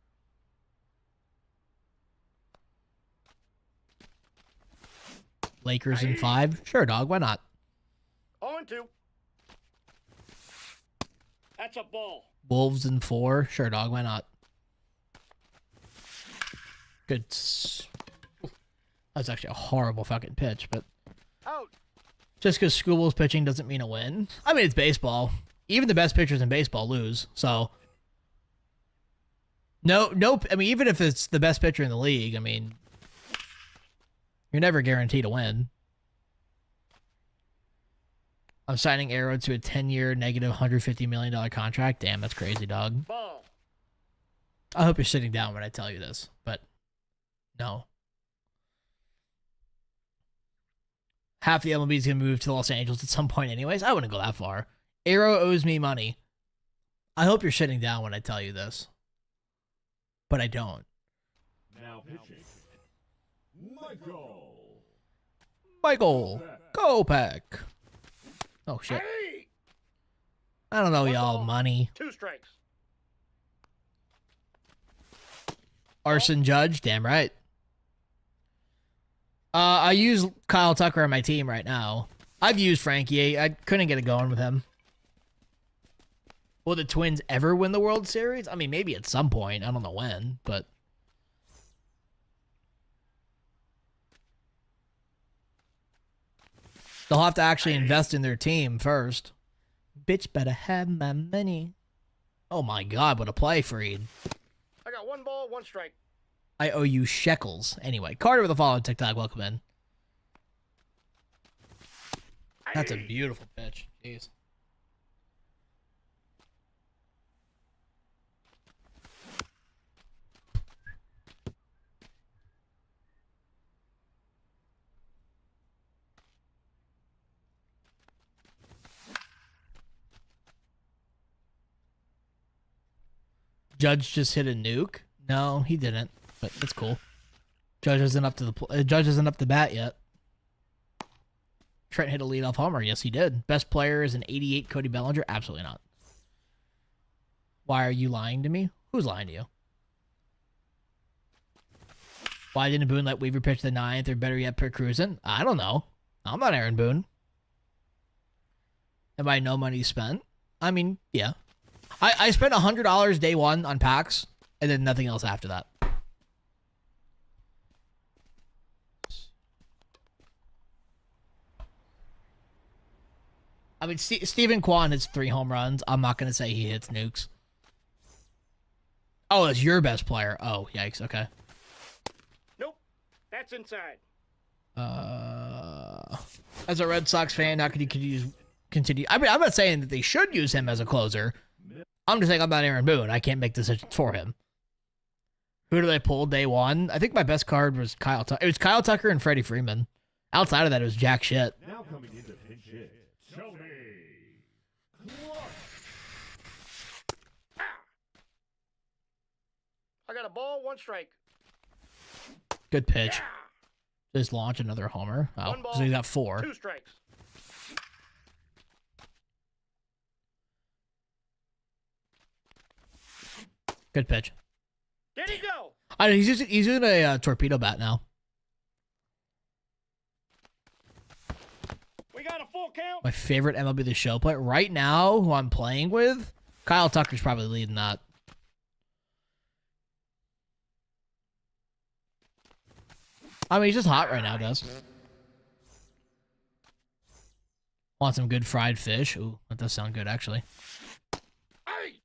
Lakers in 5? Sure, dog. Why not? 0-2. That's a ball. Wolves in 4? Sure, dog. Why not? Good. That's actually a horrible fucking pitch, but Out. just because school's pitching doesn't mean a win. I mean, it's baseball. even the best pitchers in baseball lose. So, no. I mean, even if it's the best pitcher in the league, I mean, you're never guaranteed to win. I'm signing Arrow to a 10-year, negative $150 million contract. Damn, that's crazy, dog. Ball. I hope you're sitting down when I tell you this, but no. Half the MLB is going to move to Los Angeles at some point anyways. I wouldn't go that far. Arrow owes me money. I hope you're sitting down when I tell you this, but I don't. Now pitching. Michael Kopech. Oh, shit. Hey! I don't know, One y'all. ball. Money. 2 strikes. Arson Judge. Damn right. I use Kyle Tucker on my team right now. I've used Frankie. I couldn't get it going with him. Will the Twins ever win the World Series? I mean, maybe at some point. I don't know when, but... they'll have to actually invest in their team first. Bitch better have my money. Oh my god, what a play, Freed. I got 1 ball, 1 strike. I owe you shekels. Anyway, Carter with a follow on TikTok. Welcome in. That's a beautiful pitch. Jeez. Judge just hit a nuke? No, he didn't. But it's cool. Judge isn't up to the Judge isn't up to bat yet. Trent hit a leadoff homer. Yes, he did. Best player is an 88 Cody Bellinger. Absolutely not. Why are you lying to me? Who's lying to you? Why didn't Boone let Weaver pitch the 9th, or better yet, per cruising? I don't know. I'm not Aaron Boone. Have I no money spent? I mean, yeah. I spent $100 day one on packs, and then nothing else after that. I mean, Stephen Kwan hits 3 home runs. I'm not going to say he hits nukes. Oh, that's your best player. Oh, yikes. Okay. Nope. That's inside. As a Red Sox fan, how could you continue? I mean, I'm not saying that they should use him as a closer. I'm just saying I'm not Aaron Boone. I can't make decisions for him. Who did I pull day one? I think my best card was Kyle Tucker. It was Kyle Tucker and Freddie Freeman. Outside of that, it was jack shit. Now coming into pinch hit, Tony Clark. I got a ball, 1 strike. Good pitch. Just launch another homer. Oh, 1 ball, so he got 4. 2 strikes. Good pitch. Did he go? I know he's using a torpedo bat now. We got a full count. My favorite MLB The Show player right now, who I'm playing with, Kyle Tucker's probably leading that. I mean, he's just hot right now, Dust. Want some good fried fish? Ooh, that does sound good, actually. Hey!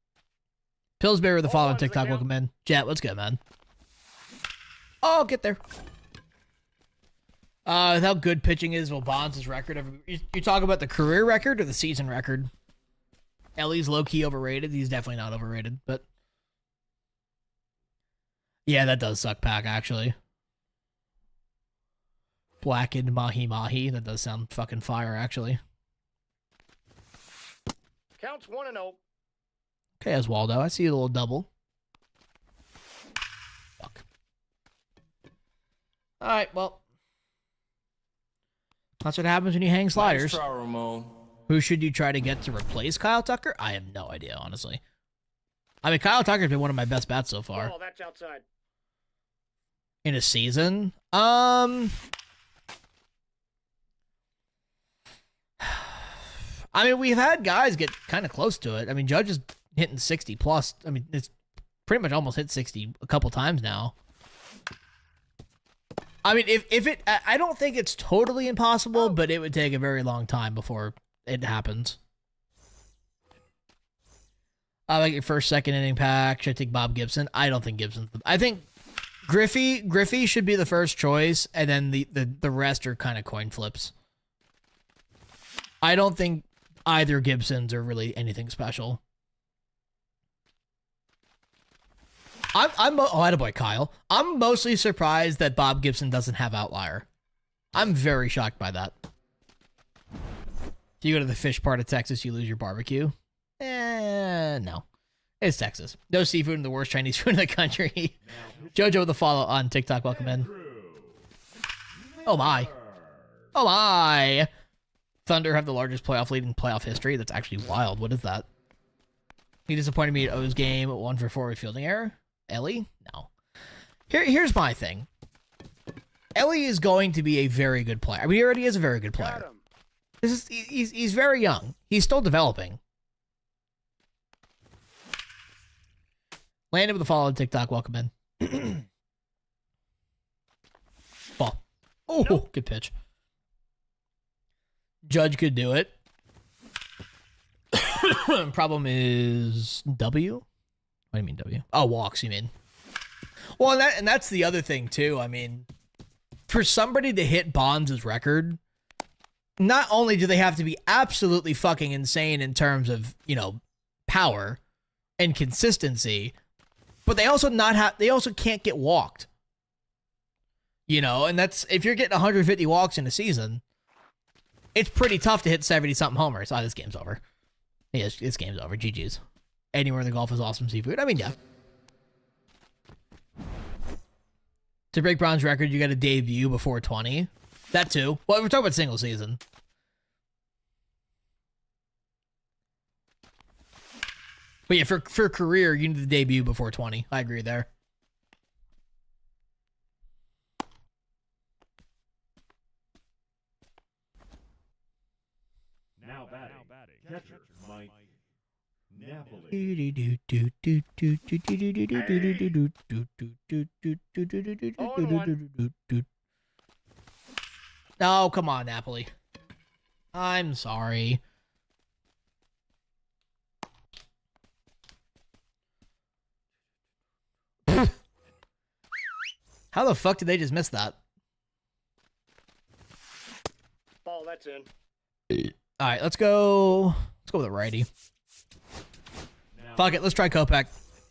Pillsbury with the Hold follow on, on TikTok. does it Welcome in. Jet, what's good, man? Oh, get there. How good pitching is, well, Bonds' record. You talk about the career record or the season record? Ellie's low-key overrated. He's definitely not overrated, but... yeah, that does suck, Pack, actually. Blackened Mahi Mahi. That does sound fucking fire, actually. Counts 1-0. Okay, Oswaldo. I see a little double. Fuck. Alright, well. That's what happens when you hang sliders. Nice try, Ramon. Who should you try to get to replace Kyle Tucker? I have no idea, honestly. I mean, Kyle Tucker's been one of my best bats so far. Ball, that's outside. In a season? I mean, we've had guys get kind of close to it. I mean, Judge is hitting 60 plus. I mean, it's pretty much almost hit 60 a couple times now. I mean, if it, I don't think it's totally impossible, but it would take a very long time before it happens. I like your first, second inning pack. Should I take Bob Gibson? I don't think Gibson's I think Griffey should be the first choice, and then the rest are kind of coin flips. I don't think either Gibsons are really anything special. Attaboy Kyle. I'm mostly surprised that Bob Gibson doesn't have Outlier. I'm very shocked by that. If you go to the fish part of Texas, you lose your barbecue. No. It's Texas. No seafood and the worst Chinese food in the country. Jojo with a follow on TikTok. Welcome in. Oh my. Oh my. Thunder have the largest playoff lead in playoff history. That's actually wild. What is that? He disappointed me at O's game. 1 for 4 with fielding error. Ellie? No. Here's my thing. Ellie is going to be a very good player. I mean, he already is a very good player. He's very young. He's still developing. Landed with a follow on TikTok. Welcome in. Ball. Oh, nope. Good pitch. Judge could do it. Problem is W? What do you mean W? Oh, walks, you mean. Well, and that's the other thing, too. I mean, for somebody to hit Bonds' record, not only do they have to be absolutely fucking insane in terms of, you know, power and consistency, but they also can't get walked. You know, and that's, if you're getting 150 walks in a season, it's pretty tough to hit 70-something homers. Oh, this game's over. Yeah, this game's over. GG's. Anywhere in the golf is awesome seafood. I mean, yeah. To break Brown's record, you got to debut before 20. That too. Well, we're talking about single season. But yeah, for career, you need to debut before 20. I agree there. Now batting. Catcher, Mike Napoli. Oh, come on, Napoli. I'm sorry. How the fuck did they just miss that? Ball, that's in. All right, let's go with a righty. Fuck it, let's try Kopech.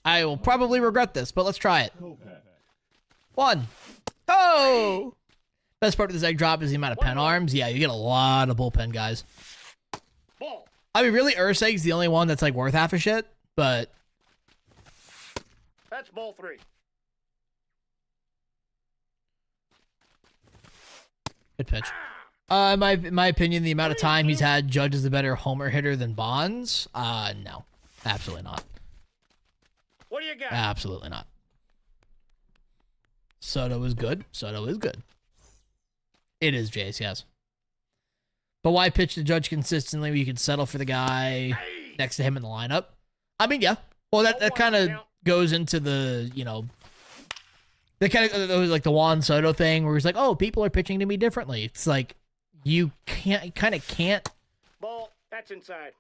I will probably regret this, but let's try it. 1. Oh! Best part of this egg drop is the amount of pen arms. Yeah, you get a lot of bullpen guys. Ball. I mean, really, Urseg's the only one that's like worth half a shit, but That's ball 3. good pitch. In my opinion, the amount of time he's had, Judge is a better homer hitter than Bonds. No, absolutely not. What do you got? Absolutely not. Soto is good. Soto is good. It is, Jace, yes. But why pitch the Judge consistently when you can settle for the guy next to him in the lineup? I mean, yeah. Well, that kind of goes into the, you know, the kind of like the Juan Soto thing where he's like, oh, people are pitching to me differently. It's like, you kind of can't. Ball, that's inside.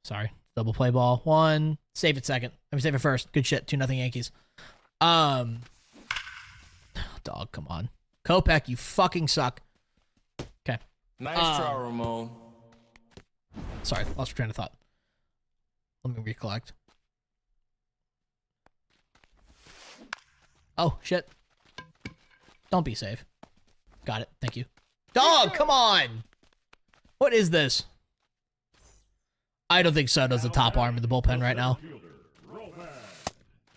Sorry. Double play ball. 1. Save it second. Let me save it first. Good shit. 2-0 Yankees. Dog, come on. Kopech, you fucking suck. Okay. Nice try, Ramon. Sorry, lost my train of thought. Let me recollect. Oh, shit. Don't be safe. Got it. Thank you. Dog, come on! What is this? I don't think Soto's the top arm of the bullpen right now.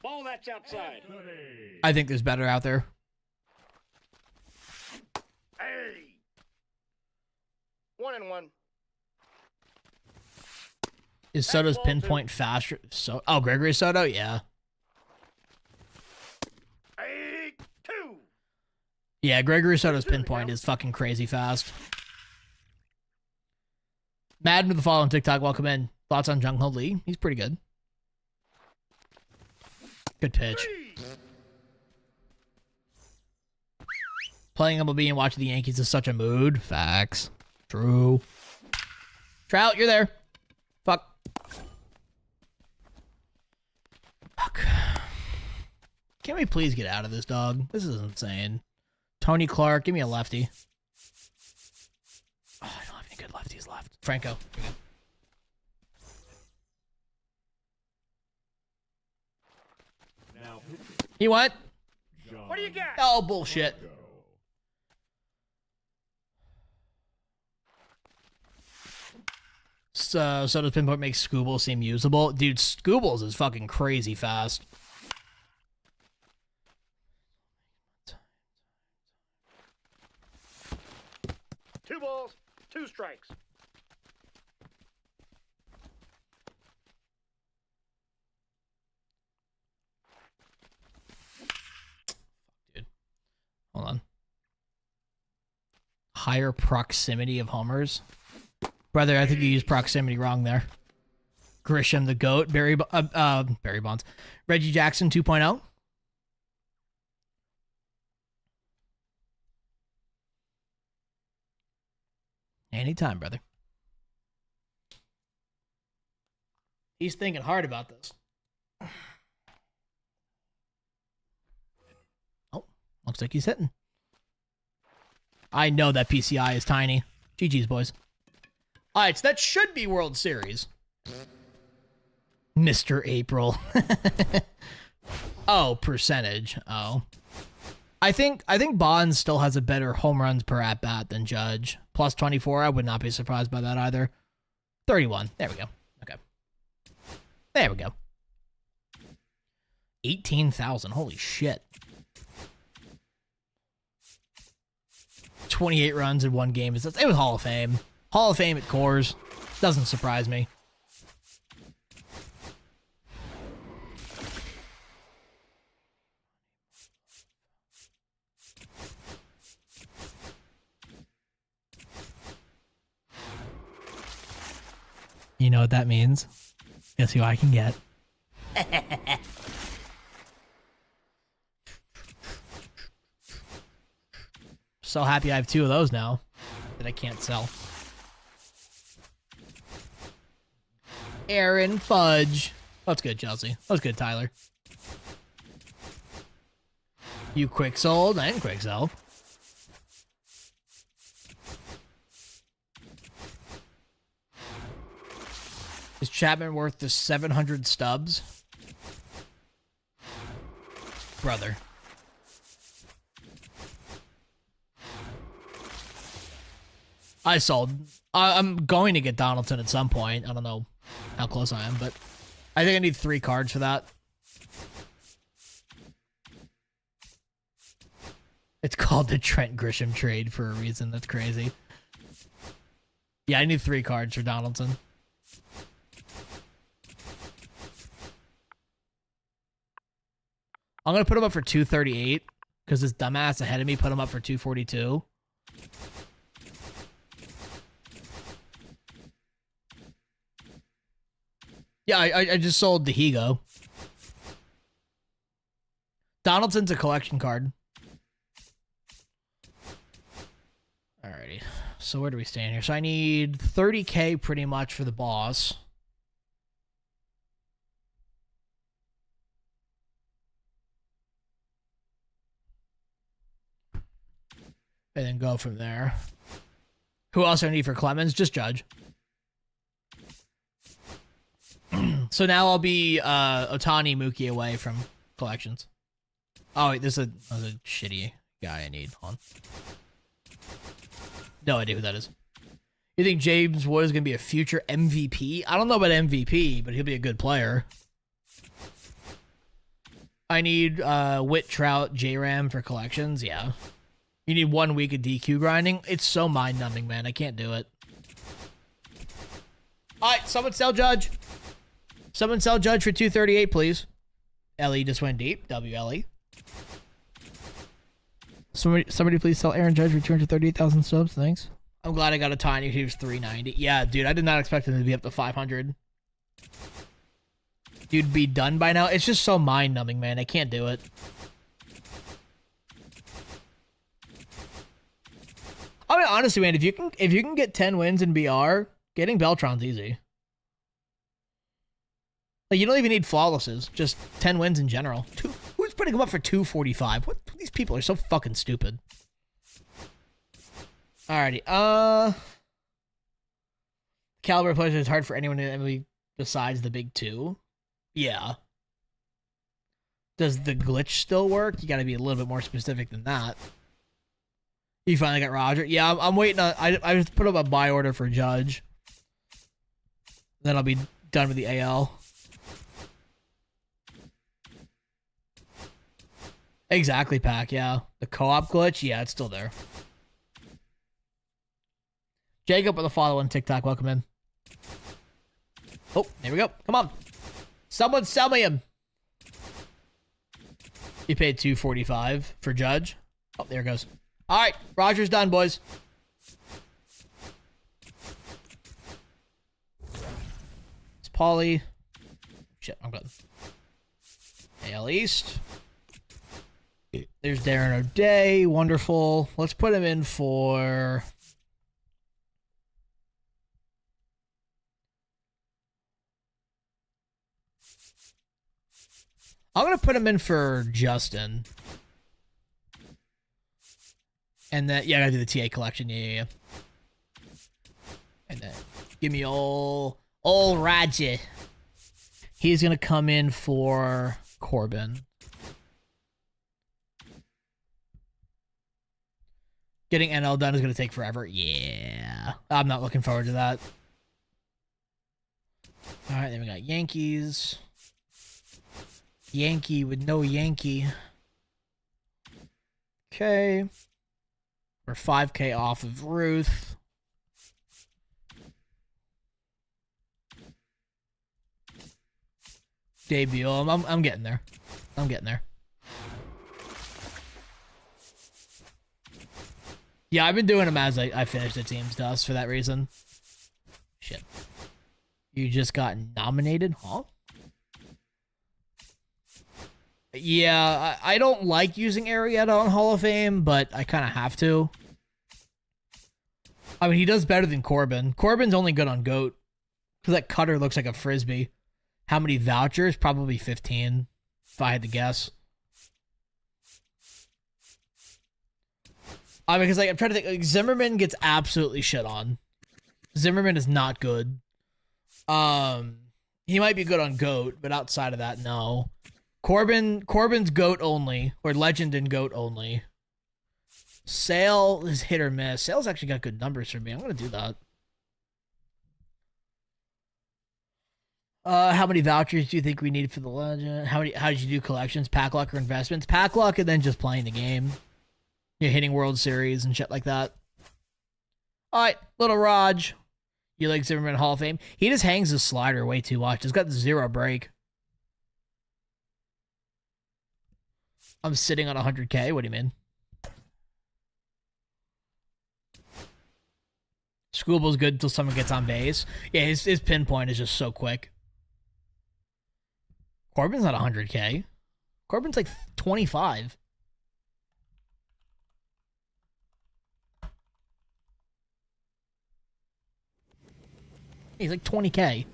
Ball, that's outside. I think there's better out there. Hey. 1-1. Is Soto's pinpoint faster? Oh, Gregory Soto? Yeah. 2. Yeah, Gregory Soto's pinpoint is fucking crazy fast. Madden with the follow on TikTok. Welcome in. Thoughts on Jung Ho Lee? He's pretty good. Good pitch. Playing MLB and watching the Yankees is such a mood. Facts. True. Trout, you're there. Fuck. Can we please get out of this, dog? This is insane. Tony Clark, give me a lefty. Oh, I don't have any good lefties left. Franco. Now pitching. He went. John What do you got? Oh, bullshit. Franco. So does Pinpoint make Scooble seem usable? Dude, Scoobles is fucking crazy fast. Two balls, two strikes. Dude. Hold on. Higher proximity of homers. Brother, I think you used proximity wrong there. Grisham the GOAT. Barry Bonds. Reggie Jackson 2.0. Anytime, brother. He's thinking hard about this. Oh, looks like he's hitting. I know that PCI is tiny. GG's, boys. All right, so that should be World Series. Mr. April. Oh, percentage. Oh. I think Bonds still has a better home runs per at bat than Judge. Plus 24. I would not be surprised by that either. 31. There we go. Okay. There we go. 18,000. Holy shit. 28 runs in one game. It was Hall of Fame. Hall of Fame at Coors. Doesn't surprise me. You know what that means? Guess who I can get? So happy I have two of those now that I can't sell. Aaron Fudge. That's good, Chelsea. That's good, Tyler. You quick sold? I didn't quick sell. Is Chapman worth the 700 stubs? Brother. I sold. I'm going to get Donaldson at some point. I don't know how close I am, but I think I need 3 cards for that. It's called the Trent Grisham trade for a reason. That's crazy. Yeah, I need 3 cards for Donaldson. I'm going to put him up for 238 because this dumbass ahead of me put him up for 242. Yeah, I just sold Dahigo. Donaldson's a collection card. Alrighty. So where do we stand here? So I need 30K pretty much for the boss. And then go from there. Who else do I need for Clemens? Just Judge. So now I'll be Otani Mookie away from collections. Oh, wait, this is a shitty guy I need. Hold on. No idea who that is. You think James Wood is going to be a future MVP? I don't know about MVP, but he'll be a good player. I need Witt, Trout, J-Ram for collections. Yeah. You need 1 week of DQ grinding. It's so mind-numbing, man. I can't do it. All right, someone sell Judge. Someone sell Judge for 238, please. Ellie just went deep. WLE. Somebody please sell Aaron Judge for 238,000 subs. Thanks. I'm glad I got a tiny. He was 390. Yeah, dude, I did not expect him to be up to 500. Dude, be done by now. It's just so mind-numbing, man. I can't do it. I mean, honestly, man, if you can get 10 wins in BR, getting Beltron's easy. Like, you don't even need flawlesses. Just 10 wins in general. Who's putting him up for 245. What? These people are so fucking stupid. Alrighty. Caliber pleasure is hard for anyone to Emily besides the big two. Yeah. Does the glitch still work? You gotta be a little bit more specific than that. You finally got Roger? Yeah, I'm waiting on... I just put up a buy order for Judge. Then I'll be done with the AL. Exactly, Pack, yeah. The co-op glitch? Yeah, it's still there. Jacob with a follow on TikTok. Welcome in. Oh, there we go. Come on. Someone sell me him. He paid $245 for Judge. Oh, there it goes. All right, Roger's done, boys. It's Paulie. Shit, I'm good. AL East. There's Darren O'Day. Wonderful. Let's put him in for... I'm going to put him in for Justin. And then, yeah, I got to do the TA collection. Yeah. And then, give me old Roger. He's going to come in for Corbin. Getting NL done is going to take forever. Yeah. I'm not looking forward to that. All right, then we got Yankees. Yankee with no Yankee. Okay. We're 5K off of Ruth. Debut. I'm getting there. I'm getting there. Yeah, I've been doing them as I finish the team's dust for that reason. Shit. You just got nominated? Huh? Yeah, I don't like using Arrieta on Hall of Fame, but I kind of have to. I mean, he does better than Corbin. Corbin's only good on GOAT. Because that cutter looks like a Frisbee. How many vouchers? Probably 15, if I had to guess. I mean, because like, I'm trying to think. Like, Zimmerman gets absolutely shit on. Zimmerman is not good. He might be good on GOAT, but outside of that, no. Corbin's GOAT only, or Legend and GOAT only. Sale is hit or miss. Sale's actually got good numbers for me. I'm gonna do that. How many vouchers do you think we need for the Legend? How did you do collections? Pack luck or investments? Pack luck and then just playing the game. You're hitting World Series and shit like that. All right, little Raj. You like Zimmerman Hall of Fame? He just hangs his slider way too much. It's got zero break. I'm sitting on 100K. What do you mean? Scooble's good until someone gets on base. Yeah, his pinpoint is just so quick. Corbin's not 100K. Corbin's like 25. He's like 20K.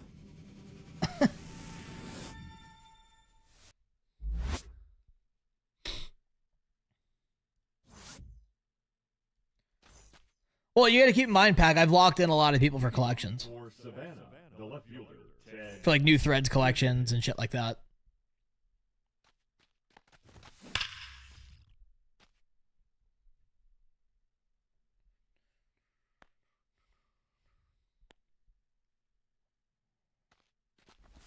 Well, you got to keep in mind, Pack, I've locked in a lot of people for collections. For Savannah, the left fielder, 10. For like new threads collections and shit like that.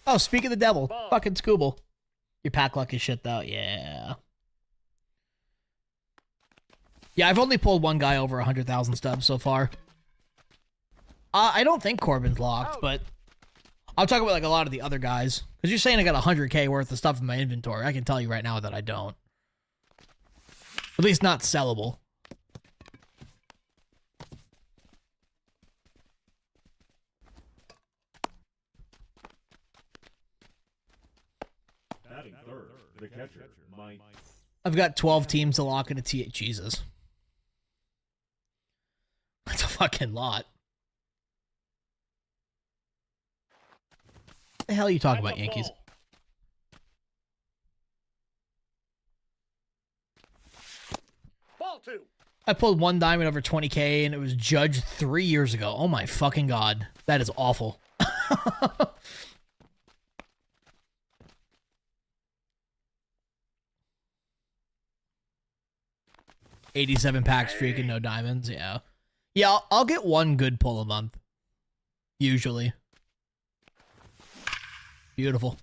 Oh, speak of the devil. Fucking Scooble. Your pack luck is shit, though. Yeah. Yeah, I've only pulled one guy over 100,000 stubs so far. I don't think Corbin's locked, but I'm talking about like a lot of the other guys. Because you're saying I got 100K worth of stuff in my inventory. I can tell you right now that I don't. At least not sellable. Batting third, the catcher, Mike. I've got 12 teams to lock into T. Jesus. That's a fucking lot. What the hell are you talking about, Yankees? L2. I pulled one diamond over 20K and it was judged 3 years ago. Oh my fucking god. That is awful. 87 pack streak and no diamonds. Yeah. Yeah, I'll get one good pull a month. Usually. Beautiful.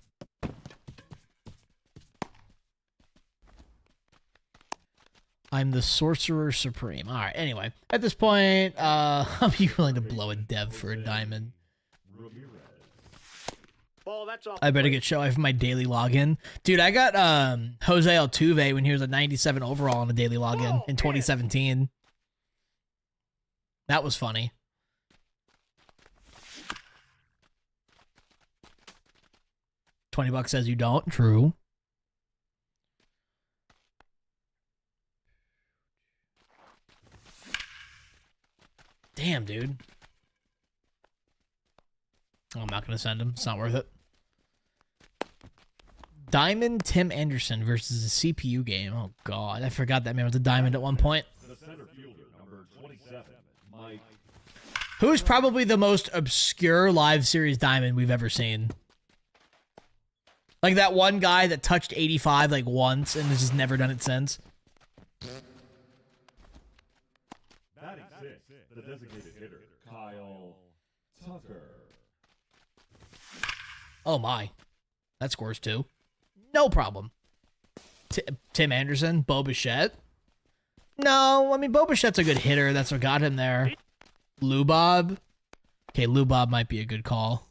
I'm the Sorcerer Supreme. Alright, anyway. At this point, I'm willing to blow a dev for a diamond. Ball, that's off. I better get showy for my daily login. Dude, I got Jose Altuve when he was a 97 overall on a daily login in 2017. That was funny. $20 says you don't. True. Damn, dude. Oh, I'm not going to send him. It's not worth it. Diamond Tim Anderson versus a CPU game. Oh, God. I forgot that man was a diamond at one point. The center fielder, number 27, Mike. Who's probably the most obscure live series diamond we've ever seen? Like that one guy that touched 85 like once and has just never done it since. Batting sixth, the designated hitter, Kyle Tucker. Oh my. That scores two. No problem. Tim Anderson, Bo Bichette. No, I mean, Bo Bichette's a good hitter. That's what got him there. Lubob. Okay, Lubob might be a good call.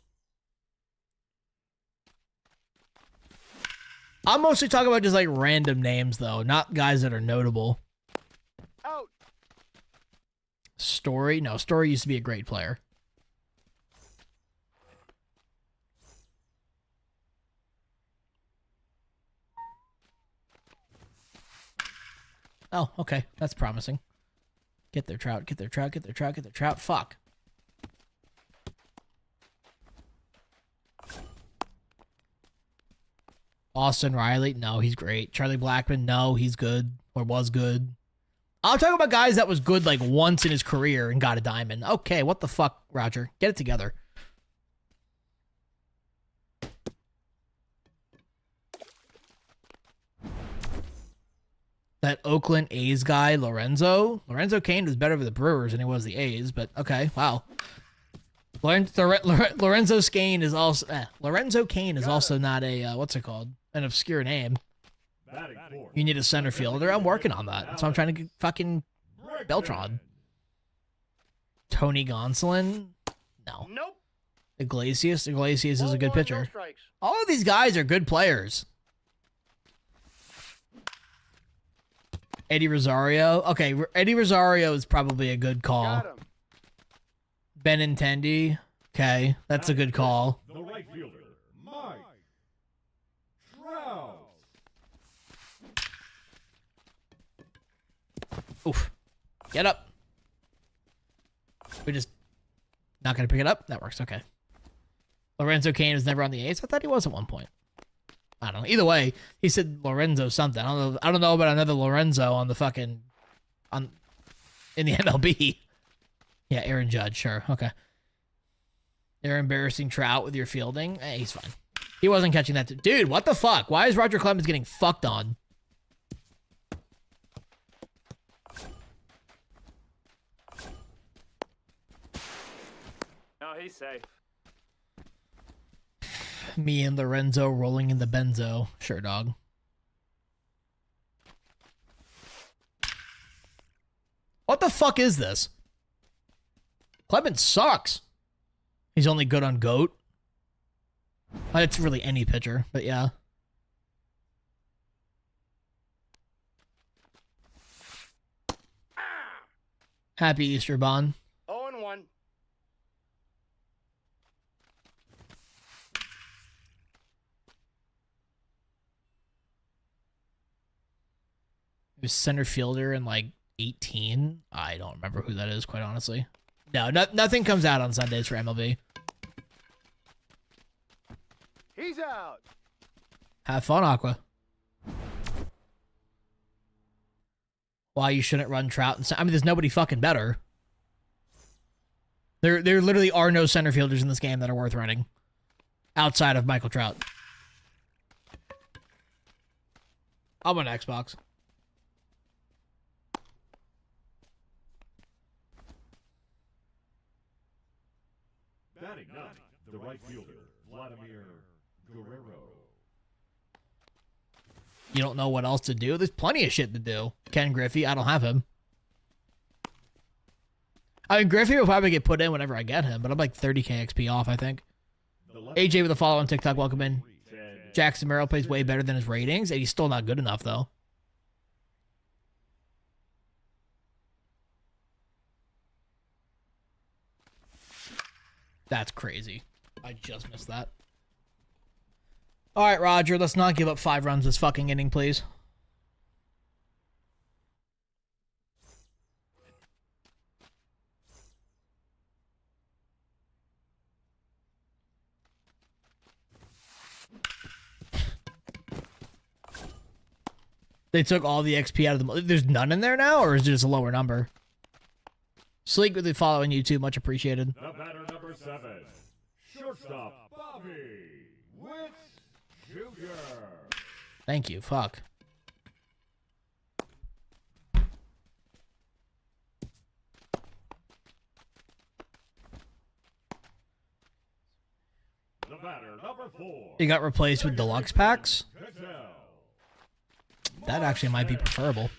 I'm mostly talking about just like random names though, not guys that are notable. Out. Story? No, Story used to be a great player. Oh, okay. That's promising. Get their Trout, get their Trout, get their Trout, get their Trout. Fuck. Austin Riley? No, he's great. Charlie Blackmon? No, he's good. Or was good. I'm talking about guys that was good like once in his career and got a diamond. Okay, what the fuck, Roger? Get it together. That Oakland A's guy, Lorenzo Cain was better for the Brewers than he was the A's, but okay, wow. Lorenzo Cain is also not a what's it called? An obscure name. Batting fourth, You need a center fielder. I'm working on that. So I'm trying to get fucking Beltran. Tony Gonsolin? No. Nope. Iglesias is a good Ball one, no pitcher. strikes. All of these guys are good players. Eddie Rosario. Okay, Eddie Rosario is probably a good call. Got him. Benintendi. Okay, that's a good call. the right fielder, Mike Trout. Oof. Get up. We just not going to pick it up? That works. Okay. Lorenzo Cain was never on the A's. I thought he was at one point. I don't know. Either way, he said Lorenzo something. I don't know about another Lorenzo on the fucking in the MLB. Yeah, Aaron Judge, sure. Okay. They're embarrassing Trout with your fielding. Hey, he's fine. He wasn't catching that. Dude, what the fuck? Why is Roger Clemens getting fucked on? No, he's safe. Me and Lorenzo rolling in the benzo. Sure, dog. What the fuck is this? Clemens sucks. He's only good on GOAT. It's really any pitcher, but yeah. Happy Easter, Bon. 0-1. He was center fielder in like 18. I don't remember who that is, quite honestly. No, nothing comes out on Sundays for MLB. He's out. Have fun, Aqua. why you shouldn't run Trout. And I mean, there's nobody fucking better. There literally are no center fielders in this game that are worth running outside of Michael Trout. I'm on Xbox. Batting ninth, the right fielder, Vladimir Guerrero. You don't know what else to do? There's plenty of shit to do. Ken Griffey, I don't have him. I mean, Griffey will probably get put in whenever I get him, but I'm like 30k XP off, I think. AJ with a follow on TikTok, welcome in. Jackson Merrill plays way better than his ratings, and he's still not good enough, though. That's crazy. I just missed that. All right, Roger, let's not give up 5 runs this fucking inning, please. They took all the XP out of the... There's none in there now, or is it just a lower number? Sleek with the follow on YouTube, much appreciated. The batter number 7, shortstop Bobby Witt Jr. Thank you, fuck. The batter number 4, He got replaced with deluxe packs? Cattell. That actually might be preferable.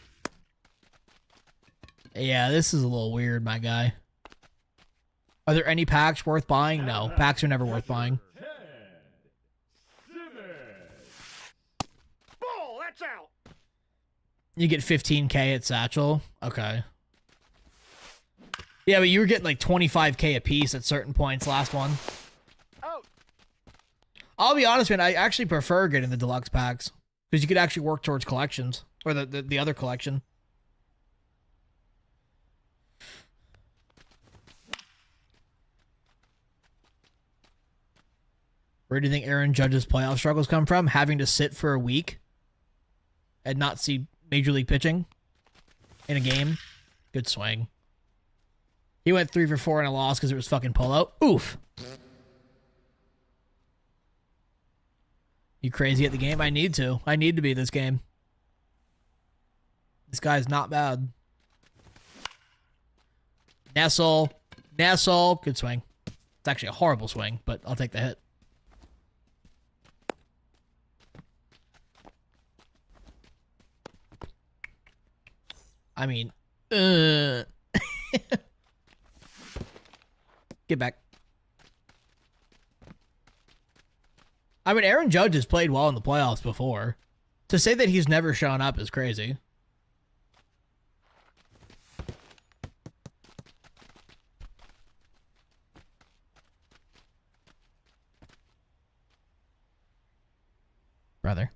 Yeah, this is a little weird, my guy. Are there any packs worth buying? No, packs are never worth buying. Ted Simmons. Ball, that's out. You get 15k at Satchel? Okay. Yeah, but you were getting like 25k a piece at certain points last one. Out. I'll be honest, man, I actually prefer getting the deluxe packs. Because you could actually work towards collections. Or the other collection. Where do you think Aaron Judge's playoff struggles come from? Having to sit for a week and not see Major League pitching in a game? Good swing. He went 3 for 4 in a loss because it was fucking polo. Oof. You crazy at the game? I need to. I need to be this game. This guy's not bad. Nestle. Nestle. Good swing. It's actually a horrible swing, but I'll take the hit. I mean, get back. I mean, Aaron Judge has played well in the playoffs before. To say that he's never shown up is crazy. Brother.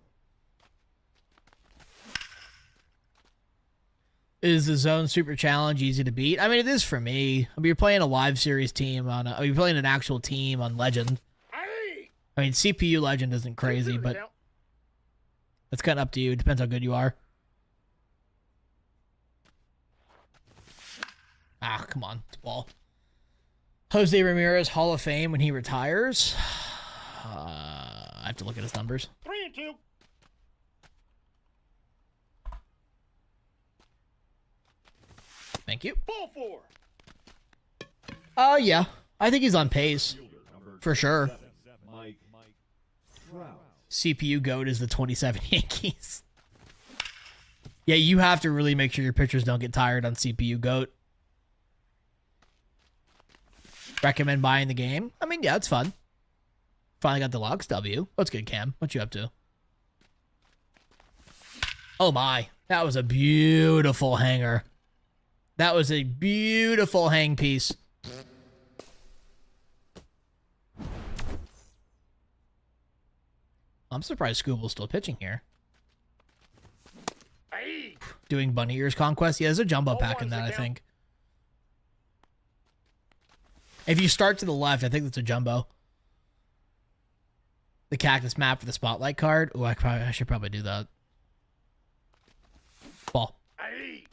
Is the Zone Super Challenge easy to beat? I mean, it is for me. I mean, you're playing a live series team on... you're playing an actual team on Legend. I mean, CPU Legend isn't crazy, but that's kind of up to you. It depends how good you are. Ah, come on. It's a ball. Jose Ramirez, Hall of Fame when he retires. I have to look at his numbers. 3 and 2. Thank you. Ball 4. Yeah. I think he's on pace. For sure. Mike Trout. CPU GOAT is the 27 Yankees. Yeah, you have to really make sure your pitchers don't get tired on CPU GOAT. Recommend buying the game? I mean, yeah, it's fun. Finally got Deluxe W. What's good, Cam? What you up to? Oh my. That was a beautiful hanger. That was a beautiful hang piece. I'm surprised Scooble's still pitching here. Aye. Doing Bunny Ears Conquest? Yeah, there's a jumbo pack in that, I think. If you start to the left, I think that's a jumbo. The cactus map for the spotlight card. Oh, I should probably do that. Ball. Aye.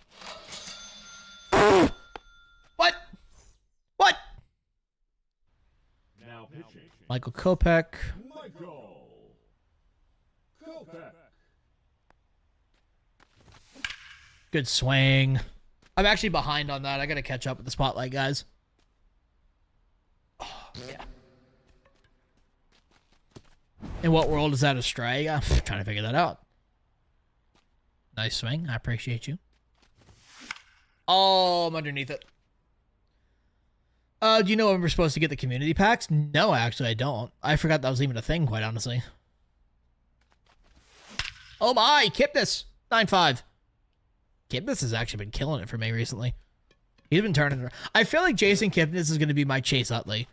pitching. Michael Kopech. Michael Kopech. Good swing. I'm actually behind on that. I gotta catch up with the spotlight, guys. Oh, yeah. In what world is that a stray? I'm trying to figure that out. Nice swing. I appreciate you. Oh, I'm underneath it. Do you know when we're supposed to get the community packs? No, actually, I don't. I forgot that was even a thing, quite honestly. Oh my, Kipnis! 9-5. Kipnis has actually been killing it for me recently. He's been turning around. I feel like Jason Kipnis is going to be my Chase Utley.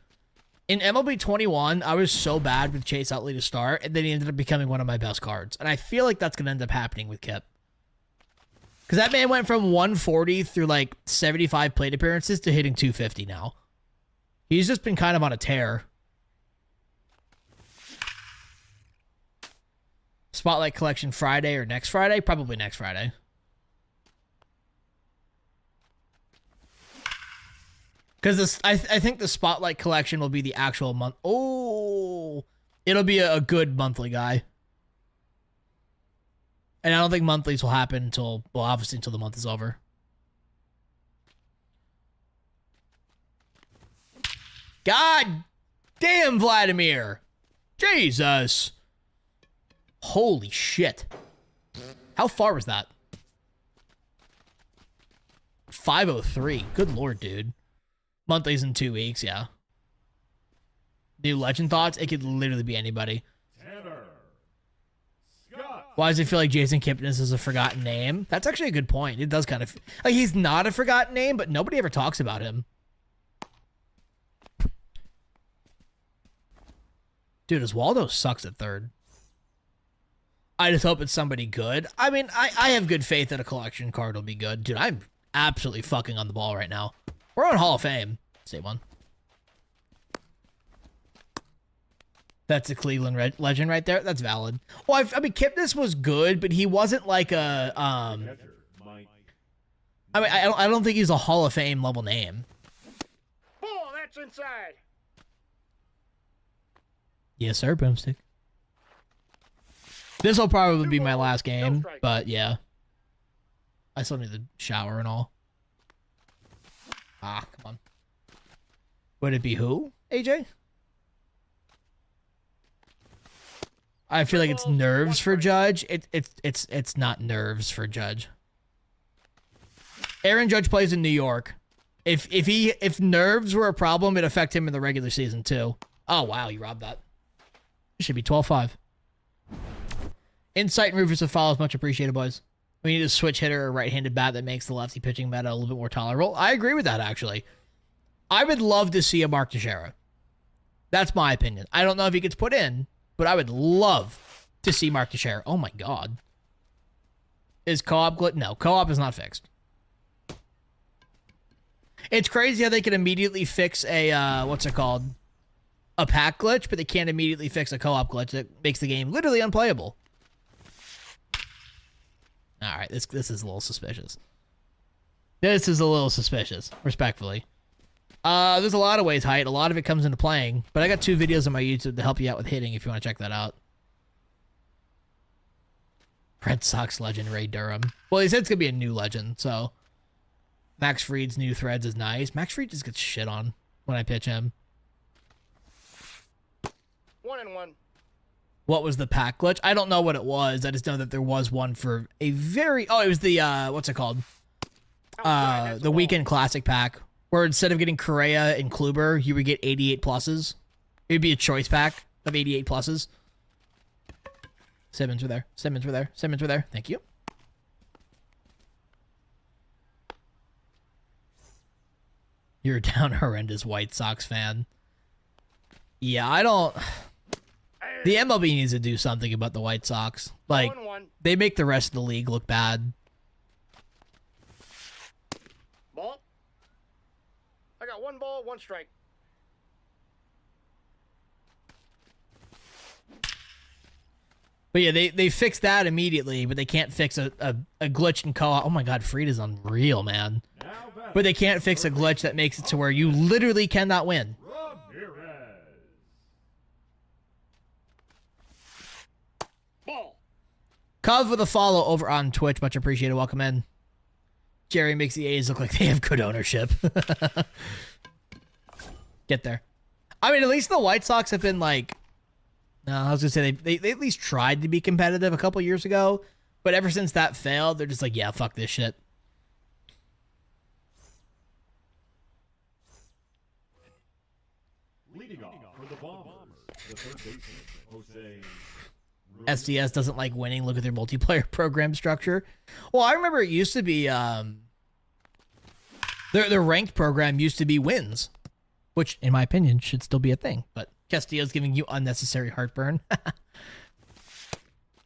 In MLB 21, I was so bad with Chase Utley to start, and then he ended up becoming one of my best cards. And I feel like that's going to end up happening with Kip. Because that man went from 140 through like 75 plate appearances to hitting 250 now. He's just been kind of on a tear. Spotlight Collection Friday or next Friday? Probably next Friday. Because I think the Spotlight Collection will be the actual month. Oh, it'll be a good monthly guy. And I don't think monthlies will happen until, well, obviously until the month is over. God damn, Vladimir. Jesus. Holy shit. How far was that? 503. Good lord, dude. Monthlies in 2 weeks, yeah. New legend thoughts? It could literally be anybody. Tanner Scott. Why does it feel like Jason Kipnis is a forgotten name? That's actually a good point. It does kind of... Like, he's not a forgotten name, but nobody ever talks about him. Dude, Oswaldo sucks at third. I just hope it's somebody good. I mean, I have good faith that a collection card will be good. Dude, I'm absolutely fucking on the ball right now. We're on Hall of Fame. Say one. That's a Cleveland legend right there. That's valid. Well, I mean, Kipnis was good, but he wasn't like a... Catcher Mike. I mean, I don't think he's a Hall of Fame level name. Ball, that's inside. Yes, sir, Boomstick. This will probably be my last game, but yeah. I still need the shower and all. Ah, come on. Would it be who, AJ? I feel like it's nerves for Judge. It's not nerves for Judge. Aaron Judge plays in New York. If nerves were a problem, it'd affect him in the regular season too. Oh wow, you robbed that. It should be 12-5. Insight and Rufus of follows, much appreciated, boys. We need a switch hitter or right-handed bat that makes the lefty pitching meta a little bit more tolerable. I agree with that, actually. I would love to see a Mark Teixeira. That's my opinion. I don't know if he gets put in, but I would love to see Mark Teixeira. Oh my god. Is co-op glitch? No, co-op is not fixed. It's crazy how they can immediately fix a, what's it called? A pack glitch, but they can't immediately fix a co-op glitch that makes the game literally unplayable. Alright, this is a little suspicious. This is a little suspicious, respectfully. There's a lot of ways height. A lot of it comes into playing, but I got 2 videos on my YouTube to help you out with hitting if you want to check that out. Red Sox legend Ray Durham. Well, he said it's going to be a new legend, so... Max Fried's new threads is nice. Max Fried just gets shit on when I pitch him. 1-1. What was the pack glitch? I don't know what it was. I just know that there was one for a very... Oh, it was the, what's it called? The Weekend Classic pack, where instead of getting Correa and Kluber, you would get 88 pluses. It would be a choice pack of 88 pluses. Simmons were there. Simmons were there. Simmons were there. Thank you. You're a down horrendous White Sox fan. Yeah, I don't... The MLB needs to do something about the White Sox. Like, 1-1. they make the rest of the league look bad. Ball. I got 1 ball, 1 strike. But yeah, they fixed that immediately, but they can't fix a glitch in co-op. Oh my god, Fried is unreal, man. Now But they can't fix a glitch that makes it to where you literally cannot win. Ramirez. Cov with a follow over on Twitch. Much appreciated. Welcome in. Jerry makes the A's look like they have good ownership. Get there. I mean, at least the White Sox have been like... No, I was going to say they at least tried to be competitive a couple years ago. But ever since that failed, they're just like, yeah, fuck this shit. Leading off for the Bombers, the third baseman, Jose. SDS doesn't like winning. Look at their multiplayer program structure. Well, I remember it used to be... Their ranked program used to be wins. Which, in my opinion, should still be a thing. But Castillo's giving you unnecessary heartburn.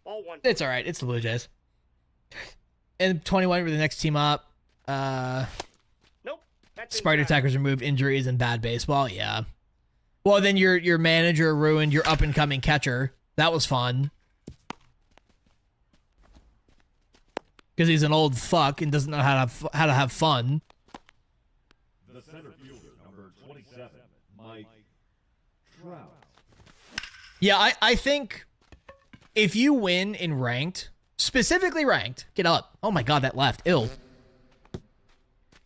All one. It's all right. It's the Blue Jays. And 21 were the next team up. Nope. That's Spider inside. Attackers removed injuries and bad baseball. Yeah. Well, then your manager ruined your up-and-coming catcher. That was fun. Because he's an old fuck and doesn't know how to have fun. The center fielder, number 27, Mike Trout. Yeah, I think if you win in ranked, specifically ranked, get up. Oh my god, that left. Ill.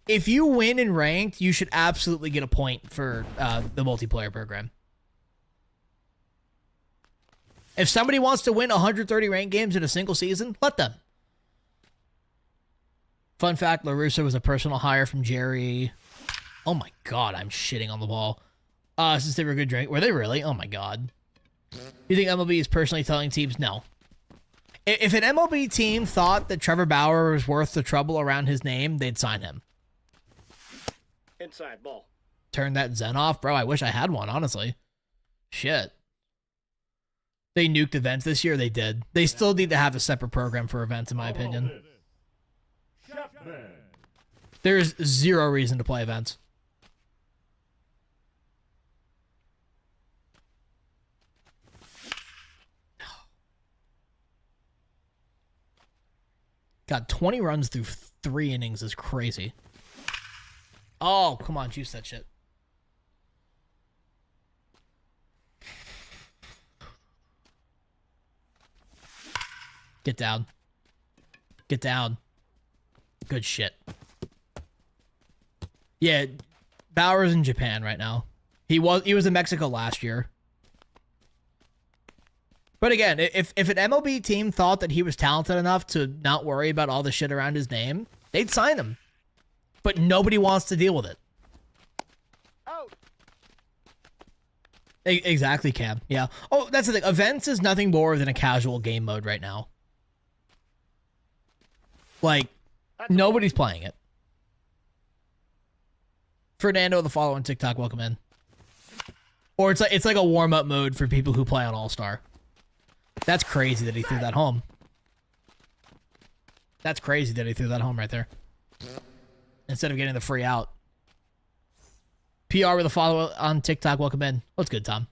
If you win in ranked, you should absolutely get a point for the multiplayer program. If somebody wants to win 130 ranked games in a single season, let them. Fun fact, LaRussa was a personal hire from Jerry. Oh my god, I'm shitting on the ball. Since they were a good drink. Were they really? Oh my god. You think MLB is personally telling teams no? If an MLB team thought that Trevor Bauer was worth the trouble around his name, they'd sign him. Inside ball. Turn that Zen off? Bro, I wish I had one, honestly. Shit. They nuked events this year? They did. They still need to have a separate program for events, in my opinion. Chapman. There's zero reason to play events. God, 20 runs through 3 innings is crazy. Oh, come on, juice that shit. Get down. Get down. Good shit. Yeah, Bauer's in Japan right now. He was in Mexico last year. But again, if an MLB team thought that he was talented enough to not worry about all the shit around his name, they'd sign him. But nobody wants to deal with it. Out. Exactly, Cam. Yeah. Oh, that's the thing. Events is nothing more than a casual game mode right now. Like, nobody's playing it. Fernando, the follow on TikTok, welcome in. Or it's like a warm-up mode for people who play on All-Star. That's crazy that he threw that home. That's crazy that he threw that home right there. Instead of getting the free out. PR with a follow on TikTok, welcome in. What's good, Tom?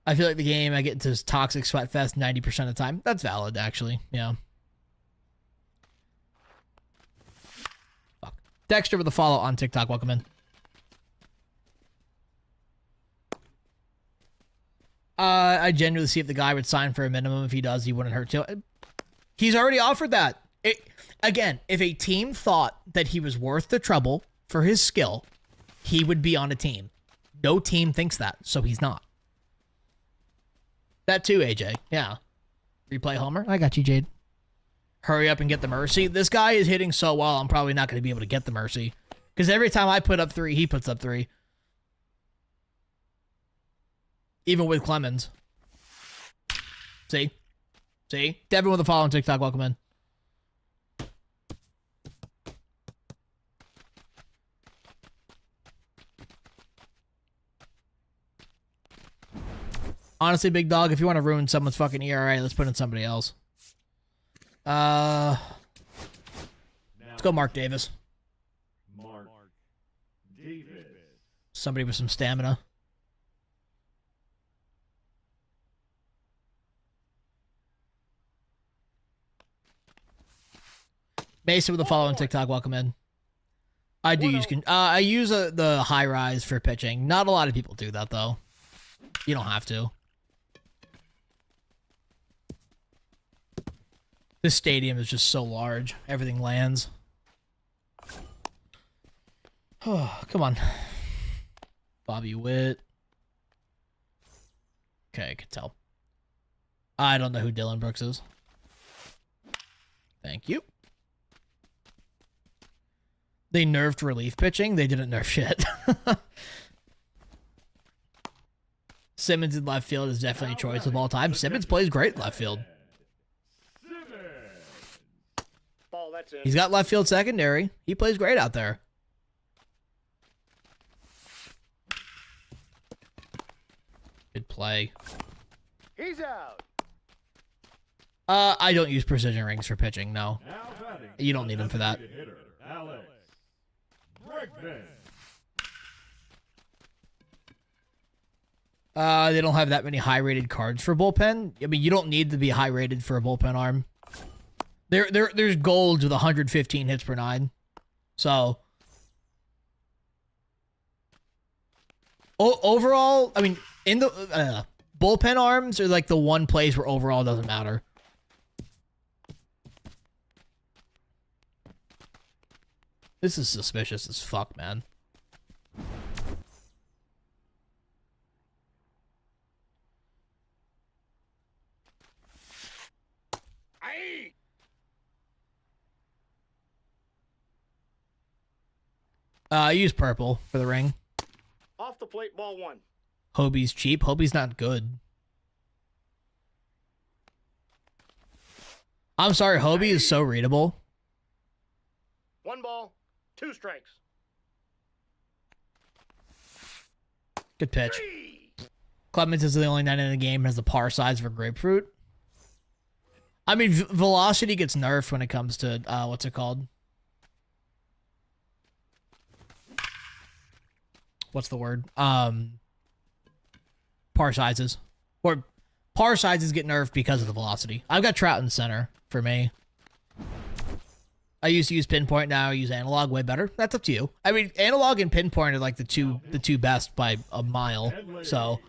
I feel like the game I get into is toxic sweat fest 90% of the time. That's valid, actually. Yeah. Fuck. Dexter with a follow on TikTok, welcome in. I genuinely see if the guy would sign for a minimum. If he does, he wouldn't hurt too. He's already offered that. Again, if a team thought that he was worth the trouble for his skill, he would be on a team. No team thinks that, so he's not. That too, AJ. Yeah. Replay Homer. I got you, Jade. Hurry up and get the mercy. This guy is hitting so well, I'm probably not going to be able to get the mercy. Because every time I put up 3, he puts up 3. Even with Clemens. See? See? Devin with a follow on TikTok. Welcome in. Honestly, big dog, if you want to ruin someone's fucking ERA, let's put in somebody else. Let's go Mark Davis. Mark Davis. Somebody with some stamina. Mason with a follow on TikTok. Welcome in. I do use I use the high rise for pitching. Not a lot of people do that though. You don't have to. This stadium is just so large. Everything lands. Oh, come on. Bobby Witt. Okay, I can tell. I don't know who Dylan Brooks is. Thank you. They nerfed relief pitching. They didn't nerf shit. Simmons in left field is definitely a choice of all time. Simmons plays great in left field. Ball, that's in. He's got left field secondary. He plays great out there. Good play. He's out. I don't use precision rings for pitching, no. Now batting. You don't need them for that. Hitter, Alex Bregman. They don't have that many high-rated cards for bullpen. I mean, you don't need to be high-rated for a bullpen arm. There's golds with 115 hits per 9. So, overall, I mean, in the bullpen arms are like the one place where overall doesn't matter. This is suspicious as fuck, man. I use purple for the ring. Off the plate, ball 1. Hobie's cheap. Hobie's not good. I'm sorry, Hobie is so readable. 1 ball, 2 strikes. Good pitch. Clemens is the only 9 in the game has the par size of a grapefruit. I mean, velocity gets nerfed when it comes to, what's it called? What's the word? Par sizes. Or par sizes get nerfed because of the velocity. I've got Trout in center for me. I used to use pinpoint, now I use analog way better. That's up to you. I mean, analog and pinpoint are like the two best by a mile. So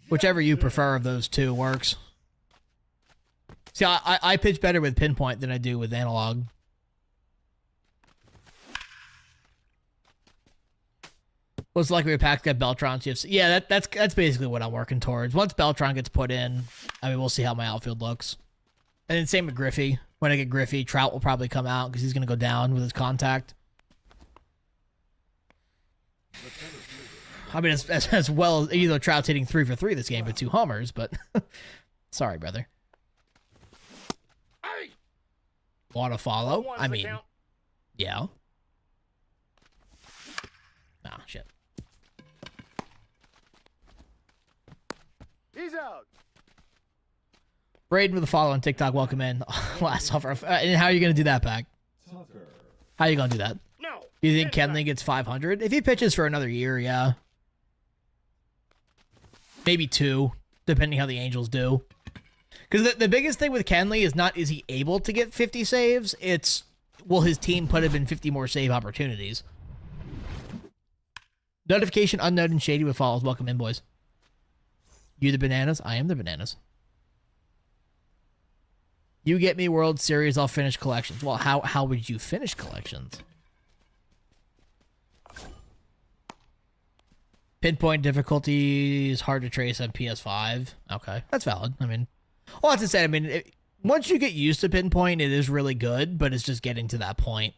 whichever you prefer of those two works. See, I pitch better with pinpoint than I do with analog. What's likely to pack that Beltron shifts? Yeah, that's basically what I'm working towards. Once Beltron gets put in, I mean, we'll see how my outfield looks. And then same with Griffey. When I get Griffey, Trout will probably come out because he's going to go down with his contact. I mean, as well, even though Trout's hitting 3 for 3 this game with 2 homers, but sorry, brother. Want to follow? I mean, yeah. Ah, shit. He's out. Braden with a follow on TikTok. Welcome in. Last offer. And how are you going to do that, Pack? Tucker. How are you going to do that? No. Do you think Kenley gets 500? If he pitches for another year, yeah. Maybe 2, depending how the Angels do. Because the biggest thing with Kenley is not is he able to get 50 saves, it's will his team put him in 50 more save opportunities. Notification unknown and shady with follows. Welcome in, boys. You the bananas? I am the bananas. You get me World Series, I'll finish collections. Well, how would you finish collections? Pinpoint difficulty is hard to trace on PS5. Okay, that's valid. I mean, well, that's to say, I mean, once you get used to pinpoint, it is really good, but it's just getting to that point.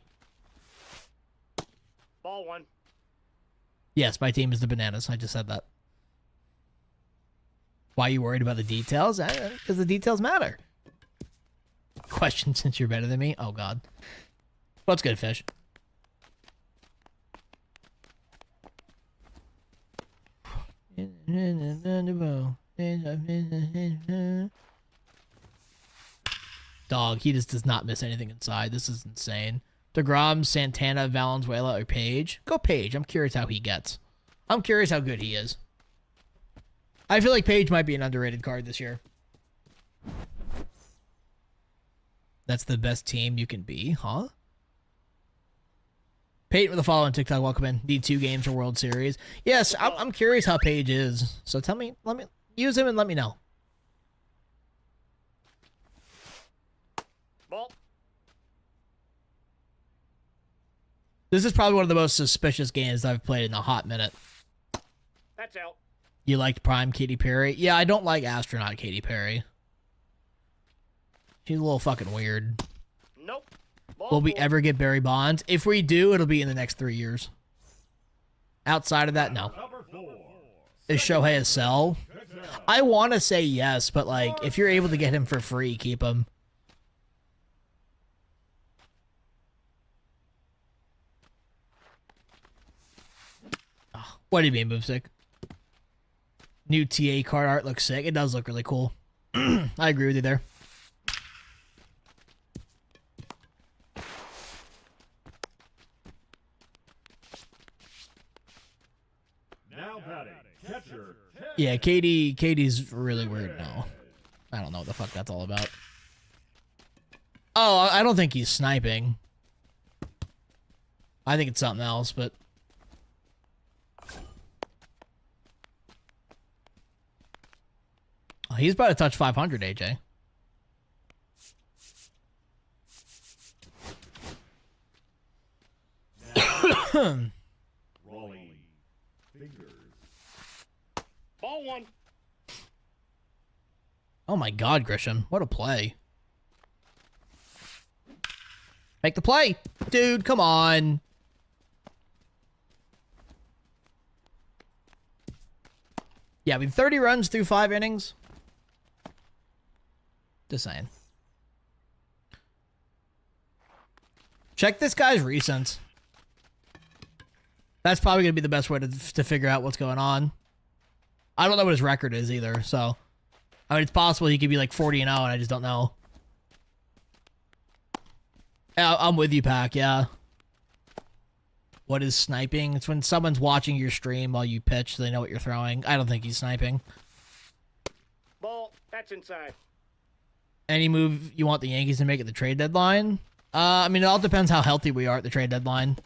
Ball 1. Yes, my team is the bananas. I just said that. Why are you worried about the details? Because the details matter. Question since you're better than me? Oh, God. What's good, Fish? Dog, he just does not miss anything inside. This is insane. DeGrom, Santana, Valenzuela, or Page? Go Page. I'm curious how he gets. I'm curious how good he is. I feel like Page might be an underrated card this year. That's the best team you can be, huh? Peyton with the follow on TikTok. Welcome in. Need 2 games for World Series. Yes, I'm curious how Page is. So tell me, let me use him and let me know. Ball. This is probably one of the most suspicious games I've played in a hot minute. That's out. You liked Prime Katy Perry? Yeah, I don't like Astronaut Katy Perry. She's a little fucking weird. Nope. Ball Will we four. ever get Barry Bonds? If we do, it'll be in the next 3 years. Outside of that, no. Number 4. Is Shohei a sell? Pitch I want to say yes, but like, if you're able to get him for free, keep him. Oh, what do you mean, Boomstick? New TA card art looks sick. It does look really cool. I agree with you there. Now batting. Catcher. Ted. Yeah, Katie's really weird now. I don't know what the fuck that's all about. Oh, I don't think he's sniping. I think it's something else, but... Oh, he's about to touch 500, AJ. Rolling. Fingers. Ball one. Oh my god, Grisham. What a play. Make the play! Dude, come on. Yeah, I mean, 30 runs through 5 innings. Just saying. Check this guy's recents. That's probably going to be the best way to figure out what's going on. I don't know what his record is either, so... I mean, it's possible he could be like 40-0, and I just don't know. Yeah, I'm with you, Pac, yeah. What is sniping? It's when someone's watching your stream while you pitch so they know what you're throwing. I don't think he's sniping. Ball. That's inside. Any move you want the Yankees to make at the trade deadline? I mean, it all depends how healthy we are at the trade deadline.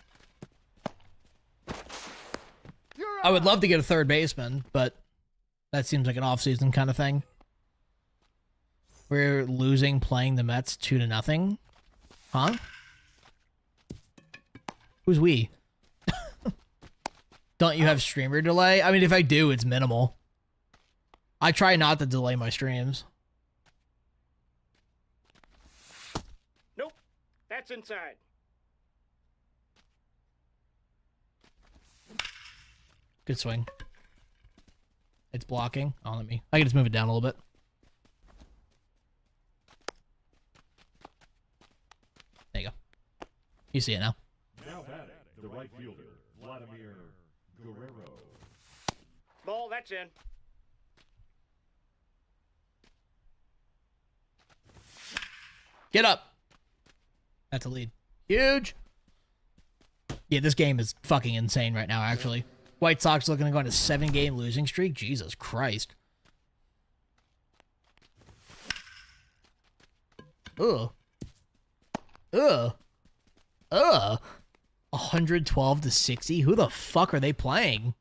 I would love to get a third baseman, but that seems like an off-season kind of thing. We're losing playing the Mets 2-0. Huh? Who's we? Don't you have streamer delay? I mean, if I do, it's minimal. I try not to delay my streams. Nope. That's inside. Good swing. It's blocking. Oh, I can just move it down a little bit. There you go. You see it now. Now batting. The right fielder. Vladimir Guerrero. Ball. That's in. Get up. That's a lead. Huge. Yeah, this game is fucking insane right now, actually. White Sox looking to go on a 7-game losing streak. Jesus Christ. Ugh. Ugh. Ugh. 112-60? Who the fuck are they playing?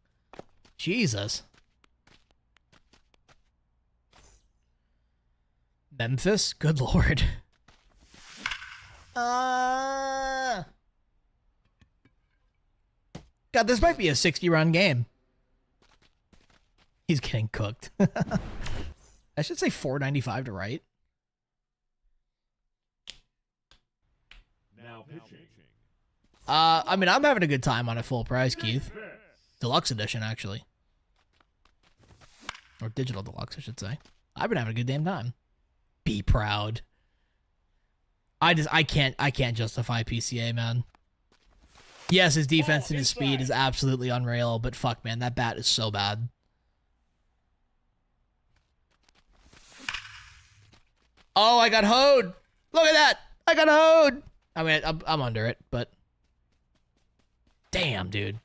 Jesus. Memphis? Good lord. God, this might be a 60-run game. He's getting cooked. I should say 495 to right. Now pitching. I mean, I'm having a good time on a full price, Keith. Deluxe edition, actually. Or digital deluxe, I should say. I've been having a good damn time. Be proud. I can't justify PCA, man. Yes, his defense and his speed is absolutely unreal, but fuck, man, that bat is so bad. Oh, I got hoed. Look at that. I got hoed. I mean, I'm under it, but damn, dude.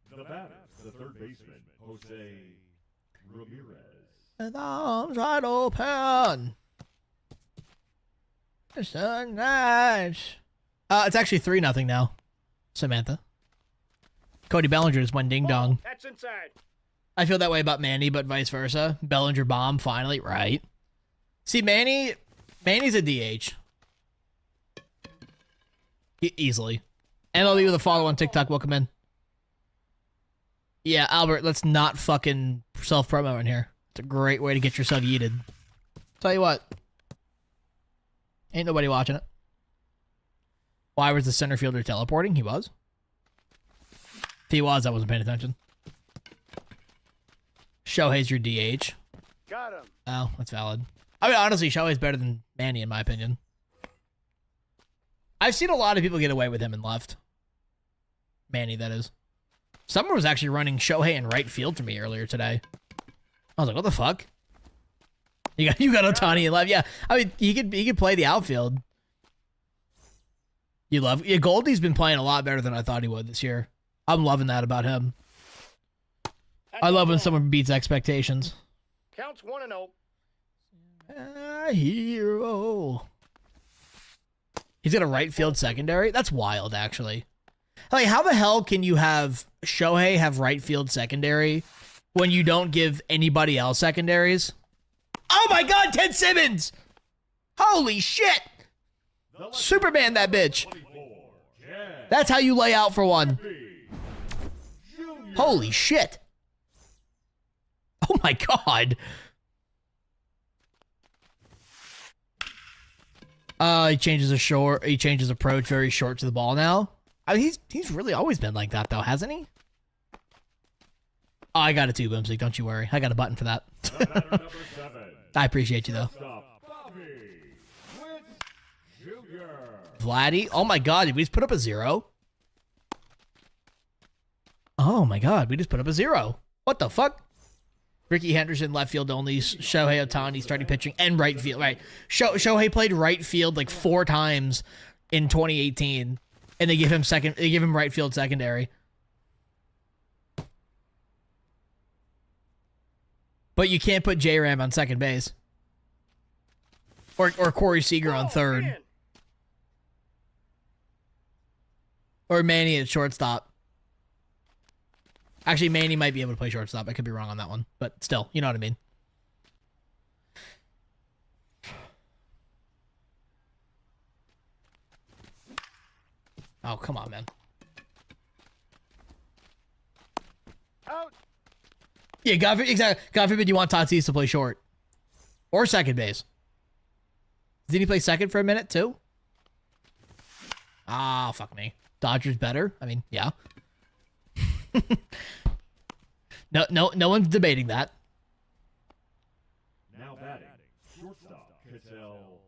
The batter. The third baseman. Jose Ramirez. With arms wide open. It's so nice. It's actually 3-0 now. Samantha. Cody Bellinger just went ding dong. That's inside. I feel that way about Manny, but vice versa. Bellinger bomb, finally. Right. See, Manny's a DH. Easily. MLB with a follow on TikTok. Welcome in. Yeah, Albert, let's not fucking self-promo in here. It's a great way to get yourself yeeted. Tell you what. Ain't nobody watching it. Why was the center fielder teleporting? He was. If he was, I wasn't paying attention. Shohei's your DH. Got him. Oh, that's valid. I mean, honestly, Shohei's better than Manny, in my opinion. I've seen a lot of people get away with him in left. Manny, that is. Someone was actually running Shohei in right field for me earlier today. I was like, what the fuck? You got Ohtani in left. Yeah, I mean, he could play the outfield. Goldie's been playing a lot better than I thought he would this year. I'm loving that about him. I love when someone beats expectations. Counts 1-0. A hero. He's got a right field secondary? That's wild, actually. Like, how the hell can you have Shohei have right field secondary when you don't give anybody else secondaries? Oh my god, Ted Simmons! Holy shit! Superman, that bitch. That's how you lay out for one. Holy shit. Oh my god. He changes approach very short to the ball now. I mean, he's really always been like that though, hasn't he? Oh, I got it too, Boomstick. Don't you worry. I got a button for that. I appreciate you though. Vladdy. Oh my god, did we just put up a 0? Oh my god, we just put up a 0. What the fuck? Ricky Henderson, left field only. Shohei Ohtani starting pitching and right field. Right. Shohei played right field like 4 times in 2018, and they give him right field secondary. But you can't put J-Ram on second base. Or Corey Seager on third. Man. Or Manny at shortstop. Actually, Manny might be able to play shortstop. I could be wrong on that one. But still, you know what I mean. Oh, come on, man. Out. Yeah, God forbid you want Tatis to play short. Or second base. Did he play second for a minute, too? Ah, fuck me. Dodgers better? I mean, yeah. No one's debating that. Now batting, shortstop, Ketel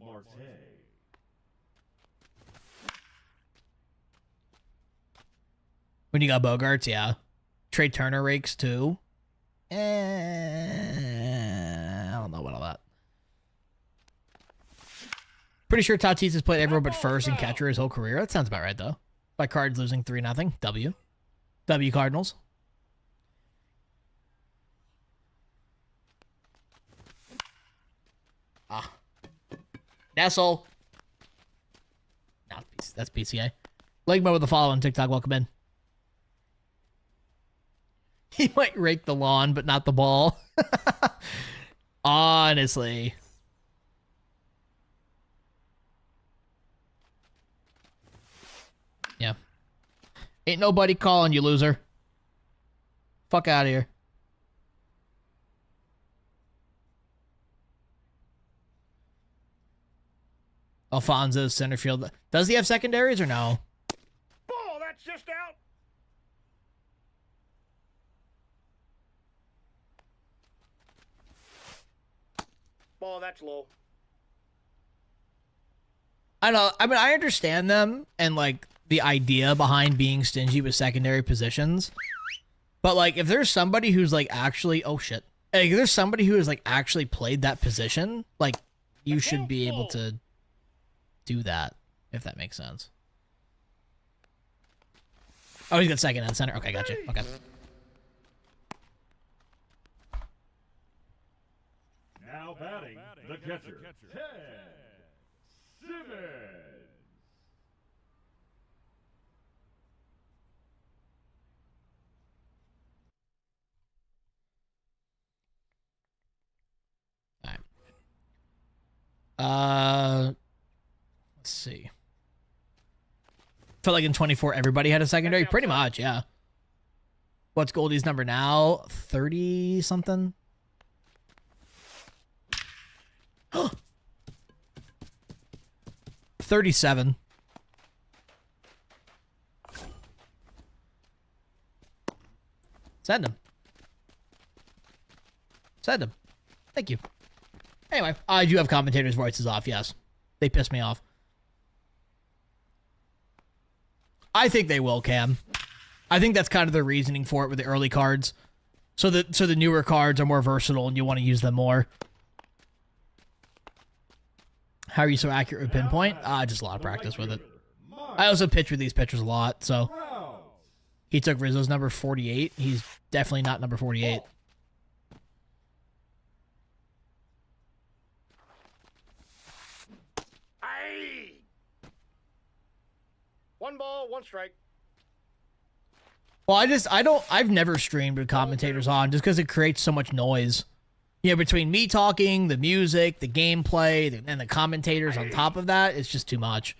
Marte. When you got Bogarts, yeah. Trey Turner rakes, too. I don't know about all that. Pretty sure Tatis has played everyone but first and catcher his whole career. That sounds about right, though. By Cards losing 3-0. W Cardinals. Ah. Nessel. No, that's PCA. Legmo with the follow on TikTok. Welcome in. He might rake the lawn, but not the ball. Honestly. Yeah. Ain't nobody calling you, loser. Fuck out of here. Alfonso, center field. Does he have secondaries or no? Ball, that's just out. Ball, that's low. I know. I mean, I understand them and like the idea behind being stingy with secondary positions. But like, if there's somebody who's like actually, oh shit, like, if there's somebody who has like actually played that position, like you should be able to do that, if that makes sense. Oh, he's got second and center. Okay, gotcha. Okay. Now batting, the catcher, Ted Simmons. Let's see. Felt like in 24 everybody had a secondary. Check out Pretty top. much, yeah. What's Goldie's number now? 30 something. 37. Send him. Send him. Thank you. Anyway, I do have commentators' voices off, yes. They piss me off. I think they will, Cam. I think that's kind of the reasoning for it with the early cards. So the newer cards are more versatile and you want to use them more. How are you so accurate with pinpoint? Just a lot of practice with it. I also pitch with these pitchers a lot, so. He took Rizzo's number 48. He's definitely not number 48. Aye. 1 ball, 1 strike. Well, I've never streamed with commentators on just because it creates so much noise. You know, between me talking, the music, the gameplay, and the commentators on top of that, it's just too much.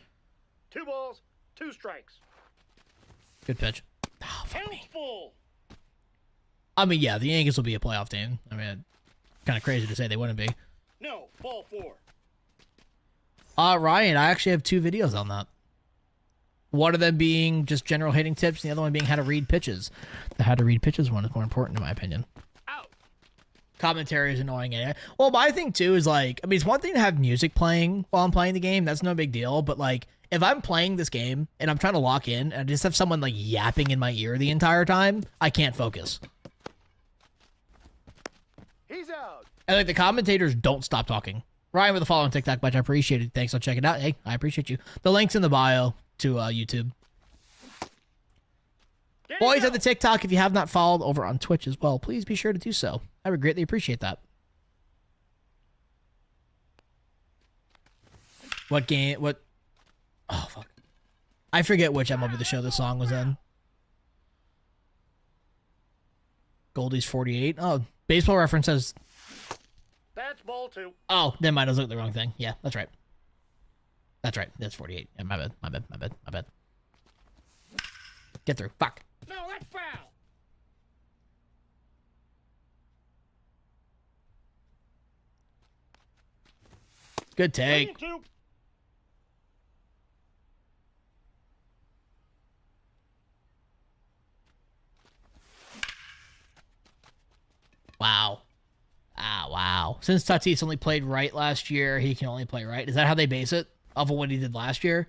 2 balls, 2 strikes. Good pitch. Oh, fuck me. Full. I mean, yeah, the Yankees will be a playoff team. I mean, kind of crazy to say they wouldn't be. No, ball 4. Ryan, I actually have 2 videos on that. One of them being just general hitting tips, and the other one being how to read pitches. The how to read pitches one is more important in my opinion. Out. Commentary is annoying. Well, my thing too is like, I mean, it's one thing to have music playing while I'm playing the game. That's no big deal. But like, if I'm playing this game and I'm trying to lock in and I just have someone like yapping in my ear the entire time, I can't focus. He's out. And like the commentators don't stop talking. Ryan with the following TikTok, much I appreciate it. Thanks, I'll check it out. Hey, I appreciate you. The link's in the bio to YouTube. Boys at the TikTok, if you have not followed over on Twitch as well, please be sure to do so. I would greatly appreciate that. What game? What? Oh, fuck. I forget which MLB The Show the song was in. Goldie's 48. Oh, Baseball Reference says... That's ball 2. Oh, never mind. I was looking at the wrong thing. Yeah, that's right. That's right. That's 48. Yeah, my bad. My bad. My bad. My bad. Get through. Fuck. No, that's foul. Good take. 2. Wow. Wow. Since Tatis only played right last year, he can only play right. Is that how they base it? Off of what he did last year?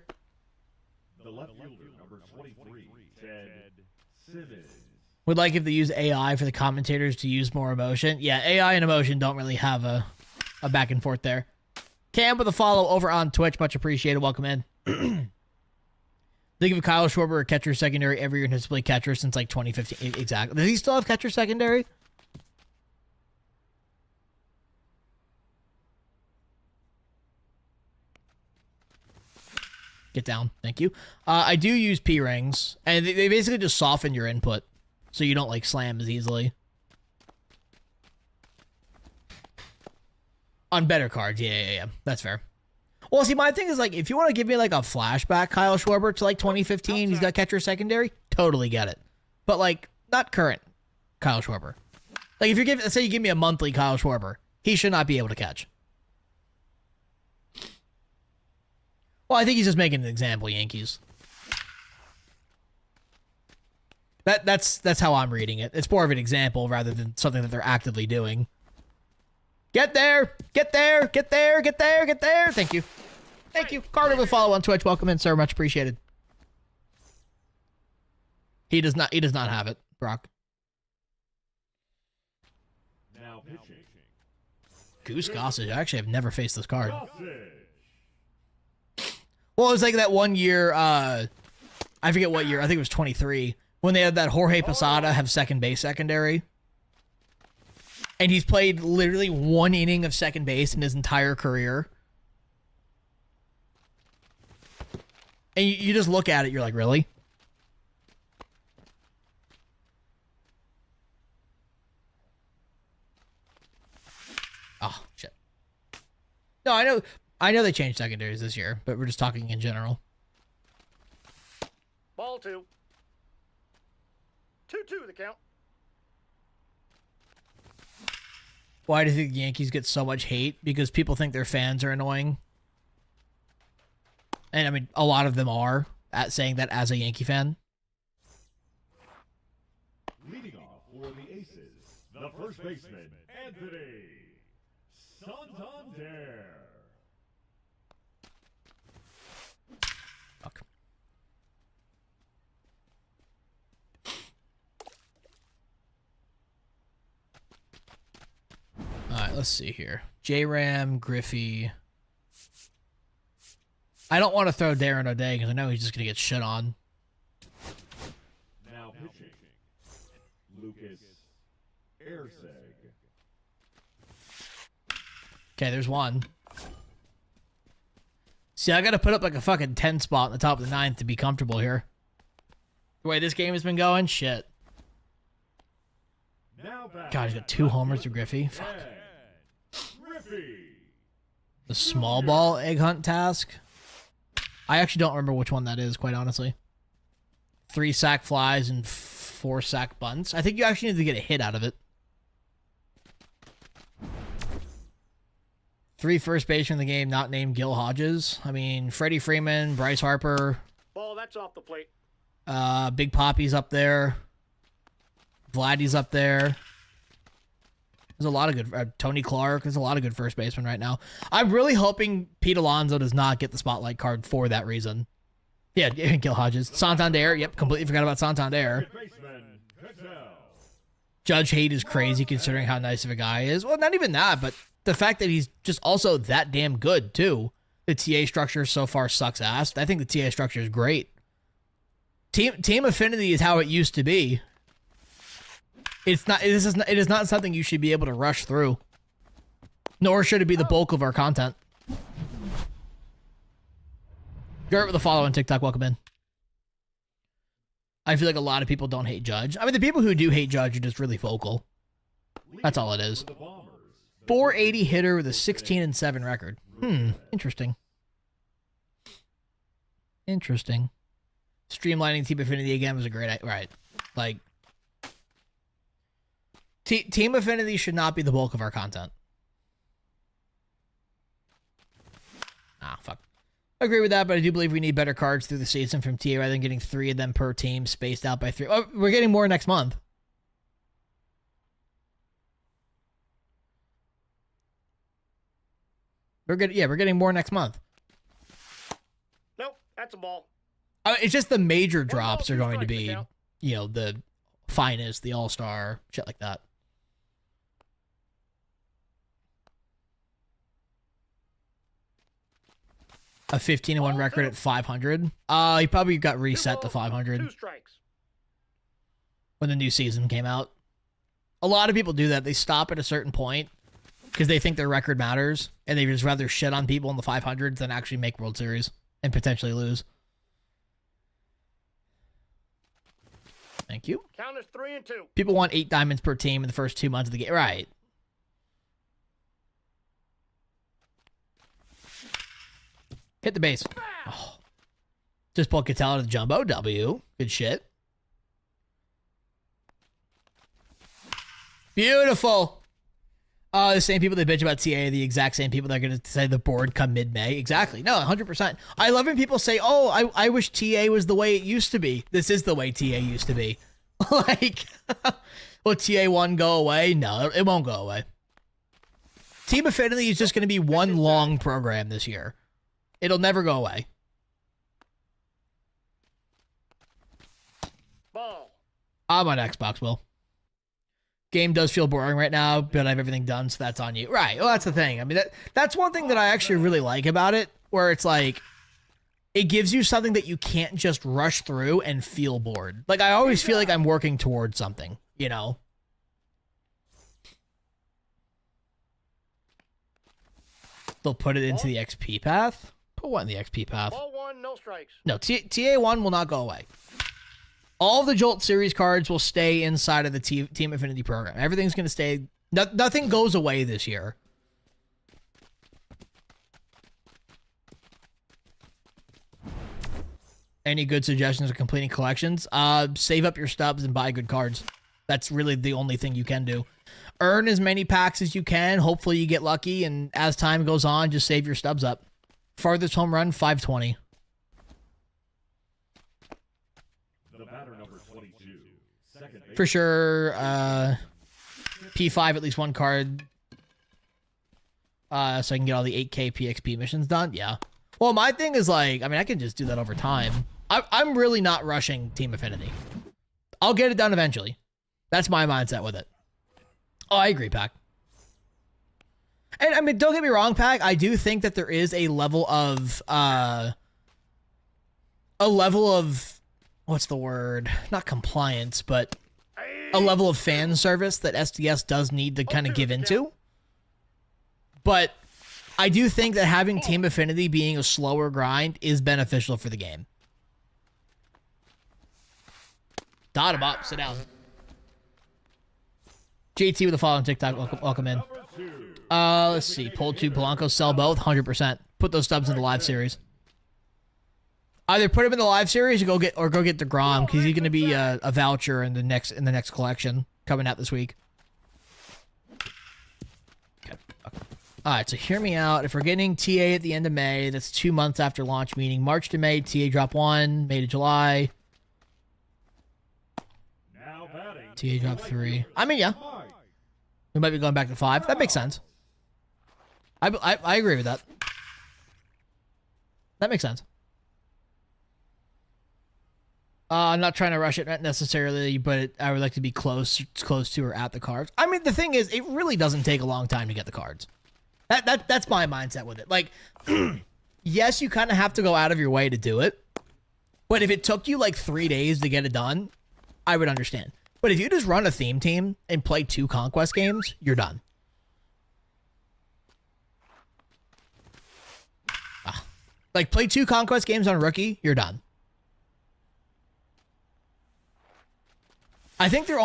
The left fielder, number 23, Ted Simmons. Would like if they use AI for the commentators to use more emotion. Yeah, AI and emotion don't really have a back and forth there. Cam with a follow over on Twitch. Much appreciated. Welcome in. Think of Kyle Schwarber a catcher secondary every year and has played catcher since like 2015. Exactly. Does he still have catcher secondary? Get down. Thank you. I do use P-rings, and they basically just soften your input so you don't like slam as easily. On better cards, yeah. That's fair. Well, see, my thing is like, if you want to give me like a flashback Kyle Schwarber to like 2015, he's got catcher secondary, totally get it. But like, not current Kyle Schwarber. Like if you're giving, let's say you give me a monthly Kyle Schwarber, he should not be able to catch. Well, I think he's just making an example, Yankees. That's how I'm reading it. It's more of an example rather than something that they're actively doing. Get there! Get there! Get there! Get there! Get there! Thank you. Thank you. Carter with follow on Twitch. Welcome in, sir. Much appreciated. He does not have it, Brock. Now pitching. Goose Gossage. I actually have never faced this card. Gossage. Well, it was like that one year, I forget what year, I think it was 23, when they had that Jorge Posada have second base secondary. And he's played literally 1 inning of second base in his entire career. And you just look at it, you're like, really? Oh, shit. No, I know. I know they changed secondaries this year, but we're just talking in general. Ball 2. 2-2 the count. Why do you think the Yankees get so much hate? Because people think their fans are annoying. And I mean, a lot of them are at saying that as a Yankee fan. Leading off for the Aces, the first baseman, Anthony Santander. Fuck. Alright, let's see here. J-Ram, Griffey. I don't want to throw Darren O'Day because I know he's just going to get shit on. Now pitching, Lucas Erzeg. Okay, there's one. See, I got to put up like a fucking 10 spot in the top of the ninth to be comfortable here. The way this game has been going, shit. Now back God, he's got 2 homers to Griffey. Fuck. Griffey. The small ball egg hunt task. I actually don't remember which one that is, quite honestly. 3 sack flies and 4 sack bunts. I think you actually need to get a hit out of it. 3 first basemen in the game not named Gil Hodges. I mean, Freddie Freeman, Bryce Harper, Ball, that's off the plate. Big Poppy's up there. Vladdy's up there. There's a lot of good... Tony Clark. There's a lot of good first basemen right now. I'm really hoping Pete Alonso does not get the spotlight card for that reason. Yeah, Gil Hodges. Santander. Yep, completely forgot about Santander. Baseman, Patel. Judge hate is crazy considering how nice of a guy he is. Well, not even that, but the fact that he's just also that damn good, too. The TA structure so far sucks ass. I think the TA structure is great. Team affinity is how it used to be. It is not something you should be able to rush through. Nor should it be the bulk of our content. Gert with the follow on TikTok, welcome in. I feel like a lot of people don't hate Judge. I mean, the people who do hate Judge are just really vocal. That's all it is. 480 hitter with a 16-7 record. Interesting. Interesting. Streamlining Team Affinity again was a great idea. Right. Like, Team Affinity should not be the bulk of our content. Ah, fuck. I agree with that, but I do believe we need better cards through the season from TA rather than getting 3 of them per team spaced out by 3. Oh, we're getting more next month. We're getting more next month. Nope, that's a ball. It's just the major drops ball, are 2 going to strikes, be, account. you know, the finest, the all-star, shit like that. A 15-1 record at 500. He probably got reset to 2 500 strikes. when the new season came out. A lot of people do that. They stop at a certain point because they think their record matters, and they just rather shit on people in the 500s than actually make World Series and potentially lose. Thank you. Count is 3 and 2. People want 8 diamonds per team in the first 2 months of the game. Right. Hit the base. Oh. Just pulled Cattell out of the jumbo. W. Good shit. Beautiful. The same people that bitch about TA, the exact same people that are going to say the board come mid-May. Exactly. No, 100%. I love when people say, oh, I wish TA was the way it used to be. This is the way TA used to be. Like, will TA1 go away? No, it won't go away. Team Affinity is just going to be one long program this year. It'll never go away. Ball. I'm on Xbox, Will. Game does feel boring right now, but I have everything done, so that's on you. Right. Well, that's the thing. I mean, that's one thing that I actually really like about it, where it's like, it gives you something that you can't just rush through and feel bored. Like, I always feel like I'm working towards something, you know? They'll put it into the XP path? Put what in the XP path? Ball 1, no strikes. No, TA1 will not go away. All of the Jolt series cards will stay inside of the Team Affinity program. Everything's going to stay. Nothing goes away this year. Any good suggestions of completing collections? Save up your stubs and buy good cards. That's really the only thing you can do. Earn as many packs as you can. Hopefully you get lucky, and as time goes on, just save your stubs up. Farthest home run, 520. The batter number 22. Second base. For sure, P5, at least one card. So I can get all the 8K PXP missions done. Yeah. Well, my thing is like, I mean, I can just do that over time. I'm really not rushing Team Affinity. I'll get it done eventually. That's my mindset with it. Oh, I agree, Pac. And I mean, don't get me wrong, Pac. I do think that there is a level of, what's the word? Not compliance, but a level of fan service that SDS does need to kind of give into. But I do think that having Team Affinity being a slower grind is beneficial for the game. Dot him up. Sit down. JT with the follow on TikTok. Welcome in. Let's see. Pull 2 Polanco. Sell both. 100%. Put those stubs in the live series. Either put him in the live series or go get DeGrom, because he's going to be a voucher in the next collection coming out this week. Okay. All right, so hear me out. If we're getting TA at the end of May, that's 2 months after launch, meaning March to May, TA drop 1, May to July. Now batting. TA drop 3. I mean, yeah. We might be going back to 5. That makes sense. I agree with that. That makes sense. I'm not trying to rush it necessarily, but I would like to be close to or at the cards. I mean, the thing is, it really doesn't take a long time to get the cards. That's my mindset with it. Like, yes, you kind of have to go out of your way to do it, but if it took you like 3 days to get it done, I would understand. But if you just run a theme team and play 2 Conquest games, you're done. Like, play 2 Conquest games on Rookie, you're done. I think you're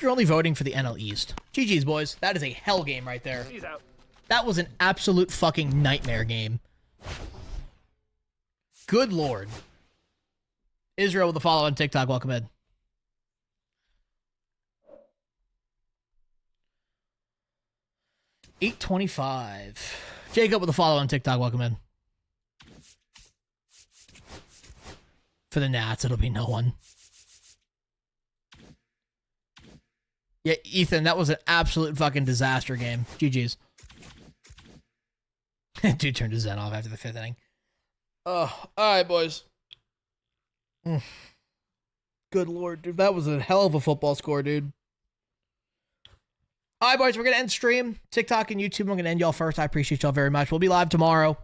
only voting for the NL East. GG's, boys. That is a hell game right there. He's out. That was an absolute fucking nightmare game. Good lord. Israel with the follow on TikTok. Welcome in. $8.25. Jacob with the follow on TikTok. Welcome in. For the Nats, it'll be no one. Yeah, Ethan, that was an absolute fucking disaster game. GG's. Dude turned his Zen off after the 5th inning. Oh, alright, boys. Good lord, dude. That was a hell of a football score, dude. Alright, boys, we're going to end stream. TikTok and YouTube, I'm going to end y'all first. I appreciate y'all very much. We'll be live tomorrow.